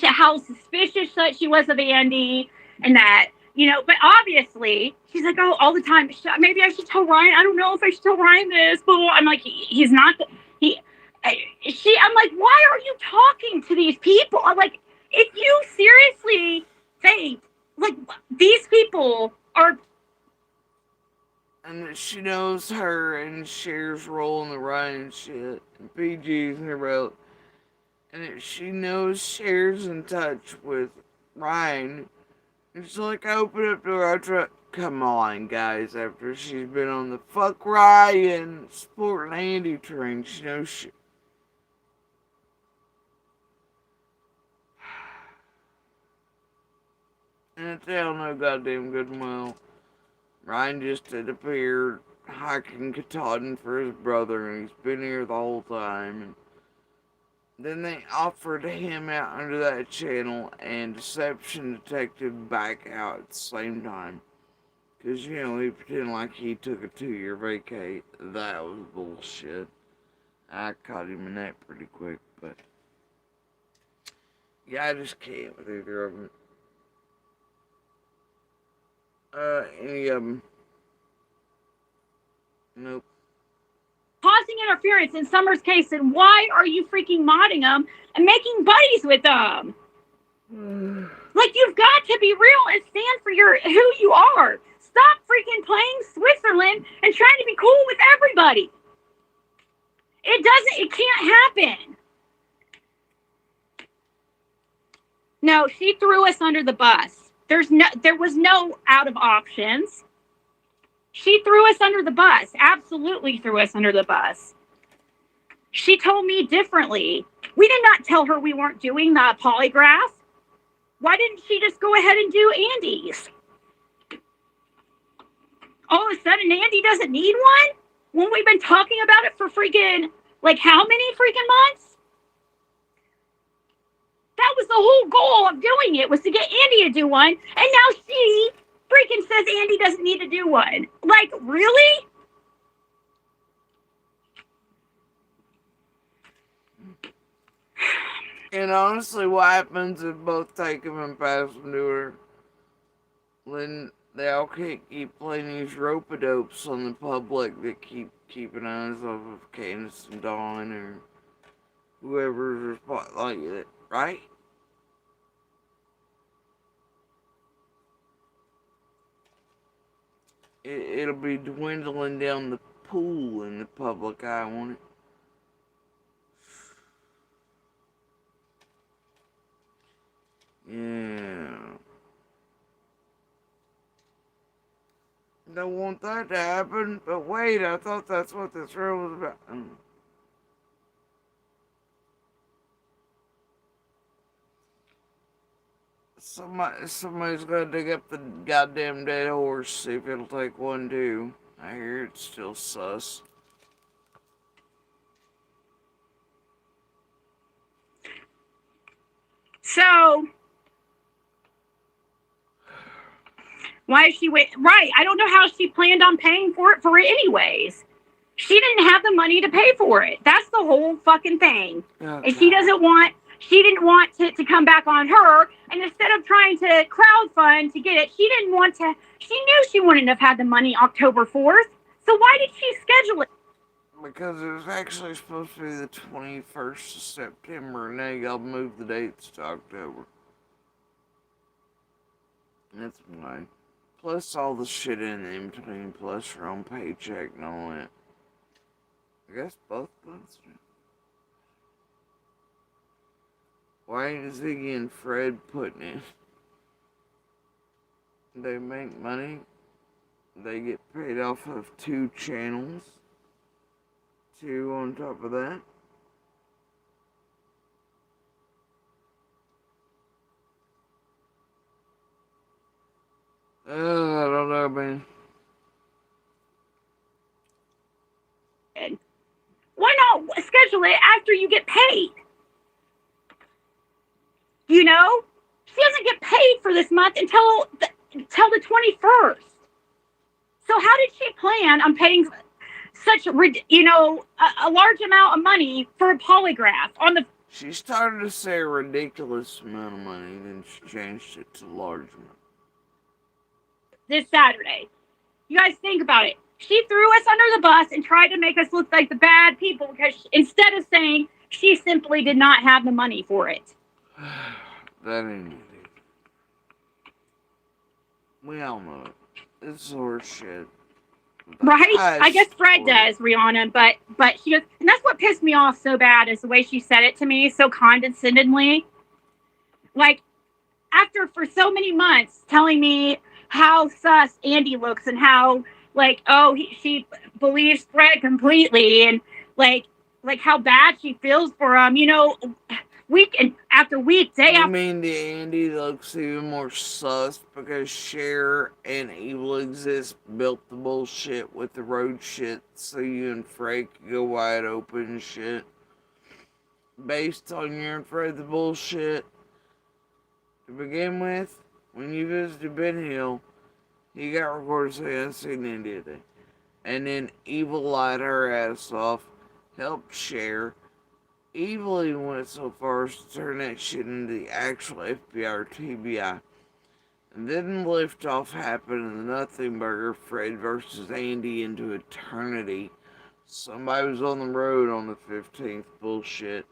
how suspicious that she was of Andy, and that, but obviously she's like, oh, all the time, maybe I should tell Ryan. I don't know if I should tell Ryan this, but I'm like, he's not, I'm like, why are you talking to these people? I'm like, if you seriously think, like, these people are. And she knows her and Cher's role in the Ryan shit. And PG's in her role. And if she knows Cher's in touch with Ryan, and she's like, I open up to her, I try. Come on, guys. After she's been on the fuck Ryan supporting Andy train, she knows shit. And they all know goddamn good and well. Ryan just had appeared hiking Katahdin for his brother, and he's been here the whole time. And then they offered him out under that channel and Deception Detective back out at the same time. Because, he pretended like he took a 2-year vacay. That was bullshit. I caught him in that pretty quick, but yeah, I just can't with either of them. Any of them? Nope. Causing interference in Summer's case, and why are you freaking modding them and making buddies with them? Like, you've got to be real and stand for who you are. Stop freaking playing Switzerland and trying to be cool with everybody. It can't happen. No, she threw us under the bus. There was no out of options. She threw us under the bus. Absolutely threw us under the bus. She told me differently. We did not tell her we weren't doing the polygraph. Why didn't she just go ahead and do Andy's? All of a sudden, Andy doesn't need one? When we've been talking about it for freaking, like, how many freaking months? That was the whole goal of doing it, was to get Andy to do one, and now she freaking says Andy doesn't need to do one. Like, really? And honestly, what happens if both take him and pass him to her? Then they all can't keep playing these rope-a-dopes on the public that keep keeping eyes off of Candace and Dawn or whoever's like it, right? It'll be dwindling down the pool in the public eye, won't it? Yeah. Don't want that to happen, but wait, I thought that's what this show was about. Somebody's gonna dig up the goddamn dead horse, see if it'll take one too. I hear it's still sus. So, why is she wait? Right, I don't know how she planned on paying for it anyways. She didn't have the money to pay for it. That's the whole fucking thing. Oh, And she didn't want to come back on her. And instead of trying to crowdfund to get it, she knew she wouldn't have had the money October 4th. So why did she schedule it? because it was actually supposed to be the 21st of September, and now y'all moved the dates to October. That's why. Plus all the shit in between, plus her own paycheck and all that. I guess both months. Why ain't Ziggy and Fred putting it? They make money. They get paid off of 2 channels. 2 on top of that. I don't know, man. Why not schedule it after you get paid? You know? She doesn't get paid for this month until the 21st. So how did she plan on paying such a large amount of money for a polygraph on the? She started to say a ridiculous amount of money, then she changed it to large amount. This Saturday. You guys think about it. She threw us under the bus and tried to make us look like the bad people because instead of saying she simply did not have the money for it. That ain't it. We all know it. It's horse shit. Right? I guess Fred does, Rihanna, but she goes, and that's what pissed me off so bad is the way she said it to me so condescendingly. Like, after for so many months telling me how sus Andy looks and how, like, she believes Fred completely and, like how bad she feels for him, week after week, day You after. mean the Andy looks even more sus because Cher and Evil Exist built the bullshit with the road shit so you and Fred could go wide open and shit? Based on your and Fred the bullshit. To begin with, when you visited Ben Hill, he got recorded saying, "I seen Andy today." And then Evil lied her ass off, helped Cher. Evil even went so far as to turn that shit into the actual FBI or TBI. And then liftoff happened and the Nothing Burger, Fred versus Andy into eternity. Somebody was on the road on the 15th, bullshit.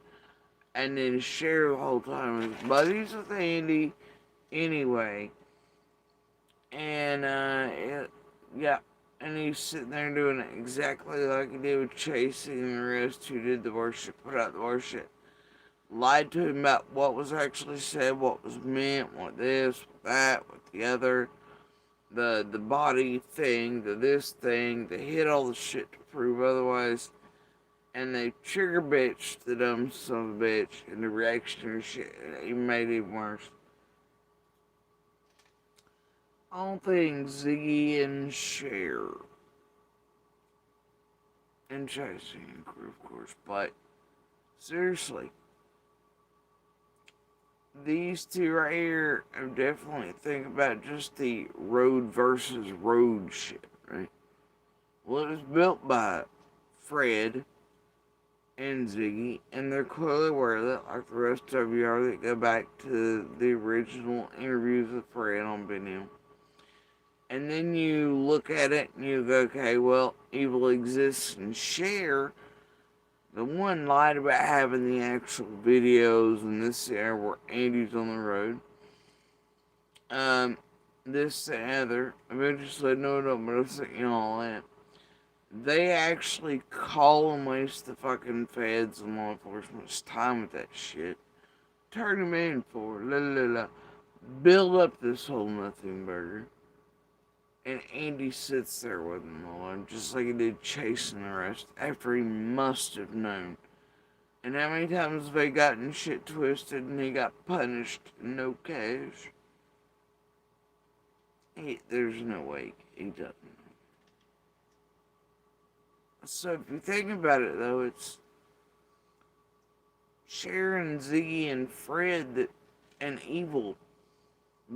And then Cher the whole time was buddies with Andy anyway. And, yeah. And he's sitting there doing it exactly like he did with Chasing and the rest who did the worship, put out the worship. Lied to him about what was actually said, what was meant, what this, what that, what the other, the body thing, the this thing. They hit all the shit to prove otherwise. And they trigger bitched the dumb son of a bitch, and the reactionary shit, it made it worse. All things Ziggy and Cher. And Chasing, of course, but seriously. these two right here, I definitely think about just the road versus road shit, right? Well, it was built by Fred and Ziggy, and they're clearly aware of that, like the rest of you are that go back to the original interviews with Fred on video. And then you look at it and you go, okay, well, evil exists and Cher. The one lied about having the actual videos and this there where Andy's on the road. Um, this and other. Eventually said, no, but I'll set you all that. They actually call and waste the fucking feds and law enforcement's time with that shit. Turn them in for la la la. Build up this whole nothing burger. And Andy sits there with him all time, just like he did chasing the rest, after he must have known. And how many times have they gotten shit twisted and he got punished and no cash? There's no way he doesn't. So if you think about it though, it's Sharon, Ziggy, and Fred that and Evil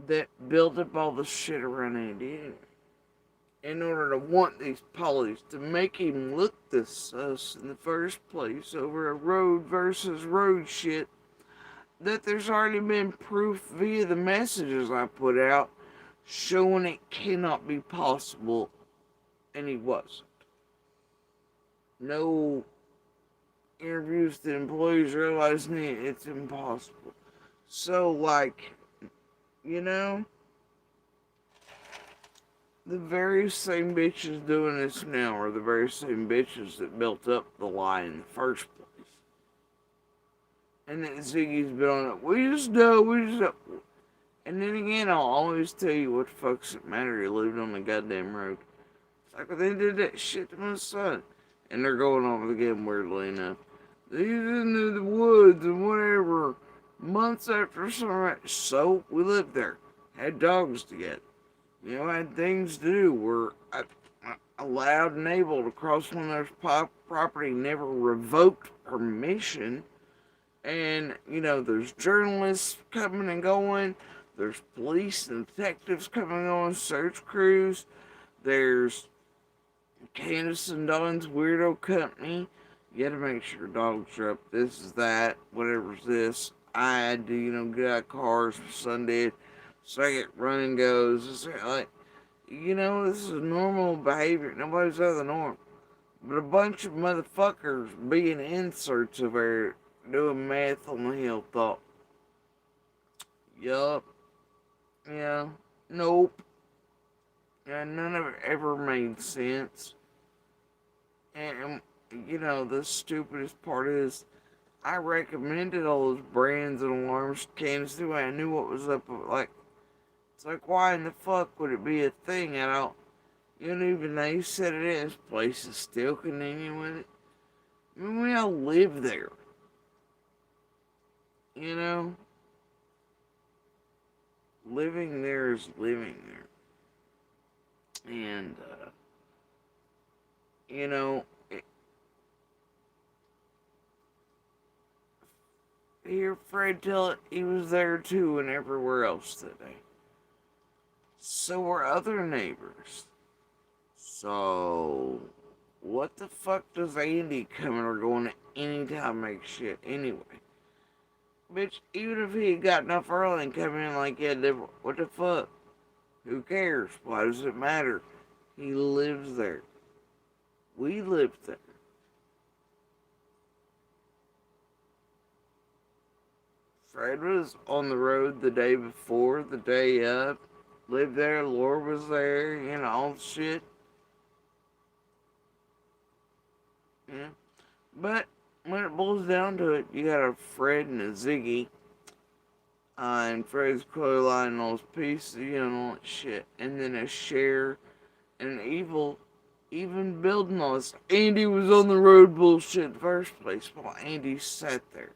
that built up all the shit around Andy in order to want these polys to make him look this sus in the first place over a road versus road shit that there's already been proof via the messages I put out showing it cannot be possible, and he wasn't. No interviews to employees realizing it's impossible. So, like, you know, the very same bitches doing this now are the very same bitches that built up the lie in the first place. And then Ziggy's been on it. We just know. And then again, I'll always tell you what the fuck's it matter. He lived on the goddamn road. It's like, well, they did that shit to my son. And they're going on again, weirdly enough. He's into the woods and whatever. Months after sunrise. So, we lived there. Had dogs together. You know, had things to do. We're allowed and able to cross one of their property. Never revoked permission. And, you know, there's journalists coming and going. There's police and detectives coming and going. Search crews. There's Candace and Don's weirdo company. You gotta make sure dogs are up. This is that. Whatever's this. I had to, you know, get out of cars. My son did. Second running goes. It's like, you know, this is normal behavior. Nobody's out of the norm. But a bunch of motherfuckers being inserts of there doing math on the hill thought, yup, yeah, nope. Yeah, none of it ever made sense. And, you know, the stupidest part is, I recommended all those brands and alarms to Candace anyway. I knew what was up. Like, it's like, why in the fuck would it be a thing? I don't, you don't even know you said it is. This place is still continuing with it. I mean, we all live there. You know? Living there is living there. And, you know, hear Fred tell it, he was there too and everywhere else today. So were other neighbors. So, what the fuck does Andy coming or going at any time make shit anyway? Bitch, even if he had gotten up early and come in like, yeah, what the fuck? Who cares? Why does it matter? He lives there. We live there. Fred was on the road the day before, the day up. Lived there, Laura was there, you know, all the shit. Yeah. But when it boils down to it, you got a Fred and a Ziggy. And Fred's clearly lying on those pieces, you know, all that shit. And then a Cher and an Evil even building all this. Andy was on the road bullshit in the first place while Andy sat there.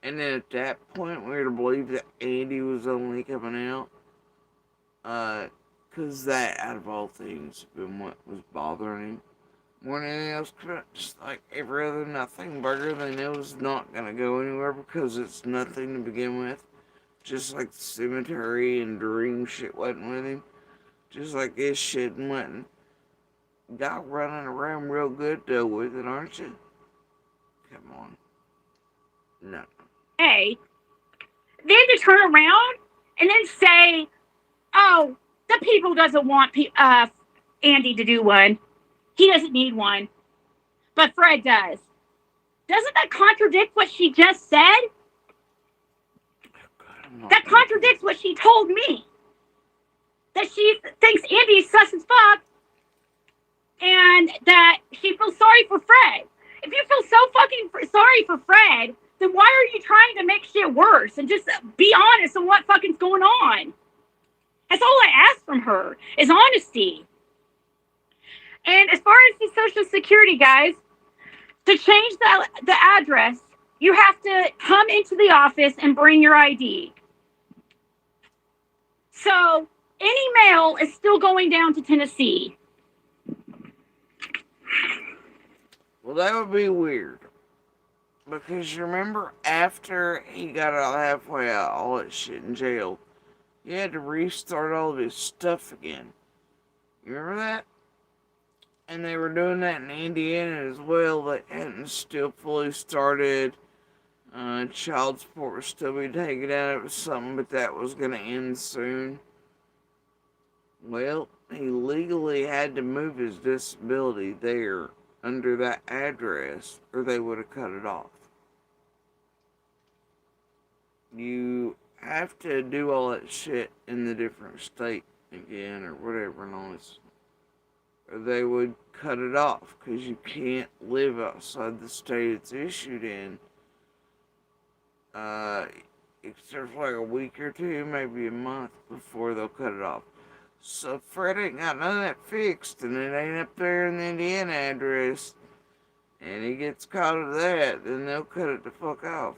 And then at that point, we were to believe that Andy was only coming out. Because that, out of all things, been what was bothering him. More than anything else, just like every other nothing burger, they know is not going to go anywhere because it's nothing to begin with. just like the cemetery and dream shit wasn't with him. Just like this shit wasn't. Y'all running around real good though with it, aren't you? Come on. No. Hey, then to turn around and then say, oh, the people doesn't want Andy to do one. He doesn't need one. But Fred does. Doesn't that contradict what she just said? That contradicts what she told me. That she thinks Andy's sus as fuck and that she feels sorry for Fred. If you feel so fucking sorry for Fred, then why are you trying to make shit worse and just be honest on what fucking's going on? That's all I ask from her is honesty. And as far as the Social Security guys, to change the address, you have to come into the office and bring your ID. So any mail is still going down to Tennessee. Well, that would be weird. Because you remember after he got out halfway out, all that shit in jail, he had to restart all of his stuff again. You remember that? And they were doing that in Indiana as well. They hadn't still fully started. Child support was still being taken out. It was something, but that was going to end soon. Well, he legally had to move his disability there under that address, or they would have cut it off. You have to do all that shit in the different state again, or whatever, or they would cut it off, because you can't live outside the state it's issued in. Except for like a week or two, maybe a month before they'll cut it off. So if Fred ain't got none of that fixed, and it ain't up there in the Indiana address, and he gets caught of that, then they'll cut it the fuck off.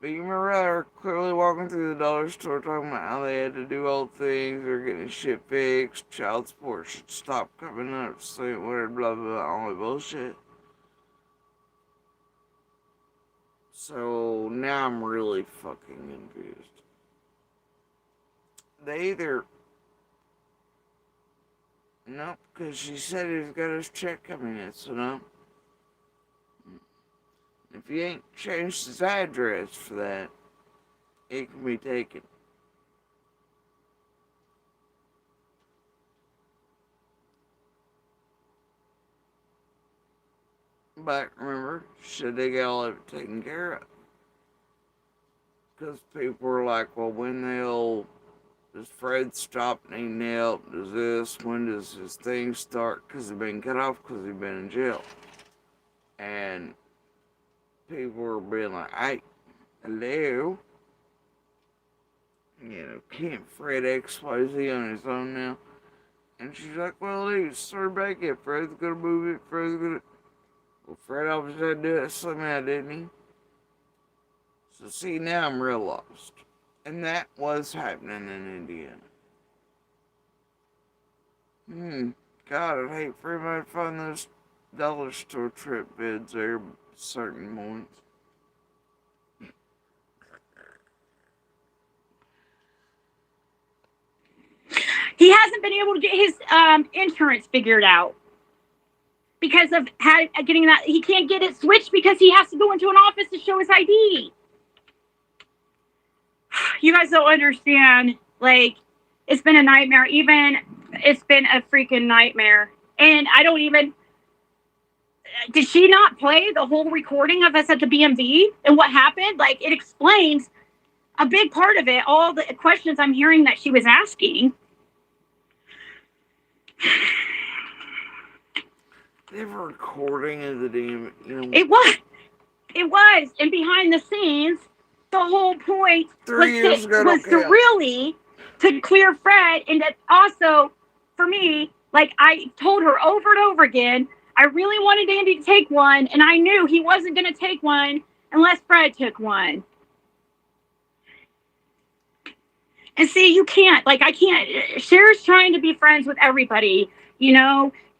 But you remember they were clearly walking through the dollar store talking about how they had to do old things, they're getting shit fixed, child support should stop coming up soon, whatever, blah, blah, blah, all that bullshit. So now I'm really fucking confused. They either... Nope, because she said he's got his check coming in, so no. If he ain't changed his address for that, it can be taken. But remember, should they get all of it taken care of? Because people were like, well, does Fred stop needing help? When does his thing start? Because he's been cut off because he's been in jail. And people were being like, hey, hello? Can't Fred XYZ on his own now? And she's like, well, dude, start back in. Fred's gonna move it. Well, Fred obviously had to do it somehow, didn't he? So see, now I'm real lost. And that was happening in Indiana. God, I'd hate for everybody to find those dollar store trip bids there at certain points. He hasn't been able to get his insurance figured out because of getting that. He can't get it switched because he has to go into an office to show his ID. You guys don't understand. Like, it's been a nightmare. It's been a freaking nightmare. And I don't even... Did she not play the whole recording of us at the BMV and what happened? Like, it explains a big part of it, all the questions I'm hearing that she was asking. They have a recording of the damn, It was. And behind the scenes, the whole point was to really to clear Fred, and that also, for me, like I told her over and over again, I really wanted Andy to take one, and I knew he wasn't going to take one unless Fred took one. And see, you can't, like, I can't. Cher's trying to be friends with everybody,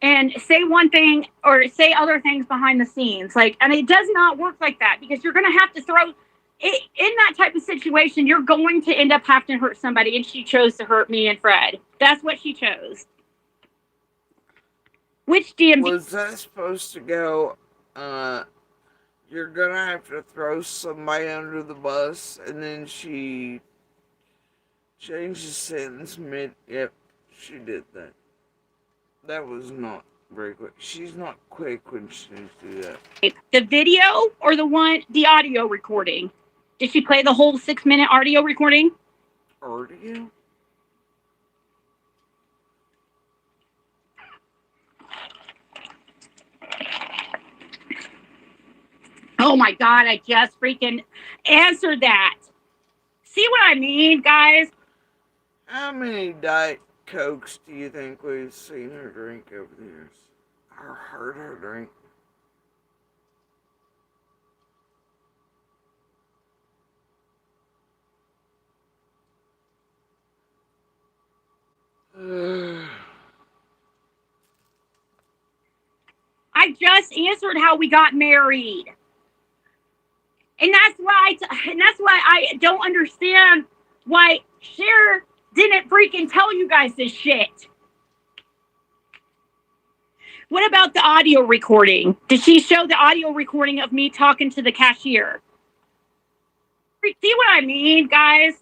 and say one thing or say other things behind the scenes. Like, and it does not work like that, because you're going to have to throw in that type of situation, you're going to end up having to hurt somebody, and she chose to hurt me and Fred. That's what she chose. Which DMV was that supposed to go? You're gonna have to throw somebody under the bus, and then she changed the sentence mid. Yep, she did that. That was not very quick. She's not quick when she needs to do that. the video or the audio recording? Did she play the whole 6-minute audio recording? Audio? Oh my God, I just freaking answered that. See what I mean, guys? How many Diet Cokes do you think we've seen her drink over the years? Or heard her drink? I just answered how we got married. And that's why I don't understand why Cher didn't freaking tell you guys this shit. What about the audio recording? Did she show the audio recording of me talking to the cashier? See what I mean, guys?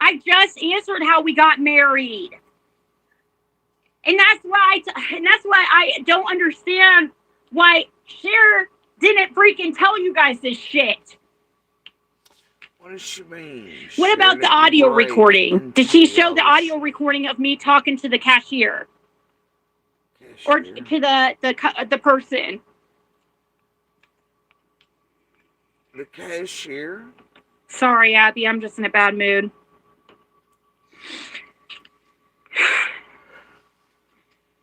I just answered how we got married. And that's why I don't understand why Cher didn't freaking tell you guys this shit. What does she mean? What about the audio recording? Did she show the audio recording of me talking to the cashier? Or to the person? The cashier? Sorry, Abby, I'm just in a bad mood.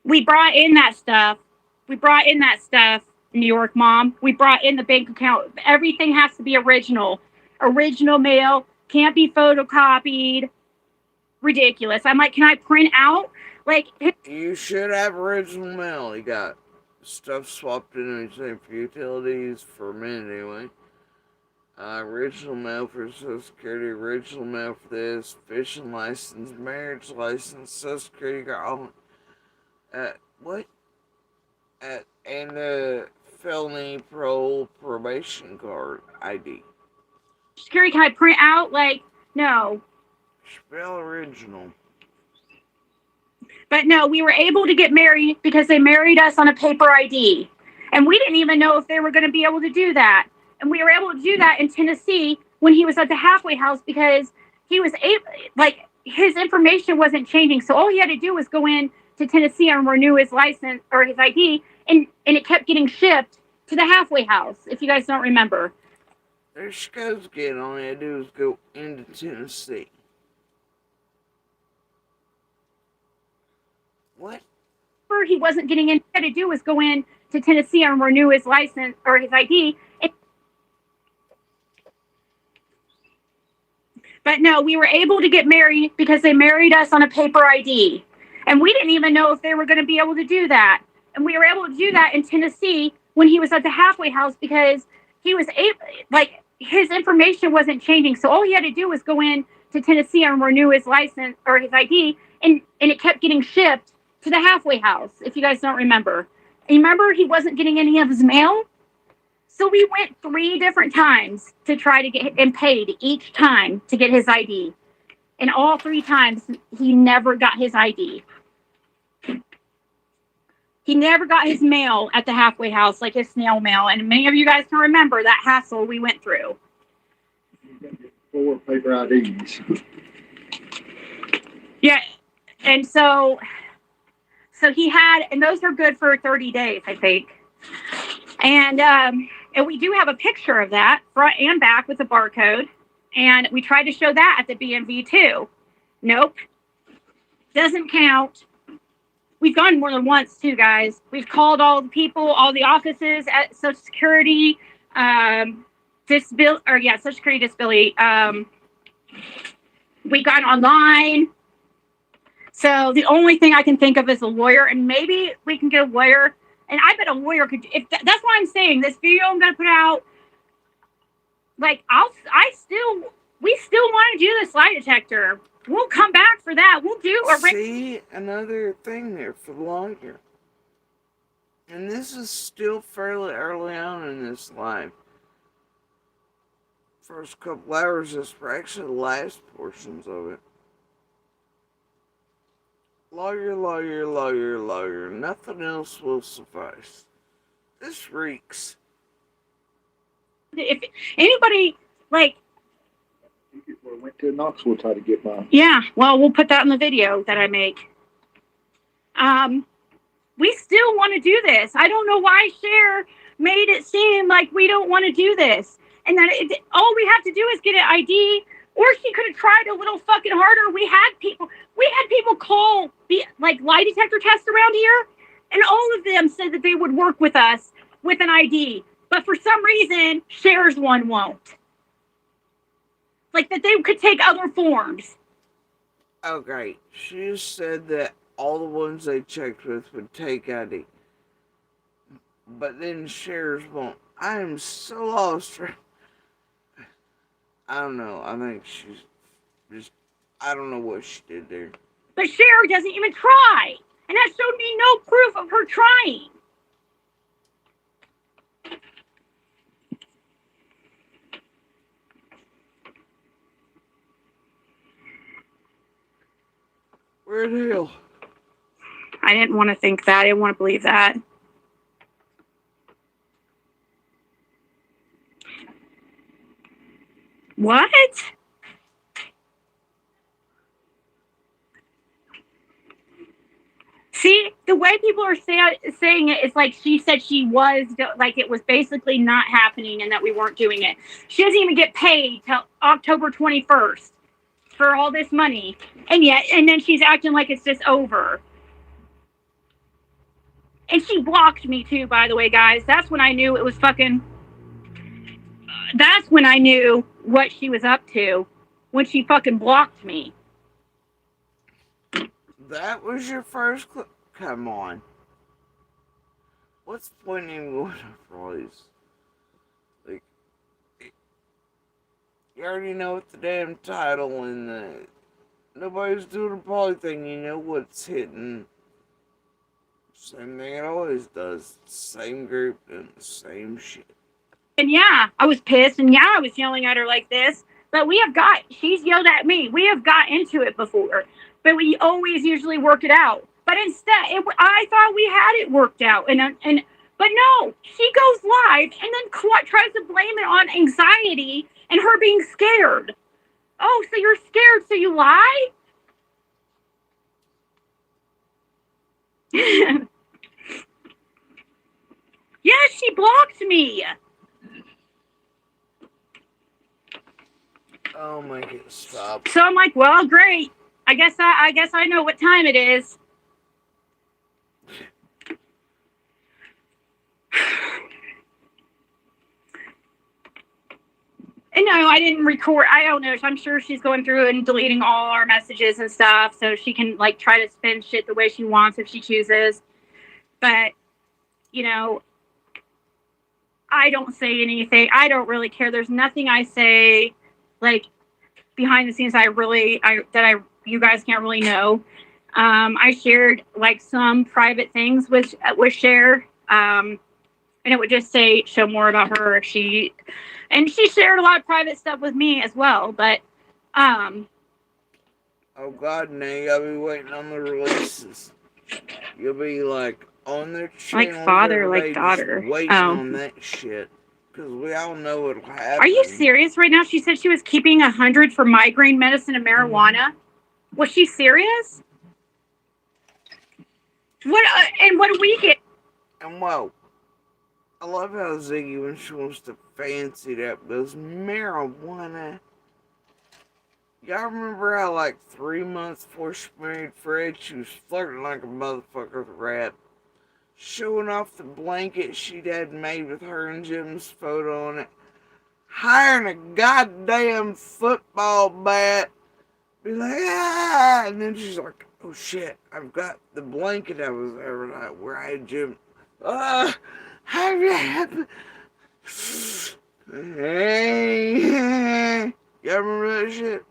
We brought in that stuff. New York Mom. We brought in the bank account. Everything has to be original. Original mail. Can't be photocopied. Ridiculous. I'm like, can I print out? Like, you should have original mail. You got stuff swapped in for utilities for a minute anyway. Original mail for Social Security, original mail for this, fishing license, marriage license, Social Security card. What? And the felony parole probation card ID. Security, can I print out? Like, no. Spell original. But no, we were able to get married because they married us on a paper ID. And we didn't even know if they were going to be able to do that. And we were able to do that in Tennessee when he was at the halfway house because he was able, like, his information wasn't changing. So all he had to do was go in to Tennessee and renew his license or his ID. And it kept getting shipped to the halfway house, if you guys don't remember. There she goes again. All he had to do was go into Tennessee. What? He wasn't getting in. What he had to do was go in to Tennessee and renew his license or his ID. But no, we were able to get married because they married us on a paper ID. And we didn't even know if they were going to be able to do that. And we were able to do that in Tennessee when he was at the halfway house because he was able, like, his information wasn't changing. So all he had to do was go in to Tennessee and renew his license or his ID. And it kept getting shipped to the halfway house, if you guys don't remember. And remember, he wasn't getting any of his mail? So we went 3 different times to try to get and paid each time to get his ID. And all 3 times, he never got his ID. He never got his mail at the halfway house, like his snail mail. And many of you guys can remember that hassle we went through. 4 paper IDs. Yeah. And so he had, and those are good for 30 days, I think. And we do have a picture of that, front and back with a barcode. And we tried to show that at the BMV too. Nope. Doesn't count. We've gone more than once too, guys. We've called all the people, all the offices at Social Security, Social Security disability. We got online. So the only thing I can think of is a lawyer, and maybe we can get a lawyer. And I bet a lawyer could. That's why I'm saying this video I'm going to put out. Like, we still want to do this lie detector. We'll come back for that. We'll do a See, another thing there for the lawyer. And this is still fairly early on in this life. First couple hours is actually the last portions of it. Lawyer, lawyer, lawyer, lawyer. Nothing else will suffice. This reeks. if anybody like. I went to Knoxville to try to get mine. Yeah, well, we'll put that in the video that I make. We still want to do this. I don't know why Cher made it seem like we don't want to do this, and that all we have to do is get an ID. Or she could have tried a little fucking harder. We had people call like lie detector tests around here, and all of them said that they would work with us with an ID. But for some reason, Cher's one won't. Like that they could take other forms. Okay, she said that all the ones they checked with would take ID. But then Cher's won't. I am so lost. I don't know. I think she's just. I don't know what she did there. But Cher doesn't even try. And that showed me no proof of her trying. Where the hell? I didn't want to think that. I didn't want to believe that. What? See, the way people are saying it, it's like she said she was, like it was basically not happening and that we weren't doing it. She doesn't even get paid till October 21st for all this money. And then she's acting like it's just over. And she blocked me too, by the way, guys. That's when I knew it was fucking... That's when I knew what she was up to. When she fucking blocked me. That was your first clip? Come on. What's the point in going for all these? Like, you already know what the damn title and the... Nobody's doing a poly thing, you know what's hitting. Same thing it always does. Same group and the same shit. And yeah, I was pissed, and yeah, I was yelling at her like this. But she's yelled at me. We have got into it before, but we always usually work it out. But instead, I thought we had it worked out, but no, she goes live and then tries to blame it on anxiety and her being scared. Oh, so you're scared, so you lie? Yeah, she blocked me. Oh my god, stop. So I'm like, well, great. I guess I know what time it is. And no, I didn't record. I don't know. I'm sure she's going through and deleting all our messages and stuff so she can like try to spin shit the way she wants if she chooses. But, you know, I don't say anything. I don't really care. There's nothing I say like behind the scenes you guys can't really know. I shared like some private things with Cher. And it would just show more about her if she shared a lot of private stuff with me as well. But oh god, now you gotta be waiting on the releases. You'll be like on their channel, like father, like daughter, waiting on that shit. Because we all know what'll happen. Are you serious right now? She said she was keeping 100 for migraine medicine and marijuana. Was she serious? What do we get? And whoa, I love how Ziggy, when she wants to fancy it up, goes marijuana. Y'all remember how like 3 months before she married Fred, she was flirting like a motherfucker with a rat, showing off the blanket she'd had made with her and Jim's photo on it, hiring a goddamn football bat, be like, ah, and then she's like, oh shit, I've got the blanket I was ever like where I had Jim. How did that happen? Hey, y'all remember that shit?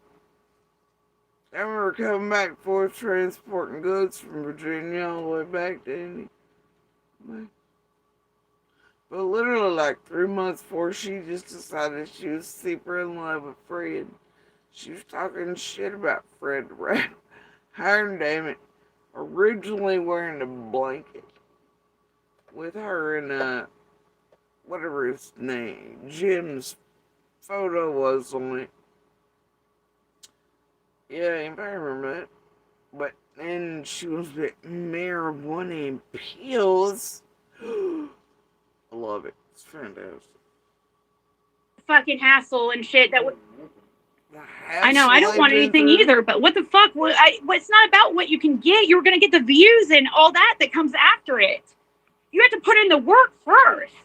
I remember coming back and forth transporting goods from Virginia all the way back to Indy. But literally like 3 months before she just decided she was super in love with Fred. She was talking shit about Fred the Rat. Her, damn it, originally wearing a blanket with her and whatever his name, Jim's photo was on it. Yeah, anybody remember that? But then she was with marijuana and pills. I love it. It's fantastic. Fucking hassle and shit that would. The I know, I don't hassle want they've been anything through. either, but what the fuck? It's not about what you can get. You're going to get the views and all that comes after it. You have to put in the work first.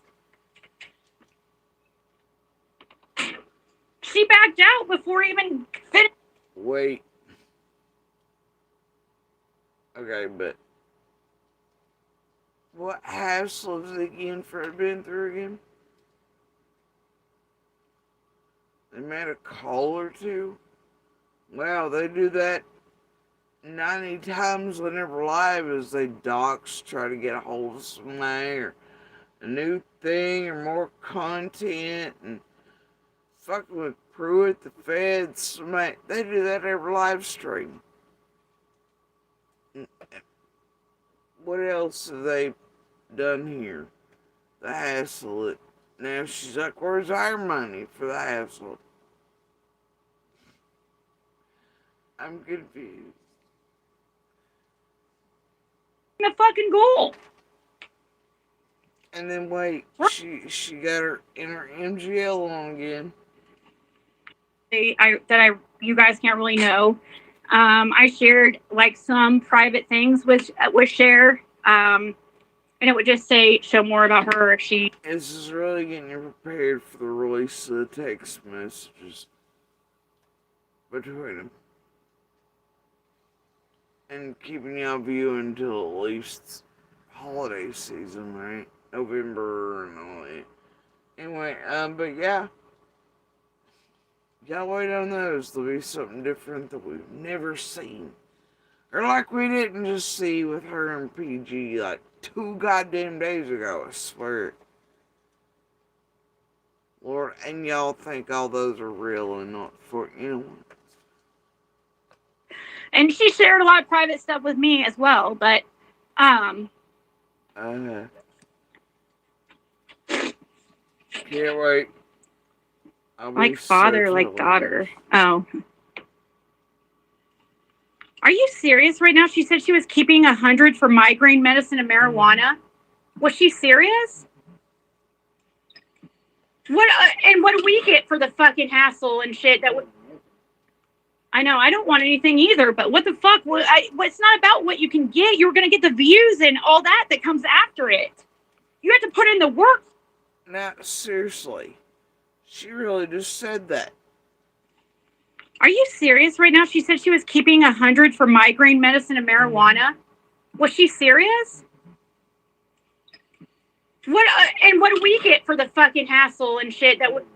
She backed out before even finished. Wait. Okay, but what hassle have Ziggy and Fred been through again? They made a call or two? Wow, they do that 90 times whenever live as they docs try to get a hold of somebody or a new thing or more content and fucking with Pruitt, the feds, somebody. They do that every live stream. What else have they done here? The hassle. It. Now she's like, where's our money for the hassle? I'm confused. The fucking goal. And then wait, she got her in her MGL on again. You guys can't really know. I shared like some private things with Cher, and it would just say show more about her if she. This is really getting you prepared for the release of the text messages between them. And keeping y'all viewing until at least holiday season, right? November and all that. Anyway, but yeah. Y'all wait on those. There'll be something different that we've never seen. Or like we didn't just see with her and PG like 2 goddamn days ago, I swear. Lord, and y'all think all those are real and not for, you know. And she shared a lot of private stuff with me as well, but Can't wait. I'll like father, like daughter. Oh. Are you serious right now? She said she was keeping 100 for migraine medicine and marijuana. Was she serious? What and what do we get for the fucking hassle and shit that would. I know, I don't want anything either, but what the fuck? It's not about what you can get. You're going to get the views and all that comes after it. You have to put in the work. Now, seriously, she really just said that. Are you serious right now? She said she was keeping 100 for migraine medicine and marijuana. Was she serious? What and what do we get for the fucking hassle and shit that would.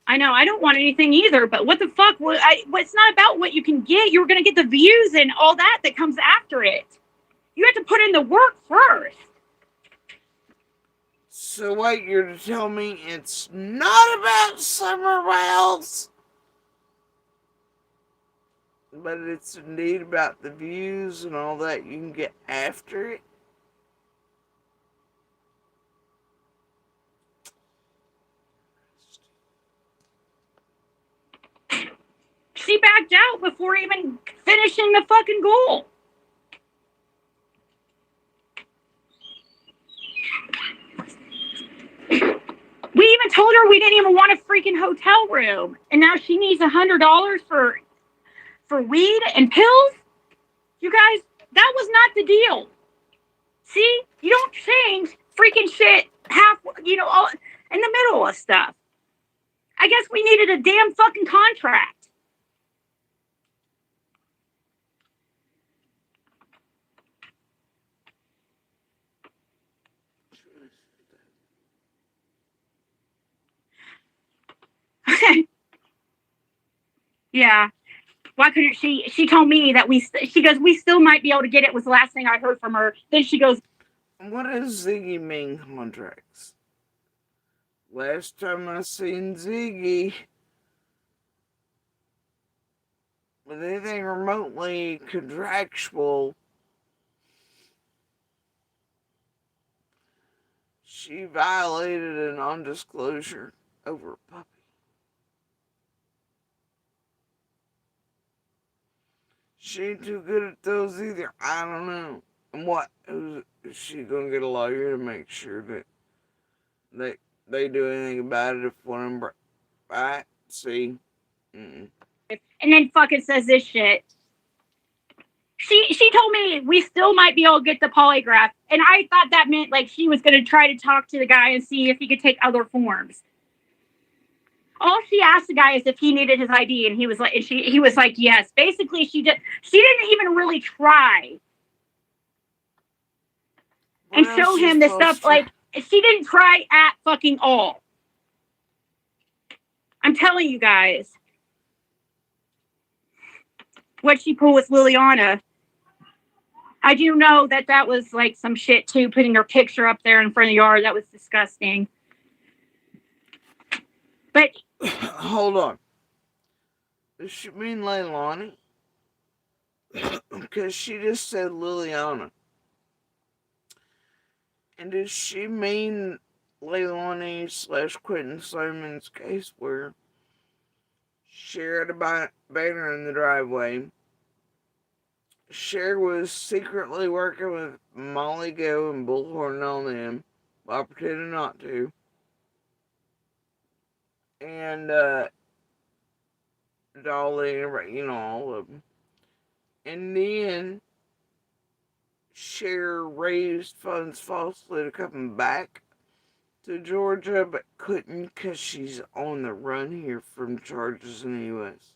I know, I don't want anything either, but what the fuck? It's not about what you can get. You're going to get the views and all that comes after it. You have to put in the work first. So wait, you're to tell me it's not about Summer Wells, but it's indeed about the views and all that you can get after it? She backed out before even finishing the fucking goal. We even told her we didn't even want a freaking hotel room, and now she needs $100 for weed and pills. You guys, that was not the deal. See, you don't change freaking shit half, all in the middle of stuff. I guess we needed a damn fucking contract. Yeah. Why couldn't she? She told me that she goes, we still might be able to get it, was the last thing I heard from her. Then she goes, What does Ziggy mean contracts? Last time I seen Ziggy with anything remotely contractual, she violated a non-disclosure over a puppy. She ain't too good at those either. I don't know. And what? Is she gonna get a lawyer to make sure that they they do anything about it if one of them right? See? Mm-mm. and then fucking says this shit. She told me we still might be able to get the polygraph, and I thought that meant like she was going to try to talk to the guy and see if he could take other forms. All she asked the guy is if he needed his ID, and he was like, he was like, yes. Basically, she didn't even really try What and else show is him the stuff. supposed to? Like she didn't try at fucking all. I'm telling you guys, what she pulled with Liliana. I do know that that was like some shit too, putting her picture up there in front of the yard. That was disgusting. But Hold on. Does she mean Leilani? Because she just said Liliana. And does she mean Leilani / Quentin Simon's case where Cher had a banner in the driveway? Cher was secretly working with Molly Go and Bullhorn on them while pretending not to. And Dolly, all of them. And then Cher raised funds falsely to come back to Georgia, but couldn't because she's on the run here from charges in the U.S.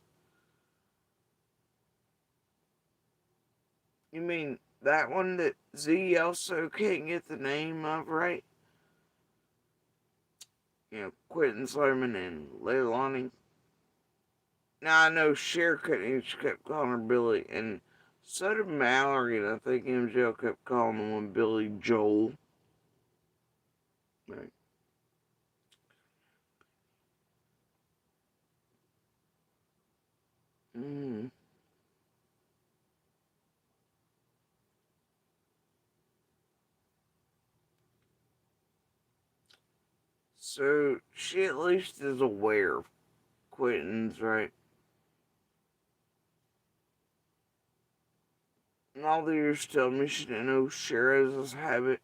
You mean that one that Z also can't get the name of, right? Quentin Sliman and Leilani. Now I know Cher couldn't, she kept calling her Billy, and so did Mallory, and I think MJ kept calling the one Billy Joel. Right. Mm. So she at least is aware of Quentin's, right? And all the years tell me she didn't know Cher has this habit.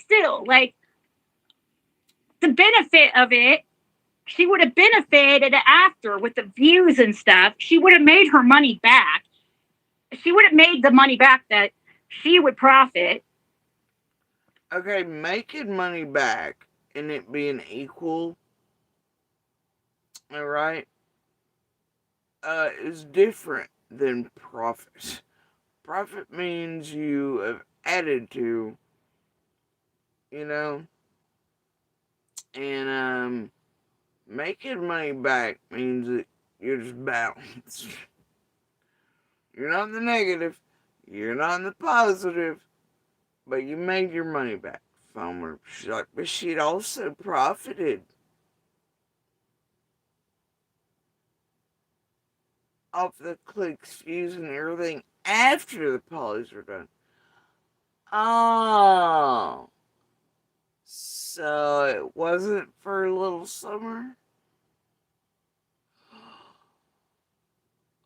still, like the benefit of it, she would have benefited after with the views and stuff. She would have made her money back. She would have made the money back that she would profit. Okay, making money back and it being equal, alright, is different than profit. Profit means you have added to, you know, and making money back means that you're just balanced. You're not in the negative, you're not in the positive, but you made your money back. She's like, but she'd also profited off the clicks, views, and everything after the polys were done. Oh, so it wasn't for a little summer?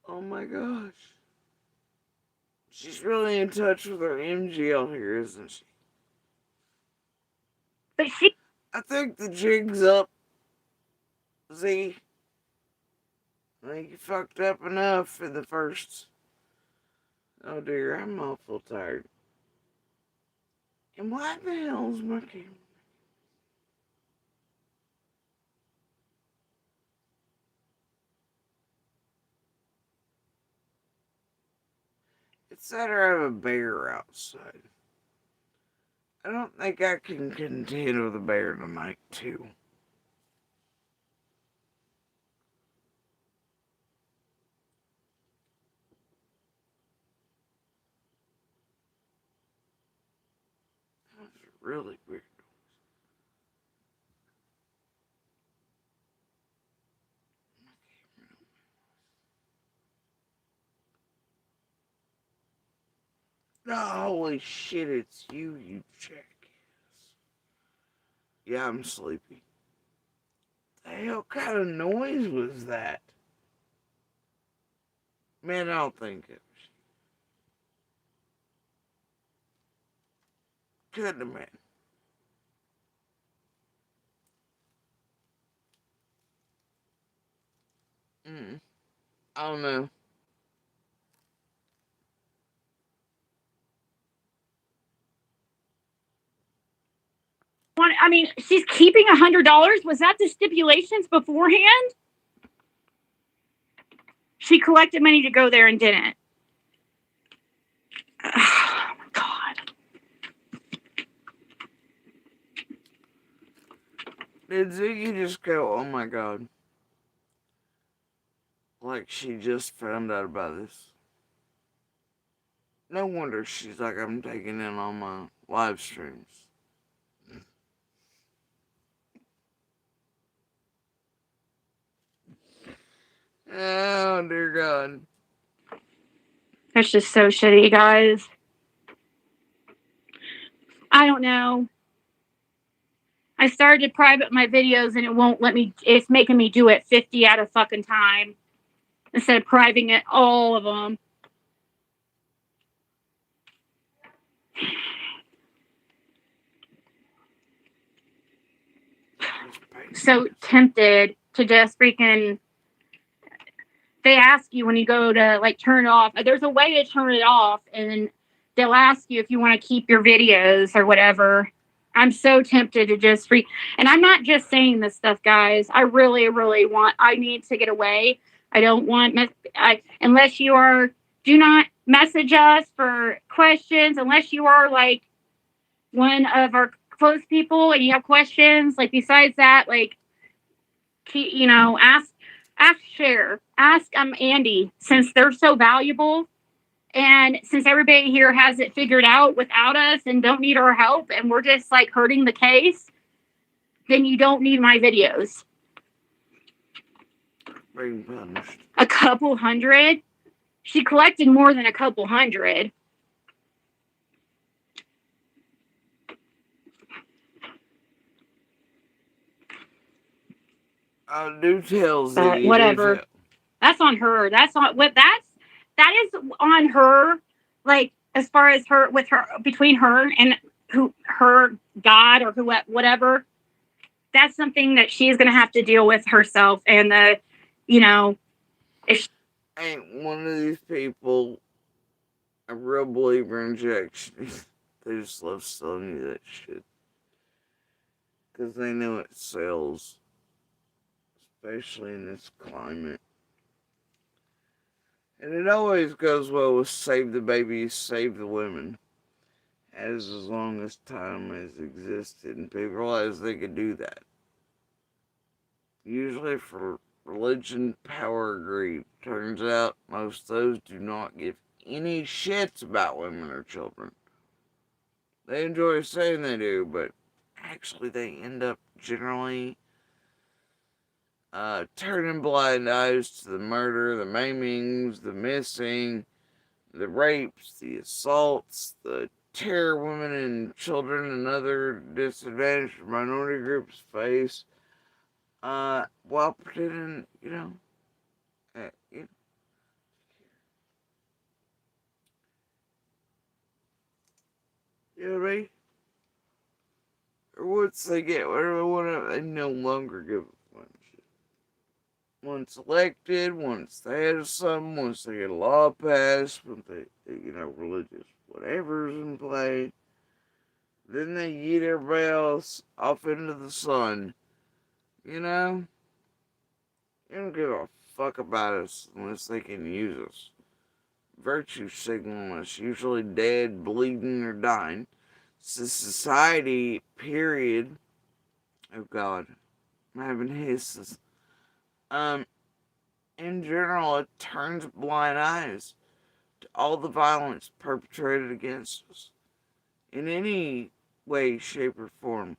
Oh my gosh. She's really in touch with her MGL here, isn't she? But she I think the jig's up, Z. I think you fucked up enough in the first. Oh dear, I'm awful tired. And why the hell's my camera? It's that I have a bear outside. I don't think I can contend with a bear tonight, too. That's really weird. No, holy shit, it's you, you jackass. Yeah, I'm sleepy. The hell kind of noise was that? Man, I don't think it was. Couldn't have been. I don't know. I mean, she's keeping $100. Was that the stipulations beforehand? She collected money to go there and didn't. Oh my god. Did Ziggy just go, oh my god? Like she just found out about this. No wonder she's like, I'm taking in all my live streams. Oh, dear God. That's just so shitty, guys. I don't know. I started to private my videos and it won't let me. It's making me do it 50 at a fucking time instead of privating it all of them. So tempted to just freaking. They ask you when you go to like turn it off. There's a way to turn it off, and they'll ask you if you want to keep your videos or whatever. I'm so tempted to just freak. And I'm not just saying this stuff, guys. I really, really want. I need to get away. I don't want. Unless you are. Do not message us for questions unless you are like one of our close people and you have questions. Like besides that, like ask Cher, ask Andy, since they're so valuable, and since everybody here has it figured out without us and don't need our help, and we're just like hurting the case, then you don't need my videos. Being punished. A couple hundred. She collected more than a couple hundred. Do tell, Ziggy. Whatever. Do tell. That's on her. That is on her. Like as far as her with her between her and her God or whatever. That's something that she's going to have to deal with herself. And ain't one of these people a real believer in injection. They just love selling you that shit because they know it sells, especially in this climate. And it always goes well with save the babies, save the women. As long as time has existed and people realize they could do that. Usually for religion, power, greed. Turns out most of those do not give any shits about women or children. They enjoy saying they do, but actually they end up generally turning blind eyes to the murder, the maimings, the missing, the rapes, the assaults, the terror women and children and other disadvantaged minority groups face, while pretending, uh, you know what I mean? Or once they get whatever they want, they no longer give a fuck. Once elected, once they have something, once they get a law passed, once they, religious whatever's in play, then they yeet everybody else off into the sun. You know? They don't give a fuck about us unless they can use us. Virtue signaling us, usually dead, bleeding, or dying. society, period. Oh God, I'm having hisses. Um, in general, it turns blind eyes to all the violence perpetrated against us in any way, shape, or form.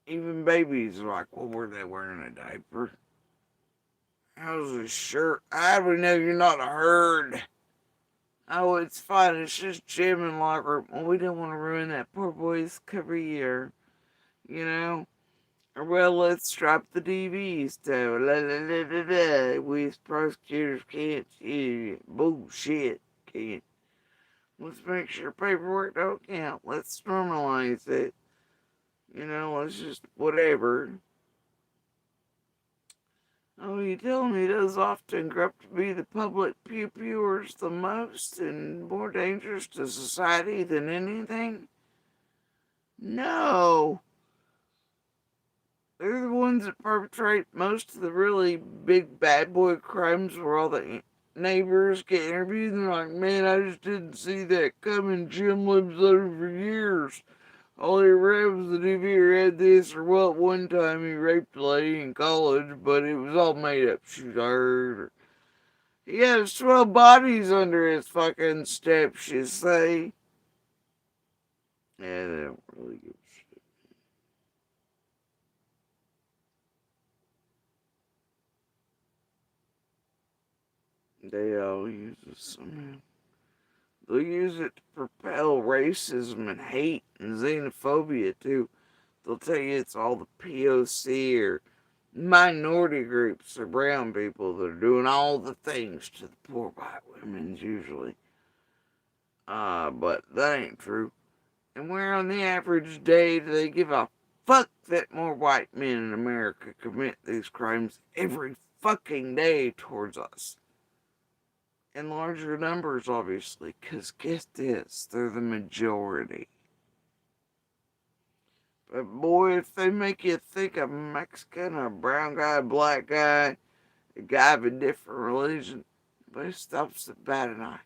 Even babies are like, well, were they wearing a diaper? How's a shirt? I would know you're not a herd. Oh, it's fine. It's just gym and locker room. Well, we don't want to ruin that poor boy's career, you know? Or, well, let's drop the DVs too. La, la, la, la, la. We as prosecutors can't see it. Bullshit. Can't. Let's make sure paperwork don't count. Let's normalize it. Let's just whatever. Oh, you tell me those often grow up to be the public pew-pewers the most and more dangerous to society than anything? No. They're the ones that perpetrate most of the really big bad boy crimes where all the neighbors get interviewed and they're like, man, I just didn't see that coming. Jim lives there for years. All he read was that if he read this or what, one time he raped a lady in college, but it was all made up. She heard. He has 12 bodies under his fucking steps, you say. Yeah, they don't really give a shit. They all use it somehow. They'll use it to propel racism and hate and xenophobia too. They'll tell you it's all the POC or minority groups or brown people that are doing all the things to the poor white women usually. But that ain't true. And where on the average day do they give a fuck that more white men in America commit these crimes every fucking day towards us? In larger numbers, obviously, because guess this, they're the majority. But boy, if they make you think a Mexican, a brown guy, a black guy, a guy of a different religion, but it stops at bat an eye.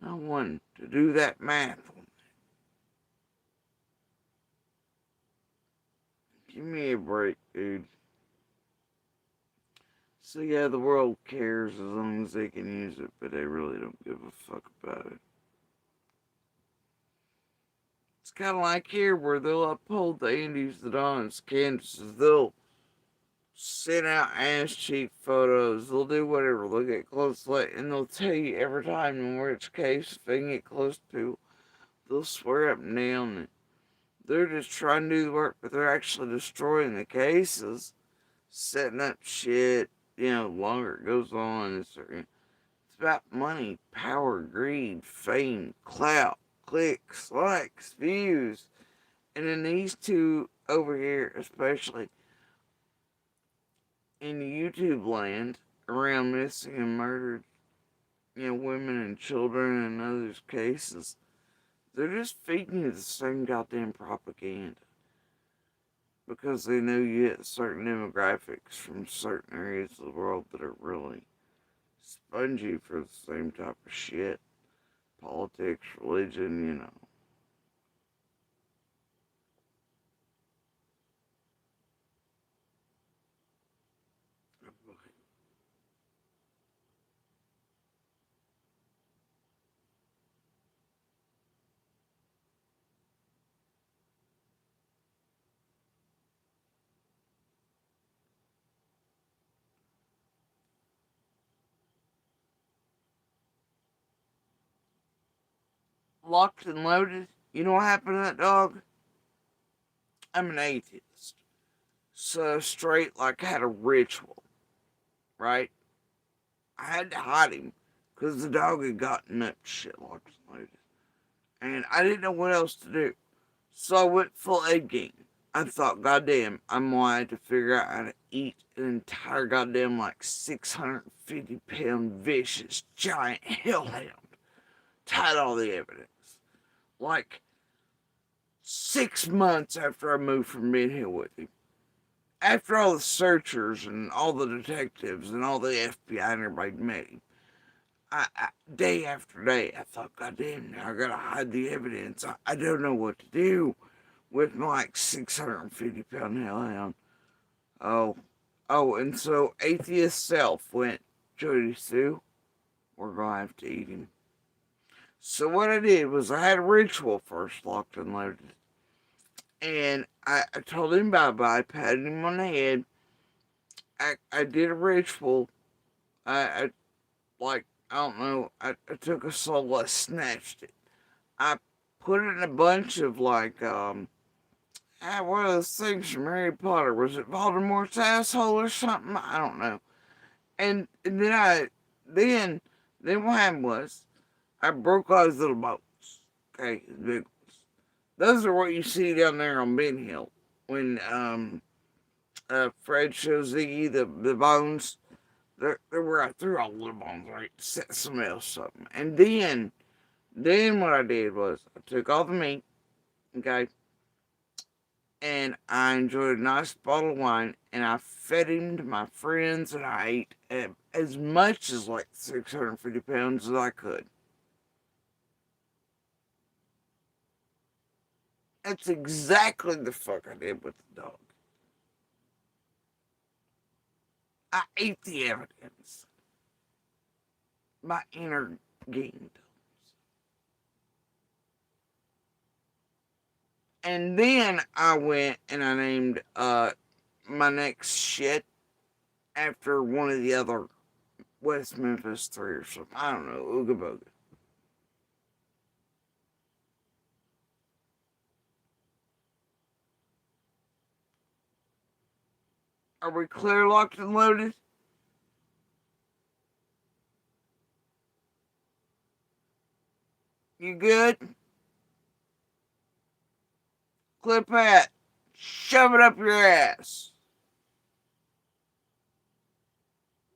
No one to do that math. Give me a break, dude. So yeah, the world cares as long as they can use it, but they really don't give a fuck about it. It's kind of like here where they'll uphold the Andes, the Dons, Kansases. They'll send out ass cheek photos. They'll do whatever. They'll get close to it, and they'll tell you every time in which case if they can get close to, they'll swear up and down that they're just trying to do the work, but they're actually destroying the cases, setting up shit. Longer it goes on, it's about money, power, greed, fame, clout, clicks, likes, views. And then these two over here, especially in YouTube land, around missing and murdered, women and children and others cases, they're just feeding you the same goddamn propaganda. Because they know you hit certain demographics from certain areas of the world that are really spongy for the same type of shit. Politics, religion. Locked and loaded. You know what happened to that dog? I'm an atheist. So straight like I had a ritual, right? I had to hide him because the dog had gotten up shit locked and loaded. And I didn't know what else to do. So I went full egg game. I thought, goddamn, I'm going to figure out how to eat an entire goddamn like 650-pound vicious giant hellhound. Tied all the evidence. Like 6 months after I moved from Mid Hill with him. After all the searchers and all the detectives and all the FBI and everybody met him, day after day, I thought, God damn, now I gotta hide the evidence. I don't know what to do with my like 650-pound hellhound. Oh, and so atheist self went, Jody Sue, we're gonna have to eat him. So what I did was I had a ritual first locked and loaded. And I told him bye bye, patted him on the head. I did a ritual. I like, I don't know, I took a soul, I snatched it. I put it in a bunch of like, what are those things from Harry Potter? Was it Voldemort's asshole or something? I don't know. And then what happened was, I broke all these little boats. Okay, the big ones. Those are what you see down there on Ben Hill when Fred shows Ziggy the bones. They're where I threw all the little bones, right? Set some else something. And then what I did was I took all the meat, okay, and I enjoyed a nice bottle of wine, and I fed him to my friends, and I ate as much as like 650 pounds as I could. That's exactly the fuck I did with the dog. I ate the evidence. My inner game. And then I went and I named my next shit after one of the other West Memphis 3 or something. I don't know, Ooga Booga. Are we clear, locked, and loaded? You good? Clip that. Shove it up your ass.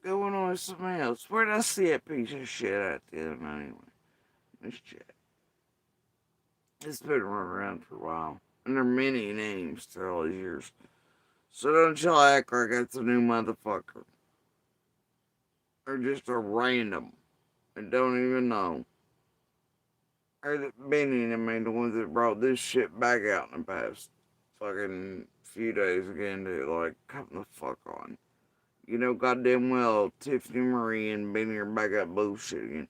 Going on with something else. Where'd I see that piece of shit at the other night anyway? Let's check. It's been running around for a while. And there are many names through all these years. So don't y'all act like it's a new motherfucker. Or just a random. And don't even know. Or that Benny and them ain't the ones that brought this shit back out in the past fucking few days again to like come the fuck on. You know goddamn well Tiffany Marie and Benny are back up bullshit again.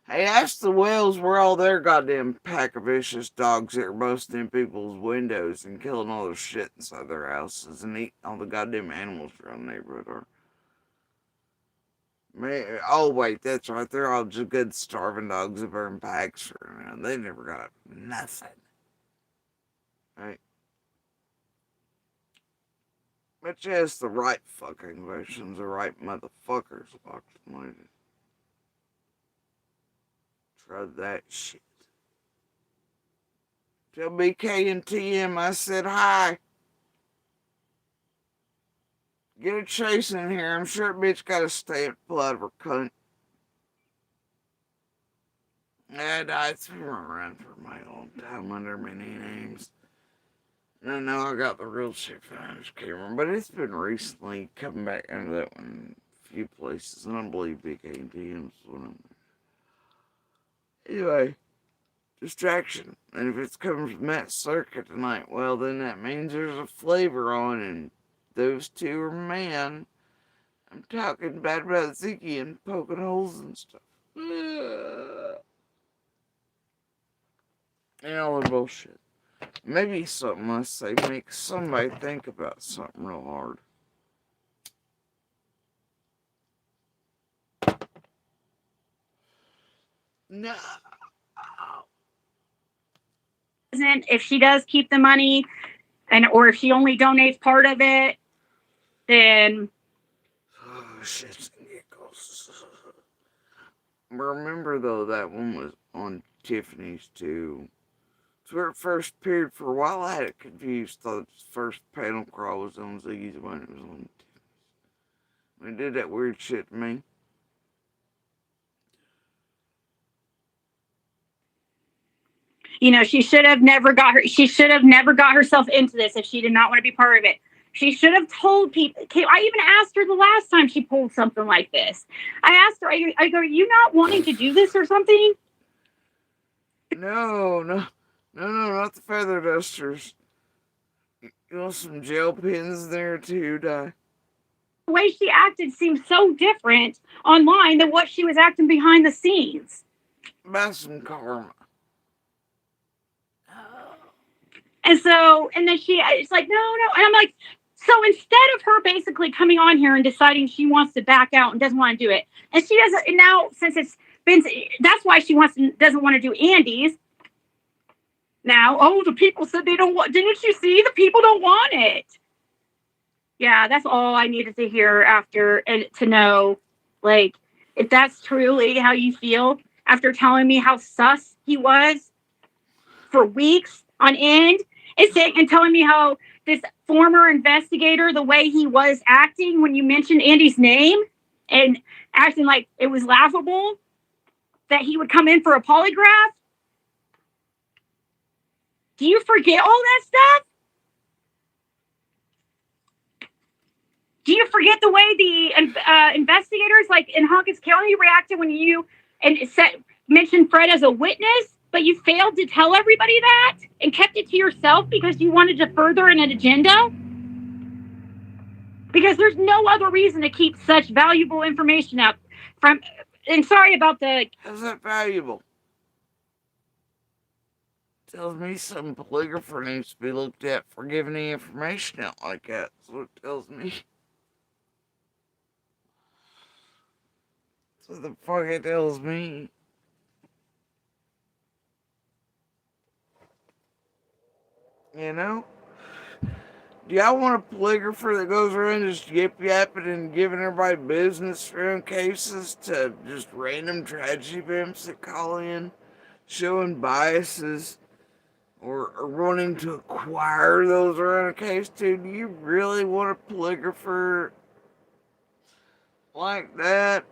Hey, ask the Wells where all their goddamn pack of vicious dogs that are busting in people's windows and killing all their shit inside their houses and eating all the goddamn animals around the neighborhood are. Man, oh wait, that's right. They're all just good starving dogs that burn packs. They never got nothing. Right? But you ask the right fucking questions, the right motherfuckers, locked and loaded. Try that shit. Tell BK and TM I said hi. Get a chase in here. I'm sure bitch got a stamp pull out of her cunt. And it's been around for my long time under many names. And I know I got the real shit from I just can't remember. But it's been recently coming back into that one in a few places. And I believe BK and TM's one of them. Anyway, distraction. And if it's coming from that circuit tonight, well, then that means there's a flavor on, and those two are man. I'm talking bad about Ziggy and poking holes and stuff. And all the bullshit. Maybe something I say makes somebody think about something real hard. No. If she does keep the money, or if she only donates part of it, then Oh, shit and giggles. Remember though, that one was on Tiffany's too. It's where it first appeared for a while. I had it confused. Thought the first panel crawl was on Ziggy's when it was on Tiffany's. When it did that weird shit to me. she should have never got herself into this if she did not want to be part of it. She should have told people. I even asked her the last time she pulled something like this. I asked her, I go, are you not wanting to do this or something? No, not the feather dusters. You want some gel pens there too, Di? The way she acted seemed so different online than what she was acting behind the scenes. Buy some karma. And so, and then it's like, no. And I'm like, so instead of her basically coming on here and deciding she wants to back out and doesn't want to do it, and she doesn't, and now since it's been, that's why she doesn't want to do Andy's. Now, oh, the people said they don't want, didn't you see? The people don't want it. Yeah, that's all I needed to hear after, and to know, like, if that's truly how you feel after telling me how sus he was for weeks on end, and telling me how this former investigator, the way he was acting when you mentioned Andy's name and acting like it was laughable that he would come in for a polygraph. Do you forget all that stuff? Do you forget the way the investigators, like in Hawkins County, reacted when you mentioned Fred as a witness, but you failed to tell everybody that and kept it to yourself because you wanted to further an agenda? Because there's no other reason to keep such valuable information out from. And sorry about the. How's that valuable? Tells me some polygrapher needs to be looked at for giving any information out like that. That's what it tells me. That's what the fuck it tells me. You know? Do y'all want a polygrapher that goes around just yip-yapping and giving everybody business for own cases to just random tragedy pimps that call in, showing biases, or wanting to acquire those around a case too? Do you really want a polygrapher like that?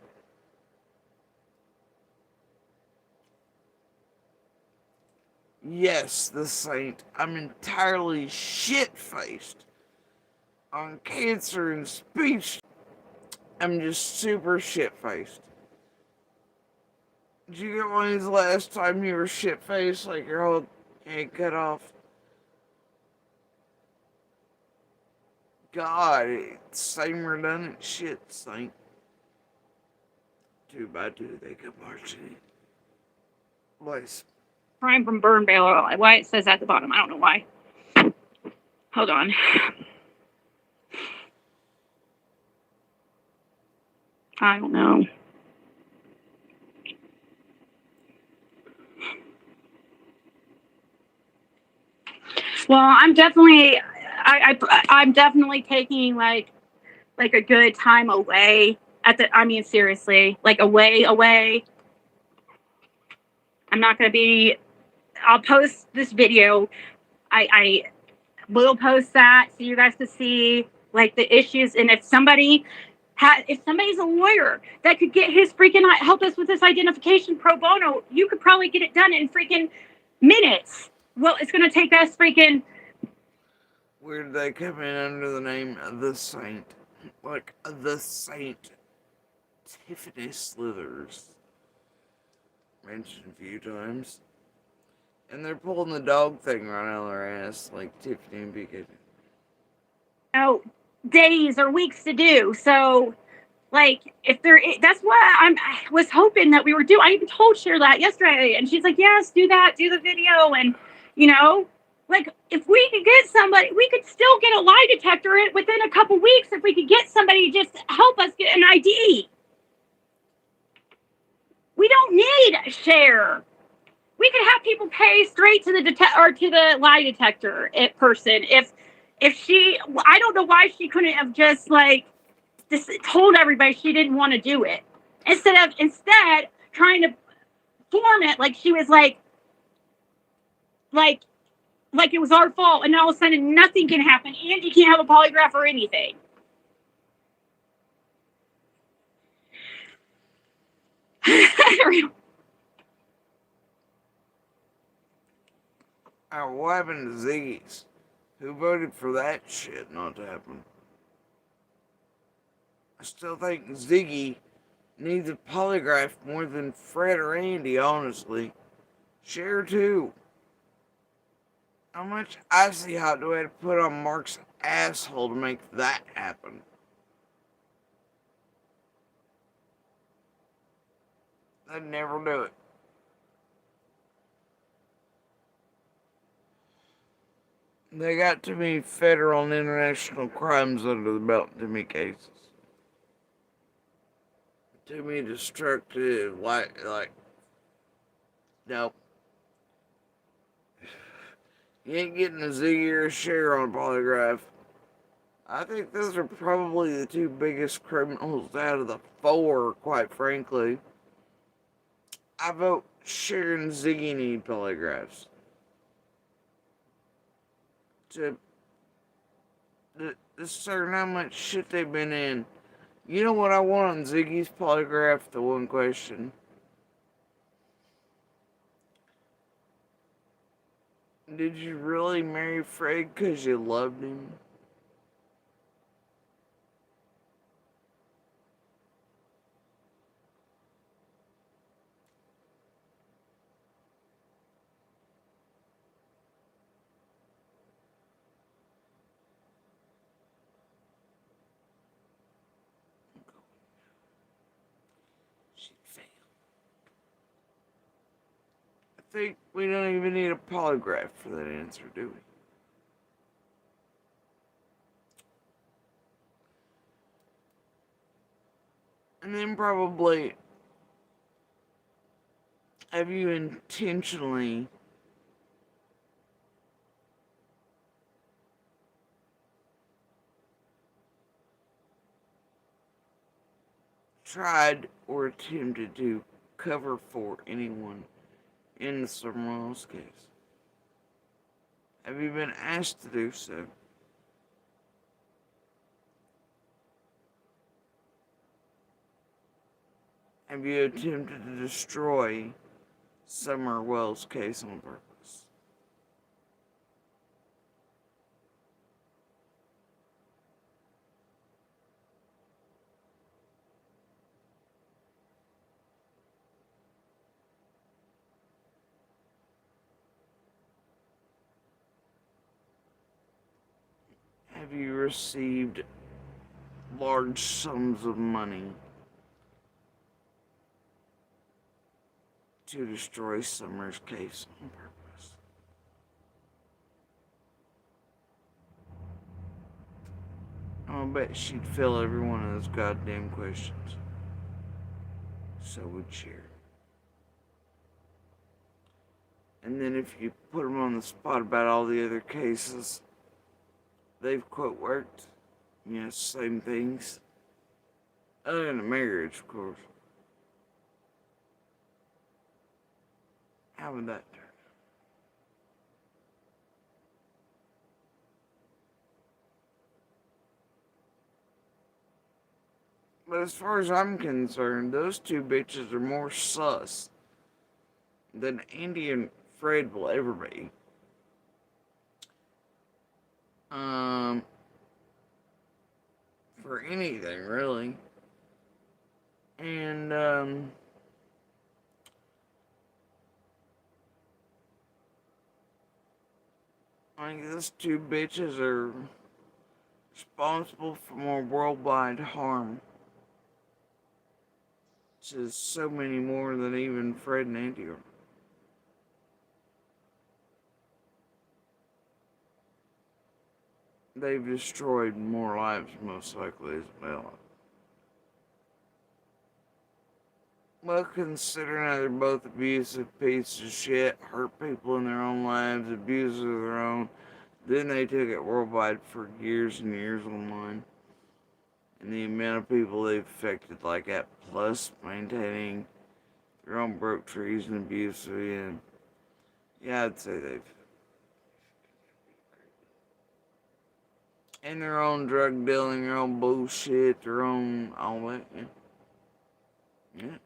Yes, the Saint. I'm entirely shit-faced on cancer and speech. I'm just super shit-faced. Did you get one of these last time you were shit-faced, like your whole head cut off? God, it's same redundant shit, Saint. 2 by 2 they come marching in. Place. Crime from burn barrel. Why it says at the bottom. I don't know why. Hold on. I don't know. Well, I'm definitely, I'm definitely taking like a good time away I mean, seriously, like away. I'm not going to be, I'll post this video. I will post that so you guys can see like the issues. And if somebody's a lawyer that could get his freaking, help us with this identification pro bono, you could probably get it done in freaking minutes. Well, it's going to take us freaking. Where did they come in under the name of the Saint? Like the Saint Tiffany Slithers. Mentioned a few times. And they're pulling the dog thing right out of their ass, like Tiffany and Beacon. Oh, days or weeks to do. So, like, that's what I was hoping that we were doing. I even told Cher that yesterday, and she's like, "Yes, do that, do the video," and like if we could get somebody, we could still get a lie detector within a couple weeks if we could get somebody to just help us get an ID. We don't need Cher. We could have people pay straight to the lie detector person. If she, I don't know why she couldn't have just like just told everybody she didn't want to do it instead trying to form it like she was like it was our fault, and all of a sudden nothing can happen. Andy can't have a polygraph or anything. What happened to Ziggy's? Who voted for that shit not to happen? I still think Ziggy needs a polygraph more than Fred or Andy, honestly. Cher, too. How much icy hot do I have to put on Mark's asshole to make that happen? They'd never do it. They got too many federal and international crimes under the belt, too many cases. Too many destructive, nope. You ain't getting a Ziggy or a Cher on a polygraph. I think those are probably the two biggest criminals out of the four, quite frankly. I vote Cher and Ziggy need polygraphs. To discern how much shit they've been in. You know what I want on Ziggy's polygraph? The one question. Did you really marry Fred because you loved him? She'd fail. I think we don't even need a polygraph for that answer, do we? And then probably, have you intentionally tried or attempted to cover for anyone in the Summerall's case? Have you been asked to do so? Have you attempted to destroy Summer Wells' case on purpose? Have you received large sums of money to destroy Summer's case on purpose? I'll bet she'd fill every one of those goddamn questions. So would Cher. And then if you put them on the spot about all the other cases they've quote worked, same things. Other than the marriage, of course. How would that turn? But as far as I'm concerned, those two bitches are more sus than Andy and Fred will ever be. For anything, really. And, I think those two bitches are responsible for more worldwide harm. Which is so many more than even Fred and Andy are. They've destroyed more lives, most likely, as well. Well, considering how they're both abusive pieces of shit, hurt people in their own lives, abusers of their own, then they took it worldwide for years and years online. And the amount of people they've affected like that, plus maintaining their own broke trees and abuse, and yeah, I'd say they've. And their own drug dealing, their own bullshit, their own all that, yeah. Yeah.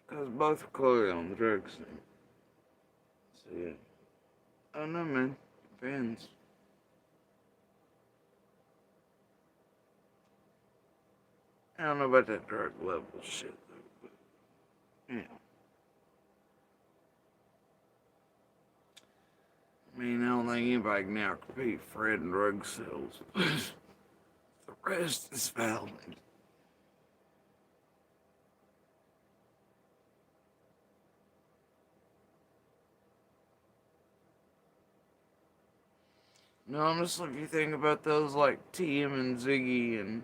Because both are clearly on the drugs. So, yeah. I don't know, man. Depends. I don't know about that drug level shit, though. But, yeah. I mean, I don't think anybody can now compete Fred in drug sales, but the rest is valid. No, honestly, if you think about those like TM and Ziggy and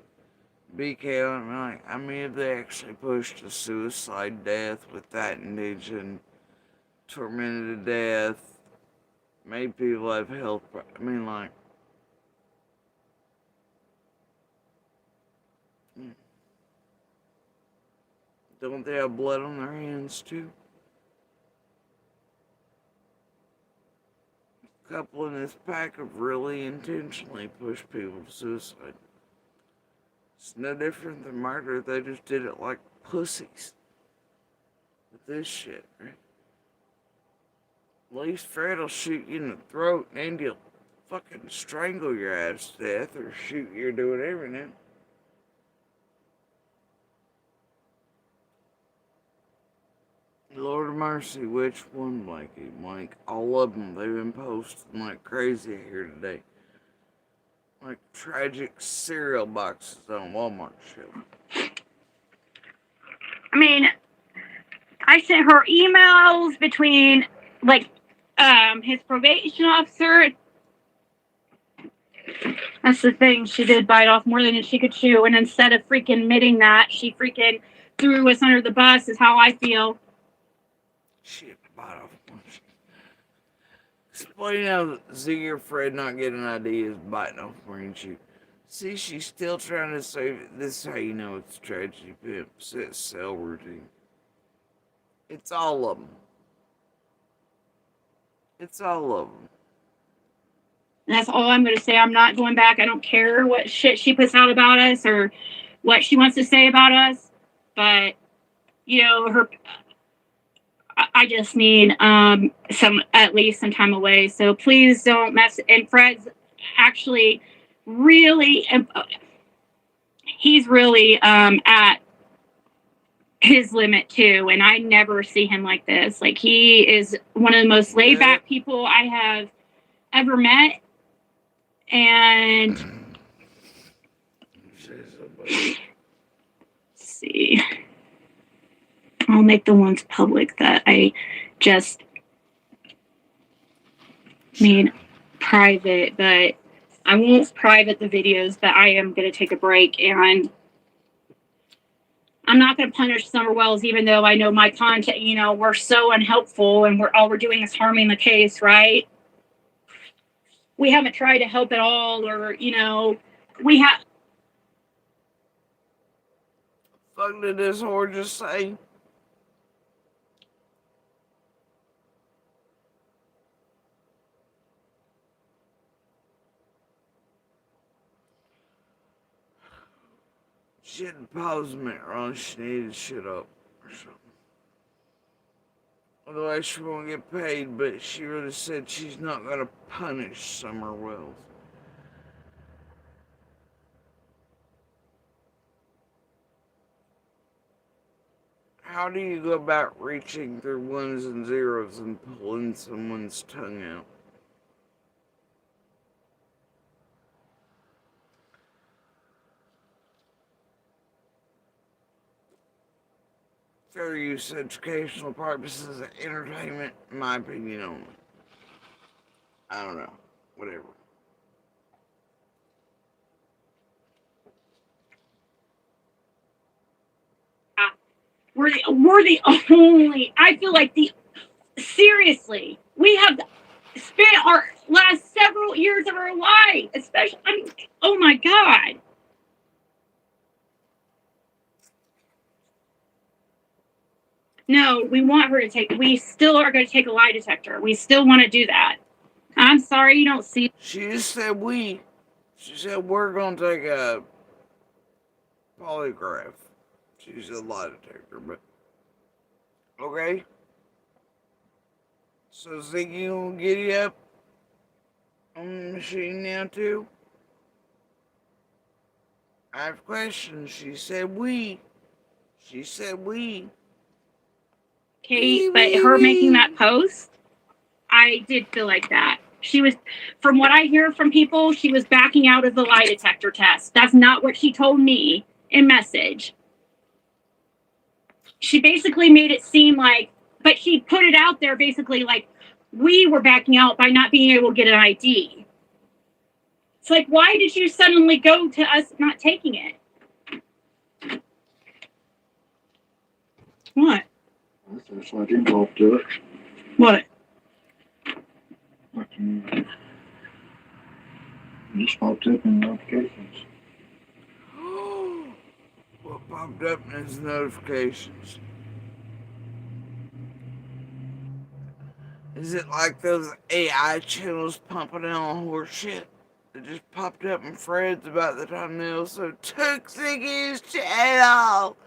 BK, I mean, if they actually pushed a suicide death with that and tormented to death, made people have health. I mean, like, don't they have blood on their hands too? A couple in this pack have really intentionally pushed people to suicide. It's no different than murder. They just did it like pussies with this shit, right? At least Fred will shoot you in the throat and he'll fucking strangle your ass to death or shoot you or do whatever now. Lord of mercy, which one, Blakey? Like, all of them. They've been posting like crazy here today. Like tragic cereal boxes on Walmart shelf. I mean, I sent her emails between, like, his probation officer. That's the thing. She did bite off more than she could chew. And instead of freaking admitting that, she freaking threw us under the bus, is how I feel. Shit, bite off. Explain how Ziggy or Fred not getting an idea is biting off green shoe. See, she's still trying to save it. This is how you know it's tragedy, pimp. Set cell routine. It's all of them. It's all of them. That's all I'm going to say. I'm not going back. I don't care what shit she puts out about us or what she wants to say about us. But, you know, I just need at least some time away. So please don't mess. And Fred's actually really, he's really at his limit too. And I never see him like this. Like, he is one of the most laid back people I have ever met. And let's see, I'll make the ones public that I just made private, but I won't private the videos, but I am going to take a break, and I'm not going to punish Summer Wells, even though I know my content, you know, we're so unhelpful and all we're doing is harming the case, right? We haven't tried to help at all, or, you know, we have. Fuck did this whore just say? She didn't pause a minute wrong. She needed shit up or something. Otherwise, she won't get paid, but she really said she's not going to punish Summer Wells. How do you go about reaching through ones and zeros and pulling someone's tongue out? Fair use, educational purposes, entertainment, in my opinion only. I don't know. Whatever. We're the only, I feel like seriously, we have spent our last several years of our life, especially, I mean, oh my God. No, we still are going to take a lie detector. We still want to do that. I'm sorry you don't see. She just said we. She said we're going to take a polygraph. She said lie detector, but. Okay. So Ziggy will get you up on the machine now too? I have questions. She said we. She said we. Okay, but her making that post, I did feel like that. She was, from what I hear from people, she was backing out of the lie detector test. That's not what she told me in message. She basically made it seem like, but she put it out there basically like we were backing out by not being able to get an ID. It's like, why did you suddenly go to us not taking it? What? That's like involved to it. What? Just popped up in notifications. What popped up in his notifications? Is it like those AI channels pumping out horse shit? It just popped up in Fred's about the time they also took Ziggy's channel.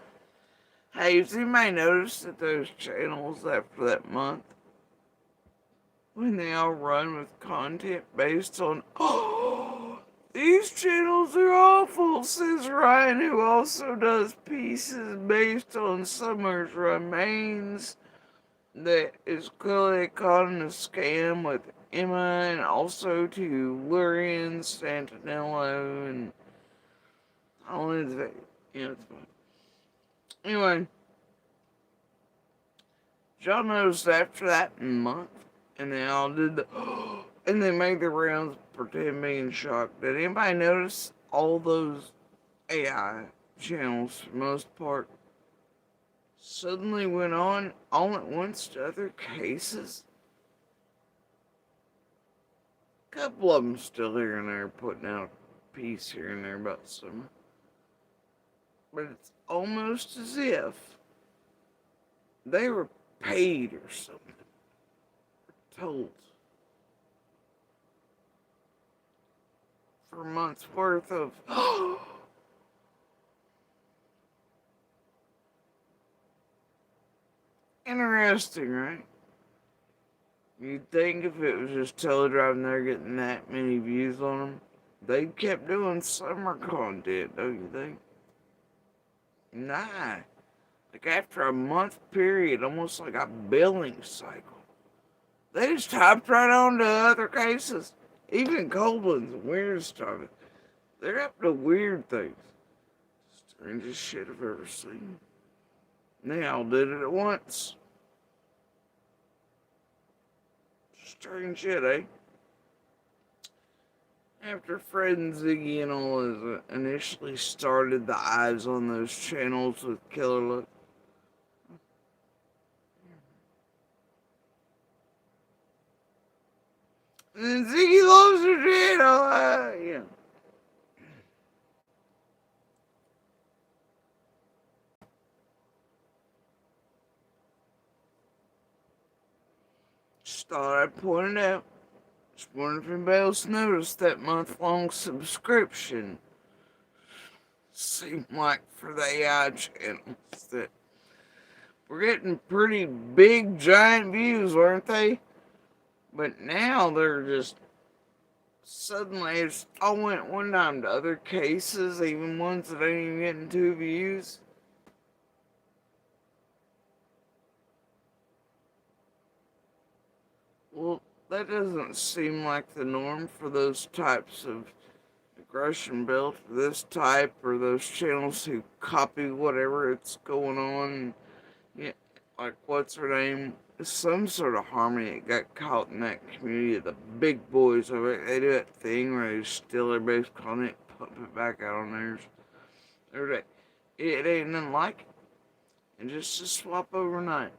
Hey, has anybody noticed that those channels after that month, when they all run with content based on, oh, these channels are awful, says Ryan, who also does pieces based on Summer's remains that is clearly caught in a scam with Emma and also to Lurian, Santinello, and all of that. Yeah, it's fine. Anyway, y'all noticed after that month, and they all did the, and they made the rounds pretend being shocked. Did anybody notice all those AI channels, for the most part, suddenly went on all at once to other cases? A couple of them still here and there putting out a piece here and there about Summer. But it's almost as if they were paid or something. Told. For a month's worth of. Interesting, right? You'd think if it was just Teledrive and they're getting that many views on them, they kept doing summer content, don't you think? Nah. Like after a month period, almost like a billing cycle, they just hopped right on to other cases. Even Coldland's weird stuff. They're up to weird things. Strangest shit I've ever seen. They all did it at once. Strange shit, eh? After Fred and Ziggy and all initially started the eyes on those channels with Killer Look. And then Ziggy loves her channel, yeah. Just thought I'd point it out. Just wondering if anybody else noticed that month-long subscription. Seemed like for the AI channels that were getting pretty big, giant views, weren't they? But now they're just suddenly it's all went one time to other cases, even ones that ain't even getting 2 views. Well, that doesn't seem like the norm for those types of aggression built for this type or those channels who copy whatever it's going on. Yeah, like what's her name? Some sort of harmony that got caught in that community of the big boys of it. They do that thing where they steal everybody's content, pump it back out on theirs. It ain't nothing like it. And just to swap overnight.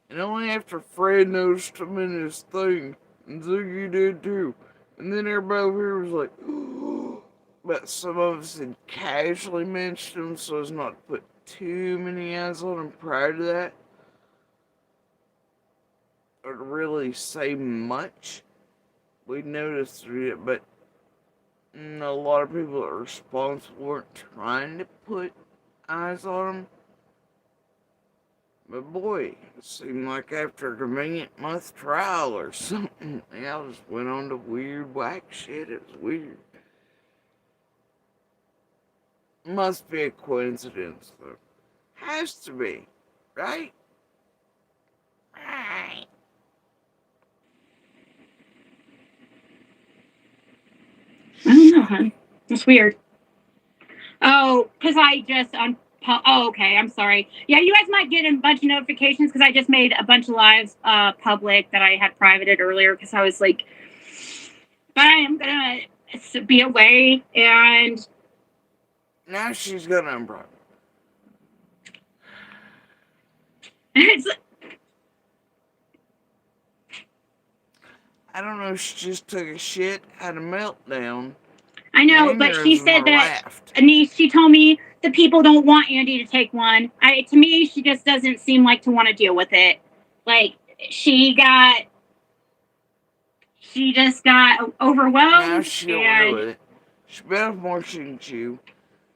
And only after Fred noticed him in his thing, and Ziggy did too. And then everybody over here was like, ooh. But some of us had casually mentioned him so as not to put too many eyes on him prior to that. Or to really say much. We noticed it, but a lot of people that were responsible weren't trying to put eyes on him. But boy, it seemed like after a convenient month trial or something, they all just went on to weird whack shit. It was weird. Must be a coincidence, though. Has to be, right? Right. I don't know, hon. It's weird. Oh, because I just oh, okay. I'm sorry. Yeah, you guys might get a bunch of notifications because I just made a bunch of lives public that I had privated earlier because I was like, but I am gonna be away and Now she's gonna unblock. it's. I don't know if she just took a shit, had a meltdown. I know, but she said that laughed. Anise. She told me the people don't want Andy to take one. To me, she just doesn't seem like to want to deal with it. Like she just got overwhelmed. Now she'll do it. She better more she can chew.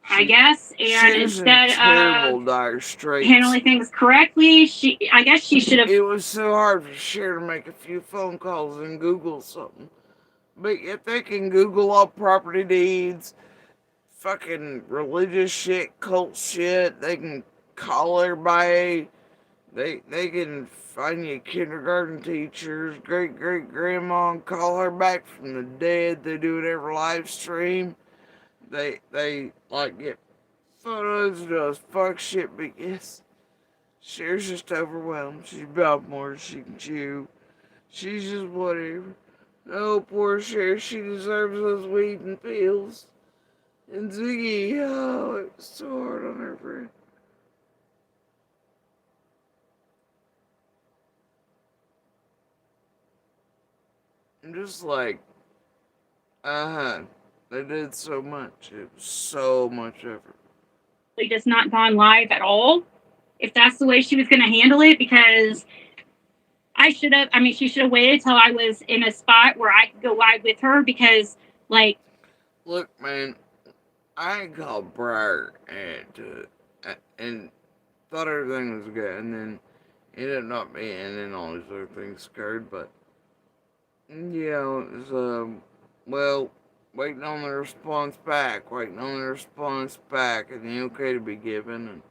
I guess, and instead of dire straits, handling things correctly, I guess she should have. It was so hard for Cher to make a few phone calls and Google something. But yet they can Google all property deeds, fucking religious shit, cult shit. They can call everybody. They can find you kindergarten teachers, great grandma, and call her back from the dead. They do it every live stream. They like get photos of those fuck shit, but yes, Cher's just overwhelmed. She's about more than she can chew. She's just whatever. Oh, poor Cher, she deserves those weed and pills. And Ziggy, oh, it was so hard on her, friend. I'm just like, they did so much. It was so much effort. Just not gone live at all. If that's the way she was going to handle it, because she should have waited till I was in a spot where I could go live with her because, like. Look, man, I called Briar and thought everything was good, and then ended up not being, and then all these other things occurred, but, yeah, it was, well, waiting on the response back, and the okay to be given, and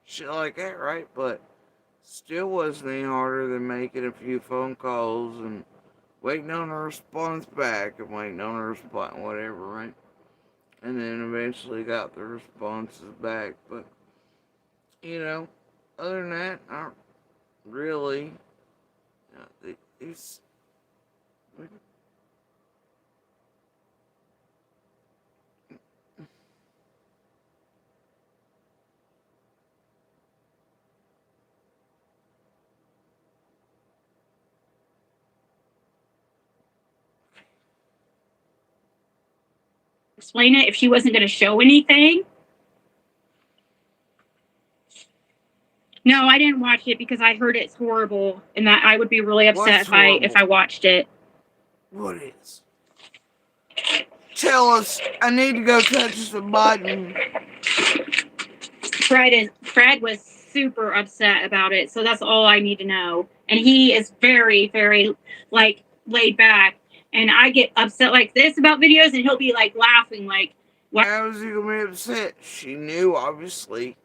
shit like that, right? But still wasn't any harder than making a few phone calls and waiting on a response back and waiting on a response, whatever, right? And then eventually got the responses back. But, other than that, not really. It's. Explain it if she wasn't going to show anything. No, I didn't watch it because I heard it's horrible and that I would be really upset if I watched it. What is? Tell us. I need to go touch the button. Fred was super upset about it, so that's all I need to know. And he is very, very like laid back. And I get upset like this about videos, and he'll be like laughing, like, "Why was he gonna be upset?" She knew, obviously,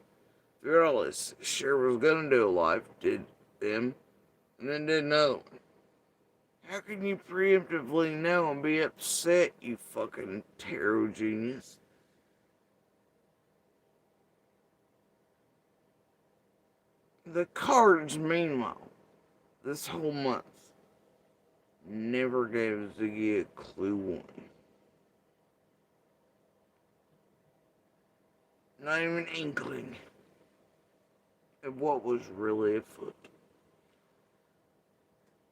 through all this, Cher was gonna do a live, did them, and then did another one. How can you preemptively know and be upset, you fucking tarot genius? The cards, meanwhile, this whole month, never gave Ziggy a clue one. Not even an inkling of what was really afoot.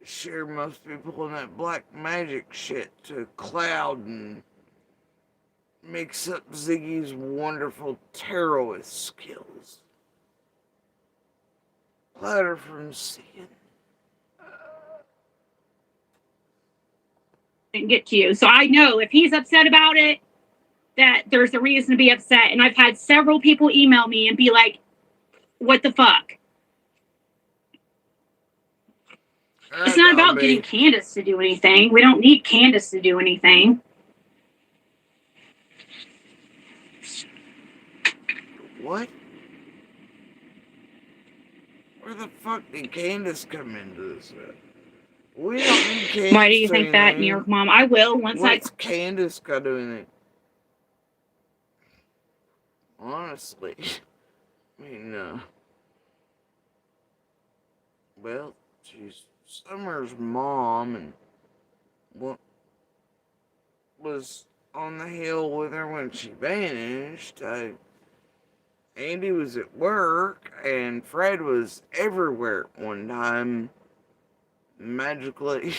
Cher must be pulling that black magic shit to cloud and mix up Ziggy's wonderful tarot skills. Louder from seeing. Didn't get to you. So I know if he's upset about it, that there's a reason to be upset. And I've had several people email me and be like, what the fuck? It's not about getting Candace to do anything. We don't need Candace to do anything. What? Where the fuck did Candace come into this at? We don't need Candace. Why do you think that, New York Mom? I will once What's Candace got to do anything? Honestly. I mean, well, she's Summer's mom and what was on the hill with her when she vanished. Andy was at work and Fred was everywhere at one time. Magically.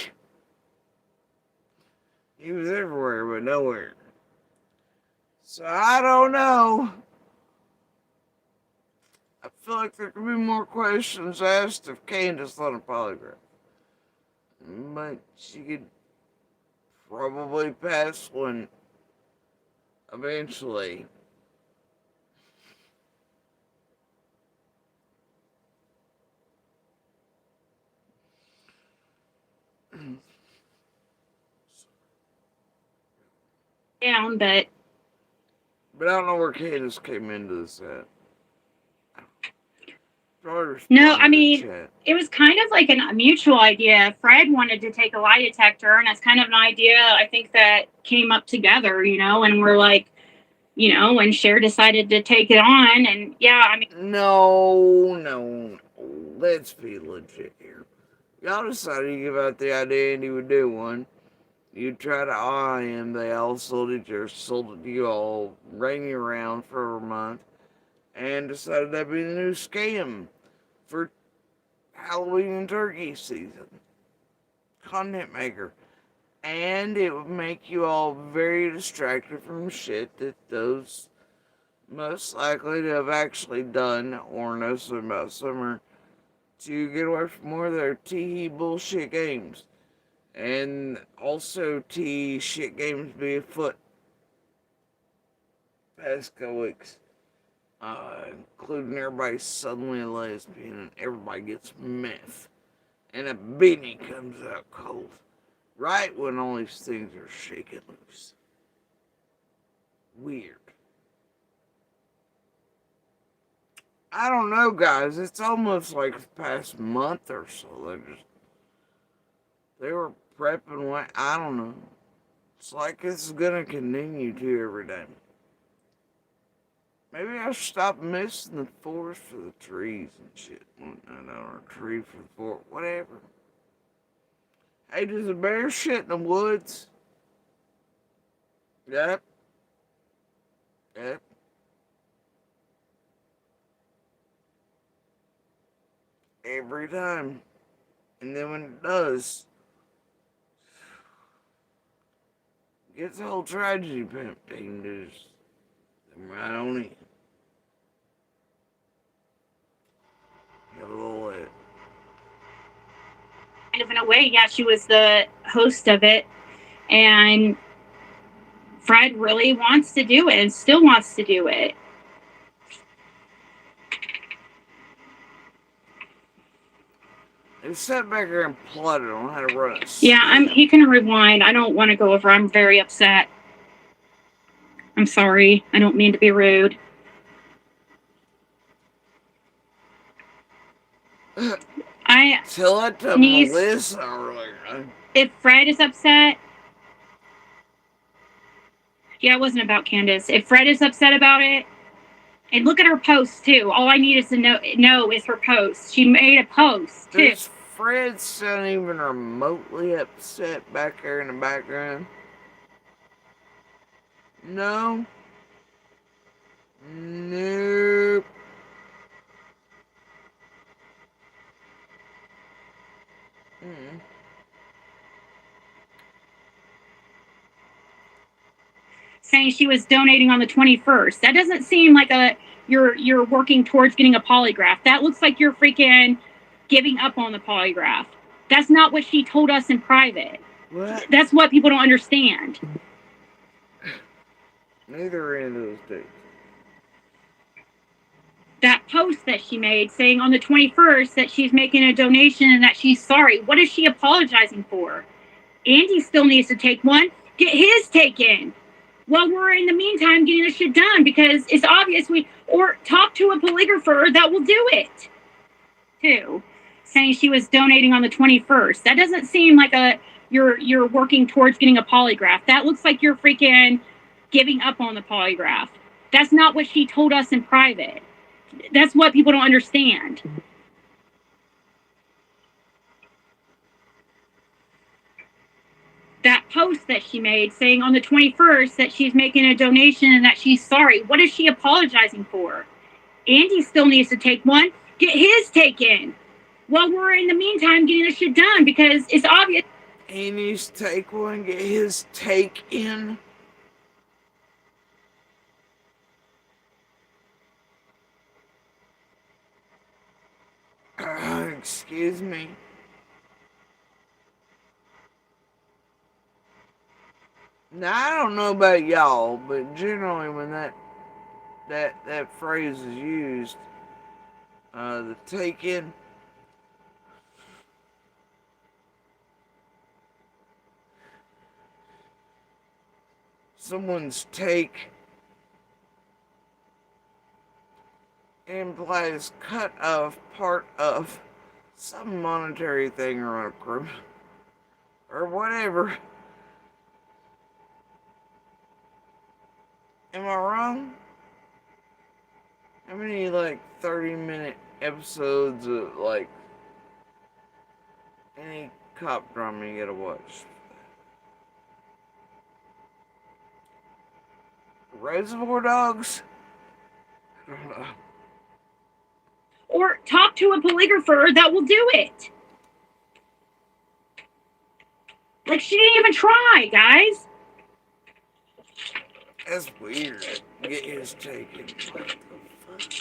He was everywhere but nowhere. So I don't know. I feel like there could be more questions asked if Candace on a polygraph. But she could probably pass one eventually. down, but I don't know where Candace came into this at. no, I mean, it was kind of like a mutual idea. Fred wanted to take a lie detector, and that's kind of an idea I think that came up together, and we're like, when Cher decided to take it on, and yeah, I mean... No. Let's be legit here. Y'all decided to give out the idea and he would do one. You try to eye him, they all sold it to you all, ran you around for a month, and decided that'd be the new scam for Halloween and turkey season. Content maker. And it would make you all very distracted from shit that those most likely to have actually done or know something about Summer to get away from more of their tee bullshit games. And also tee shit games be afoot past couple weeks. Including everybody suddenly a lesbian and everybody gets meth. And a beanie comes out cold. Right when all these things are shaking loose. Weird. I don't know, guys. It's almost like the past month or so. They were prepping what, I don't know. It's like it's gonna continue to every day. Maybe I should stop missing the forest for the trees and shit. Or a tree for the forest, whatever. Hey, does a bear shit in the woods? Yep. Every time. And then when it does, gets the whole tragedy pimp team to just come right on in. Have a little lit. Kind of in a way, yeah, she was the host of it, and Fred really wants to do it and still wants to do it. They sat back there and plotted on how to run it. Yeah, he can rewind. I don't want to go over. I'm very upset. I'm sorry. I don't mean to be rude. Tell it to Melissa earlier. If Fred is upset, yeah, it wasn't about Candace. If Fred is upset about it, and look at her post too. All I need is to know is her post. She made a post too. Does Fred sound even remotely upset back there in the background? No. Nope. Saying she was donating on the 21st. That doesn't seem like you're working towards getting a polygraph. That looks like you're freaking giving up on the polygraph. That's not what she told us in private. What? That's what people don't understand. Neither end of those days. That post that she made saying on the 21st that she's making a donation and that she's sorry. What is she apologizing for? Andy still needs to take one. Get his taken. while we're in the meantime getting this shit done, because it's obvious or talk to a polygrapher that will do it too, saying she was donating on the 21st. That doesn't seem like you're working towards getting a polygraph. That looks like you're freaking giving up on the polygraph. That's not what she told us in private. That's what people don't understand. That post that she made saying on the 21st that she's making a donation and that she's sorry. What is she apologizing for? Andy still needs to take one. Get his taken while we're in the meantime getting this shit done, because it's obvious. He needs to take one, get his take in. Excuse me. Now I don't know about y'all, but generally when that phrase is used, the take in, someone's take implies cut of part of some monetary thing or whatever. Am I wrong? How many 30-minute episodes of any cop drama you gotta watch? Reservoir Dogs? I don't know. Or talk to a polygrapher that will do it. Like, she didn't even try, guys. That's weird. Get his taken. What the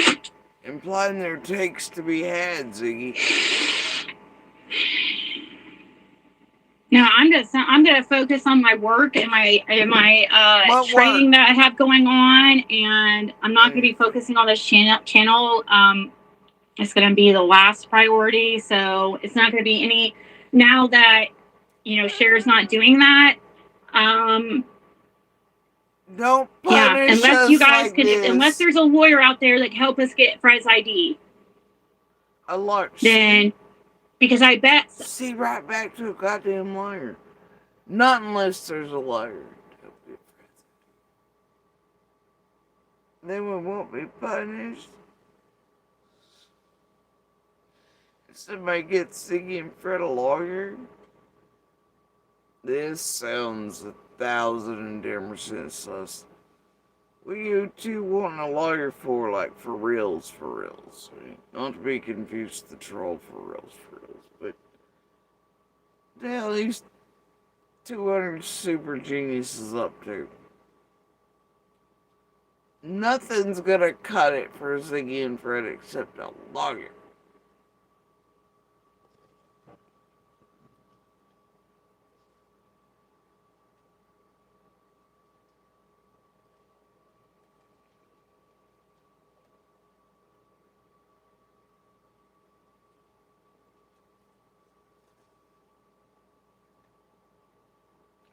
fuck? Implying there are takes to be had, Ziggy. No, I'm gonna focus on my work and my training work? that I have going on, and I'm not gonna be focusing on this channel. It's gonna be the last priority, so it's not gonna be any now that Cher's not doing that. Don't punish unless us you guys like can, this. unless there's a lawyer out there that can help us get Fred's ID. A lawyer. Then, because I bet. See right back to a goddamn lawyer. Not unless there's a lawyer. Then we won't be punished. If somebody gets Ziggy and Fred a lawyer, this sounds 1,010% sus. What you two wanting a lawyer for, for reals, for reals? Not to be confused with the troll for reals, but the hell these 200 super geniuses up to? Nothing's gonna cut it for Ziggy and Fred except a lawyer.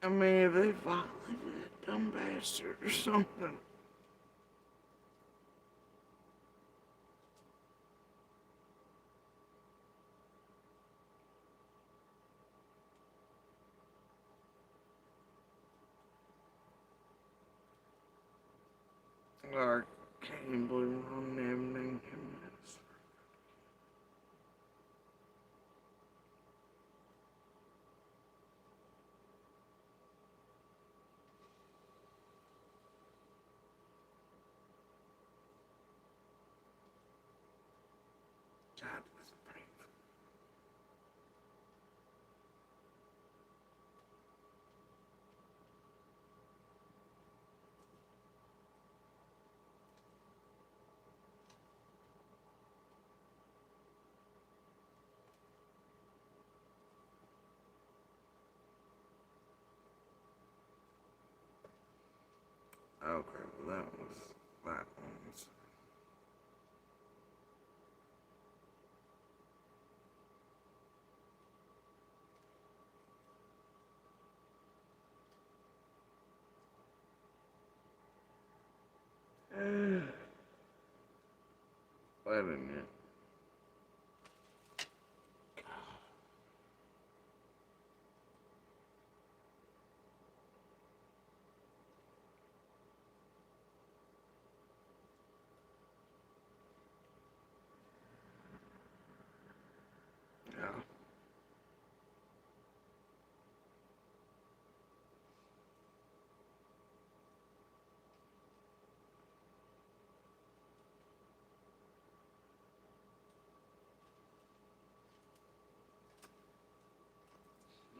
I mean, if they violated that dumb bastard or something. I can't believe I'm naming him this. God, this painful. Okay, well that was that one. that in it. Yeah.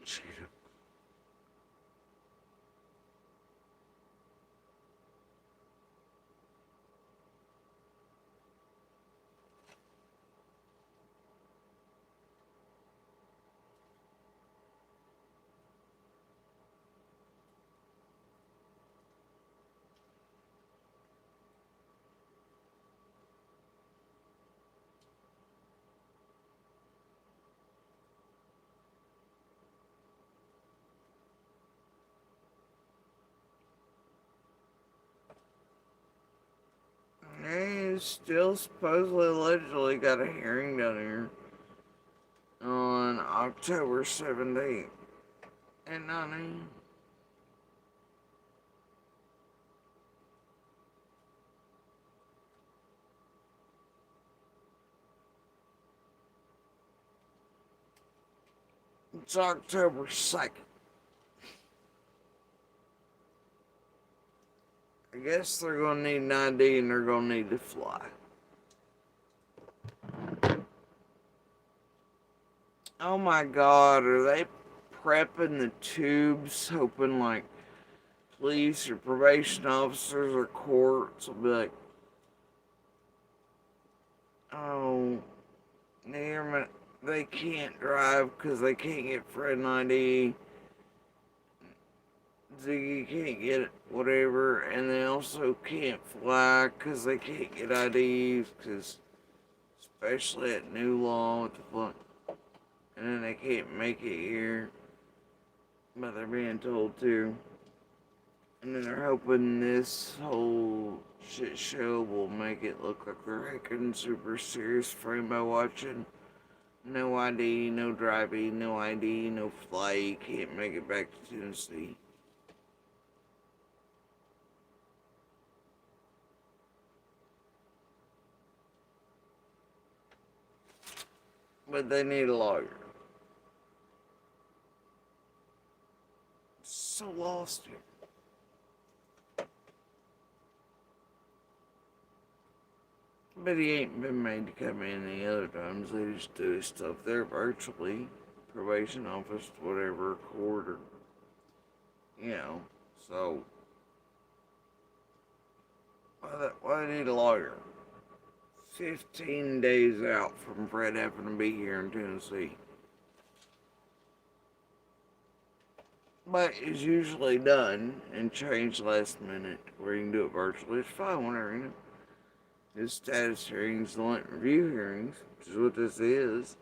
Cheetah. He still supposedly allegedly got a hearing down here on October 17th. And 19. It's October 2nd. I guess they're gonna need an ID and they're gonna need to fly. Oh my god, are they prepping the tubes hoping like police or probation officers or courts will be like, oh, they can't drive because they can't get friend ID. Ziggy can't get whatever, and they also can't fly because they can't get IDs, because especially at new law with the fly, and then they can't make it here, but they're being told to. And then they're hoping this whole shit show will make it look like they're acting super serious frame by watching. No ID, no driving, no ID, no flight, can't make it back to Tennessee. But they need a lawyer. So lost here. But he ain't been made to come in any other times. They just do his stuff there virtually. Probation office, whatever, court, or, you know. So, why they need a lawyer? 15 days out from Fred having to be here in Tennessee. But it's usually done and changed last minute where you can do it virtually. It's fine, whatever, you know. His status hearings, the review hearings, which is what this is.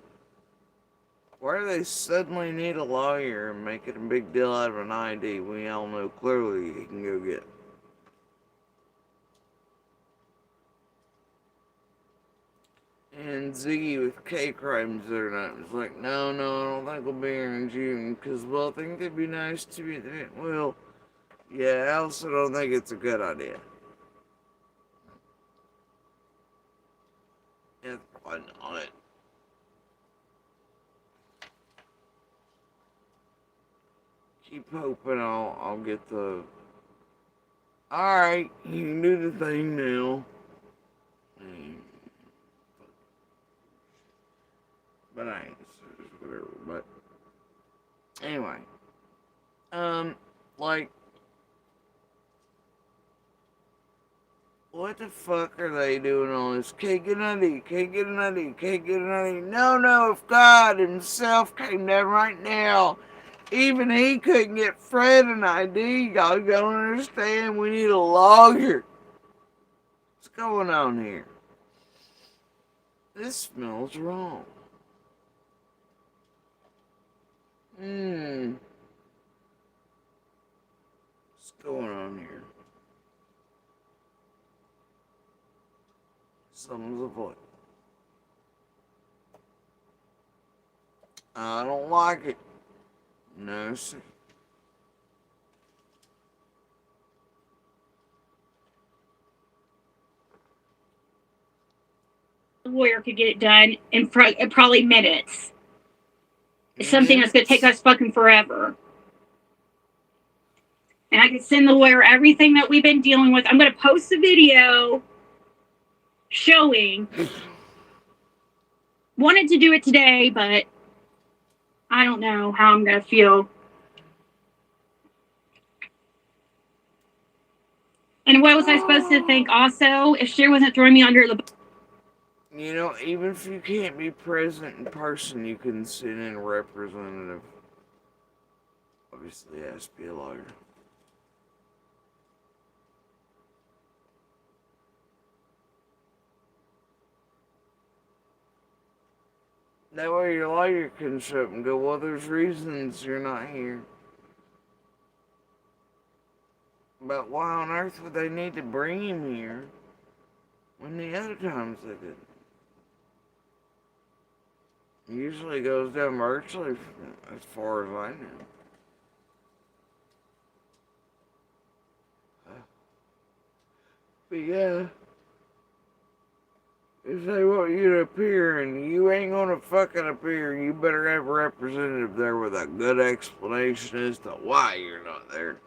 Why do they suddenly need a lawyer and make it a big deal out of an ID we all know clearly he can go get? And Ziggy with K crimes that are not. It's like, no, I don't think we'll be here in June because, well, I think it'd be nice to be there. Well, yeah, I also don't think it's a good idea. It's fun on it. Keep hoping I'll get the. Alright, you can do the thing now. But I ain't, so whatever. But anyway, like, what the fuck are they doing all this? Can't get an ID, can't get an ID, can't get an ID. No, if God himself came down right now, even he couldn't get Fred an ID. Y'all don't understand. We need a lawyer. What's going on here? This smells wrong. What's going on here? Something's afoot. I don't like it. No, sir. The lawyer could get it done in probably minutes. It's something that's going to take Minutes? us fucking forever. And I could send the lawyer everything that we've been dealing with. I'm going to post a video showing. Wanted to do it today, but I don't know how I'm going to feel. And what was I supposed to think also if Cher wasn't throwing me under the bus? You know, even if you can't be present in person, you can send in a representative. Obviously, it has to be a lawyer. That way your lawyer can show up and go, well, there's reasons you're not here. But why on earth would they need to bring him here when the other times they did? Usually goes down virtually, as far as I know. But yeah, if they want you to appear and you ain't gonna fucking appear, you better have a representative there with a good explanation as to why you're not there.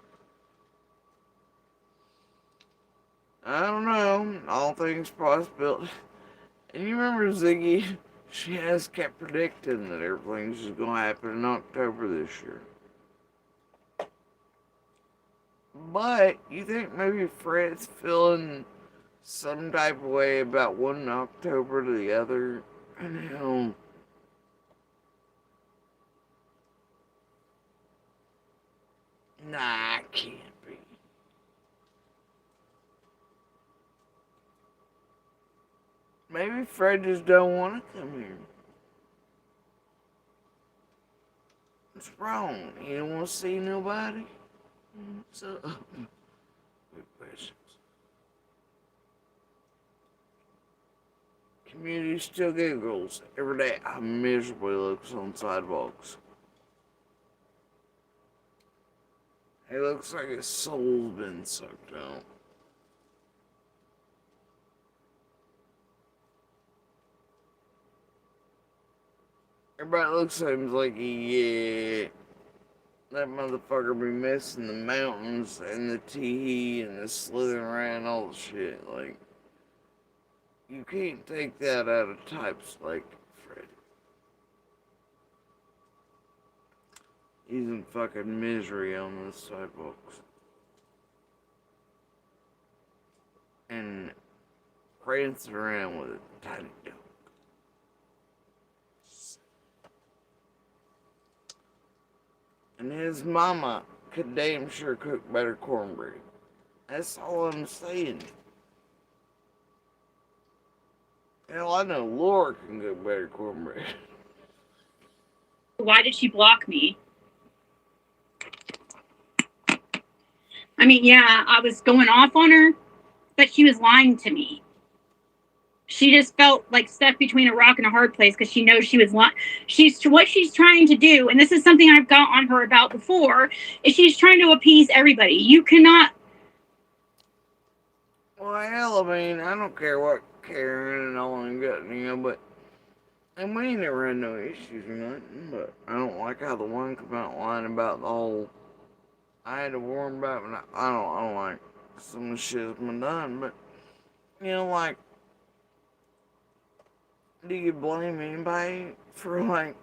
I don't know. All things possible. And you remember Ziggy? She has kept predicting that everything's just gonna happen in October this year. But you think maybe Fred's feeling some type of way about one October to the other? And hell, nah, I can't be. Maybe Fred just don't want to come here. What's wrong? You don't want to see nobody? So, good questions. Community still giggles every day. How miserably looks on sidewalks. It looks like his soul's been sucked out. Everybody looks at him like, yeah, that motherfucker be missing the mountains and the tee and the slithering around all the shit. Like, you can't take that out of types like Fred. He's in fucking misery on the sidewalks. And prancing around with a tiny dog. And his mama could damn sure cook better cornbread. That's all I'm saying. Hell, I know Laura can cook better cornbread. Why did she block me? I mean, yeah, I was going off on her, but she was lying to me. She just felt like stuck between a rock and a hard place because she knows she was lying. What she's trying to do, and this is something I've got on her about before, is she's trying to appease everybody. You cannot. Well, hell, I mean, I don't care what Karen and all them got, but and we ain't never had no issues or nothing, but I don't like how the one come out lying about the whole I had to warn about, but I don't like some of the shit that's been done, but like, do you blame anybody for like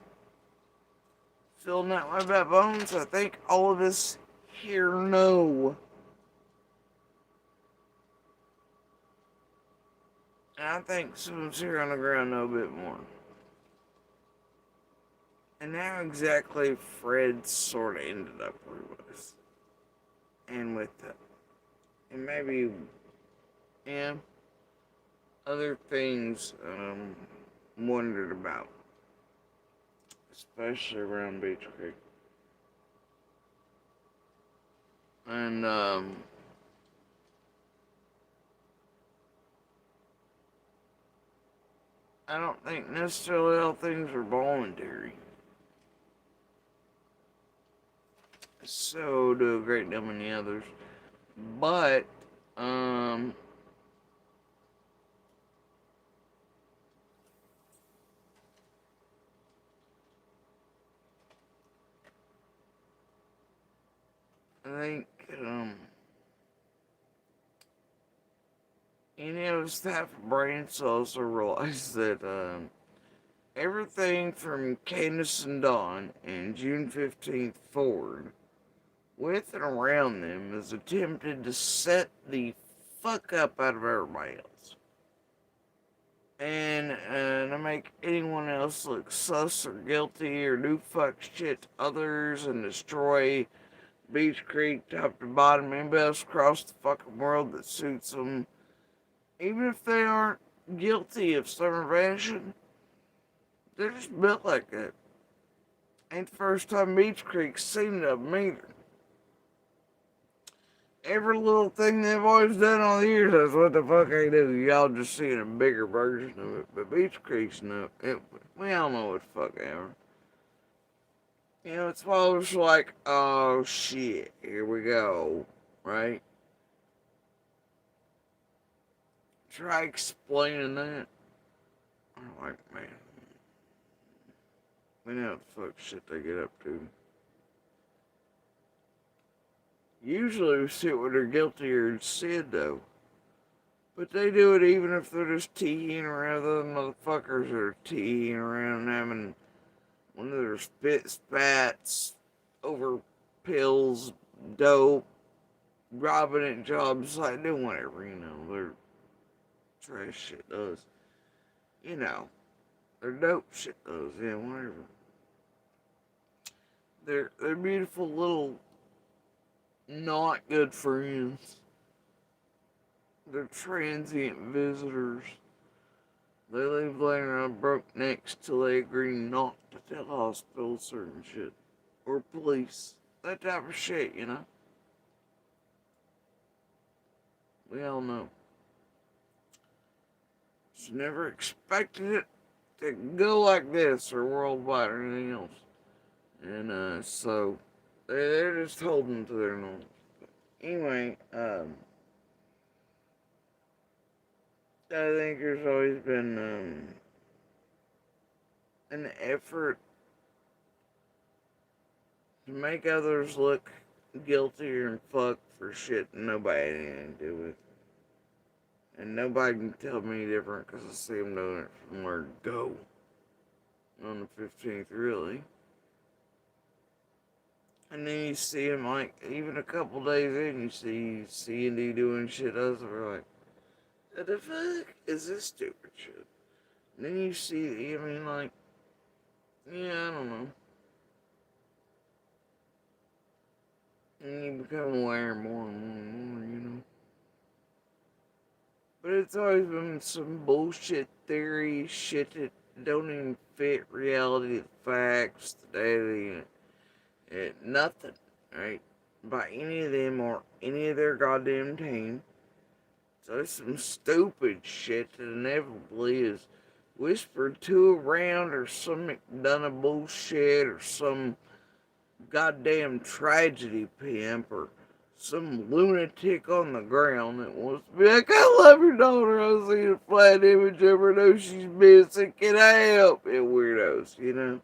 feeling that way about Bones? I think all of us here know. And I think some of us here on the ground know a bit more. And how exactly Fred sort of ended up where he was. And with the, and maybe, yeah, other things wondered about. Especially around Beach Creek. And, I don't think necessarily all things are voluntary. So do a great deal many others. But, I think, any of us that have brains also realize that, everything from Candace and Dawn and June 15th forward, with and around them, is attempted to set the fuck up out of everybody else. And to make anyone else look sus or guilty or do fuck shit to others and destroy Beach Creek top to bottom, anybody else across the fucking world that suits them, even if they aren't guilty of summer vanishing, they're just built like that. Ain't the first time Beach Creek's seen it of them either. Every little thing they've always done all the years, that's what the fuck they do. Y'all just seeing a bigger version of it. But Beach Creek's no, we all know what the fuck they are. You know, it's always like, oh shit, here we go, right? Try explaining that. I'm like, man, we know what the fuck shit they get up to. Usually we see what they're guilty or said, though. But they do it even if they're just teeing around other motherfuckers that are teeing around having one of their spats over pills, dope, robbing at jobs, like doing whatever, you know, their trash shit does. You know, their dope shit does, yeah, whatever. They're beautiful little not good friends. They're transient visitors. They leave laying around broke necks till they agree not to tell hospitals certain shit. Or police. That type of shit, you know? We all know. Just never expected it to go like this or worldwide or anything else. And, so, they're just holding to their norms. Anyway, I think there's always been, an effort to make others look guilty and fucked for shit nobody had anything to do with. And nobody can tell me different because I see them doing it from where go on the 15th, really. And then you see him, like, even a couple days in, you see C&D doing shit else, and we're like, what the fuck is this stupid shit? And then you see, I mean, like, yeah, I don't know. And you become aware more and more, you know. But it's always been some bullshit theory, shit that don't even fit reality, the facts, the data, nothing, right? By any of them or any of their goddamn team. So it's some stupid shit that inevitably is whispered to around, or some McDonough bullshit, or some goddamn tragedy pimp, or some lunatic on the ground that wants to be like, I love your daughter, I see a flat image of her, know she's missing, can I help? And weirdos, you know?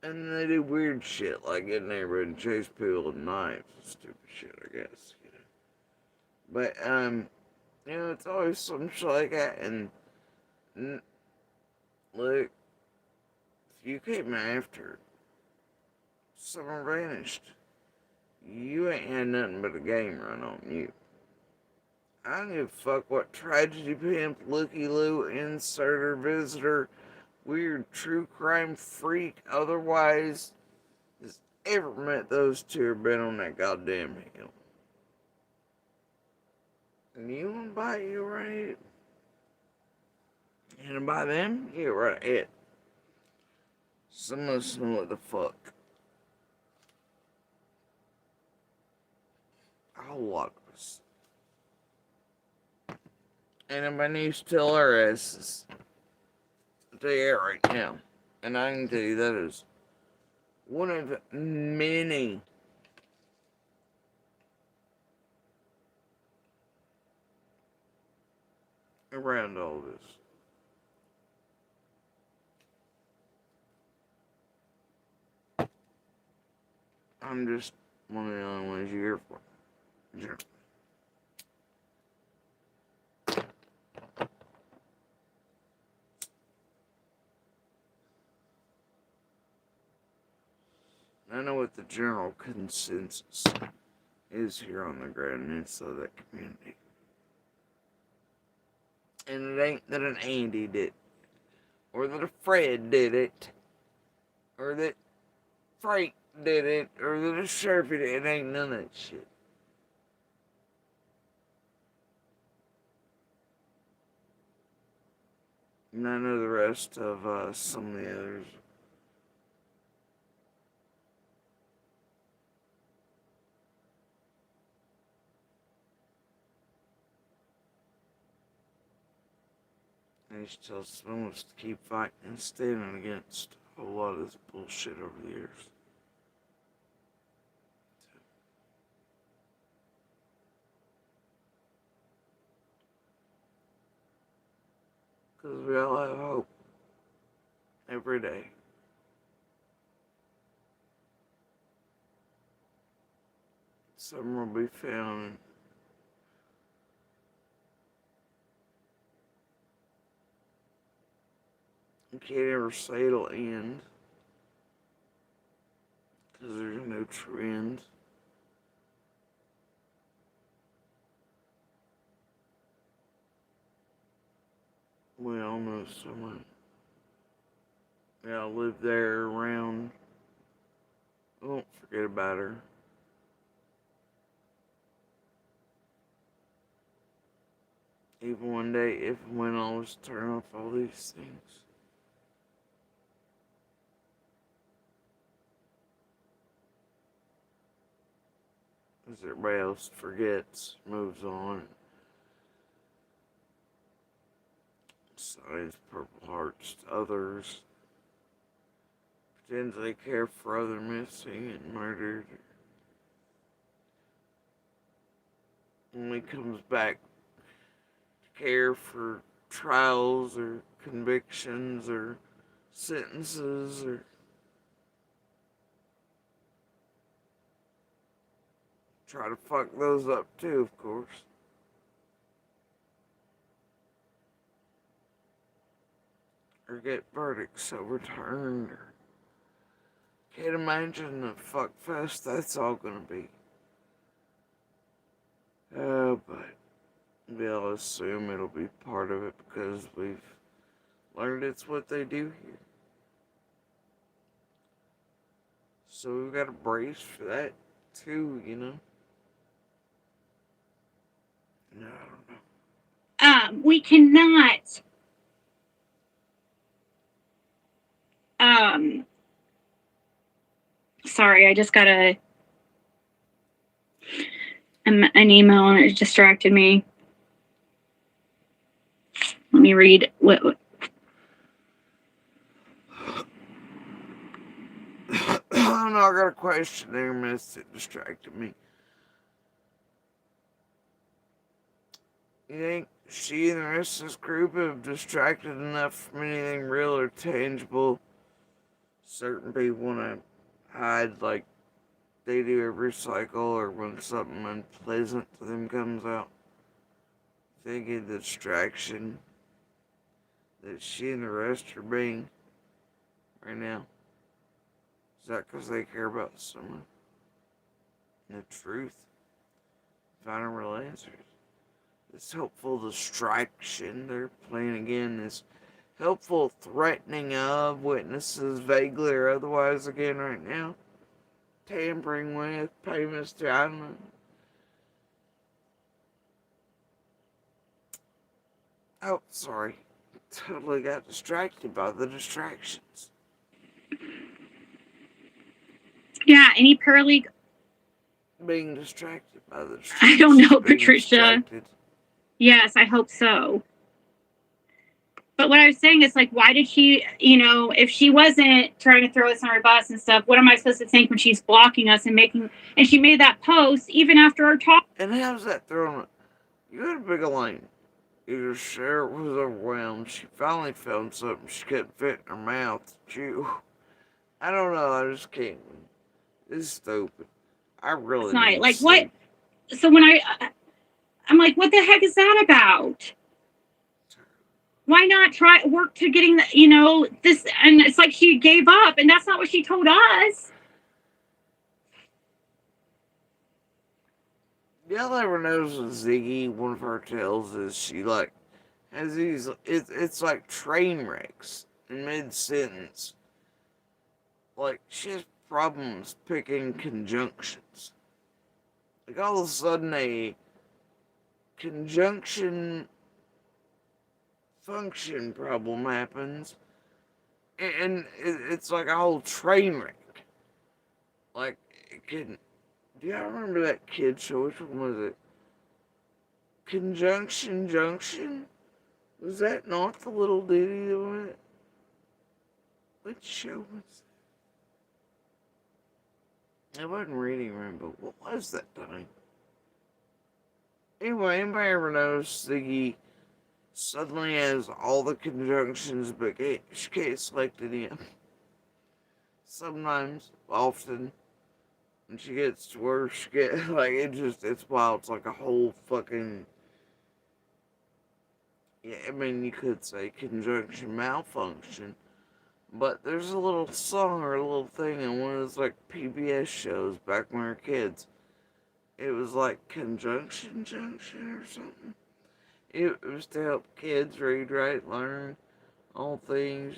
And they do weird shit, like getting there and chase people with knives and stupid shit, I guess, you know? But, you know, it's always some shit like that, and look, if you came after someone vanished, you ain't had nothing but a game run on you. I don't give a fuck what tragedy pimp, looky-loo, inserter, visitor, weird true crime freak, otherwise, has ever met those two or been on that goddamn hill. And you wanna buy you right? And by them, get right ahead. Some of us know what the fuck. A whole lot of us. And nobody needs to tell our asses. I'll tell you that right now. And I can tell you that is one of many around all this. I'm just one of the only ones you hear from. I know what the general consensus is here on the ground inside that community. And it ain't that an Andy did, or that a Fred did it, or that Frank did it, or that a sheriff did it. It ain't none of that shit. And I know the rest of some of the others. I just tell someone to keep fighting and standing against a whole lot of this bullshit over the years. Because we all have hope every day. Somewhere will be found. You can't ever say it'll end. Because there's no true end. We all know someone. We all live there around. We won't forget about her. Even one day, if and when I was turn off all these things. As everybody else forgets, moves on. Signs Purple Hearts to others. Pretends they care for other missing and murdered. Only comes back to care for trials or convictions or sentences or try to fuck those up too, of course. Or get verdicts overturned. Or can't imagine the fuck fest that's all gonna be. But we all assume it'll be part of it because we've learned it's what they do here. So we've got to brace for that too, you know? No, I don't know. We cannot sorry, I just got an email and it distracted me. Let me read what I don't know, I got a question there, miss. It distracted me. You think she and the rest of this group have distracted enough from anything real or tangible? Certain people want to hide like they do every cycle or when something unpleasant to them comes out. Thinking the distraction that she and the rest are being right now. Is that because they care about someone? The truth? Finding real answers. This helpful distraction they're playing again, this helpful threatening of witnesses vaguely or otherwise again right now. Tampering with, payments to, I don't know. Oh, sorry. Totally got distracted by the distractions. yeah, any paralegal. Being distracted by the distractions. I don't know, Patricia. Yes, I hope so. But what I was saying is, like, why did she, if she wasn't trying to throw us on our bus and stuff, what am I supposed to think when she's blocking us and she made that post even after our talk? And how's that thrown? You had a big lane. Either Cher was overwhelmed, she finally found something she couldn't fit in her mouth to chew. I don't know, I just can't. This is stupid. I Last really night. need Like, what? sleep. So when I'm like, what the heck is that about? Why not try work to getting this? And it's like she gave up, and that's not what she told us. Y'all ever notice with Ziggy, one of her tales is she like has these. It's like train wrecks in mid sentence. Like she has problems picking conjunctions. Like all of a sudden a conjunction function problem happens, and it's like a whole train wreck. Like it can. Do y'all remember that kid show? Which one was it? Conjunction Junction? Was that not the little ditty that went? Which show was it? I wasn't reading room, but what was that time? Anyway, anybody ever notice Ziggy suddenly has all the conjunctions, but she can't select any of them? Sometimes, often, when she gets to where she gets, like, it's wild. It's like a whole fucking, yeah, I mean, you could say conjunction malfunction. But there's a little song or a little thing in one of those like PBS shows back when we were kids. It was like Conjunction Junction or something. It was to help kids read, write, learn all things,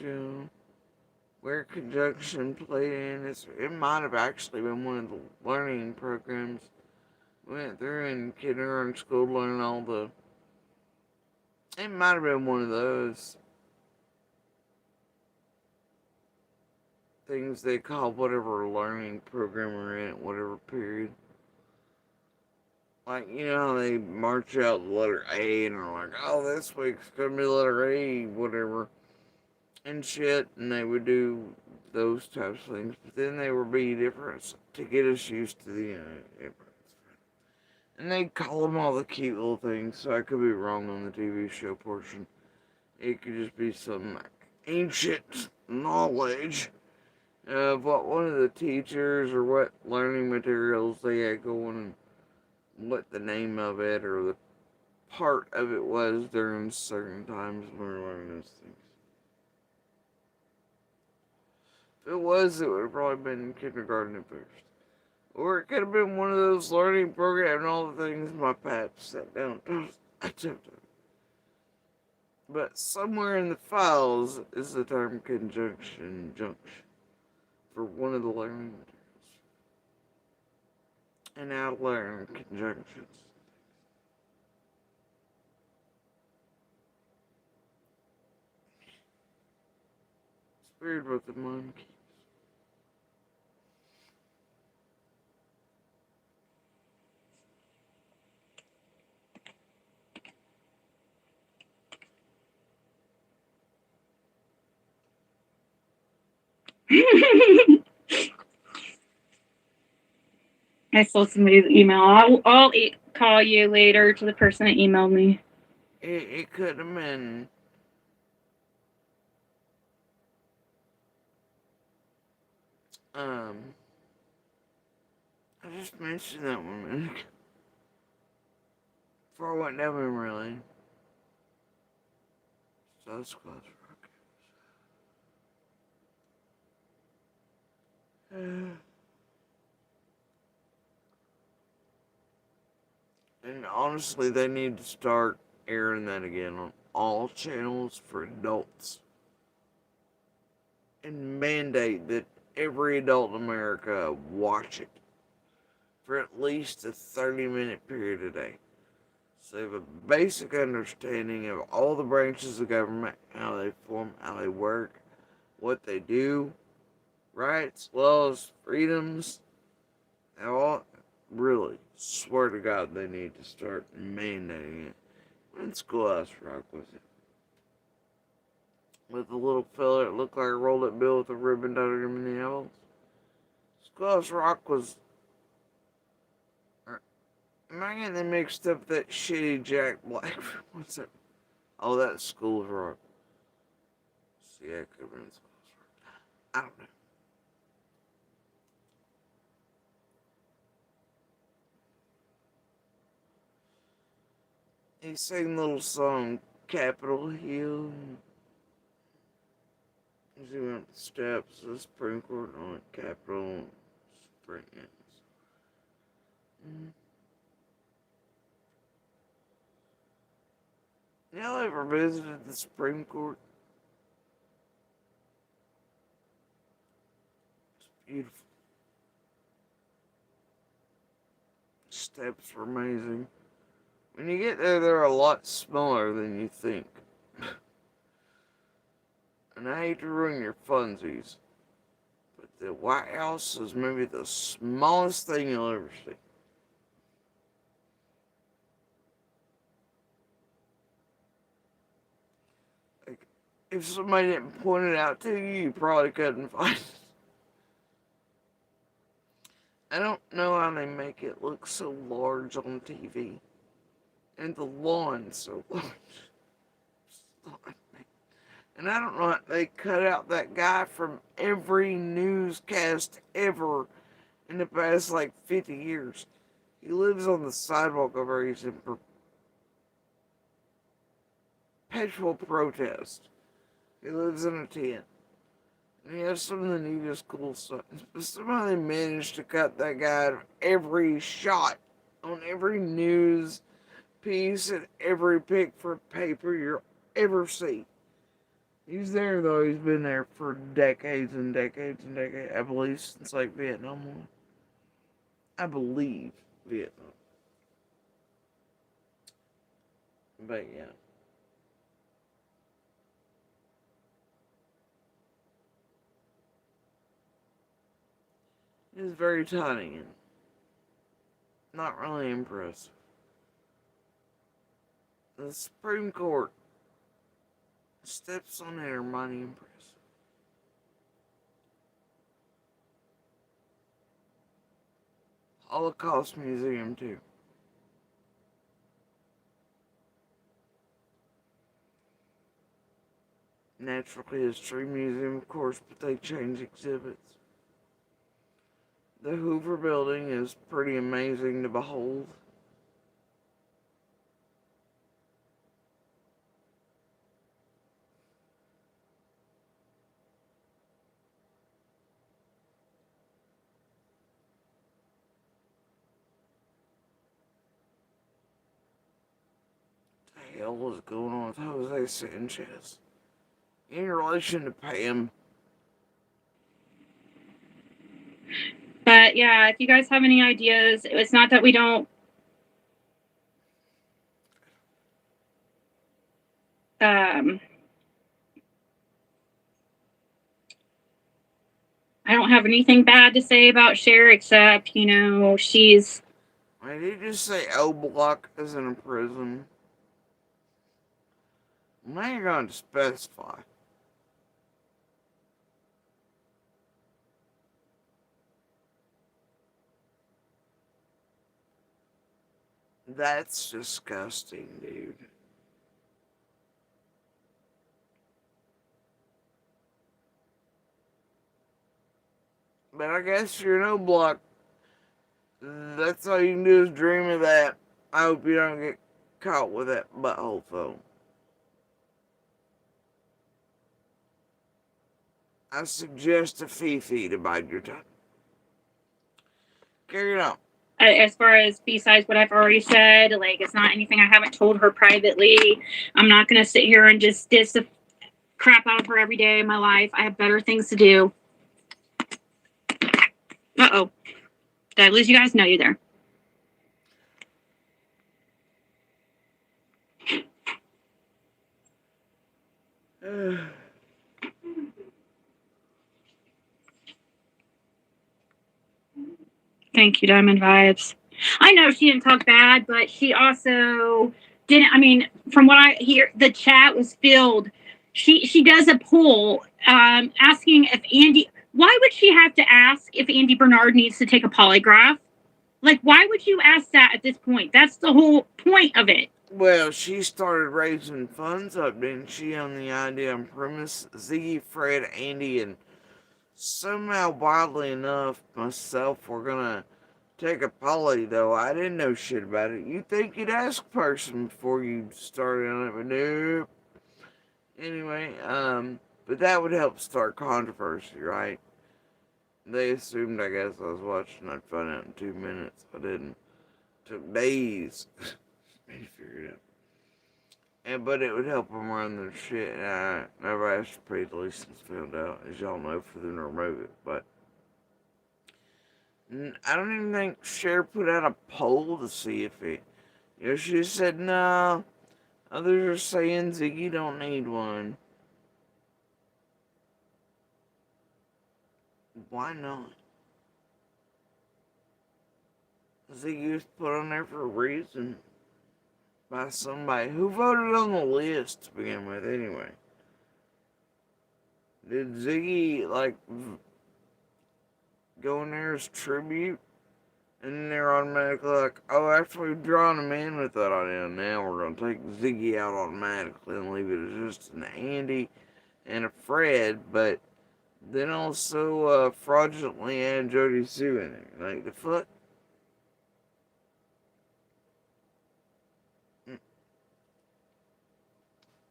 where conjunction played in. It might have actually been one of the learning programs we went through in kindergarten school, learning all the. It might have been one of those things they call whatever learning program we're in at whatever period. Like, you know how they march out the letter A and are like, oh, this week's gonna be letter A, whatever, and shit, and they would do those types of things, but then they would be different to get us used to the, and they'd call them all the cute little things, so I could be wrong on the TV show portion. It could just be some ancient knowledge of what one of the teachers or what learning materials they had going and what the name of it or the part of it was during certain times when we were learning those things. If it was, it would have probably been in kindergarten at first. Or it could have been one of those learning programs and all the things my pap sat down and attempted. But somewhere in the files is the term conjunction junction for one of the learning materials. And how to learn conjunctions. It's weird what the mind keeps. I saw somebody's email. I'll call you later to the person that emailed me. It could have been. I just mentioned that one minute ago. For what never really. So that's close rock. And honestly, they need to start airing that again on all channels for adults. And mandate that every adult in America watch it for at least a 30-minute period a day. So they have a basic understanding of all the branches of government, how they form, how they work, what they do, rights, laws, freedoms. They all really, swear to God, they need to start mandating it. When Schoolhouse Rock was it? With the little fella that looked like a rolled up bill with a ribbon tied him in the elbows. Schoolhouse Rock was. Am I getting them mixed up with that shitty Jack Black? What's that? Oh, that's School of Rock. See, I could have been. I don't know. He sang a little song, Capitol Hill. As he went up the steps of the Supreme Court on Capitol Springs. Y'all ever visited the Supreme Court? It's beautiful. Steps are amazing. When you get there, they're a lot smaller than you think. And I hate to ruin your funsies, but the White House is maybe the smallest thing you'll ever see. Like, if somebody didn't point it out to you, you probably couldn't find it. I don't know how they make it look so large on TV. And the lawn so large. And I don't know how they cut out that guy from every newscast ever in the past like 50 years. He lives on the sidewalk over here. He's in perpetual protest. He lives in a tent. And he has some of the neatest cool stuff. But somehow they managed to cut that guy out of every shot on every news piece and every pic for paper you'll ever see. He's there though. He's been there for decades and decades and decades. I believe since like Vietnam War. I believe Vietnam. But yeah. It's very tiny and not really impressive. The Supreme Court steps on it are mighty impressive. Holocaust Museum too. Natural History Museum, of course, but they change exhibits. The Hoover Building is pretty amazing to behold. What the hell is going on with Jose Sanchez? In relation to Pam. But yeah, if you guys have any ideas, it's not that we don't I don't have anything bad to say about Cher except, she's Wait, did you just say O Block is in a prison? Now you're going to specify. That's disgusting, dude. But I guess you're no block. That's all you can do is dream of that. I hope you don't get caught with that butthole phone. I suggest to Fifi to bite your tongue. Carry on. as far as besides what I've already said, like it's not anything I haven't told her privately. I'm not gonna sit here and just diss the crap out of her every day of my life. I have better things to do. Uh-oh. Did I lose you guys? No, you're there. Thank you, Diamond Vibes. I know she didn't talk bad, but she also didn't. I mean, from what I hear, the chat was filled. She does a poll asking if Andy. Why would she have to ask if Andy Bernard needs to take a polygraph? Like, why would you ask that at this point? That's the whole point of it. Well, she started raising funds up, didn't she, on the idea and premise? Ziggy, Fred, Andy, and somehow, wildly enough, myself, we're gonna take a poly, though. I didn't know shit about it. You'd think you'd ask a person before you started on it, but nope. Anyway, but that would help start controversy, right? They assumed, I guess, I was watching. I'd find out in 2 minutes. I didn't. Took days. Me to figure it out. But it would help them run their shit. I never asked for pretty license found out, as y'all know, for them to remove it. But I don't even think Cher put out a poll to see if it. She just said no. Others are saying Ziggy don't need one. Why not? Ziggy was put on there for a reason by somebody who voted on the list to begin with, anyway. Did Ziggy go in there as tribute? And then they're automatically like, oh, after we've drawn him in with that idea, now we're going to take Ziggy out automatically and leave it as just an Andy and a Fred, but then also fraudulently add Jody Sue in there. Like, the fuck?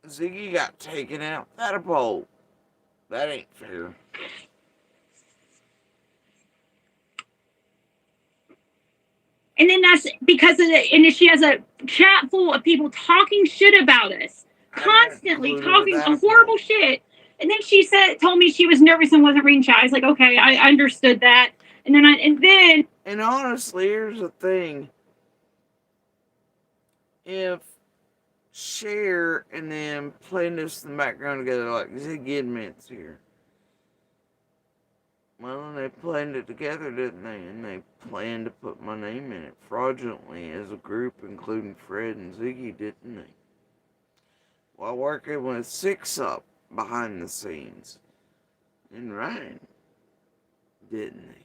Ziggy got taken out without a poll. That ain't fair. And then that's because of the, and she has a chat full of people talking shit about us, constantly talking a horrible shit. And then she told me she was nervous and wasn't reading chat. I was like, okay, I understood that. And honestly, here's the thing. If Cher and them playing this in the background together like Ziggy admits here. Well, they planned it together, didn't they? And they planned to put my name in it fraudulently as a group, including Fred and Ziggy, didn't they? While working with Six Up behind the scenes. And Ryan, didn't they?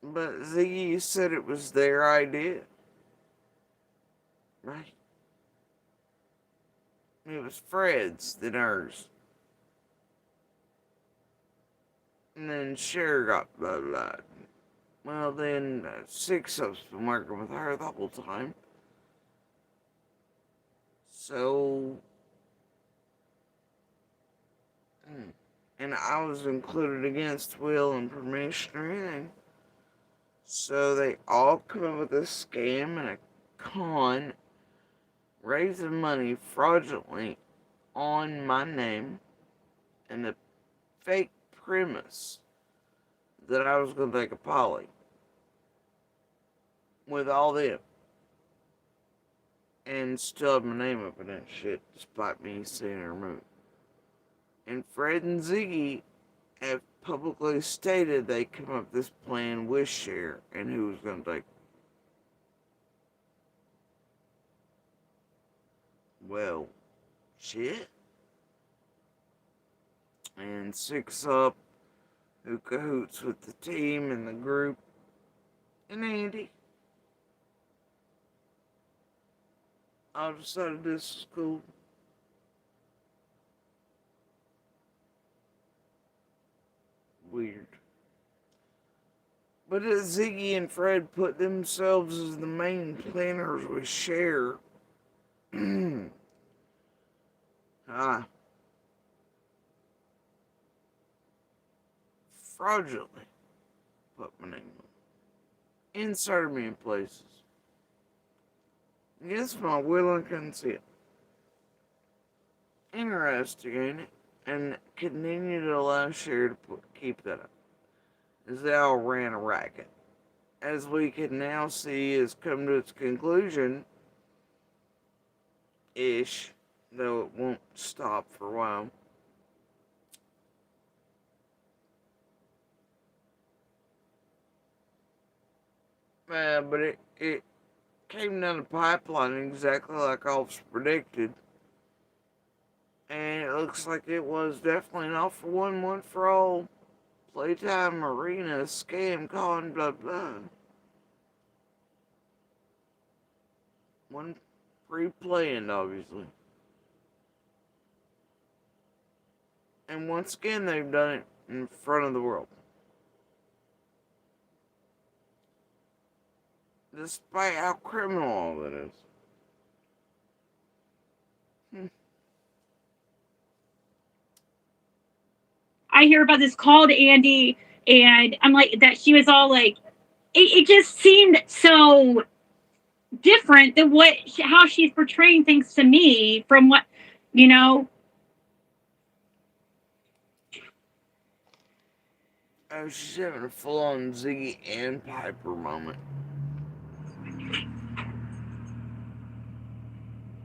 But Ziggy said it was their idea. Right? It was Fred's, then hers. And then Cher got blah blah. Well, then Six Up's been working with her the whole time. So. And I was included against will and permission or anything. So they all come up with a scam and a con, raising money fraudulently on my name, and the fake premise that I was going to take a poly with all them and still have my name up in that shit despite me saying it removed. And Fred and Ziggy have publicly stated they come up with this plan with Cher and who was going to take. Well, shit. And Six Up, who cahoots with the team and the group, and Andy. I decided this is cool. Weird. But as Ziggy and Fred put themselves as the main planners with Cher, fraudulently put my name on. Inserted me in places. Against my will and consent. Interesting, ain't it? And continue to allow Cher to keep that up. As they all ran a racket. As we can now see has come to its conclusion, ish, though it won't stop for a while. But it came down the pipeline exactly like I was predicted. And it looks like it was definitely not for one for all. Playtime, arena, scam, con, blah, blah. One pre-planned, obviously. And once again, they've done it in front of the world. Despite how criminal all that is. I hear about this call to Andy, and I'm like, that she was all like, it just seemed so different than how she's portraying things to me from what, you know. Oh, she's having a full-on Ziggy and Piper moment.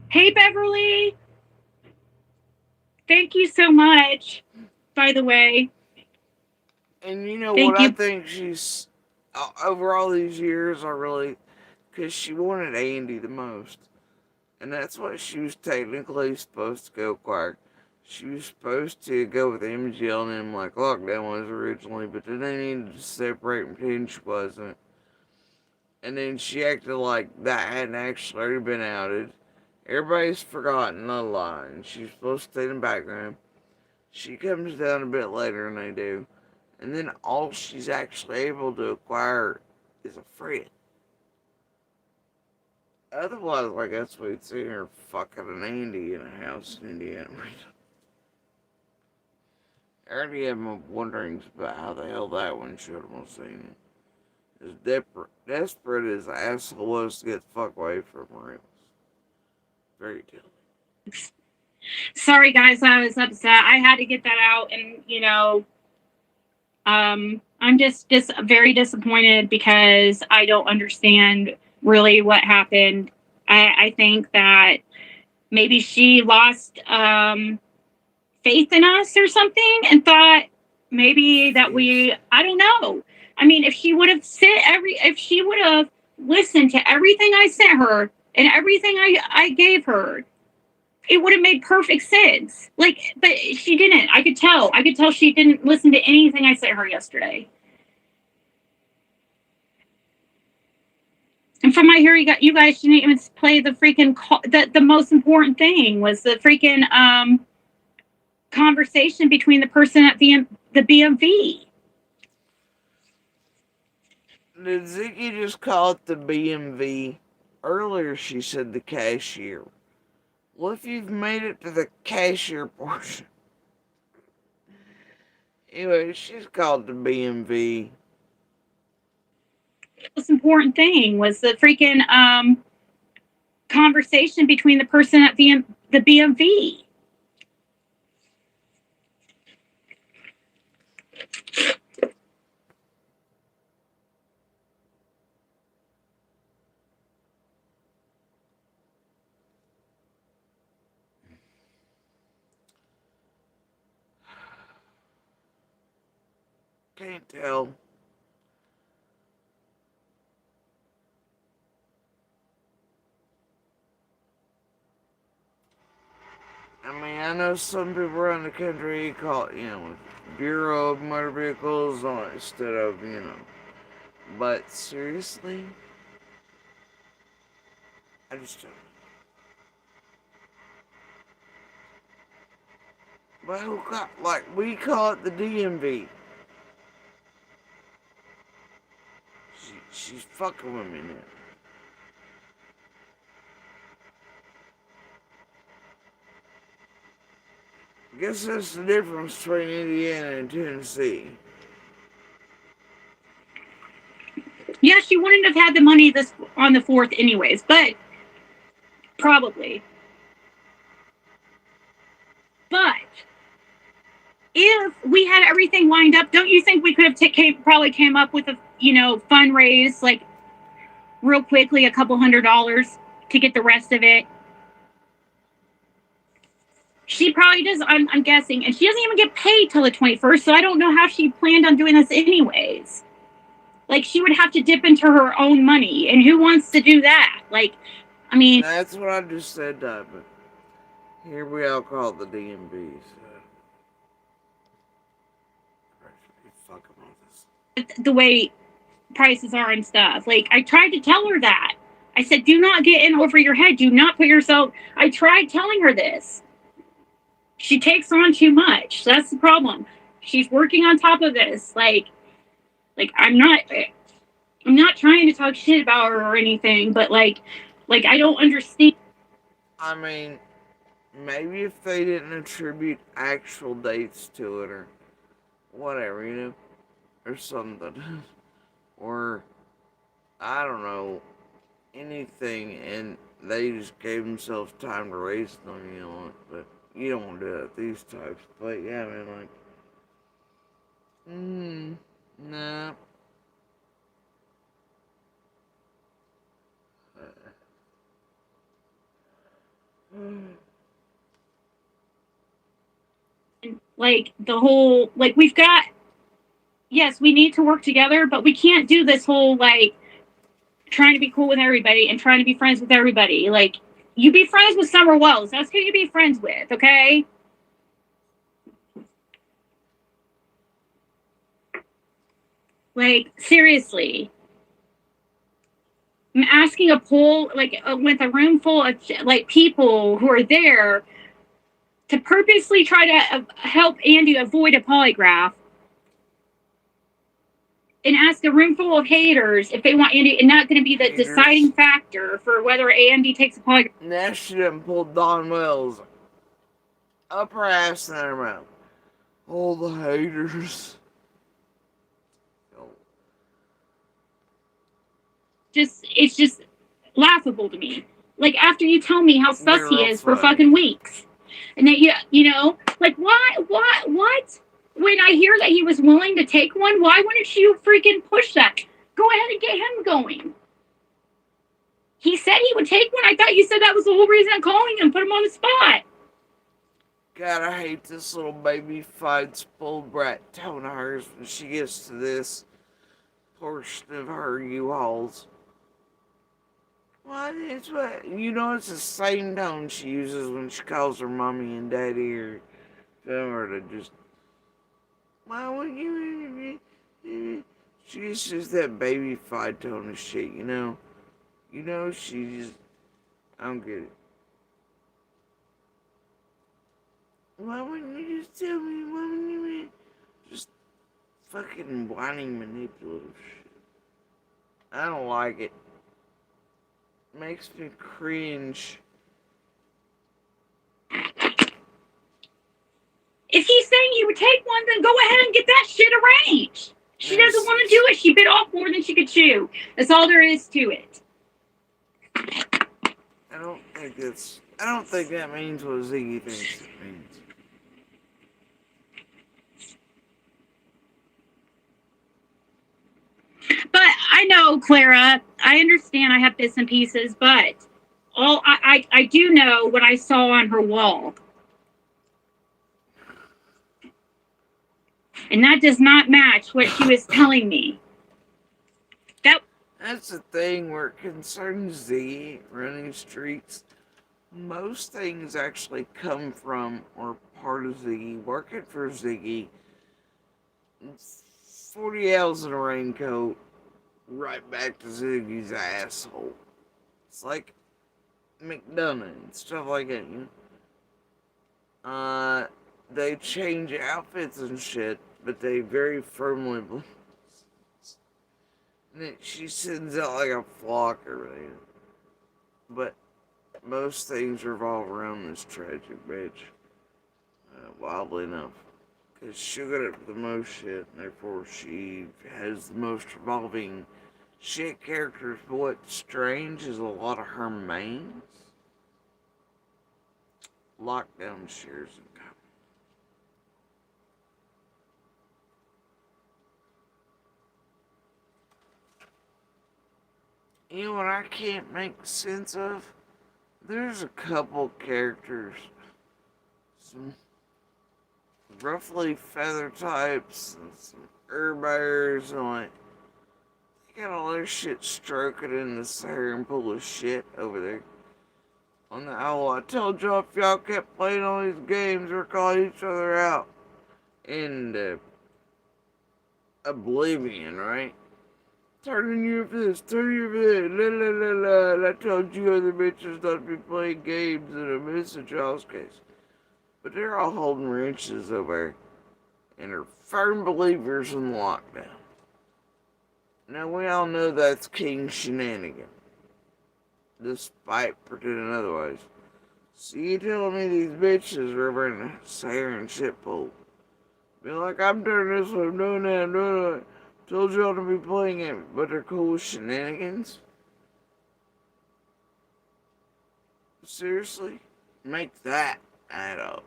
Hey, Beverly. Thank you so much, by the way. And you know Thank what I you. think she's over all these years, I really, because she wanted Andy the most, and that's what she was technically supposed to go acquire. She was supposed to go with MGL and him like Lockdown was originally, but then they needed to separate and pretend she wasn't. And then she acted like that hadn't actually already been outed. Everybody's forgotten the line. She's supposed to stay in the background. She comes down a bit later than they do. And then all she's actually able to acquire is a friend. Otherwise, I guess we'd see her fucking an Andy in a house in Indiana. I already have my wonderings about how the hell that one should have seen it. As desperate as the asshole was to get the fuck away from her, it was very telling. Sorry, guys, I was upset. I had to get that out, and I'm just very disappointed because I don't understand really what happened. I think that maybe she lost faith in us or something and thought maybe that I don't know. I mean, if she would have listened to everything I sent her and everything I gave her, it would have made perfect sense. Like, but she didn't. I could tell. She didn't listen to anything I sent her yesterday. And from my hear, you guys didn't even play the freaking the most important thing was the freaking conversation between the person at the BMV. Did Ziggy just call it the BMV? Earlier she said the cashier. What if you've made it to the cashier portion? Anyway, she's called the BMV. The most important thing was the freaking conversation between the person at the BMV. Can't tell. I mean, I know some people around the country call it, Bureau of Motor Vehicles instead of, But seriously? I just don't. But who we call it the DMV. She's fucking with me now. I guess that's the difference between Indiana and Tennessee. Yeah, she wouldn't have had the money on the 4th anyways, but probably. But if we had everything lined up, don't you think we could have probably came up with a fundraise like real quickly, a couple $100 to get the rest of it? She probably does. I'm guessing, and she doesn't even get paid till the 21st, so I don't know how she planned on doing this anyways. Like, she would have to dip into her own money, and who wants to do that? Like, I mean, that's what I just said, but here we all call it the DMV. The way prices are and stuff. Like, I tried to tell her that. I said, do not get in over your head. Do not put yourself. I tried telling her this. She takes on too much. That's the problem. She's working on top of this. Like I'm not trying to talk shit about her or anything, but like I don't understand. I mean, maybe if they didn't attribute actual dates to it or whatever, or something. Or, I don't know, anything, and they just gave themselves time to waste on you, but you don't want to do it these types. But yeah, man, like, nah. Like the whole, like we've got, yes, we need to work together, but we can't do this whole like trying to be cool with everybody and trying to be friends with everybody. Like, you be friends with Summer Wells. That's who you be friends with, okay? Like, seriously. I'm asking a poll, like, with a room full of, like, people who are there to purposely try to help Andy avoid a polygraph and ask a room full of haters if they want Andy, and not going to be the deciding factor for whether Andy takes a polygraph. Now she done pulled Dawn Wells up her ass and her mouth. All the haters. It's just laughable to me. Like, after you tell me how sus he is for fucking weeks, and that like, what? When I hear that he was willing to take one, why wouldn't you freaking push that? Go ahead and get him going. He said he would take one. I thought you said that was the whole reason I'm calling him, put him on the spot. God, I hate this little baby fight spoiled brat tone of hers when she gets to this portion of her Uhauls. What? It's what it's the same tone she uses when she calls her mommy and daddy or to just. Why would you? She just uses that baby fight tone of shit, she just. I don't get it. Why wouldn't you just tell me? Why wouldn't you just fucking whining manipulative shit? I don't like it. Makes me cringe. If he's saying he would take one, then go ahead and get that shit arranged. She doesn't want to do it. She bit off more than she could chew. That's all there is to it. I don't think that means what Ziggy thinks it means. But I know, Clara, I understand I have bits and pieces, but I do know what I saw on her wall. And that does not match what she was telling me. That's the thing where it concerns Ziggy running streets. Most things actually come from or part of Ziggy, working for Ziggy. 40 hours in a raincoat, right back to Ziggy's asshole. It's like McDonough and stuff like that, they change outfits and shit, but they very firmly believe. She sends out like a flock or whatever. But most things revolve around this tragic bitch. Wildly enough. Because she'll get it for the most shit, and therefore she has the most revolving shit characters. But what's strange is a lot of her mains. Lockdown shares in common. You know what I can't make sense of? There's a couple characters, some roughly feather types and some bears and like they got all their shit stroking in this hair and full of shit over there. On the owl, I told y'all if y'all kept playing all these games, we're calling each other out. And Oblivion, right? turning you for this, turning you for that, la la la la. And I told you other bitches not to be playing games in a missing child's case. But they're all holding wrenches over and are firm believers in lockdown. Now we all know that's King shenanigan, despite pretending otherwise. So you telling me these bitches are over in the Saharan shit pool? Be like, I'm doing this, I'm doing that, I'm doing that. Told y'all to be playing it, but they're cool with shenanigans? Seriously? Make that add up.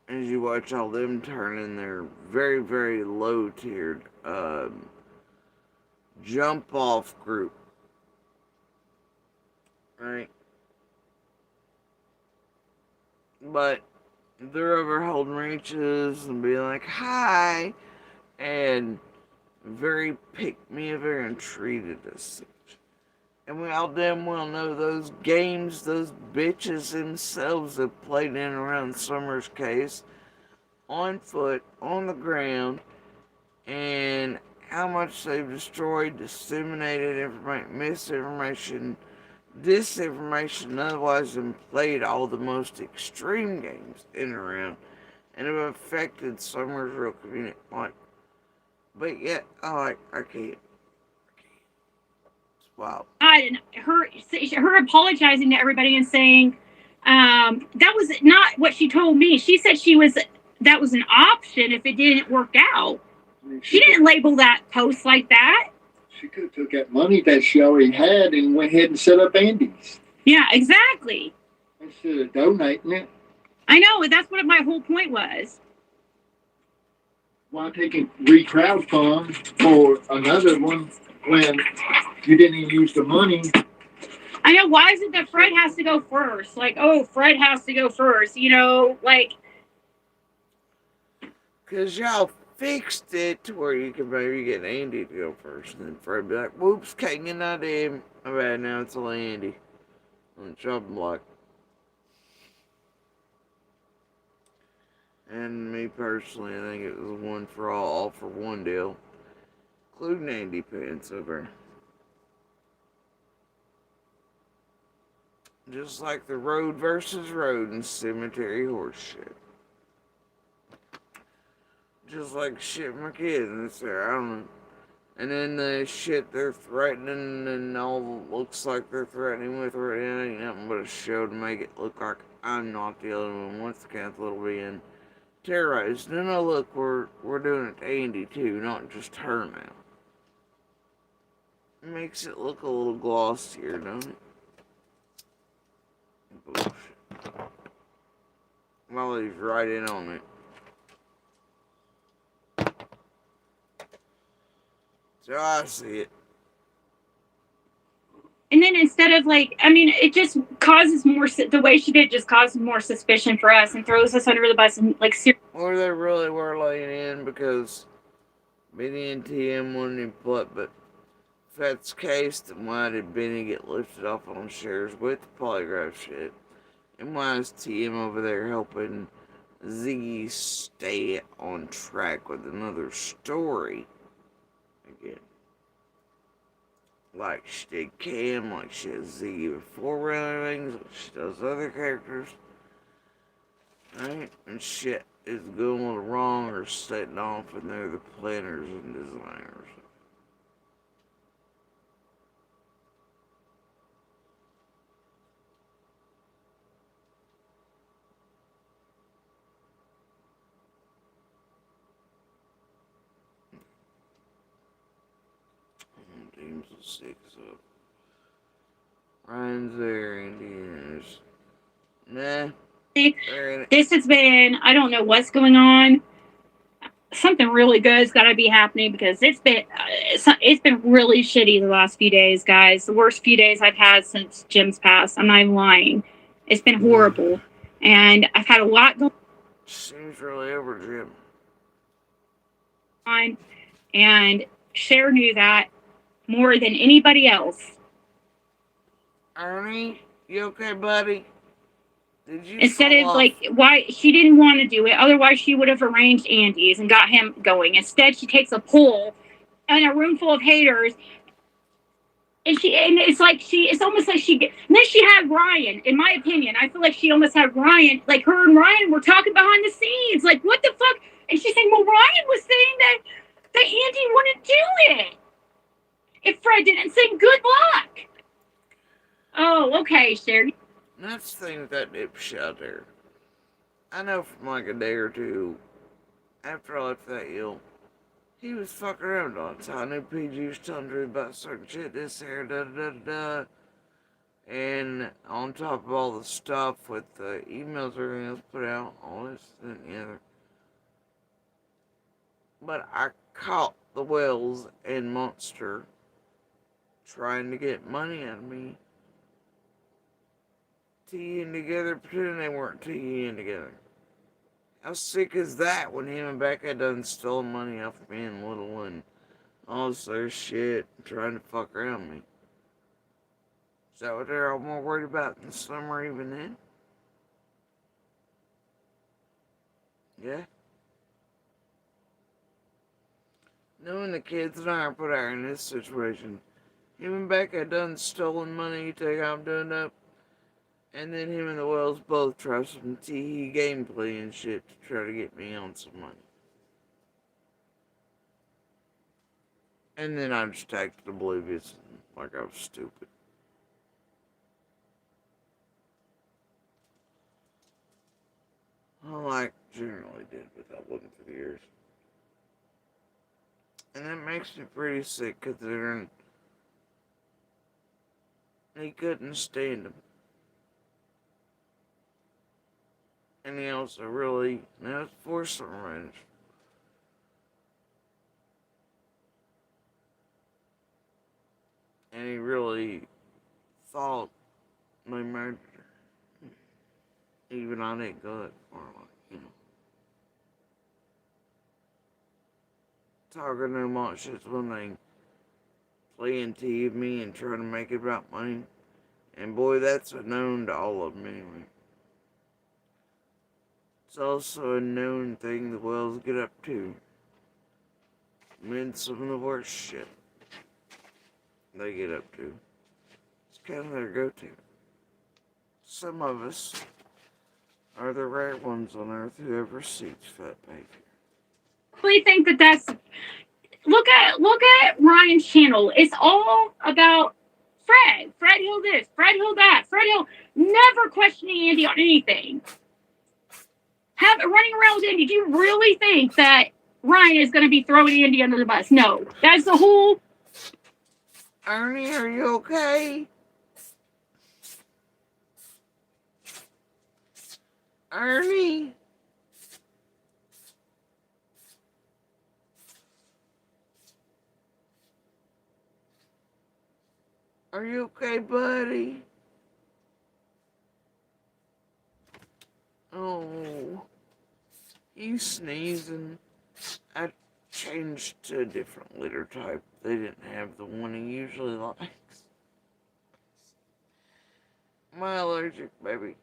As you watch all them turn in their very, very low tiered jump off group. Right? But they're over holding reaches and being like, hi, and very pick me and treated as such. And we all damn well know those games those bitches themselves have played in and around Summer's case, on foot, on the ground, and how much they've destroyed, disseminated information, misinformation, disinformation, otherwise, and played all the most extreme games in and around, and have affected Summer's real community. Like, but yet, I can't. It's wild. And her apologizing to everybody and saying that was not what she told me. She said that was an option if it didn't work out. She didn't label that post like that. She could have took that money that she already had and went ahead and set up Andy's. Yeah, exactly. Instead of donating it. I know, that's what my whole point was. Why take a re-crowd fund for another one when you didn't even use the money? I know, why is it that Fred has to go first? Like, oh, Fred has to go first, you know, like. Because y'all fixed it to where you could maybe get Andy to go first. And then Fred be like, whoops, can't get that in. My bad, now it's all Andy. On the chopping block. And me personally, I think it was one for all for one deal. Including Andy Pence over. Just like the road versus road and cemetery horse shit. Just like shit my kids and it's there, I don't know. And then the shit they're threatening and all looks like they're threatening with right now ain't nothing but a show to make it look like I'm not the only one. Once the council will be in terrorized. No, look, we're doing it to Andy too, not just her now. It makes it look a little glossier, don't it? Bullshit. Well, he's right in on it. So I see it. And then instead of like, I mean, it just causes more, the way she did just causes more suspicion for us and throws us under the bus and like, Or they really were laying in because Benny and TM wouldn't even play, but if that's the case, then why did Benny get lifted off on Cher's with the polygraph shit? And why is TM over there helping Ziggy stay on track with another story? Again. Like she did Cam, like she has Ziggy before running things, like she does other characters. Right? And shit is going a little wrong or setting off, and they're the planners and designers. Teams of 6 up. Ryan's there, Indiana's. Nah. This has been, I don't know what's going on. Something really good's got to be happening because it's been really shitty the last few days, guys. The worst few days I've had since Jim's passed. I'm not even lying. It's been horrible, and I've had a lot going Seems really over, Jim. on, and Cher knew that more than anybody else. Ernie, you okay, buddy? Did you Instead of like, why she didn't want to do it, otherwise she would have arranged Andy's and got him going. Instead, she takes a poll in a room full of haters And it's like it's almost like and then she had Ryan. In my opinion, I feel like she almost had Ryan, like her and Ryan were talking behind the scenes, like what the fuck? And she's saying, well, Ryan was saying that Andy wouldn't do it if Fred didn't say good luck. Oh, okay, Cher. That's the thing with that dipshit out there. I know from like a day or two after I left that hill, he was fucking around all the time. I knew PG was telling Drew about certain shit, this here, da da da da. And on top of all the stuff with the emails everything else put out, all this and the other. But I caught the Wells and Monster trying to get money out of me, teeing together, pretending they weren't teeing together. How sick is that when him and Becca done stole money off me and Little and all this other shit, trying to fuck around me? Is that what they're all more worried about in the summer even then? Yeah? Knowing the kids and I are put out in this situation, him and Becca done stolen money, take off doing up, and then him and the Wells both try some tee gameplay and shit to try to get me on some money. And then I just acted oblivious like I was stupid. Like generally did without looking for the years. And that makes me pretty sick considering he couldn't stand him. And he also really now forced some revenge. And he really thought they murdered her. Even I didn't go that far, Talking to him all shit's one thing. Playing TV and trying to make it about money. And boy, that's a known to all of them anyway. It's also a known thing the Wells get up to. Men, some of the worst shit they get up to. It's kind of their go-to. Some of us are the rare ones on earth who ever seeks fat behavior. I think that's look at Ryan's channel. It's all about Fred. Fred Hill this, Fred Hill that, Fred Hill never questioning Andy on anything. Running around with Andy. Do you really think that Ryan is going to be throwing Andy under the bus? No. That's the whole. Ernie, are you okay? Ernie? Are you okay, buddy? Oh, you sneezing. I changed to a different litter type. They didn't have the one he usually likes. My allergic, baby.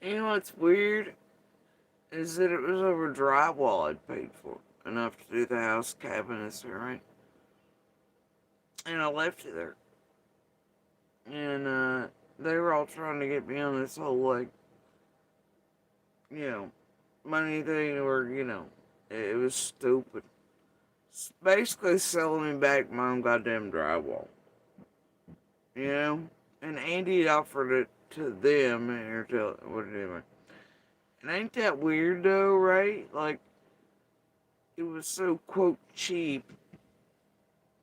You know what's weird? Is that it was over drywall I'd paid for. Enough to do the house cabinets, right? And I left it there. And they were all trying to get me on this whole, like, you know, money thing where, it was stupid. It's basically selling me back my own goddamn drywall. You know? And Andy offered it to them, or to, what anyway. And ain't that weird though, right? Like, it was so, quote, cheap.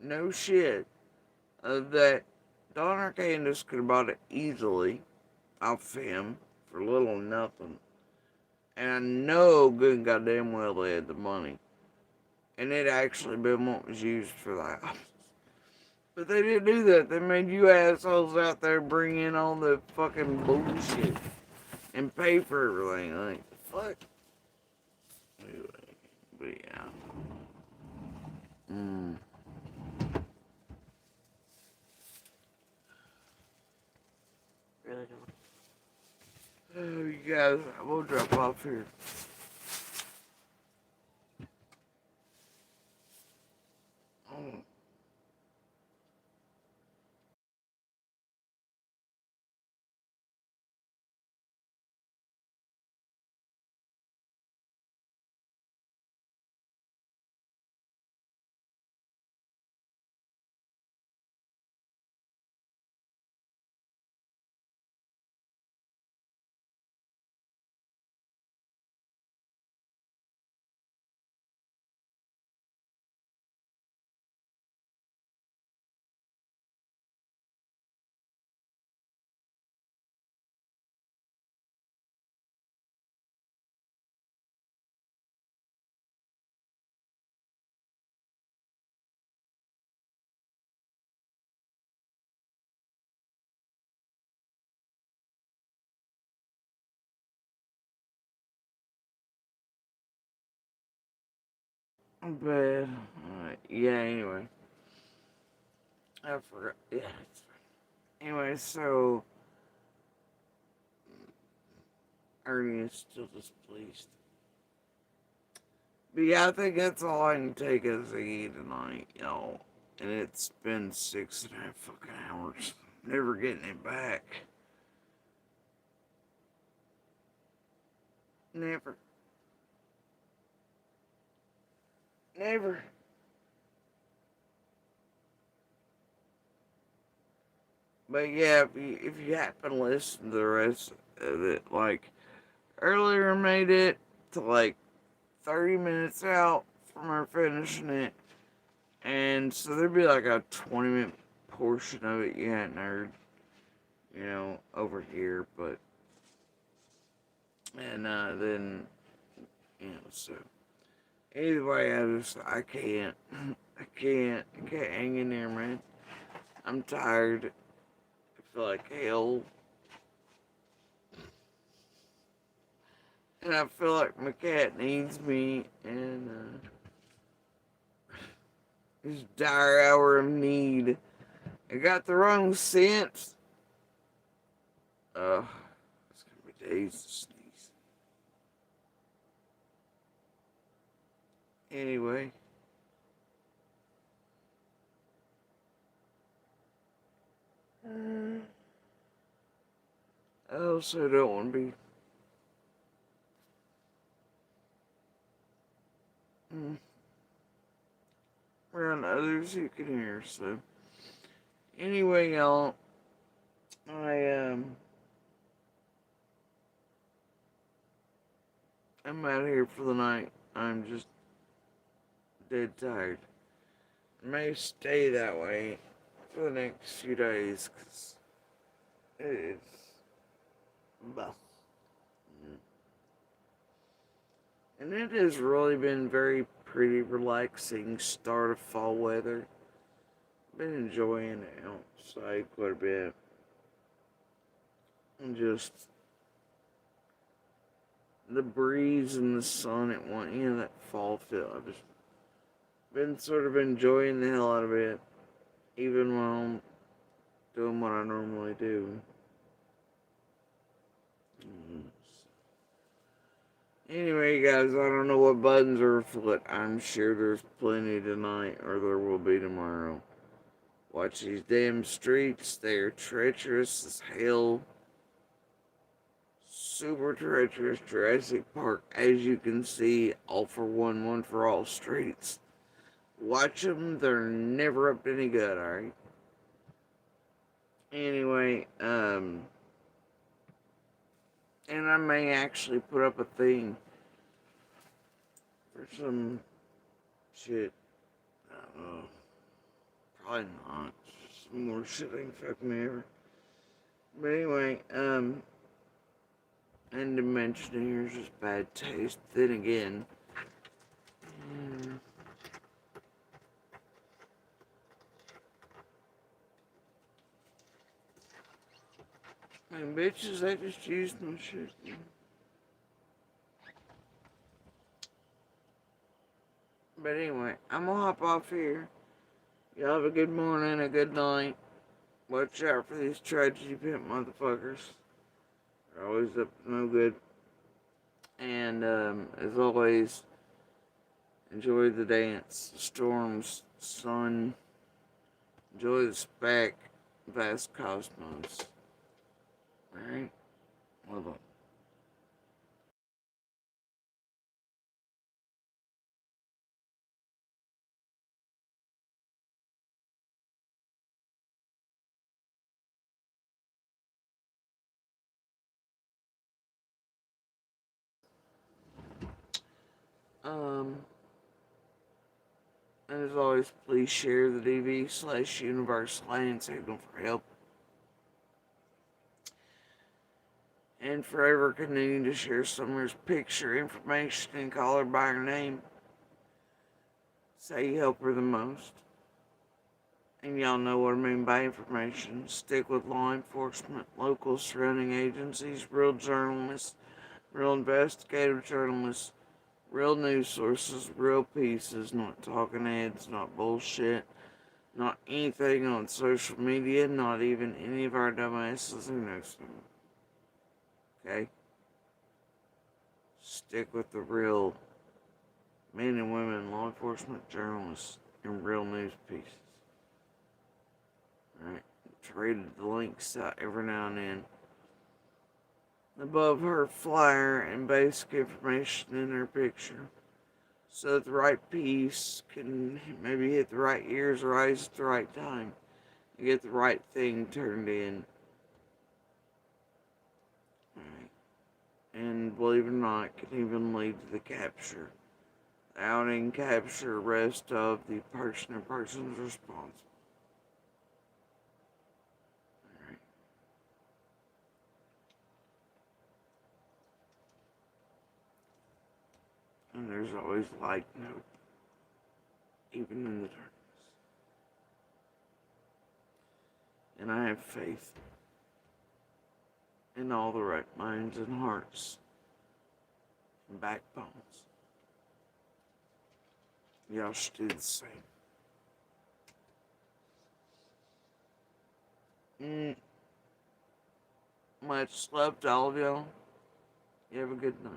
No shit. That Donner Candace could have bought it easily off him for little or nothing. And I know good and goddamn well they had the money. And it actually been what was used for the house. But they didn't do that. They made you assholes out there bring in all the fucking bullshit and pay for everything. Like, fuck. Anyway, but yeah. Mm. Really don't. Oh, you guys, we'll drop off here. Oh. But, yeah, anyway. I forgot. Yeah. Anyway, so Ernie is still displeased. But yeah, I think that's all I can take as a eat tonight, y'all. And it's been 6.5 fucking hours. Never getting it back. Never. Never. But yeah, if you happen to listen to the rest of it, like, earlier made it to like 30 minutes out from her finishing it. And so there'd be like a 20-minute portion of it you hadn't heard, over here. But, and then, so. Either way, I can't. I can't hang in there, man. I'm tired. I feel like hell. And I feel like my cat needs me, and his dire hour of need. I got the wrong scent. It's gonna be days to sneeze. Anyway. I also don't want to be around others who can hear, so. Anyway, y'all, I'm out of here for the night. I'm just dead tired. I may stay that way for the next few days, because it is. Bah. And it has really been very pretty, relaxing start of fall weather. Been enjoying it outside quite a bit. And just the breeze and the sun at one, that fall feel. I've just been sort of enjoying the hell out of it, even while I'm doing what I normally do. Anyway, guys, I don't know what buttons are afoot. I'm sure there's plenty tonight, or there will be tomorrow. Watch these damn streets. They're treacherous as hell. Super treacherous. Jurassic Park, as you can see, all for one, one for all streets. Watch them. They're never up to any good, alright? Anyway, and I may actually put up a thing for some shit. I don't know. Probably not. Some more shit ain't fuck me ever. But anyway, and to mention here's just bad taste. Then again, man, bitches, they just used my shit. But anyway, I'm gonna hop off here. Y'all have a good morning, a good night. Watch out for these tragedy pimp motherfuckers. They're always up to no good. And as always, enjoy the dance, the storms, sun. Enjoy the speck, vast cosmos. Alright? Love up. And as always, please share the DV/Universal Land Signal for help. And forever continue to share Summer's picture, information, and call her by her name. Say you help her the most. And y'all know what I mean by information. Stick with law enforcement, local surrounding agencies, real journalists, real investigative journalists, real news sources, real pieces, not talking heads, not bullshit, not anything on social media, not even any of our dumbasses who knows them. Okay? Stick with the real men and women, law enforcement journalists, and real news pieces. Alright? Traded the links out every now and then. Above her flyer and basic information in her picture. So that the right piece can maybe hit the right ears or eyes at the right time. And get the right thing turned in. Alright. And believe it or not, can even lead to the capture. Outing, capture, arrest of the person or persons responsible. Alright. And there's always light and hope, even in the darkness. And I have faith in all the right minds and hearts and backbones. Y'all should do the same. Much love to all of y'all. You have a good night.